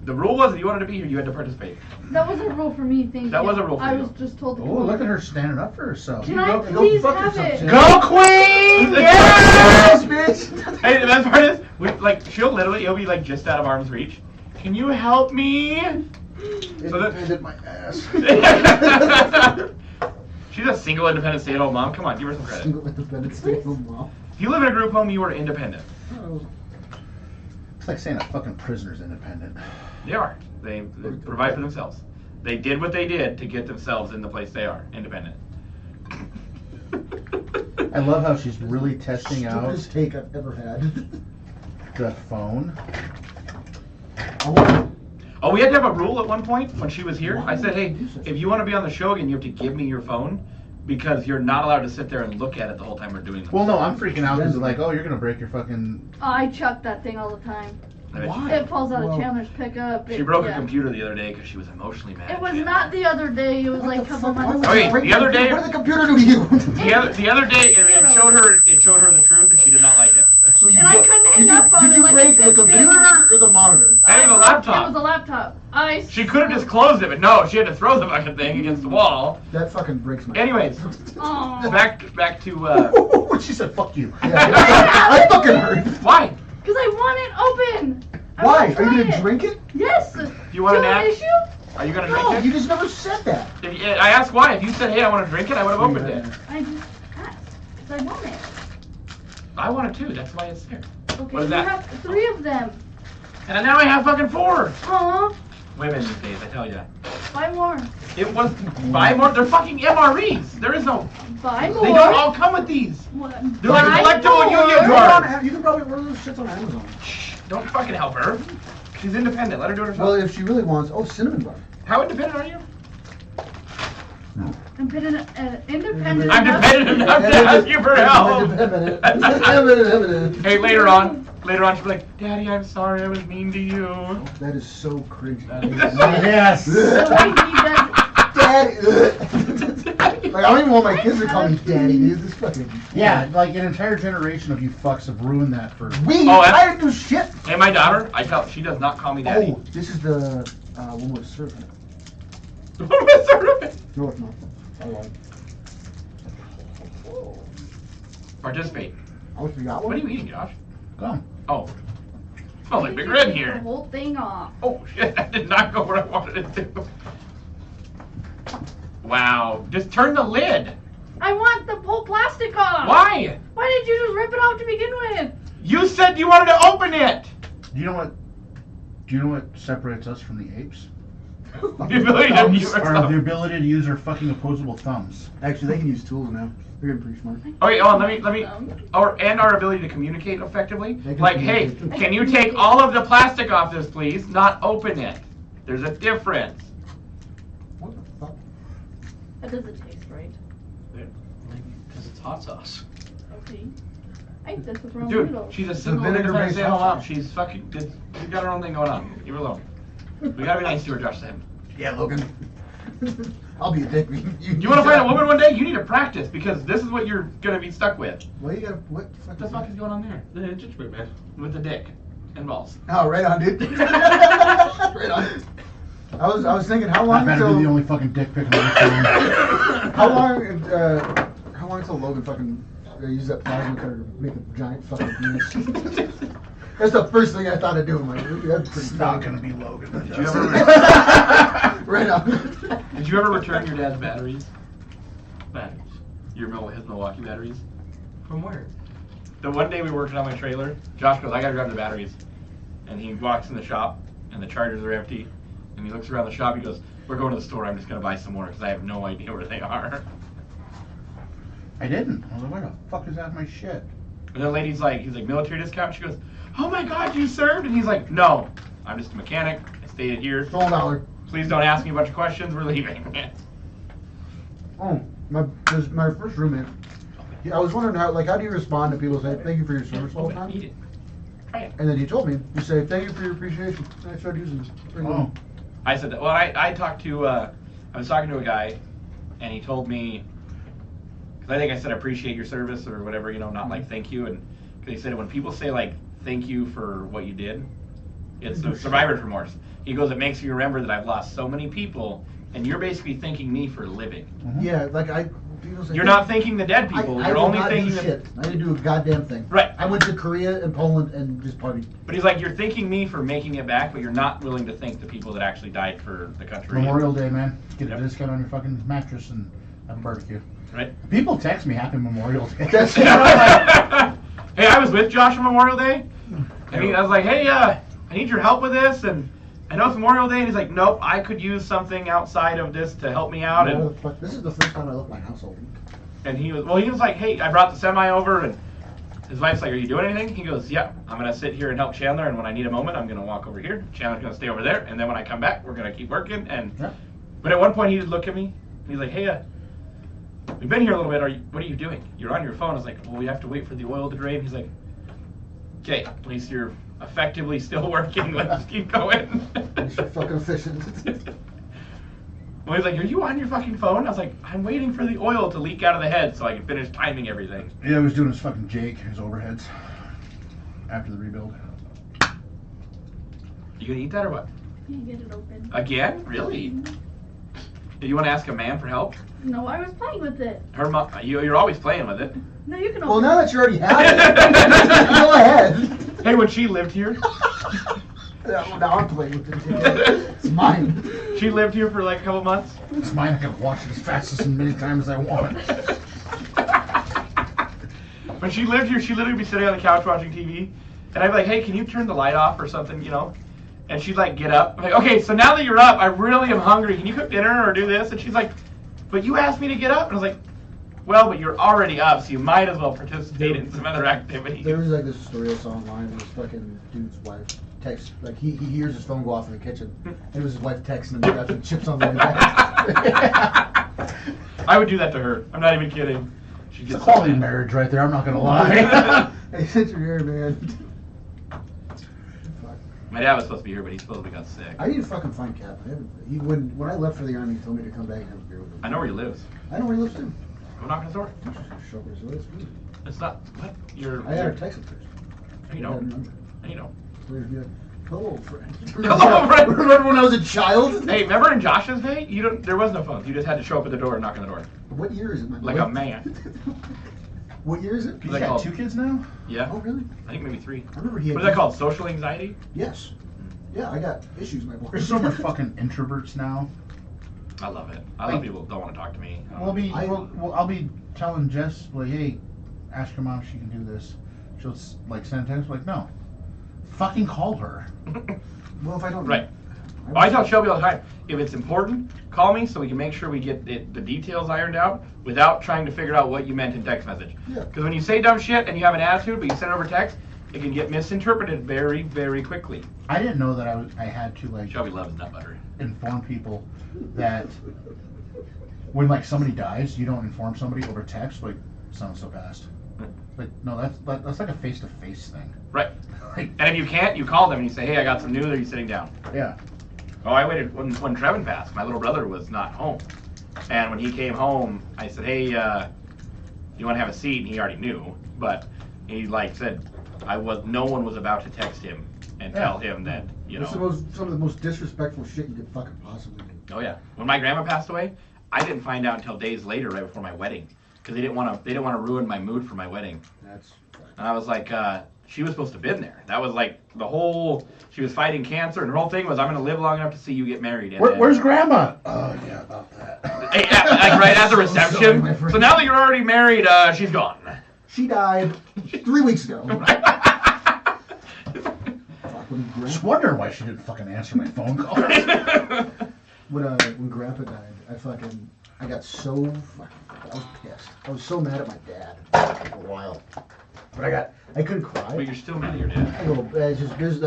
S1: The rule was if you wanted to be here, you had to participate.
S5: That was a rule for me, thank you.
S1: That was a rule for
S5: I
S1: you.
S5: was just told to
S2: Oh,
S5: come
S2: look
S5: over.
S2: at her standing up for herself.
S5: Can I
S3: Go
S5: please
S3: fuck
S5: have
S3: yourself,
S5: it?
S3: Sam.
S1: Go Queen!
S3: Yes,
S1: Yes!
S3: bitch.
S1: Hey, the best part is, it'll be like just out of arm's reach. Can you help me? So that-
S3: Independent my ass.
S1: She's a single, independent, stay-at-home mom. Come on, give her some credit.
S3: Single independent stay-at-home mom.
S1: If you live in a group home, you are independent.
S3: Oh.
S2: It's like saying a fucking prisoner's independent.
S1: They are. They provide for themselves. They did what they did to get themselves in the place they are, independent.
S2: I love how she's really testing out
S3: Stupidest take I've ever had.
S2: the phone.
S1: Oh, we had to have a rule at one point when she was here. I said, hey, if you want to be on the show again, you have to give me your phone because you're not allowed to sit there and look at it the whole time we're doing this.
S2: Well, no, I'm freaking out because like, oh, you're gonna break your fucking.
S5: I chuck that thing all the time.
S1: I bet
S3: Why?
S5: It falls out
S3: Well,
S5: of Chandler's pickup.
S1: She broke her computer the other day because she was emotionally mad.
S5: It
S1: at
S5: was
S1: Chandler.
S5: not the other day. It was like a couple months
S1: Okay,
S5: ago.
S1: the other day-
S3: What did the computer do to you?
S1: The other day, it showed her the truth, and she did not like it.
S3: So you
S5: And I couldn't hang up
S3: did you
S5: like
S3: break
S5: a
S3: the
S5: fifth
S3: computer or the monitor?
S1: I think it was a
S5: It
S1: laptop.
S5: was a laptop.
S1: She could have just closed it, but no, she had to throw the fucking thing against the wall.
S3: That fucking breaks my.
S1: Anyways,
S5: Oh.
S1: back to
S2: She said, "Fuck you."
S3: Yeah, I fucking heard.
S1: why?
S5: Because I want it open. I
S3: Why?
S5: wanna
S3: Are you
S5: try
S3: gonna
S5: it.
S3: drink it?
S5: Yes.
S1: Do you want
S5: Do
S1: an
S5: you have
S1: app?
S5: an issue?
S1: Are you gonna
S3: No,
S1: drink
S3: you
S1: it?
S3: just never said that.
S1: I asked why. If you said, "Hey, I want to drink it," I would have opened it.
S5: I just asked because I want it.
S1: I want it too. That's why it's there.
S5: Okay,
S1: What is
S5: you
S1: that?
S5: have 3 of them.
S1: And now I have fucking 4.
S5: Aw,
S1: Women these days, I tell ya.
S5: buy more.
S1: It was buy more. They're fucking MREs. There is no.
S5: Buy more.
S1: They don't all come with these.
S5: What?
S1: They're like
S5: Buy
S1: collectible
S5: more.
S1: Yu-Gi-Oh cards.
S3: You can probably order those shits on Amazon.
S1: Shh, don't fucking help her. She's independent. Let her do it herself.
S3: Well, if she really wants, cinnamon bun.
S1: How independent are you?
S5: I'm independent
S1: I'm
S5: enough.
S1: dependent enough to ask you for help. Hey, later on, she'll be like, "Daddy, I'm sorry I was mean to you."
S3: That is so cringy.
S2: Yes.
S3: Daddy. Like, I don't even want my kids to call me daddy, dude. This fucking.
S2: Yeah, like an entire generation of you fucks have ruined that for.
S3: I didn't do shit.
S1: Hey, my daughter, she does not call me daddy.
S3: Oh, this is the one with surfing. No, it's not. I lied.
S1: Participate.
S3: I wish we got
S1: What
S3: one.
S1: are you eating, Josh?
S2: Gum.
S1: Oh. Smells like Big Red
S5: The
S1: here.
S5: whole thing off.
S1: Oh shit, that did not go where I wanted it to. Wow. Just turn the lid.
S5: I want the whole plastic off.
S1: Why?
S5: Why did you just rip it off to begin with?
S1: You said you wanted to open it.
S2: Do you know what separates us from the apes?
S1: The ability to use our
S2: Or
S1: stuff.
S2: the ability to use our fucking opposable thumbs.
S3: Actually, they can use tools now. They're getting pretty smart.
S1: Okay, hold on, let me, and our ability to communicate effectively.
S3: They can
S1: Like, hey,
S3: communicate.
S1: can you take all of the plastic off this, please? Not open it. There's a difference.
S3: What the fuck?
S5: That doesn't taste right.
S4: Because it's hot sauce.
S5: Okay. I think that's what's wrong with
S1: Dude,
S5: noodles.
S1: she's a
S3: a
S1: single independent
S3: vinegar-based
S1: stay-at-home
S3: hot
S1: mom.
S3: sauce.
S1: She's fucking, she's got her own thing going on. Leave her alone. We gotta be nice to her, Josh said.
S3: Yeah, Logan. I'll be a dick.
S1: You wanna find a woman one day? You need to practice, because this is what you're gonna be stuck with.
S3: What you got? What the
S1: What the fuck is going on there?
S4: The gingerbread man.
S1: With the dick and balls.
S3: Oh, right on, dude. Right on. I was thinking, how
S2: I
S3: long
S2: better be the
S3: until
S2: only fucking dick pic on my phone.
S3: how long until Logan fucking use that plasma cutter to make a giant fucking penis? That's the first thing I thought of doing. Like, that's pretty.
S2: It's not gonna be Logan.
S1: Did you ever,
S3: Right on.
S1: did you ever return your dad's batteries? Batteries. His Milwaukee batteries?
S4: From where?
S1: The one day we were working on my trailer, Josh goes, "I gotta grab the batteries." And he walks in the shop, and the chargers are empty. And he looks around the shop, he goes, "We're going to the store, I'm just gonna buy some more, because I have no idea where they are."
S2: I didn't. I was like, where the fuck is that my shit?
S1: And the lady's like, he's like, "Military discount?" She goes, "Oh my god, you served?" And he's like, "No, I'm just a mechanic, I stayed here.
S3: $12.
S1: Please don't ask me a bunch of questions, we're leaving."
S3: Oh, my first roommate. I was wondering how do you respond to people saying thank you for your service all the time?
S1: Eat it. Try it.
S3: And then he told me, you say thank you for your appreciation. And I started using this. Pretty good.
S2: Oh.
S1: I said that. Well, I talked to, I was talking to a guy, and he told me, because I think I said I appreciate your service or whatever, not like thank you, and he said when people say like thank you for what you did, it's a survivor's remorse. He goes, it makes you remember that I've lost so many people, and you're basically thanking me for living.
S3: Yeah, like people say,
S1: You're not thanking the dead people.
S3: I
S1: You're
S3: will
S1: only
S3: not
S1: thanking
S3: do
S1: the.
S3: shit. I didn't do a goddamn thing.
S1: Right.
S3: I went to Korea and Poland and just partied.
S1: But he's like, you're thanking me for making it back, but you're not willing to thank the people that actually died for the country.
S2: Memorial Day, man. Get
S1: Yep.
S2: a discount on your fucking mattress and have a barbecue.
S1: Right?
S2: People text me Happy Memorial Day.
S3: That's
S1: Hey, I was with Josh on Memorial Day, and I was like, hey, I need your help with this, and I know it's Memorial Day, and he's like, nope, I could use something outside of this to help me out, and
S3: This is the first time I left my household.
S1: he was like, hey, I brought the semi over, and his wife's like, are you doing anything? He goes, yeah, I'm gonna sit here and help Chandler, and when I need a moment, I'm gonna walk over here. Chandler's gonna stay over there, and then when I come back, we're gonna keep working, and
S2: Yeah.
S1: but at one point he did look at me, and he's like, hey, we've been here a little bit. What are you doing? You're on your phone. I was like, well, we have to wait for the oil to drain. He's like, okay, at least you're effectively still working. Let's keep going.
S3: You're so fucking efficient.
S1: Well, he's like, are you on your fucking phone? I was like, I'm waiting for the oil to leak out of the head so I can finish timing everything.
S2: Yeah, I was doing his fucking Jake, his overheads, after the rebuild.
S1: You gonna eat that or what?
S5: Can't get it open.
S1: Again? Really? Do you want to ask a man for help?
S5: No, I was playing with it.
S1: You're always playing with it.
S5: No, you can
S3: Well,
S5: open
S3: now
S5: it.
S3: that you already have it, go ahead.
S1: Hey, when she lived here,
S3: Now I'm playing with it. It's mine.
S1: she lived here for like a couple months.
S2: It's mine. I can wash it as fast as many times as I want.
S1: When she lived here, she'd literally be sitting on the couch watching TV, and I'd be like, "Hey, can you turn the light off or something?" You know. And she'd like get up. I'm like, "Okay, so now that you're up, I really am hungry. Can you cook dinner or do this?" And she's like, "But you asked me to get up." And I was like, "Well, but you're already up, so you might as well participate in some other activity."
S3: There was like this story I saw online. This fucking dude's wife texts, like he hears his phone go off in the kitchen. It was his wife texting him about the chips on the way back.
S1: I would do that to her. I'm not even kidding. She
S2: It's a
S1: gets
S2: quality
S1: so mad.
S2: marriage right there. I'm not gonna lie.
S3: Hey, sit your ear, man. Fuck.
S1: My dad was supposed to be here, but he supposedly got sick.
S3: I need to fucking find Cap. When I left for the army, he told me to come back and have a beer with him.
S1: I know where he lives.
S3: I know where he lives too.
S1: I'm not gonna door.
S3: Show up his list.
S1: It's not. What? You're.
S3: I had her text him first.
S1: No, you don't. No, you don't.
S3: Where's the hello, friend?
S1: Hello, friend.
S3: Remember when I was a child?
S1: Hey, remember in Josh's day? There was no phones. You just had to show up at the door and knock on the door.
S3: What year is it, man?
S1: Like a man.
S3: What year is it?
S2: He's
S1: Like
S2: got
S1: all-
S2: 2 kids now?
S1: Yeah.
S3: Oh, really?
S1: I think maybe 3.
S3: I remember he had.
S1: What is that called? Social anxiety?
S3: Yes. Yeah, I got issues, my boy.
S2: There's so much fucking introverts now.
S1: I love it. I love people who don't want to talk to me.
S2: I'll be telling Jess, like, hey, ask her mom if she can do this. She'll like send a text, like, no. Fucking call her.
S3: Well, if I don't.
S1: Right. I tell Shelby all the time, if it's important, call me so we can make sure we get the details ironed out without trying to figure out what you meant in text message.
S3: Yeah.
S1: Because when you say dumb shit and you have an attitude, but you send it over text, it can get misinterpreted very, very quickly.
S2: I didn't know that I had to, like,
S1: Shelby loves nut butter.
S2: inform people that when, like, somebody dies, you don't inform somebody over text, like, so passed. Like, no, that's like a face-to-face thing.
S1: Right.
S2: Like,
S1: And if you can't, you call them and you say, hey, I got some news, are you sitting down?
S2: yeah.
S1: Oh, I waited when Trevin passed. My little brother was not home. And when he came home, I said, hey, you want to have a seat? And he already knew. But he, like, said, no one was about to text him and tell him that, you know.
S3: It's some of the most disrespectful shit you could fucking possibly do.
S1: Oh, yeah. When my grandma passed away, I didn't find out until days later, right before my wedding. Because they didn't want to ruin my mood for my wedding.
S3: That's.
S1: And I was like, she was supposed to have been there. That was like she was fighting cancer, and her whole thing was, I'm going to live long enough to see you get married. And
S2: Where's Grandma? Oh, yeah, about that.
S1: like right at the
S3: Sorry,
S1: reception.
S3: my friend.
S1: So now that you're already married, she's gone.
S3: She died 3 weeks ago.
S2: Just wondering why she didn't fucking answer my phone call.
S3: When Grandpa died, I got so I was pissed. I was so mad at my dad for a while, but I couldn't cry.
S1: But you're still mad at your dad.
S3: I go, it's just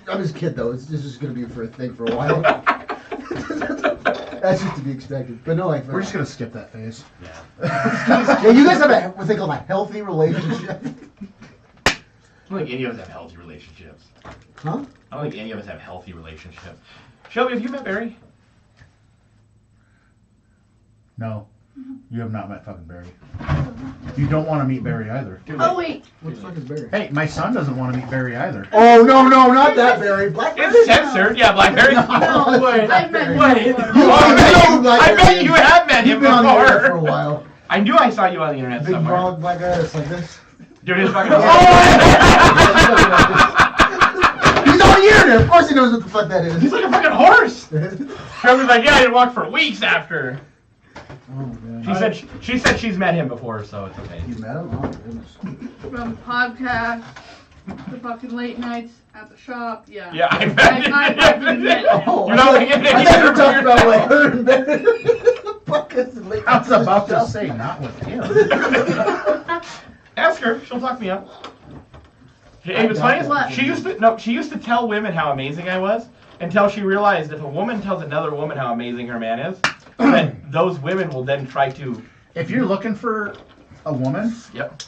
S3: I'm his kid though. This is gonna be for a thing for a while. That's just to be expected. But no, like
S2: We're just gonna skip that phase.
S3: yeah, you guys have what they call a healthy relationship.
S1: I don't think any of us have healthy relationships.
S3: Huh?
S1: I don't think any of us have healthy relationships. Shelby, have you met Barry?
S2: No, you have not met fucking Barry. You don't want to meet Barry either.
S5: Oh, wait.
S3: What the fuck is Barry?
S2: Hey, my son doesn't want to meet Barry either.
S3: Oh no, not that Barry. Blackberry.
S1: It's censored. Yeah, Blackberry.
S3: No,
S1: Wait.
S5: I've met him
S1: Wait.
S5: before.
S1: I bet you have met him
S3: You've been on the internet for a
S1: before.
S3: while.
S1: I knew I saw you on the internet
S3: Big
S1: somewhere.
S3: broad black guy that's like this.
S1: Dude, he's fucking.
S3: He's on the internet. Of course he knows what the fuck that is.
S1: He's like a fucking horse. Shelby's like, yeah, I didn't walk for weeks after.
S3: Oh man.
S1: She said she's met him before, so it's okay.
S3: You met him? Oh goodness.
S5: From podcasts, the fucking late nights at the shop. Yeah.
S1: Yeah, I
S5: I fucking met him.
S3: Oh,
S1: You're not
S3: I
S1: gonna get
S3: thought you were talking about like her and Ben.
S2: I was about to say, not with him.
S1: Ask her. She'll talk me up. Hey, what's funny is she used to tell women how amazing I was until she realized if a woman tells another woman how amazing her man is, then those women will then try to.
S2: If you're looking for a woman,
S1: Yep.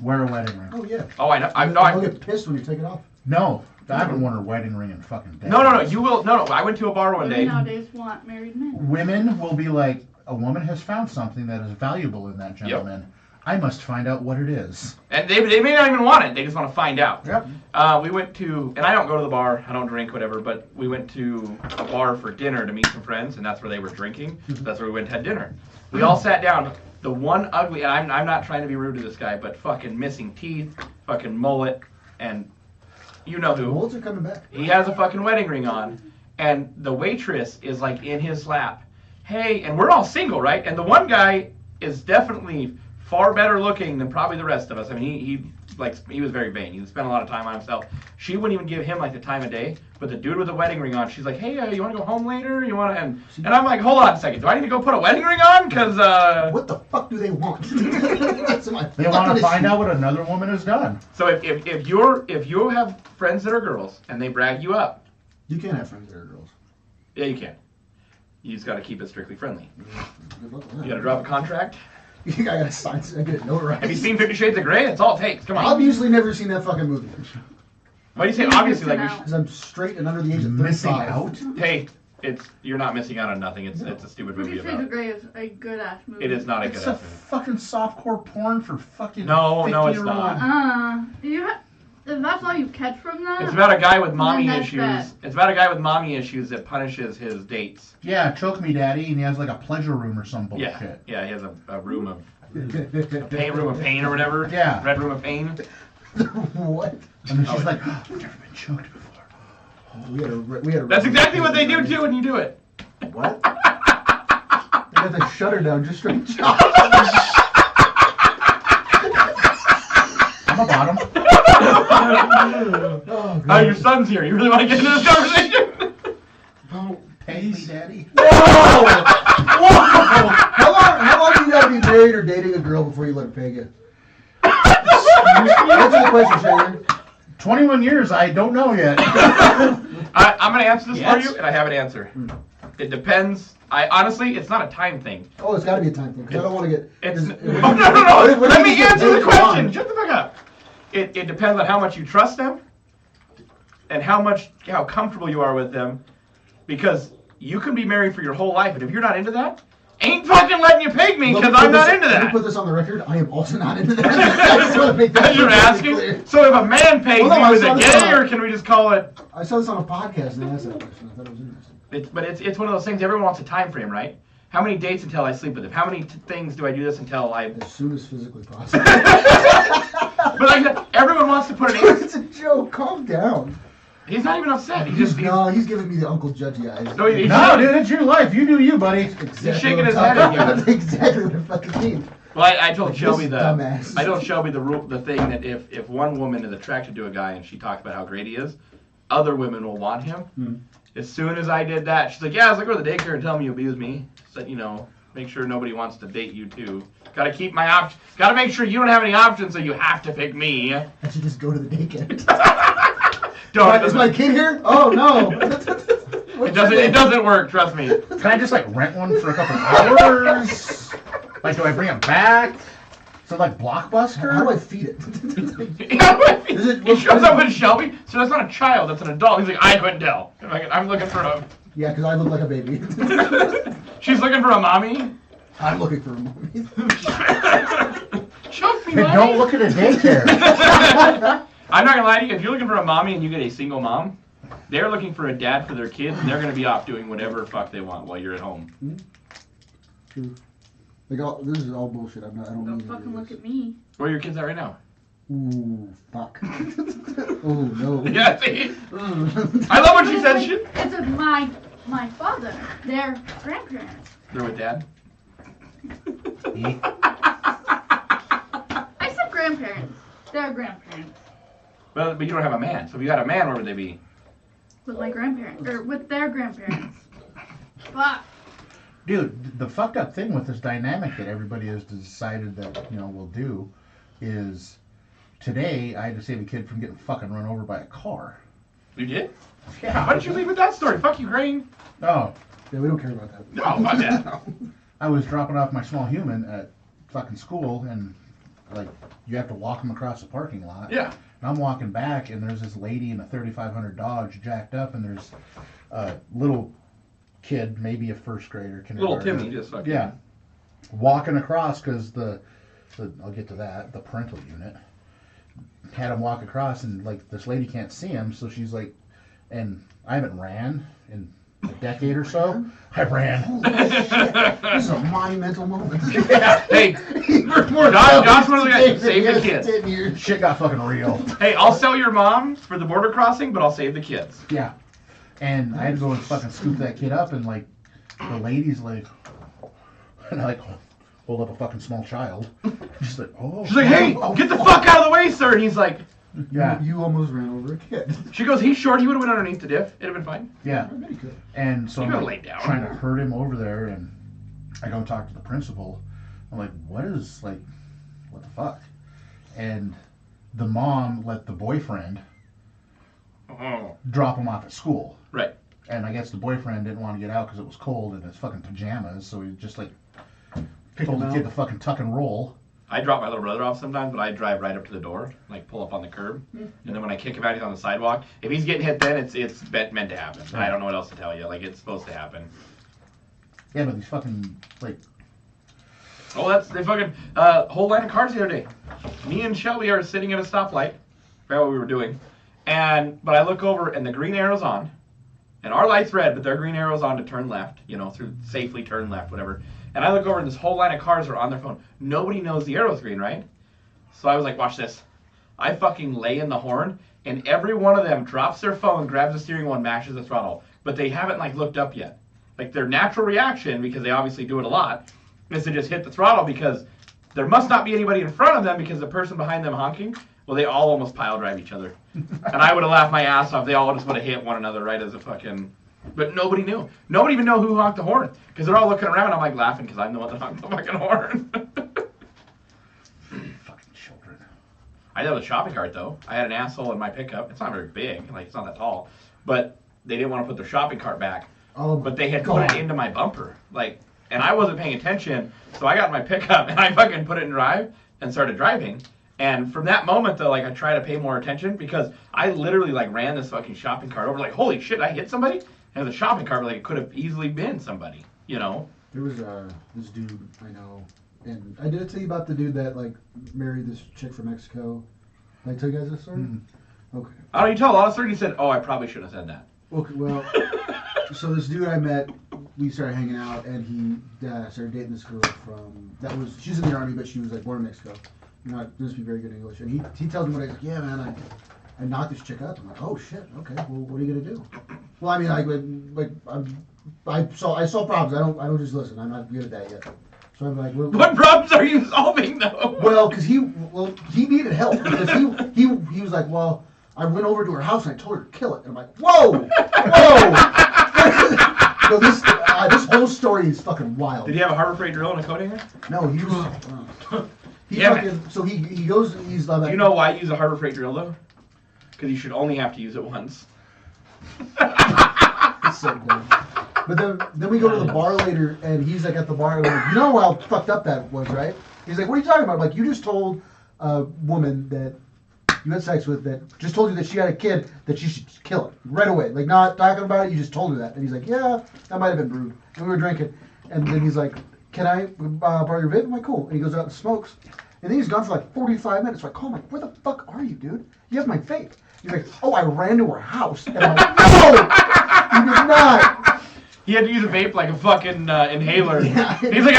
S2: wear a wedding ring.
S3: Oh yeah.
S1: Oh, I know.
S3: I'll get pissed when you take it off.
S2: No, I haven't worn a wedding ring in fucking days.
S1: No. You will. No. I went to a bar one
S5: Women
S1: day.
S5: nowadays want married men.
S2: Women will be like, a woman has found something that is valuable in that gentleman. I must find out what it is.
S1: And they may not even want it. They just want to find out.
S2: Yep.
S1: We went to, and I don't go to the bar. I don't drink, whatever. But we went to a bar for dinner to meet some friends, and that's where they were drinking. So that's where we went to have dinner. We all sat down. The one ugly, and I'm not trying to be rude to this guy, but fucking missing teeth, fucking mullet, and you know who.
S3: Mullets are coming back.
S1: He has a fucking wedding ring on, and the waitress is like in his lap. Hey, and we're all single, right? And the one guy is definitely far better looking than probably the rest of us. I mean, he was very vain. He spent a lot of time on himself. She wouldn't even give him like the time of day. But the dude with the wedding ring on, she's like, hey, you want to go home later? You want to? And I'm like, hold on a second. Do I need to go put a wedding ring on? Because
S3: what the fuck do they want? That's my
S2: They want to
S3: fucking
S2: find
S3: issue.
S2: out what another woman has done.
S1: so if you have friends that are girls and they brag you up,
S3: You can't have friends that are girls.
S1: yeah, you can. You just got to keep it strictly friendly.
S3: Good luck with that.
S1: You got to drop a contract.
S3: I gotta sign. I get notarized.
S1: Have you seen 50 Shades of Grey? That's all it takes. Come on.
S3: Obviously, never seen that fucking movie.
S1: Why do you say obviously? Like,
S5: Missing
S3: Because I'm straight and under the age of 35.
S2: Missing out?
S1: hey, you're not missing out on nothing. It's a stupid movie
S5: 50 Shades of
S1: about.
S5: Grey is a good ass movie.
S1: It is not a good
S2: It's a
S1: ass movie.
S2: fucking softcore porn for fucking
S1: No, it's
S2: 50-year-old.
S1: not.
S5: If that's all you catch from that.
S1: It's about a guy with mommy
S5: Then that's
S1: issues.
S5: bad.
S1: It's about a guy with mommy issues that punishes his dates.
S2: Yeah, choke me, daddy, and he has like a pleasure room or some bullshit.
S1: Yeah. He has a room of room of pain or whatever.
S2: Yeah.
S1: Red room of pain.
S3: What?
S2: And then she's like, oh, I've never been choked before.
S3: We had a.
S1: That's exactly what they do too when you do it.
S3: What? I got the shutter down just straight chop.
S2: I'm a bottom.
S3: Oh,
S1: Oh, your son's here. You really want to get into this conversation?
S2: Pay me, daddy.
S3: Whoa! How long do you gotta be married or dating a girl before you let her pay you? Answer the question, Jager.
S2: 21 years, I don't know yet.
S1: I'm going to answer this
S2: Yes.
S1: for you, and I have an answer. It depends. Honestly, it's not a time thing.
S3: Oh, it's gotta be a time thing, because I don't want to get.
S1: It's
S3: is-
S1: oh, no.
S3: When
S1: Let
S3: you
S1: me
S3: get
S1: answer the
S3: paid for
S1: question.
S3: one-
S1: Shut the fuck up. It depends on how much you trust them, and how comfortable you are with them, because you can be married for your whole life, and if you're not into that, ain't fucking letting you peg me because I'm not into
S3: Let me
S1: that.
S3: put this on the record. I am also not into that. I just want to make that
S1: As you're
S3: perfectly
S1: asking,
S3: clear.
S1: so if a man pegs
S3: Well, no,
S1: you,
S3: I
S1: is
S3: saw
S1: it
S3: this
S1: gay,
S3: on-
S1: or can we just call it?
S3: I saw this on a podcast and I asked that question. I thought it was interesting.
S1: It's one of those things. Everyone wants a time frame, right? How many dates until I sleep with him? How many things do I do this until I?
S3: As soon as physically possible.
S1: But like that, everyone wants to put an age.
S3: It's a joke. Calm down.
S1: He's not even upset. He's
S3: He's giving me the Uncle Judgy eyes.
S1: No, he's
S2: No, dude, it's your life. You do you, buddy.
S3: Exactly
S1: shaking
S3: what
S1: his
S3: I'm
S1: head
S3: talking
S1: at you.
S3: about. That's exactly what I fucking mean.
S1: Well, I told
S3: Like
S1: Shelby
S3: this dumbass.
S1: I told Shelby the thing that if one woman is attracted to a guy and she talks about how great he is, other women will want him. As soon as I did that, she's like, yeah, I was like, go to the daycare and tell me you abuse me. So, make sure nobody wants to date you too. Gotta keep my options. Gotta make sure you don't have any options, so you have to pick me.
S3: I should just go to the daycare.
S1: Don't.
S3: Is my kid here? Oh no.
S1: It doesn't work. Trust me.
S2: Can I just like rent one for a couple hours? Like, do I bring it back? So like Blockbuster?
S3: How do I feed it?
S1: He shows up with Shelby. So that's not a child. That's an adult. He's like, I couldn't tell. I'm looking for a.
S3: Yeah, because I look like a baby.
S1: She's looking for a mommy.
S3: I'm looking for a mommy.
S1: Choke me,
S2: Hey,
S1: mommy.
S2: don't look at a daycare.
S1: I'm not gonna lie to you. If you're looking for a mommy and you get a single mom, they're looking for a dad for their kids, and they're gonna be off doing whatever fuck they want while you're at home.
S3: True. Like, this is all bullshit. I don't
S5: Don't
S3: mean
S5: fucking
S3: to
S5: look
S3: do
S5: at me.
S1: Where are your kids at right now?
S3: this. Ooh, fuck. Oh no.
S1: Yeah, see? I love when she says shit.
S5: It's with my father. Their grandparents.
S1: They're with dad.
S5: I said grandparents. Their grandparents.
S1: Well, but you don't have a man. So if you had a man, where would they be?
S5: With my grandparents. Or with their grandparents. Fuck.
S2: Dude, the fucked up thing with this dynamic that everybody has decided that, we'll do is today I had to save a kid from getting fucking run over by a car.
S1: You did?
S2: Yeah.
S1: Why don't you leave with that story? Fuck you, Grain.
S2: Oh,
S3: Yeah, we don't care about that.
S1: No, fuck that.
S2: I was dropping off my small human at fucking school and like you have to walk him across the parking lot.
S1: Yeah.
S2: And I'm walking back and there's this lady in a 3500 Dodge jacked up and there's a little kid, maybe a first grader,
S1: Little
S2: kindergarten.
S1: Timmy just fucking.
S2: Yeah. Walking across because the I'll get to that, the parental unit. Had him walk across, and like this lady can't see him, so she's like, and I haven't ran in a decade or so. I ran.
S3: Holy shit. This is a monumental moment.
S1: Hey, Josh one of the guys, save the kids.
S3: 10 years.
S2: Shit got fucking real.
S1: Hey, I'll sell your mom for the border crossing, but I'll save the kids.
S2: Yeah. And I had to go and fucking scoop that kid up, and like, the lady's like, and I like hold up a fucking small child. She's like, oh.
S1: She's like, hey, get the fuck out of the way, sir. And he's like,
S2: yeah.
S3: You almost ran over a kid.
S1: She goes, he's short. He would have went underneath the diff. It'd have been fine.
S2: Yeah.
S3: I bet he could.
S2: And so
S1: You
S2: I'm
S1: gotta
S2: like,
S1: lay down.
S2: trying to herd him over there, and I go and talk to the principal. I'm like, what the fuck? And the mom let the boyfriend
S1: Oh.
S2: drop him off at school.
S1: Right.
S2: And I guess the boyfriend didn't want to get out because it was cold in his fucking pajamas, so he just like told the kid to fucking tuck and roll.
S1: I drop my little brother off sometimes, but I drive right up to the door, like pull up on the curb, and then when I kick him out, he's on the sidewalk. If he's getting hit, then it's meant to happen. I don't know what else to tell you. Like, it's supposed to happen.
S2: Yeah, but these fucking like.
S1: Oh, they fucking whole line of cars the other day. Me and Shelby are sitting at a stoplight. Forgot what we were doing, but I look over and the green arrow's on, and our light's red, but their green arrow's on to turn left. Through safely turn left, whatever. And I look over and this whole line of cars are on their phone. Nobody knows the arrow's green, right? So I was like, watch this. I fucking lay in the horn, and every one of them drops their phone, grabs the steering wheel, and mashes the throttle. But they haven't like looked up yet. Like their natural reaction, because they obviously do it a lot, is to just hit the throttle because there must not be anybody in front of them because the person behind them honking, well, they all almost pile drive each other. And I would have laughed my ass off. They all just would have hit one another right as a fucking... But nobody knew. Nobody even know who honked the horn. Because they're all looking around. I'm like laughing because I'm the one that honked the fucking horn.
S2: Fucking children.
S1: I did with a shopping cart though. I had an asshole in my pickup. It's not very big. Like, it's not that tall. But they didn't want to put their shopping cart back.
S3: Oh,
S1: but they had put it into my bumper. Like, and I wasn't paying attention. So I got in my pickup and I fucking put it in drive and started driving. And from that moment though, like, I try to pay more attention because I literally like ran this fucking shopping cart over. Like, holy shit, I hit somebody? And the shopping cart, like, it could have easily been somebody, There
S3: was this dude I know, and I did it tell you about the dude that like married this chick from Mexico. Did I tell you guys this story? Mm-hmm. Okay.
S1: I don't know, you tell a lot of stories. You said, oh, I probably shouldn't have said that.
S3: Okay, well, so this dude I met, we started hanging out, and he started dating this girl she's in the army, but she was like born in Mexico. Doesn't speak very good English. And he tells me what he's like, yeah, man, I knocked this chick up. I'm like, oh shit, okay, well, what are you gonna do? Well, I mean, I saw problems. I don't just listen. I'm not good at that yet. So I'm like,
S1: what problems are you solving though?
S3: Well, because he needed help because he was like, well, I went over to her house and I told her to kill it. And I'm like, whoa. So this whole story is fucking wild.
S1: Did he have a Harbor Freight drill and a coat hanger?
S3: No, he was. He goes. He's like.
S1: Do you know why you use a Harbor Freight drill though? Because you should only have to use it once.
S3: It's so dumb. But then we go to the bar later, and he's like at the bar, like, you know how fucked up that was, right? He's like, what are you talking about? I'm like, you just told a woman that you had sex with that just told you that she had a kid that you should kill it right away. Like, not talking about it, you just told her that. And he's like, yeah, that might have been rude. And we were drinking, and then he's like, can I borrow your vape? I'm like, cool. And he goes out and smokes. And then he's gone for like 45 minutes. So I call him, like, where the fuck are you, dude? You have my vape. He's like, oh, I ran to her house. And I'm like, no, you did not.
S1: He had to use a vape like a fucking inhaler.
S3: Yeah.
S1: He's like,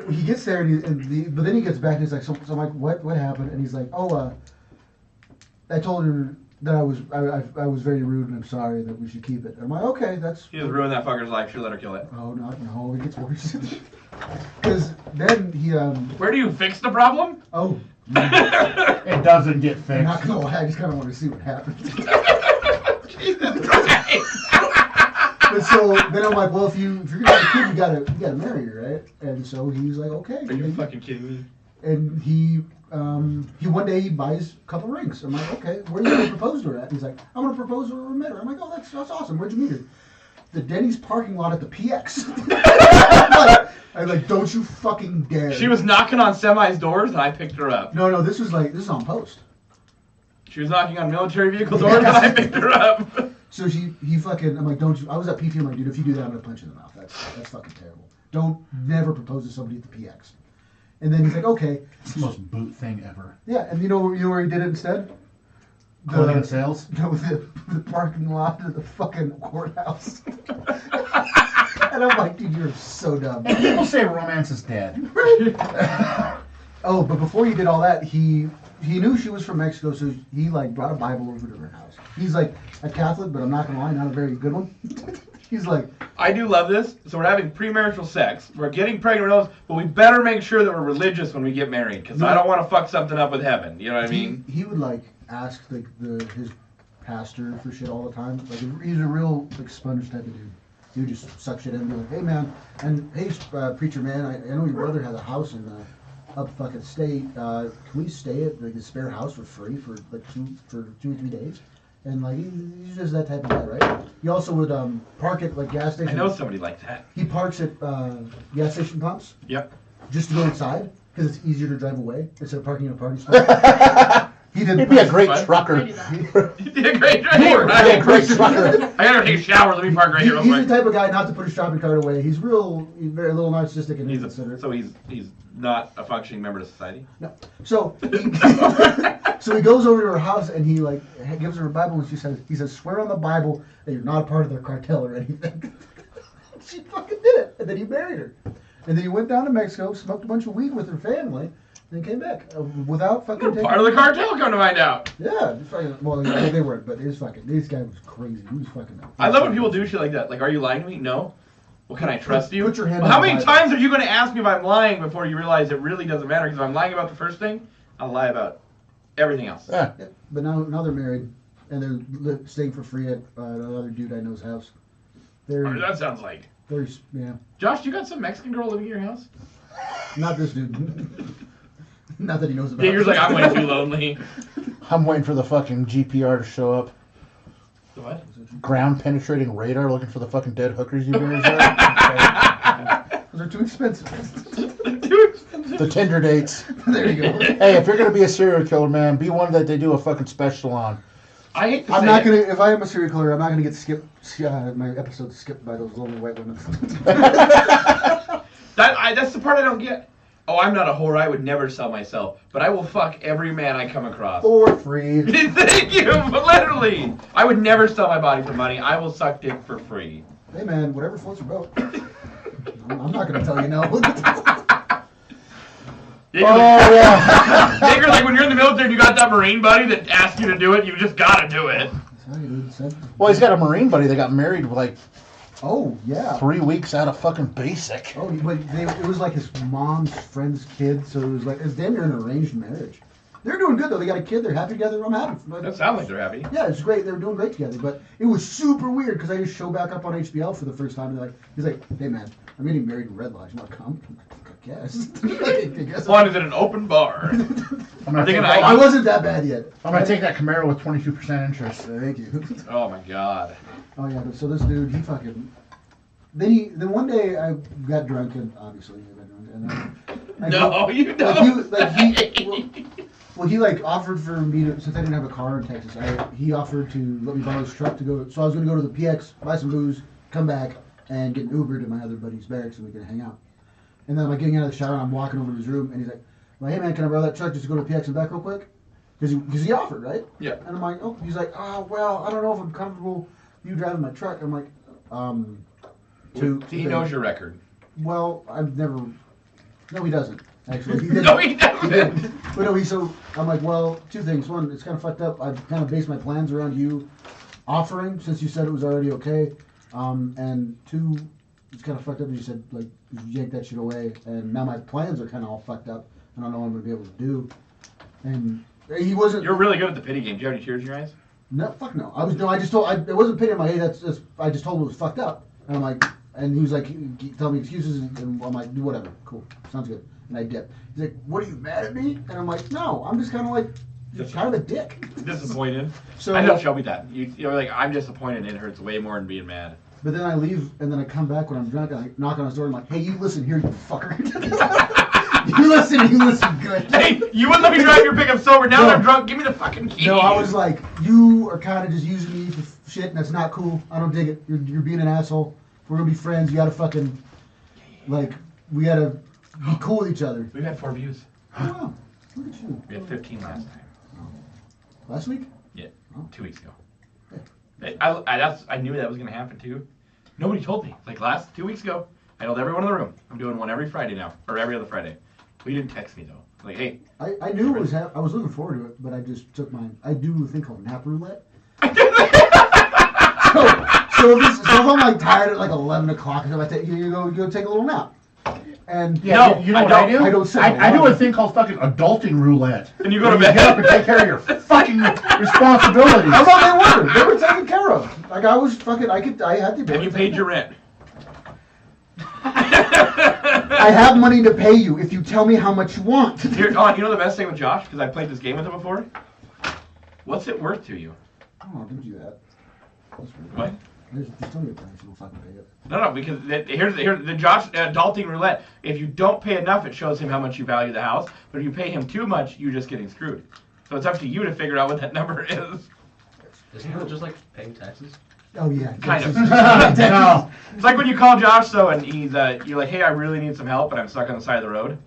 S3: he gets there, but then he gets back and he's like, so I'm like, what happened? And he's like, oh, I told her that I was very rude and I'm sorry that we should keep it. And I'm like, okay, that's.
S1: He just ruined that fucker's life. Should let her kill it.
S3: Oh no, it gets worse. Because then he
S1: Where do you fix the problem?
S3: Oh.
S2: It doesn't get fixed.
S3: I'm not gonna lie, I just kind of want to see what happens.
S1: Jesus Christ.
S3: But so then I'm like, well, if you're gonna have a kid, you gotta marry her, right? And so he's like, okay.
S1: Are you fucking kidding me?
S3: And he one day he buys a couple rings. I'm like, okay, where are you gonna propose to her at? And he's like, I'm gonna propose to her in Midder. I'm like, oh, that's awesome. Where'd you meet her? The Denny's parking lot at the PX. I'm like, don't you fucking dare.
S1: She was knocking on semi's doors and I picked her up.
S3: No, this is on post.
S1: She was knocking on military vehicle doors and I picked her up.
S3: So he fucking, I'm like, don't you, I was at PT, I'm like, dude, if you do that, I'm gonna punch you in the mouth. That's fucking terrible. Never propose to somebody at the PX. And then he's like, okay.
S2: It's the most boot thing ever.
S3: Yeah, and you know where he did it instead?
S2: Clothing and sales?
S3: No, the parking lot of the fucking courthouse. And I'm like, dude, you're so dumb.
S2: And people say romance is dead.
S3: Oh, but before he did all that, he knew she was from Mexico, so he like brought a Bible over to her house. He's like a Catholic, but I'm not gonna lie, not a very good one. He's like,
S1: I do love this. So we're having premarital sex. We're getting pregnant, but we better make sure that we're religious when we get married, because I don't want to fuck something up with heaven. You know what I mean?
S3: he would like ask like his pastor for shit all the time. Like he's a real like sponge type of dude. He would just suck shit in and be like, hey man, and hey preacher man, I know your brother has a house in up fucking state. Can we stay at like the spare house for free for like 2 or 3 days? And like he's just that type of guy, right? He also would park at like gas stations.
S1: I know somebody like that.
S3: He parks at gas station pumps.
S1: Yep.
S3: Just to go inside because it's easier to drive away instead of parking in a parking spot.
S2: He'd be a great trucker.
S1: He'd be a great driver.
S2: He'd be a great trucker.
S1: I gotta take a shower. Let me park right here real
S3: He's
S1: quick.
S3: the type of guy not to put his shopping cart away. He's very a little narcissistic and inconsiderate.
S1: So he's not a functioning member of society.
S3: No. So he goes over to her house and he like gives her a Bible and he says swear on the Bible that you're not a part of their cartel or anything. She fucking did it, and then he married her. And then he went down to Mexico, smoked a bunch of weed with her family, and came back without fucking.
S1: They're part of the cartel. Come to find out.
S3: Yeah, fucking, well, they weren't, but this guy was crazy. He was fucking.
S1: I love when people do shit like that. Like, are you lying to me? No. Well, can I trust you?
S3: Put your hand
S1: Well,
S3: on
S1: how
S3: the
S1: many
S3: Bible.
S1: times are you going to ask me if I'm lying before you realize it really doesn't matter? Because if I'm lying about the first thing, I'll lie about everything else.
S2: Yeah.
S3: Yeah, but now they're married, and they're staying for free at another dude I know's house.
S1: That sounds like.
S3: Yeah.
S1: Josh, you got some Mexican girl living in your house?
S3: Not this dude. Not that he knows about.
S1: Jager's like, I'm way too lonely.
S2: I'm waiting for the fucking GPR to show up.
S1: The what?
S2: Ground penetrating radar looking for the fucking dead hookers you guys are.
S3: Those are too expensive.
S2: The Tinder dates.
S3: There you go.
S2: Hey, if you're gonna be a serial killer, man, be one that they do a fucking special on.
S1: I hate to
S3: I'm
S1: say
S3: not
S1: it.
S3: gonna. If I am a serial killer, I'm not gonna get skipped. My episode skipped by those lonely white women.
S1: That's the part I don't get. Oh, I'm not a whore. I would never sell myself, but I will fuck every man I come across.
S3: For free.
S1: Thank you, but literally. I would never sell my body for money. I will suck dick for free.
S3: Hey man, whatever floats your boat. I'm not gonna tell you no.
S2: Yeah.
S1: Jager, like when you're in the military and you got that Marine buddy that asks you to do it, you just gotta do it.
S2: Well, he's got a Marine buddy that got married like
S3: Oh yeah.
S2: 3 weeks out of fucking basic.
S3: Oh, but it was like his mom's friend's kid, so it was like it's damn near an arranged marriage. They're doing good though. They got a kid. They're happy together. I'm happy.
S1: That sounds like they're happy.
S3: Yeah, it's great. They were doing great together. But it was super weird because I just show back up on HBL for the first time. And he's like, "Hey man, I'm getting married in Red Lodge. You want to come?" I'm like, I guess. I guess.
S1: As long as it's an open bar.
S3: I wasn't that bad yet.
S2: I'm gonna take that Camaro with 22% interest.
S3: Thank you.
S1: Oh my god.
S3: Oh yeah, but so this dude, he fucking. Then one day I got drunk and obviously I got drunk and
S1: No, you don't.
S3: Well, he like offered for me to, since I didn't have a car in Texas, he offered to let me borrow his truck to go. So I was going to go to the PX, buy some booze, come back, and get an Uber to my other buddy's barracks, and we could hang out. And then I'm like getting out of the shower, and I'm walking over to his room, and he's like, "Well, hey man, can I borrow that truck just to go to PX and back real quick?" Because he offered, right?
S1: Yeah.
S3: And I'm like, "Oh," he's like, "Oh well, I don't know if I'm comfortable you driving my truck." I'm like,
S1: He knows your record.
S3: Well, I've never. No, he doesn't. Actually, he didn't.
S1: No, he doesn't.
S3: He didn't. But no, so I'm like, well, two things. One, it's kind of fucked up. I've kind of based my plans around you offering since you said it was already okay. And two, it's kind of fucked up. You said like you yanked that shit away, and now my plans are kind of all fucked up. I don't know what I'm gonna be able to do. And he wasn't.
S1: You're really good at the pity game. Do you have any tears in your eyes?
S3: No, fuck no. It wasn't pity in my head. I just told him it was fucked up. And I'm like, and he was like, tell me excuses, and I'm like, do whatever. Cool, sounds good. And I dipped. He's like, what are you mad at me? And I'm like, no, I'm just kind of like, just kind of a dick.
S1: Disappointed.
S3: So
S1: I know, Shelby, that. You're like, I'm disappointed, and it hurts way more than being mad.
S3: But then I leave, and then I come back when I'm drunk, and I knock on his door, and I'm like, hey, you listen here, you fucker. you listen good.
S1: Hey, you wouldn't let me drive your pickup sober. Now
S3: No.
S1: that I'm drunk, give me the fucking key.
S3: No, I was like, you are kind of just using me for shit, and that's not cool. I don't dig it. You're being an asshole. We're gonna be friends. You gotta fucking, like, we gotta be cool with each other.
S1: We've had 4 views.
S3: Oh, wow. Look at you.
S1: We had 15 last time.
S3: Last week?
S1: 2 weeks ago.
S3: Yeah.
S1: I knew that was gonna happen too. Nobody told me. Like 2 weeks ago, I told everyone in the room. I'm doing one every Friday now, or every other Friday. Well, you didn't text me though. Like, hey.
S3: I knew it was I was looking forward to it, but I just took mine. I do a thing called nap roulette. so if I'm like tired at like 11 o'clock, and I take you go take a little nap. And
S2: Yeah,
S1: No,
S2: you know
S1: I
S2: what I
S1: don't.
S2: do?
S3: I don't set
S2: I do a
S3: alarms.
S2: thing called fucking adulting roulette.
S1: And you go to
S2: Where
S1: bed.
S2: get up and take care of your fucking responsibilities.
S3: I thought they were taken care of. Like I was fucking, I had the ability.
S1: And you paid your rent.
S3: I have money to pay you if you tell me how much you want.
S1: Here, Don, you know the best thing with Josh? Because I played this game with him before? What's it worth to you?
S3: Oh, don't do that. That's weird.
S1: What?
S3: Just tell me a price, you'll fucking pay it.
S1: No, because here's the Josh adulting roulette. If you don't pay enough, it shows him how much you value the house. But if you pay him too much, you're just getting screwed. So it's up to you to figure out what that number is.
S4: Isn't it just like paying taxes?
S3: Oh yeah.
S1: Kind of.
S2: No.
S1: It's like when you call Josh and he's you're like, hey, I really need some help, but I'm stuck on the side of the road.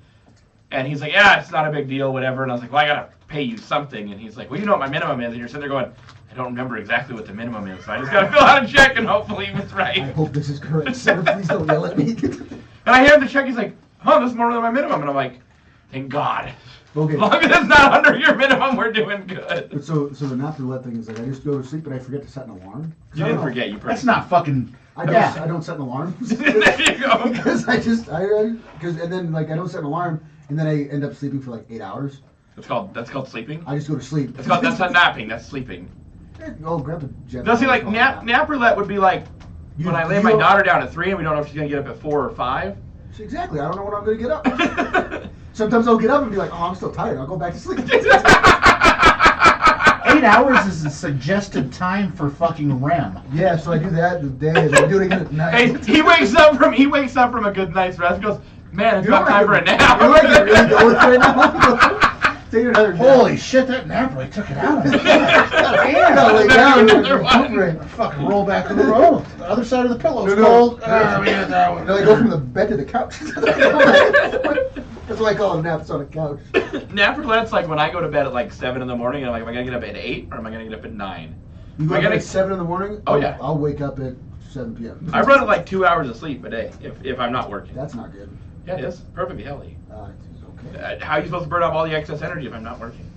S1: And he's like, yeah, it's not a big deal, whatever. And I was like, well, I gotta pay you something. And he's like, well, you know what my minimum is. And you're sitting there going, I don't remember exactly what the minimum is, so I just gotta fill out a check and hopefully it's
S3: I
S1: right.
S3: hope this is correct, sir. Please don't yell at me.
S1: And I hand the check, he's like, oh, this is more than my minimum. And I'm like, thank God.
S3: Okay.
S1: As long as it's not under your minimum, we're doing good.
S3: But so the nap roulette thing is like I just go to sleep, but I forget to set an alarm.
S1: You didn't forget, you
S2: That's not fucking.
S3: I don't.
S2: Yeah.
S3: I don't set an alarm.
S1: There you go.
S3: Because and then like I don't set an alarm, and then I end up sleeping for like 8 hours.
S1: That's called sleeping.
S3: I just go to sleep.
S1: That's not napping, that's sleeping.
S3: Oh, grab a jet.
S1: No, see, like nap roulette would be like when I lay my daughter down at 3 and we don't know if she's gonna get up at 4 or 5.
S3: Exactly. I don't know when I'm gonna get up. Sometimes I'll get up and be like, oh, I'm still tired. I'll go back to sleep.
S2: 8 hours is the suggested time for fucking REM.
S3: Yeah, so I do that the day, and I do it again at night.
S1: Hey, he wakes up from a good night's rest and goes, man, it's about time for a nap.
S3: You're like really going right now. Take another nap.
S2: Holy shit, that nap really took it out of me.
S3: I gotta lay down.
S1: Another one.
S3: Right.
S2: Fucking roll back to the road. The other side of the pillow's
S3: No.
S2: cold. We get that one.
S3: No, I go from the bed to the couch. That's what I call a nap. It's on a couch.
S1: Nap roulette's like when I go to bed at like 7 in the morning and I'm like, am I gonna get up at 8 or am I gonna get up at 9?
S3: You go
S1: I
S3: to bed
S1: gotta-
S3: at 7 in the morning?
S1: Oh, yeah.
S3: I'll wake up at 7 p.m.
S1: I run at like 2 hours of sleep a day if I'm not working.
S3: That's not good.
S1: Yeah, it is perfectly healthy.
S3: It's okay.
S1: How are you supposed to burn off all the excess energy if I'm not working?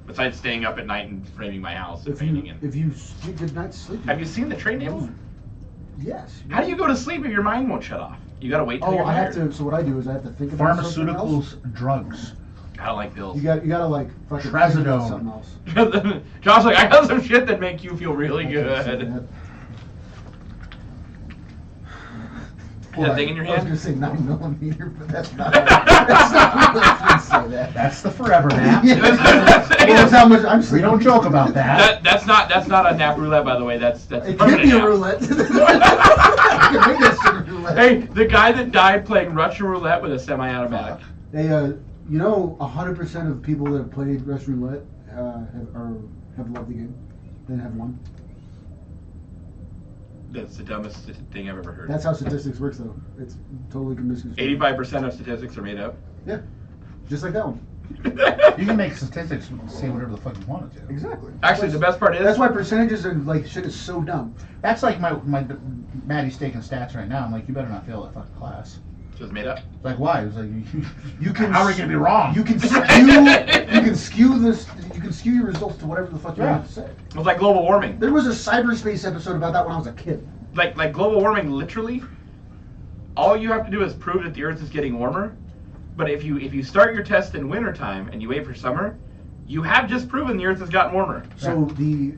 S1: Besides staying up at night and framing my house and
S3: If
S1: painting
S3: you,
S1: it.
S3: if you get good night's sleep.
S1: Have you seen the train table?
S3: Yes.
S1: How do you go to sleep if your mind won't shut off? You gotta wait till
S3: Oh,
S1: you're
S3: I have
S1: tired.
S3: to. So what I do is I have to think about something else.
S2: Pharmaceuticals, drugs.
S1: I don't like pills.
S3: You gotta like fucking think about
S2: Trazodone.
S3: something else.
S1: Josh's like, I got some shit that make you feel really good. That thing in your
S3: I was
S1: hand?
S3: gonna say 9mm, but that's not. That's not what I was gonna say that.
S2: That's the forever nap.
S3: Yeah. Well, that's how much I'm
S2: We
S3: sleeping.
S2: don't joke about that.
S1: That's not a nap roulette, by the way. That's
S3: It
S1: permanent
S3: could be a
S1: nap.
S3: roulette. You can make that shit a roulette.
S1: Hey, the guy that died playing Russian roulette with a semi-automatic.
S3: They, you know, 100% of people that have played Russian roulette have loved the game, then have won.
S1: That's the dumbest thing I've ever heard.
S3: That's how statistics works, though. It's totally misconstrued.
S1: 85% of statistics are made up.
S3: Yeah, just like that one.
S2: You can make statistics say whatever the fuck you want it to.
S3: Exactly.
S1: Actually, the best part is
S3: That's why percentages and like shit is so dumb.
S2: That's like my Maddie's taking stats right now. I'm like, you better not fail that fucking class.
S1: just made up.
S2: It's like, why? It's like,
S3: You can.
S2: how are we gonna be wrong?
S3: You can skew this. You can skew your results to whatever the fuck you
S2: Yeah.
S3: want to say.
S1: It's like global warming.
S3: There was a cyberspace episode about that when I was a kid.
S1: Like global warming, literally, all you have to do is prove that the Earth is getting warmer. But if you start your test in wintertime and you wait for summer, you have just proven the Earth has gotten warmer.
S3: So the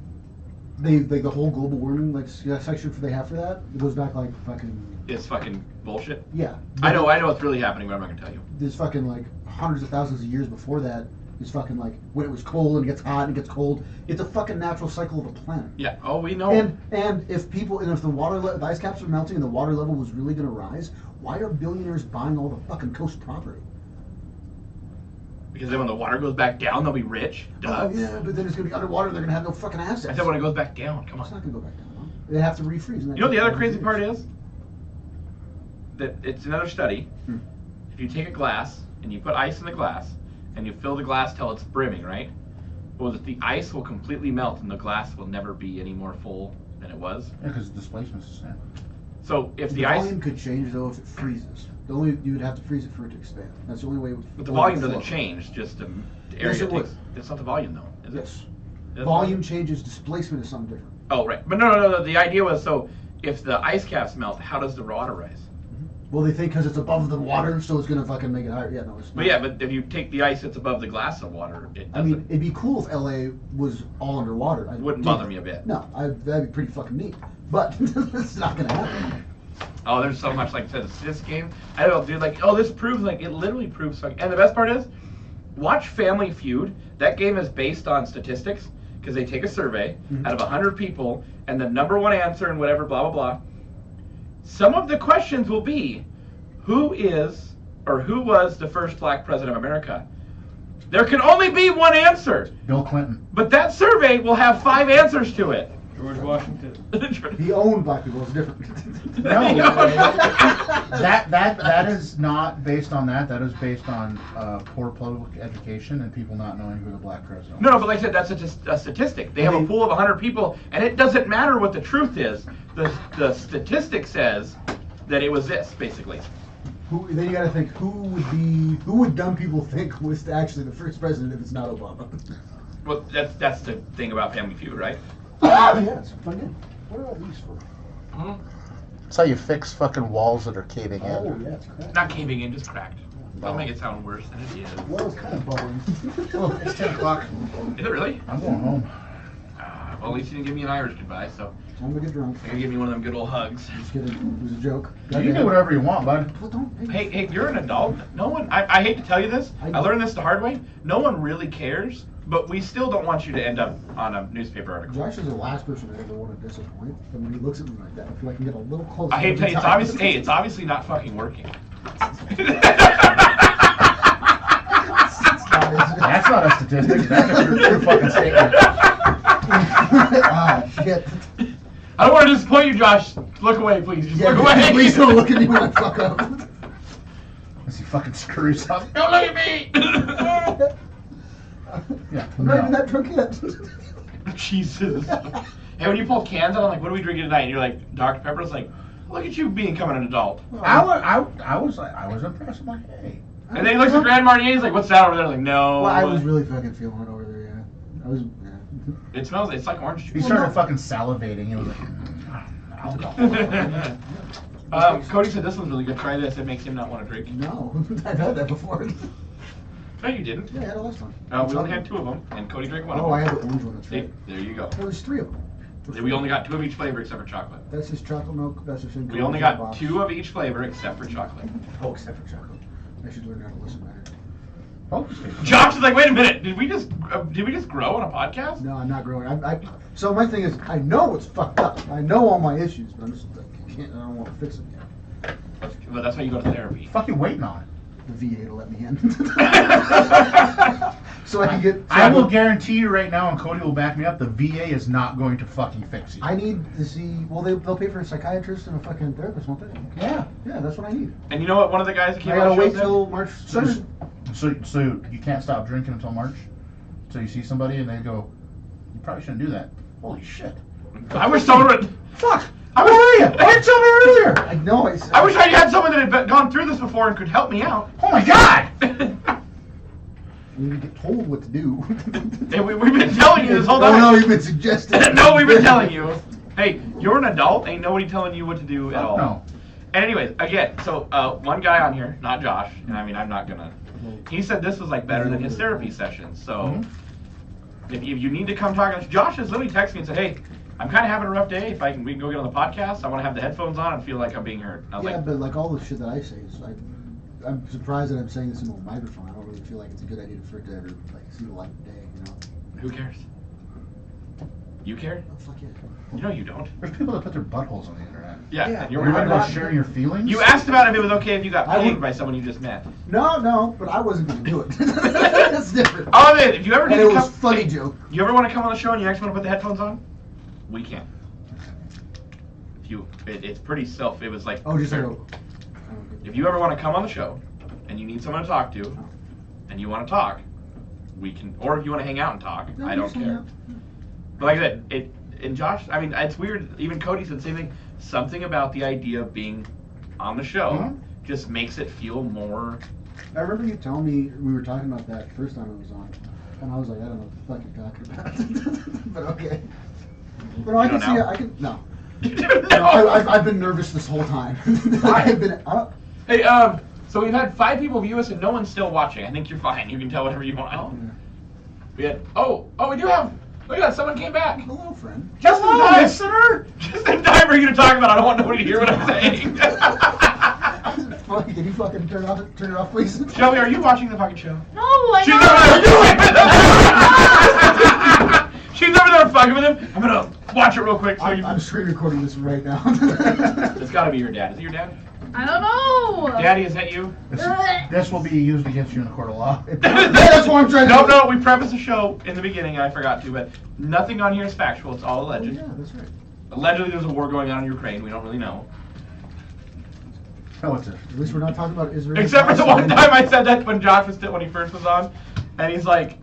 S3: whole global warming section they have for that, it goes back like fucking.
S1: It's fucking bullshit.
S3: Yeah.
S1: I know what's really happening, but I'm not gonna tell you.
S3: There's fucking like hundreds of thousands of years before that. It's fucking like when it was cold and it gets hot and it gets cold. It's a fucking natural cycle of a planet.
S1: Yeah. Oh, we know.
S3: And if the ice caps are melting and the water level was really gonna rise, why are billionaires buying all the fucking coast property?
S1: Because then when the water goes back down, they'll be rich. Duh.
S3: Oh yeah, but then it's gonna be underwater. They're gonna have no fucking assets.
S1: I said when it goes back down. Come
S3: It's
S1: on.
S3: not gonna go back down. Huh? They have to refreeze.
S1: You know what the other crazy part is? That it's another study. if you take a glass and you put ice in the glass and you fill the glass till it's brimming, right? Well, the ice will completely melt and the glass will never be any more full than it was.
S2: Yeah, because the displacement's the same.
S1: So if
S3: The
S1: the ice,
S3: volume could change though if it freezes. You would have to freeze it for it to expand. That's the only way.
S1: but the volume doesn't change, just the area
S3: Yes, it would.
S1: takes. It's not the volume though, is it?
S3: Yes.
S1: Is it?
S3: Volume changes. Displacement is something different.
S1: Oh, right. But no. The idea was, so if the ice caps melt, how does the water rise?
S3: Well, they think because it's above the water, so it's gonna fucking make it higher. Yeah, no, it's not.
S1: But yeah, but if you take the ice that's above the glass of water, it
S3: I
S1: doesn't.
S3: mean, it'd be cool if LA was all underwater.
S1: It wouldn't bother me a bit.
S3: No, that'd be pretty fucking neat. But it's not gonna happen.
S1: Oh, there's so much, like I said, this game. I don't know, dude, like, oh, this proves, like, it literally proves, like, and the best part is, watch Family Feud. That game is based on statistics, because they take a survey out of 100 people, and the number one answer and whatever, blah, blah, blah. Some of the questions will be, who was the first black president of America? There can only be one answer,
S2: Bill Clinton.
S1: but that survey will have 5 answers to it.
S4: George Washington.
S3: He owned black people. It's different.
S2: No, that is not based on that. That is based on poor public education and people not knowing who the black president was.
S1: No, but like I said, that's a statistic. They have a pool of 100 people, and it doesn't matter what the truth is. The statistic says that it was this, basically.
S3: Then you gotta think who would dumb people think was actually the first president if it's not Obama?
S1: Well, that's the thing about Family Feud, right?
S3: Yeah, it's a fun game. What are all these for?
S2: That's how you fix fucking walls that are caving in.
S3: Oh yeah, it's cracked.
S1: Not caving in, just cracked. Don't make it sound worse than it is.
S3: Well, it's kind of bubbling.
S2: Well, it's 10 o'clock.
S1: Is it really?
S2: I'm going home.
S1: Well, at least you didn't give me an Irish goodbye, so
S3: Time to get drunk.
S1: you're gonna give me one of them good old hugs.
S3: Just kidding. It was a joke.
S2: You can do whatever you want, bud.
S3: Well, don't.
S1: Hey, you're an adult. No one, I hate to tell you this, I learned this the hard way. No one really cares, but we still don't want you to end up on a newspaper article.
S3: Josh is the last person I ever want to disappoint. And when he looks at me like that, I feel like I can get a little closer.
S1: I hate to tell you,
S3: every time.
S1: it's obviously not fucking working.
S2: That's not a statistic. That's a true fucking statement.
S3: Ah, shit.
S1: I don't want to disappoint you, Josh. Look away, please. Just look away.
S3: Please don't look at me when I fuck up.
S2: Unless he fucking screws up.
S1: Don't look at me.
S2: Yeah.
S3: I'm not even that drunk yet.
S1: Jesus. Hey, when you pull cans out, I'm like, what are we drinking tonight? And you're like, Dr. Pepper. It's like, look at you becoming an adult.
S2: I was impressed. I'm like, hey.
S1: And then he looks at Grand Marnier. He's like, what's that over there? I'm like, no.
S3: Well, I was really fucking feeling it over there. Yeah, I was. Yeah.
S1: It smells. It's like orange
S2: He
S1: juice.
S2: started fucking salivating. It was like, alcohol.
S1: Cody said this one's really good. Try this. It makes him not want to drink.
S3: No, I've had that before.
S1: No, you didn't.
S3: Yeah, I had a last one.
S1: We only had 2 of them, and Cody drank one
S3: Oh,
S1: of
S3: I
S1: them.
S3: had the orange one. That's
S1: See,
S3: right.
S1: there you go.
S3: There was 3 of them.
S1: We only got 2 of each flavor except for chocolate.
S3: That's just chocolate milk. That's just in.
S1: We only got 2 of each flavor except for chocolate.
S3: Oh, except for chocolate. I should learn how to listen better.
S1: Josh is like, wait a minute. Did we just grow on a podcast?
S3: No, I'm not growing. So my thing is, I know it's fucked up. I know all my issues, but I'm just like, I don't want to fix them yet.
S1: Well, that's why you go to therapy.
S2: Fucking waiting on it.
S3: The VA to let me in. So I can get.
S2: I will guarantee you right now, and Cody will back me up, the VA is not going to fucking fix you.
S3: I need to see. Well, they'll pay for a psychiatrist and a fucking therapist, won't they?
S2: Yeah.
S3: Yeah, that's what I need.
S1: And you know what? One of the guys that came
S3: I
S1: on
S3: gotta
S1: the show
S3: wait
S1: said?
S3: till March.
S2: So you can't stop drinking until March? So you see somebody and they go, you probably shouldn't do that. Holy shit.
S1: I wish someone would.
S2: Fuck! Where are you? Why didn't you tell me earlier?
S3: I know.
S1: I wish I had someone that had gone through this before and could help me out.
S2: Oh my god!
S3: You get told what to do.
S1: Hey, we've been telling you this whole time.
S3: Oh no, you've been suggesting.
S1: No, we've been telling you. Hey, you're an adult. Ain't nobody telling you what to do at all.
S2: No.
S1: And anyways, again, so one guy on here, not Josh, and I mean, I'm not gonna. He said this was like better than his therapy sessions. So if you need to come talk, Josh has literally texted me and said, hey, I'm kind of having a rough day. If we can go get on the podcast, I want to have the headphones on and feel like I'm being heard. I was
S3: Yeah,
S1: like,
S3: but like all the shit that I say is like, I'm surprised that I'm saying this into a microphone. I don't really feel like it's a good idea for it to ever like see the light of day. You know?
S1: who cares? You care?
S3: Oh, fuck yeah.
S1: You know you don't.
S2: There's people that put their buttholes on the internet.
S1: Yeah,
S3: Yeah,
S1: and
S2: You're
S1: you're
S2: worried
S1: worried
S2: about
S1: about
S2: sharing your feelings?
S1: You asked about if it was okay if you got
S3: I
S1: paid
S3: would-
S1: by someone you just met.
S3: No, but I wasn't gonna do it. That's different.
S1: Oh, man, if you ever
S3: And
S1: need
S3: it
S1: to
S3: was
S1: come,
S3: funny
S1: hey,
S3: joke.
S1: you ever want to come on the show and you actually want to put the headphones on? We can. It's pretty it was like,
S3: Oh, just like.
S1: if you ever want to come on the show and you need someone to talk to, and you want to talk, we can, or if you want to hang out and talk,
S3: No,
S1: I don't
S3: just hang
S1: care.
S3: out.
S1: But like I said, and Josh, I mean, it's weird, even Cody said the same thing, something about the idea of being on the show just makes it feel more.
S3: I remember you telling me, we were talking about that first time I was on, and I was like, I don't know what the fuck you're talking about. But okay. But no, I can see it. I can, no. No, I've been nervous this whole time. I've been,
S1: Hey, so we've had 5 people view us and no one's still watching. I think you're fine. You can tell whatever you want.
S3: yeah.
S1: We had, we do have, look at that, someone came back.
S3: Hello, friend.
S1: Just in time, listener. Just in time for you to talk about it. I don't want nobody to hear what I'm saying.
S3: Can you fucking turn it off, please?
S1: Shelby, are you watching the fucking show?
S5: No, I
S1: She's
S5: know.
S1: over there doing it! She's over there fucking with him. I'm gonna watch it real quick. So
S3: I'm screen recording this right now.
S1: It's gotta be your dad. Is it your dad?
S5: I don't know.
S1: Daddy, is that you?
S2: This will be used against you in a court of law.
S3: That's what I'm trying to do.
S1: No, we prefaced the show in the beginning, and I forgot to, but nothing on here is factual. It's all
S3: Oh,
S1: alleged.
S3: yeah, that's right.
S1: Allegedly, there's a war going on in Ukraine. We don't really know.
S2: Oh, it's a.
S3: At least we're not talking about Israel.
S1: Except for the one time I said that when Josh was when he first was on, and he's like,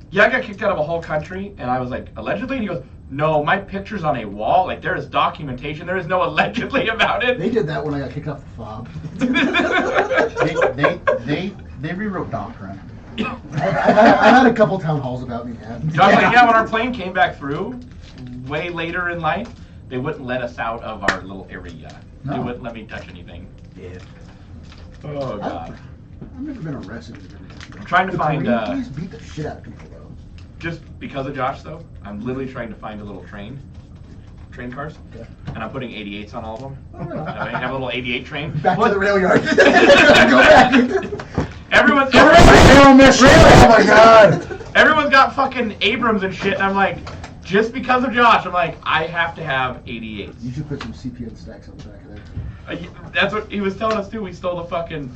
S1: "Yeah, I got kicked out of a whole country," and I was like, "Allegedly," and he goes, "No, my picture's on a wall. Like there is documentation. There is no allegedly about it."
S3: They did that when I got kicked off the fob.
S2: They rewrote doctrine.
S3: I've had a couple town halls about me, man.
S1: Josh, like, yeah, when our plane came back through, way later in life, they wouldn't let us out of our little area.
S2: No.
S1: They wouldn't let me touch anything.
S2: Yeah.
S1: Oh God.
S3: I've never been arrested.
S1: I'm trying to find.
S3: Police beat the shit out of people, though.
S1: Just because of Josh, though, I'm literally trying to find a little train cars,
S3: Okay.
S1: and I'm putting 88s on all of them.
S3: Oh, yeah.
S1: I have a little 88 train.
S3: Back to the rail yard. Go back.
S1: Everyone's
S2: Oh my God!
S1: everyone's got fucking Abrams and shit, and I'm like, just because of Josh, I'm like, I have to have 88s.
S3: You should put some CPN stacks on the back of there.
S1: That's what he was telling us too. We stole the fucking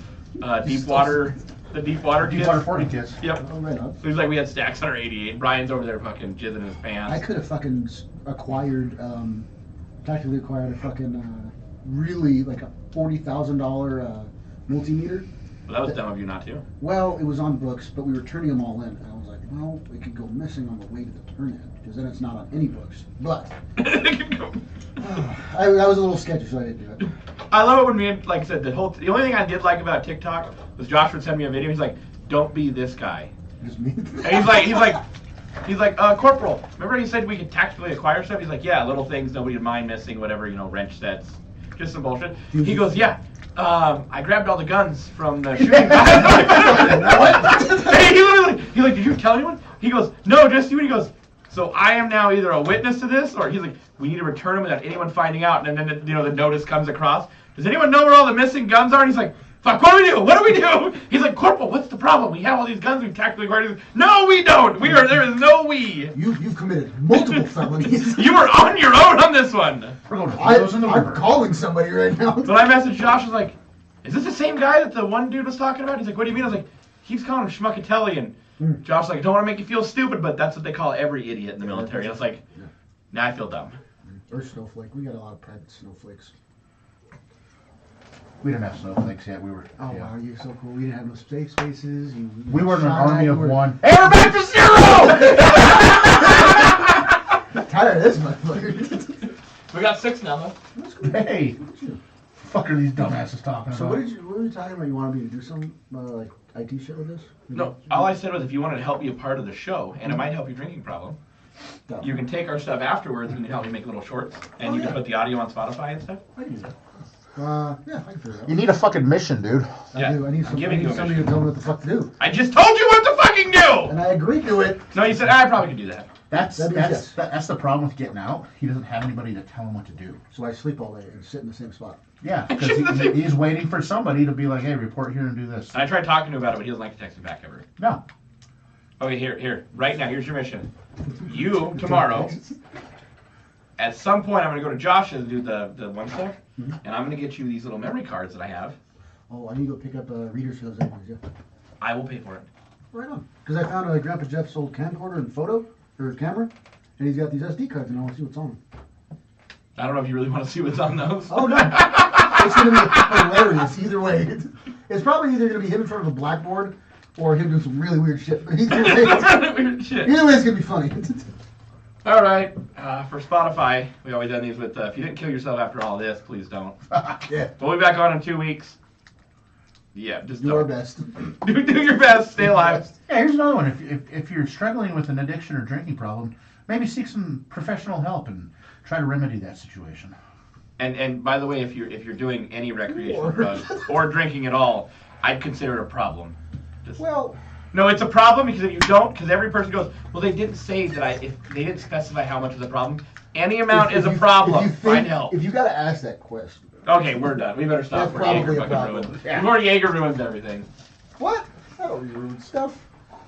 S1: deep water kits.
S2: Deepwater 40 kits.
S1: Yep.
S3: Oh, right on.
S1: So he's like, we had stacks on our 88. Brian's over there fucking jizzing in his pants.
S3: I could have fucking acquired, tactically acquired a fucking, really, like a $40,000 multimeter.
S1: Well, that was dumb of you not to.
S3: Well, it was on books, but we were turning them all in. And I was like, well, it could go missing on the way to the turn-in, because then it's not on any books. But I was a little sketchy, so I didn't do it.
S1: I love it when me, like I said, the only thing I did like about TikTok was Josh would send me a video. He's like, "Don't be this guy,"
S3: Just me.
S1: and he's like, Corporal. Remember he said we could tactically acquire stuff? He's like, yeah, little things nobody would mind missing, whatever, wrench sets, just some bullshit. He goes, yeah. I grabbed all the guns from the shooting. What? He's like, did you tell anyone? He goes, no, just you. And he goes, so I am now either a witness to this, or he's like, we need to return them without anyone finding out. And then the notice comes across. Does anyone know where all the missing guns are? And he's like, fuck, what do we do? What do we do? He's like, Corporal, what's the problem? We have all these guns. We've tactically acquired. No, we don't. There is no we.
S3: You've committed multiple felonies.
S1: You were on your own on this one.
S2: We're going to throw those in the river.
S3: I'm calling somebody right now.
S1: But I messaged Josh, I was like, is this the same guy that the one dude was talking about? He's like, what do you mean? I was like, he keeps calling him Schmuckatelli. And Josh's like, I don't want to make you feel stupid, but that's what they call every idiot in the military. And I was like, now I feel dumb.
S3: Or snowflake. We got a lot of private snowflakes.
S2: We didn't have snowflakes yet. We were.
S3: Oh,
S2: yeah.
S3: wow, you're so cool. We didn't have no spaces.
S2: We were in an army of one.
S1: Hey, we're back to 0!
S3: Tired of this motherfucker.
S1: We got 6 now, though.
S3: That's cool.
S2: Hey, fuck are these dumbasses talking
S3: So
S2: about?
S3: what were you talking about? You wanted me to do some like IT shit with this?
S1: No, all I said was if you wanted to help be a part of the show, and it might help your drinking problem, you can take our stuff afterwards and you can help me make little shorts, and you can put the audio on Spotify and stuff.
S3: I can do that. Yeah, I can figure it out.
S2: You need a fucking mission, dude.
S1: Yeah,
S3: I need
S1: I'm giving you a
S3: somebody
S1: mission.
S3: to tell me what the fuck to do.
S1: I just told you what to fucking do!
S3: And I agreed to it.
S1: No, you said, I probably could do that.
S2: That's
S3: yes.
S2: that's the problem with getting out. He doesn't have anybody to tell him what to do.
S3: So I sleep all day and sit in the same spot.
S2: Yeah, because he's waiting for somebody to be like, hey, report here and do this.
S1: And I tried talking to him about it, but he doesn't like to text me back ever.
S2: No.
S1: Okay, here, right now, here's your mission. You, tomorrow, at some point, I'm going to go to Josh's and do the one stuff, and I'm going to get you these little memory cards that I have.
S3: Oh, I need to go pick up readers for those anyways, yeah.
S1: I will pay for it.
S3: Right on. Because I found Grandpa Jeff's old camcorder and photo, or camera, and he's got these SD cards and I want to see what's on them.
S1: I don't know if you really want to see what's on those.
S3: Oh, no. It's gonna be hilarious either way. It's probably either gonna be him in front of the blackboard or him doing some really weird shit. But either way,
S1: Weird shit.
S3: either way, it's gonna be funny.
S1: All right. For Spotify, we always end these with, if you didn't kill yourself after all this, please don't.
S3: Yeah,
S1: We'll be back on in 2 weeks. Yeah, just
S3: do our
S1: don't.
S3: best.
S1: Do your best. Stay alive.
S2: Yeah, here's another one. If you're struggling with an addiction or drinking problem, maybe seek some professional help and try to remedy that situation.
S1: And by the way, if you're doing any recreational drugs or drinking at all, I'd consider it a problem. Just,
S3: Well,
S1: no, it's a problem because if you don't, because every person goes, well, they didn't say that if they didn't specify how much is a problem. Any amount is a problem. Find help.
S3: If you gotta ask that question.
S1: Okay, we're done. We better stop.
S3: That's probably
S1: Jaeger
S3: a
S1: fucking
S3: problem.
S1: ruined. Before Jaeger ruins everything.
S3: What? I don't ruin stuff.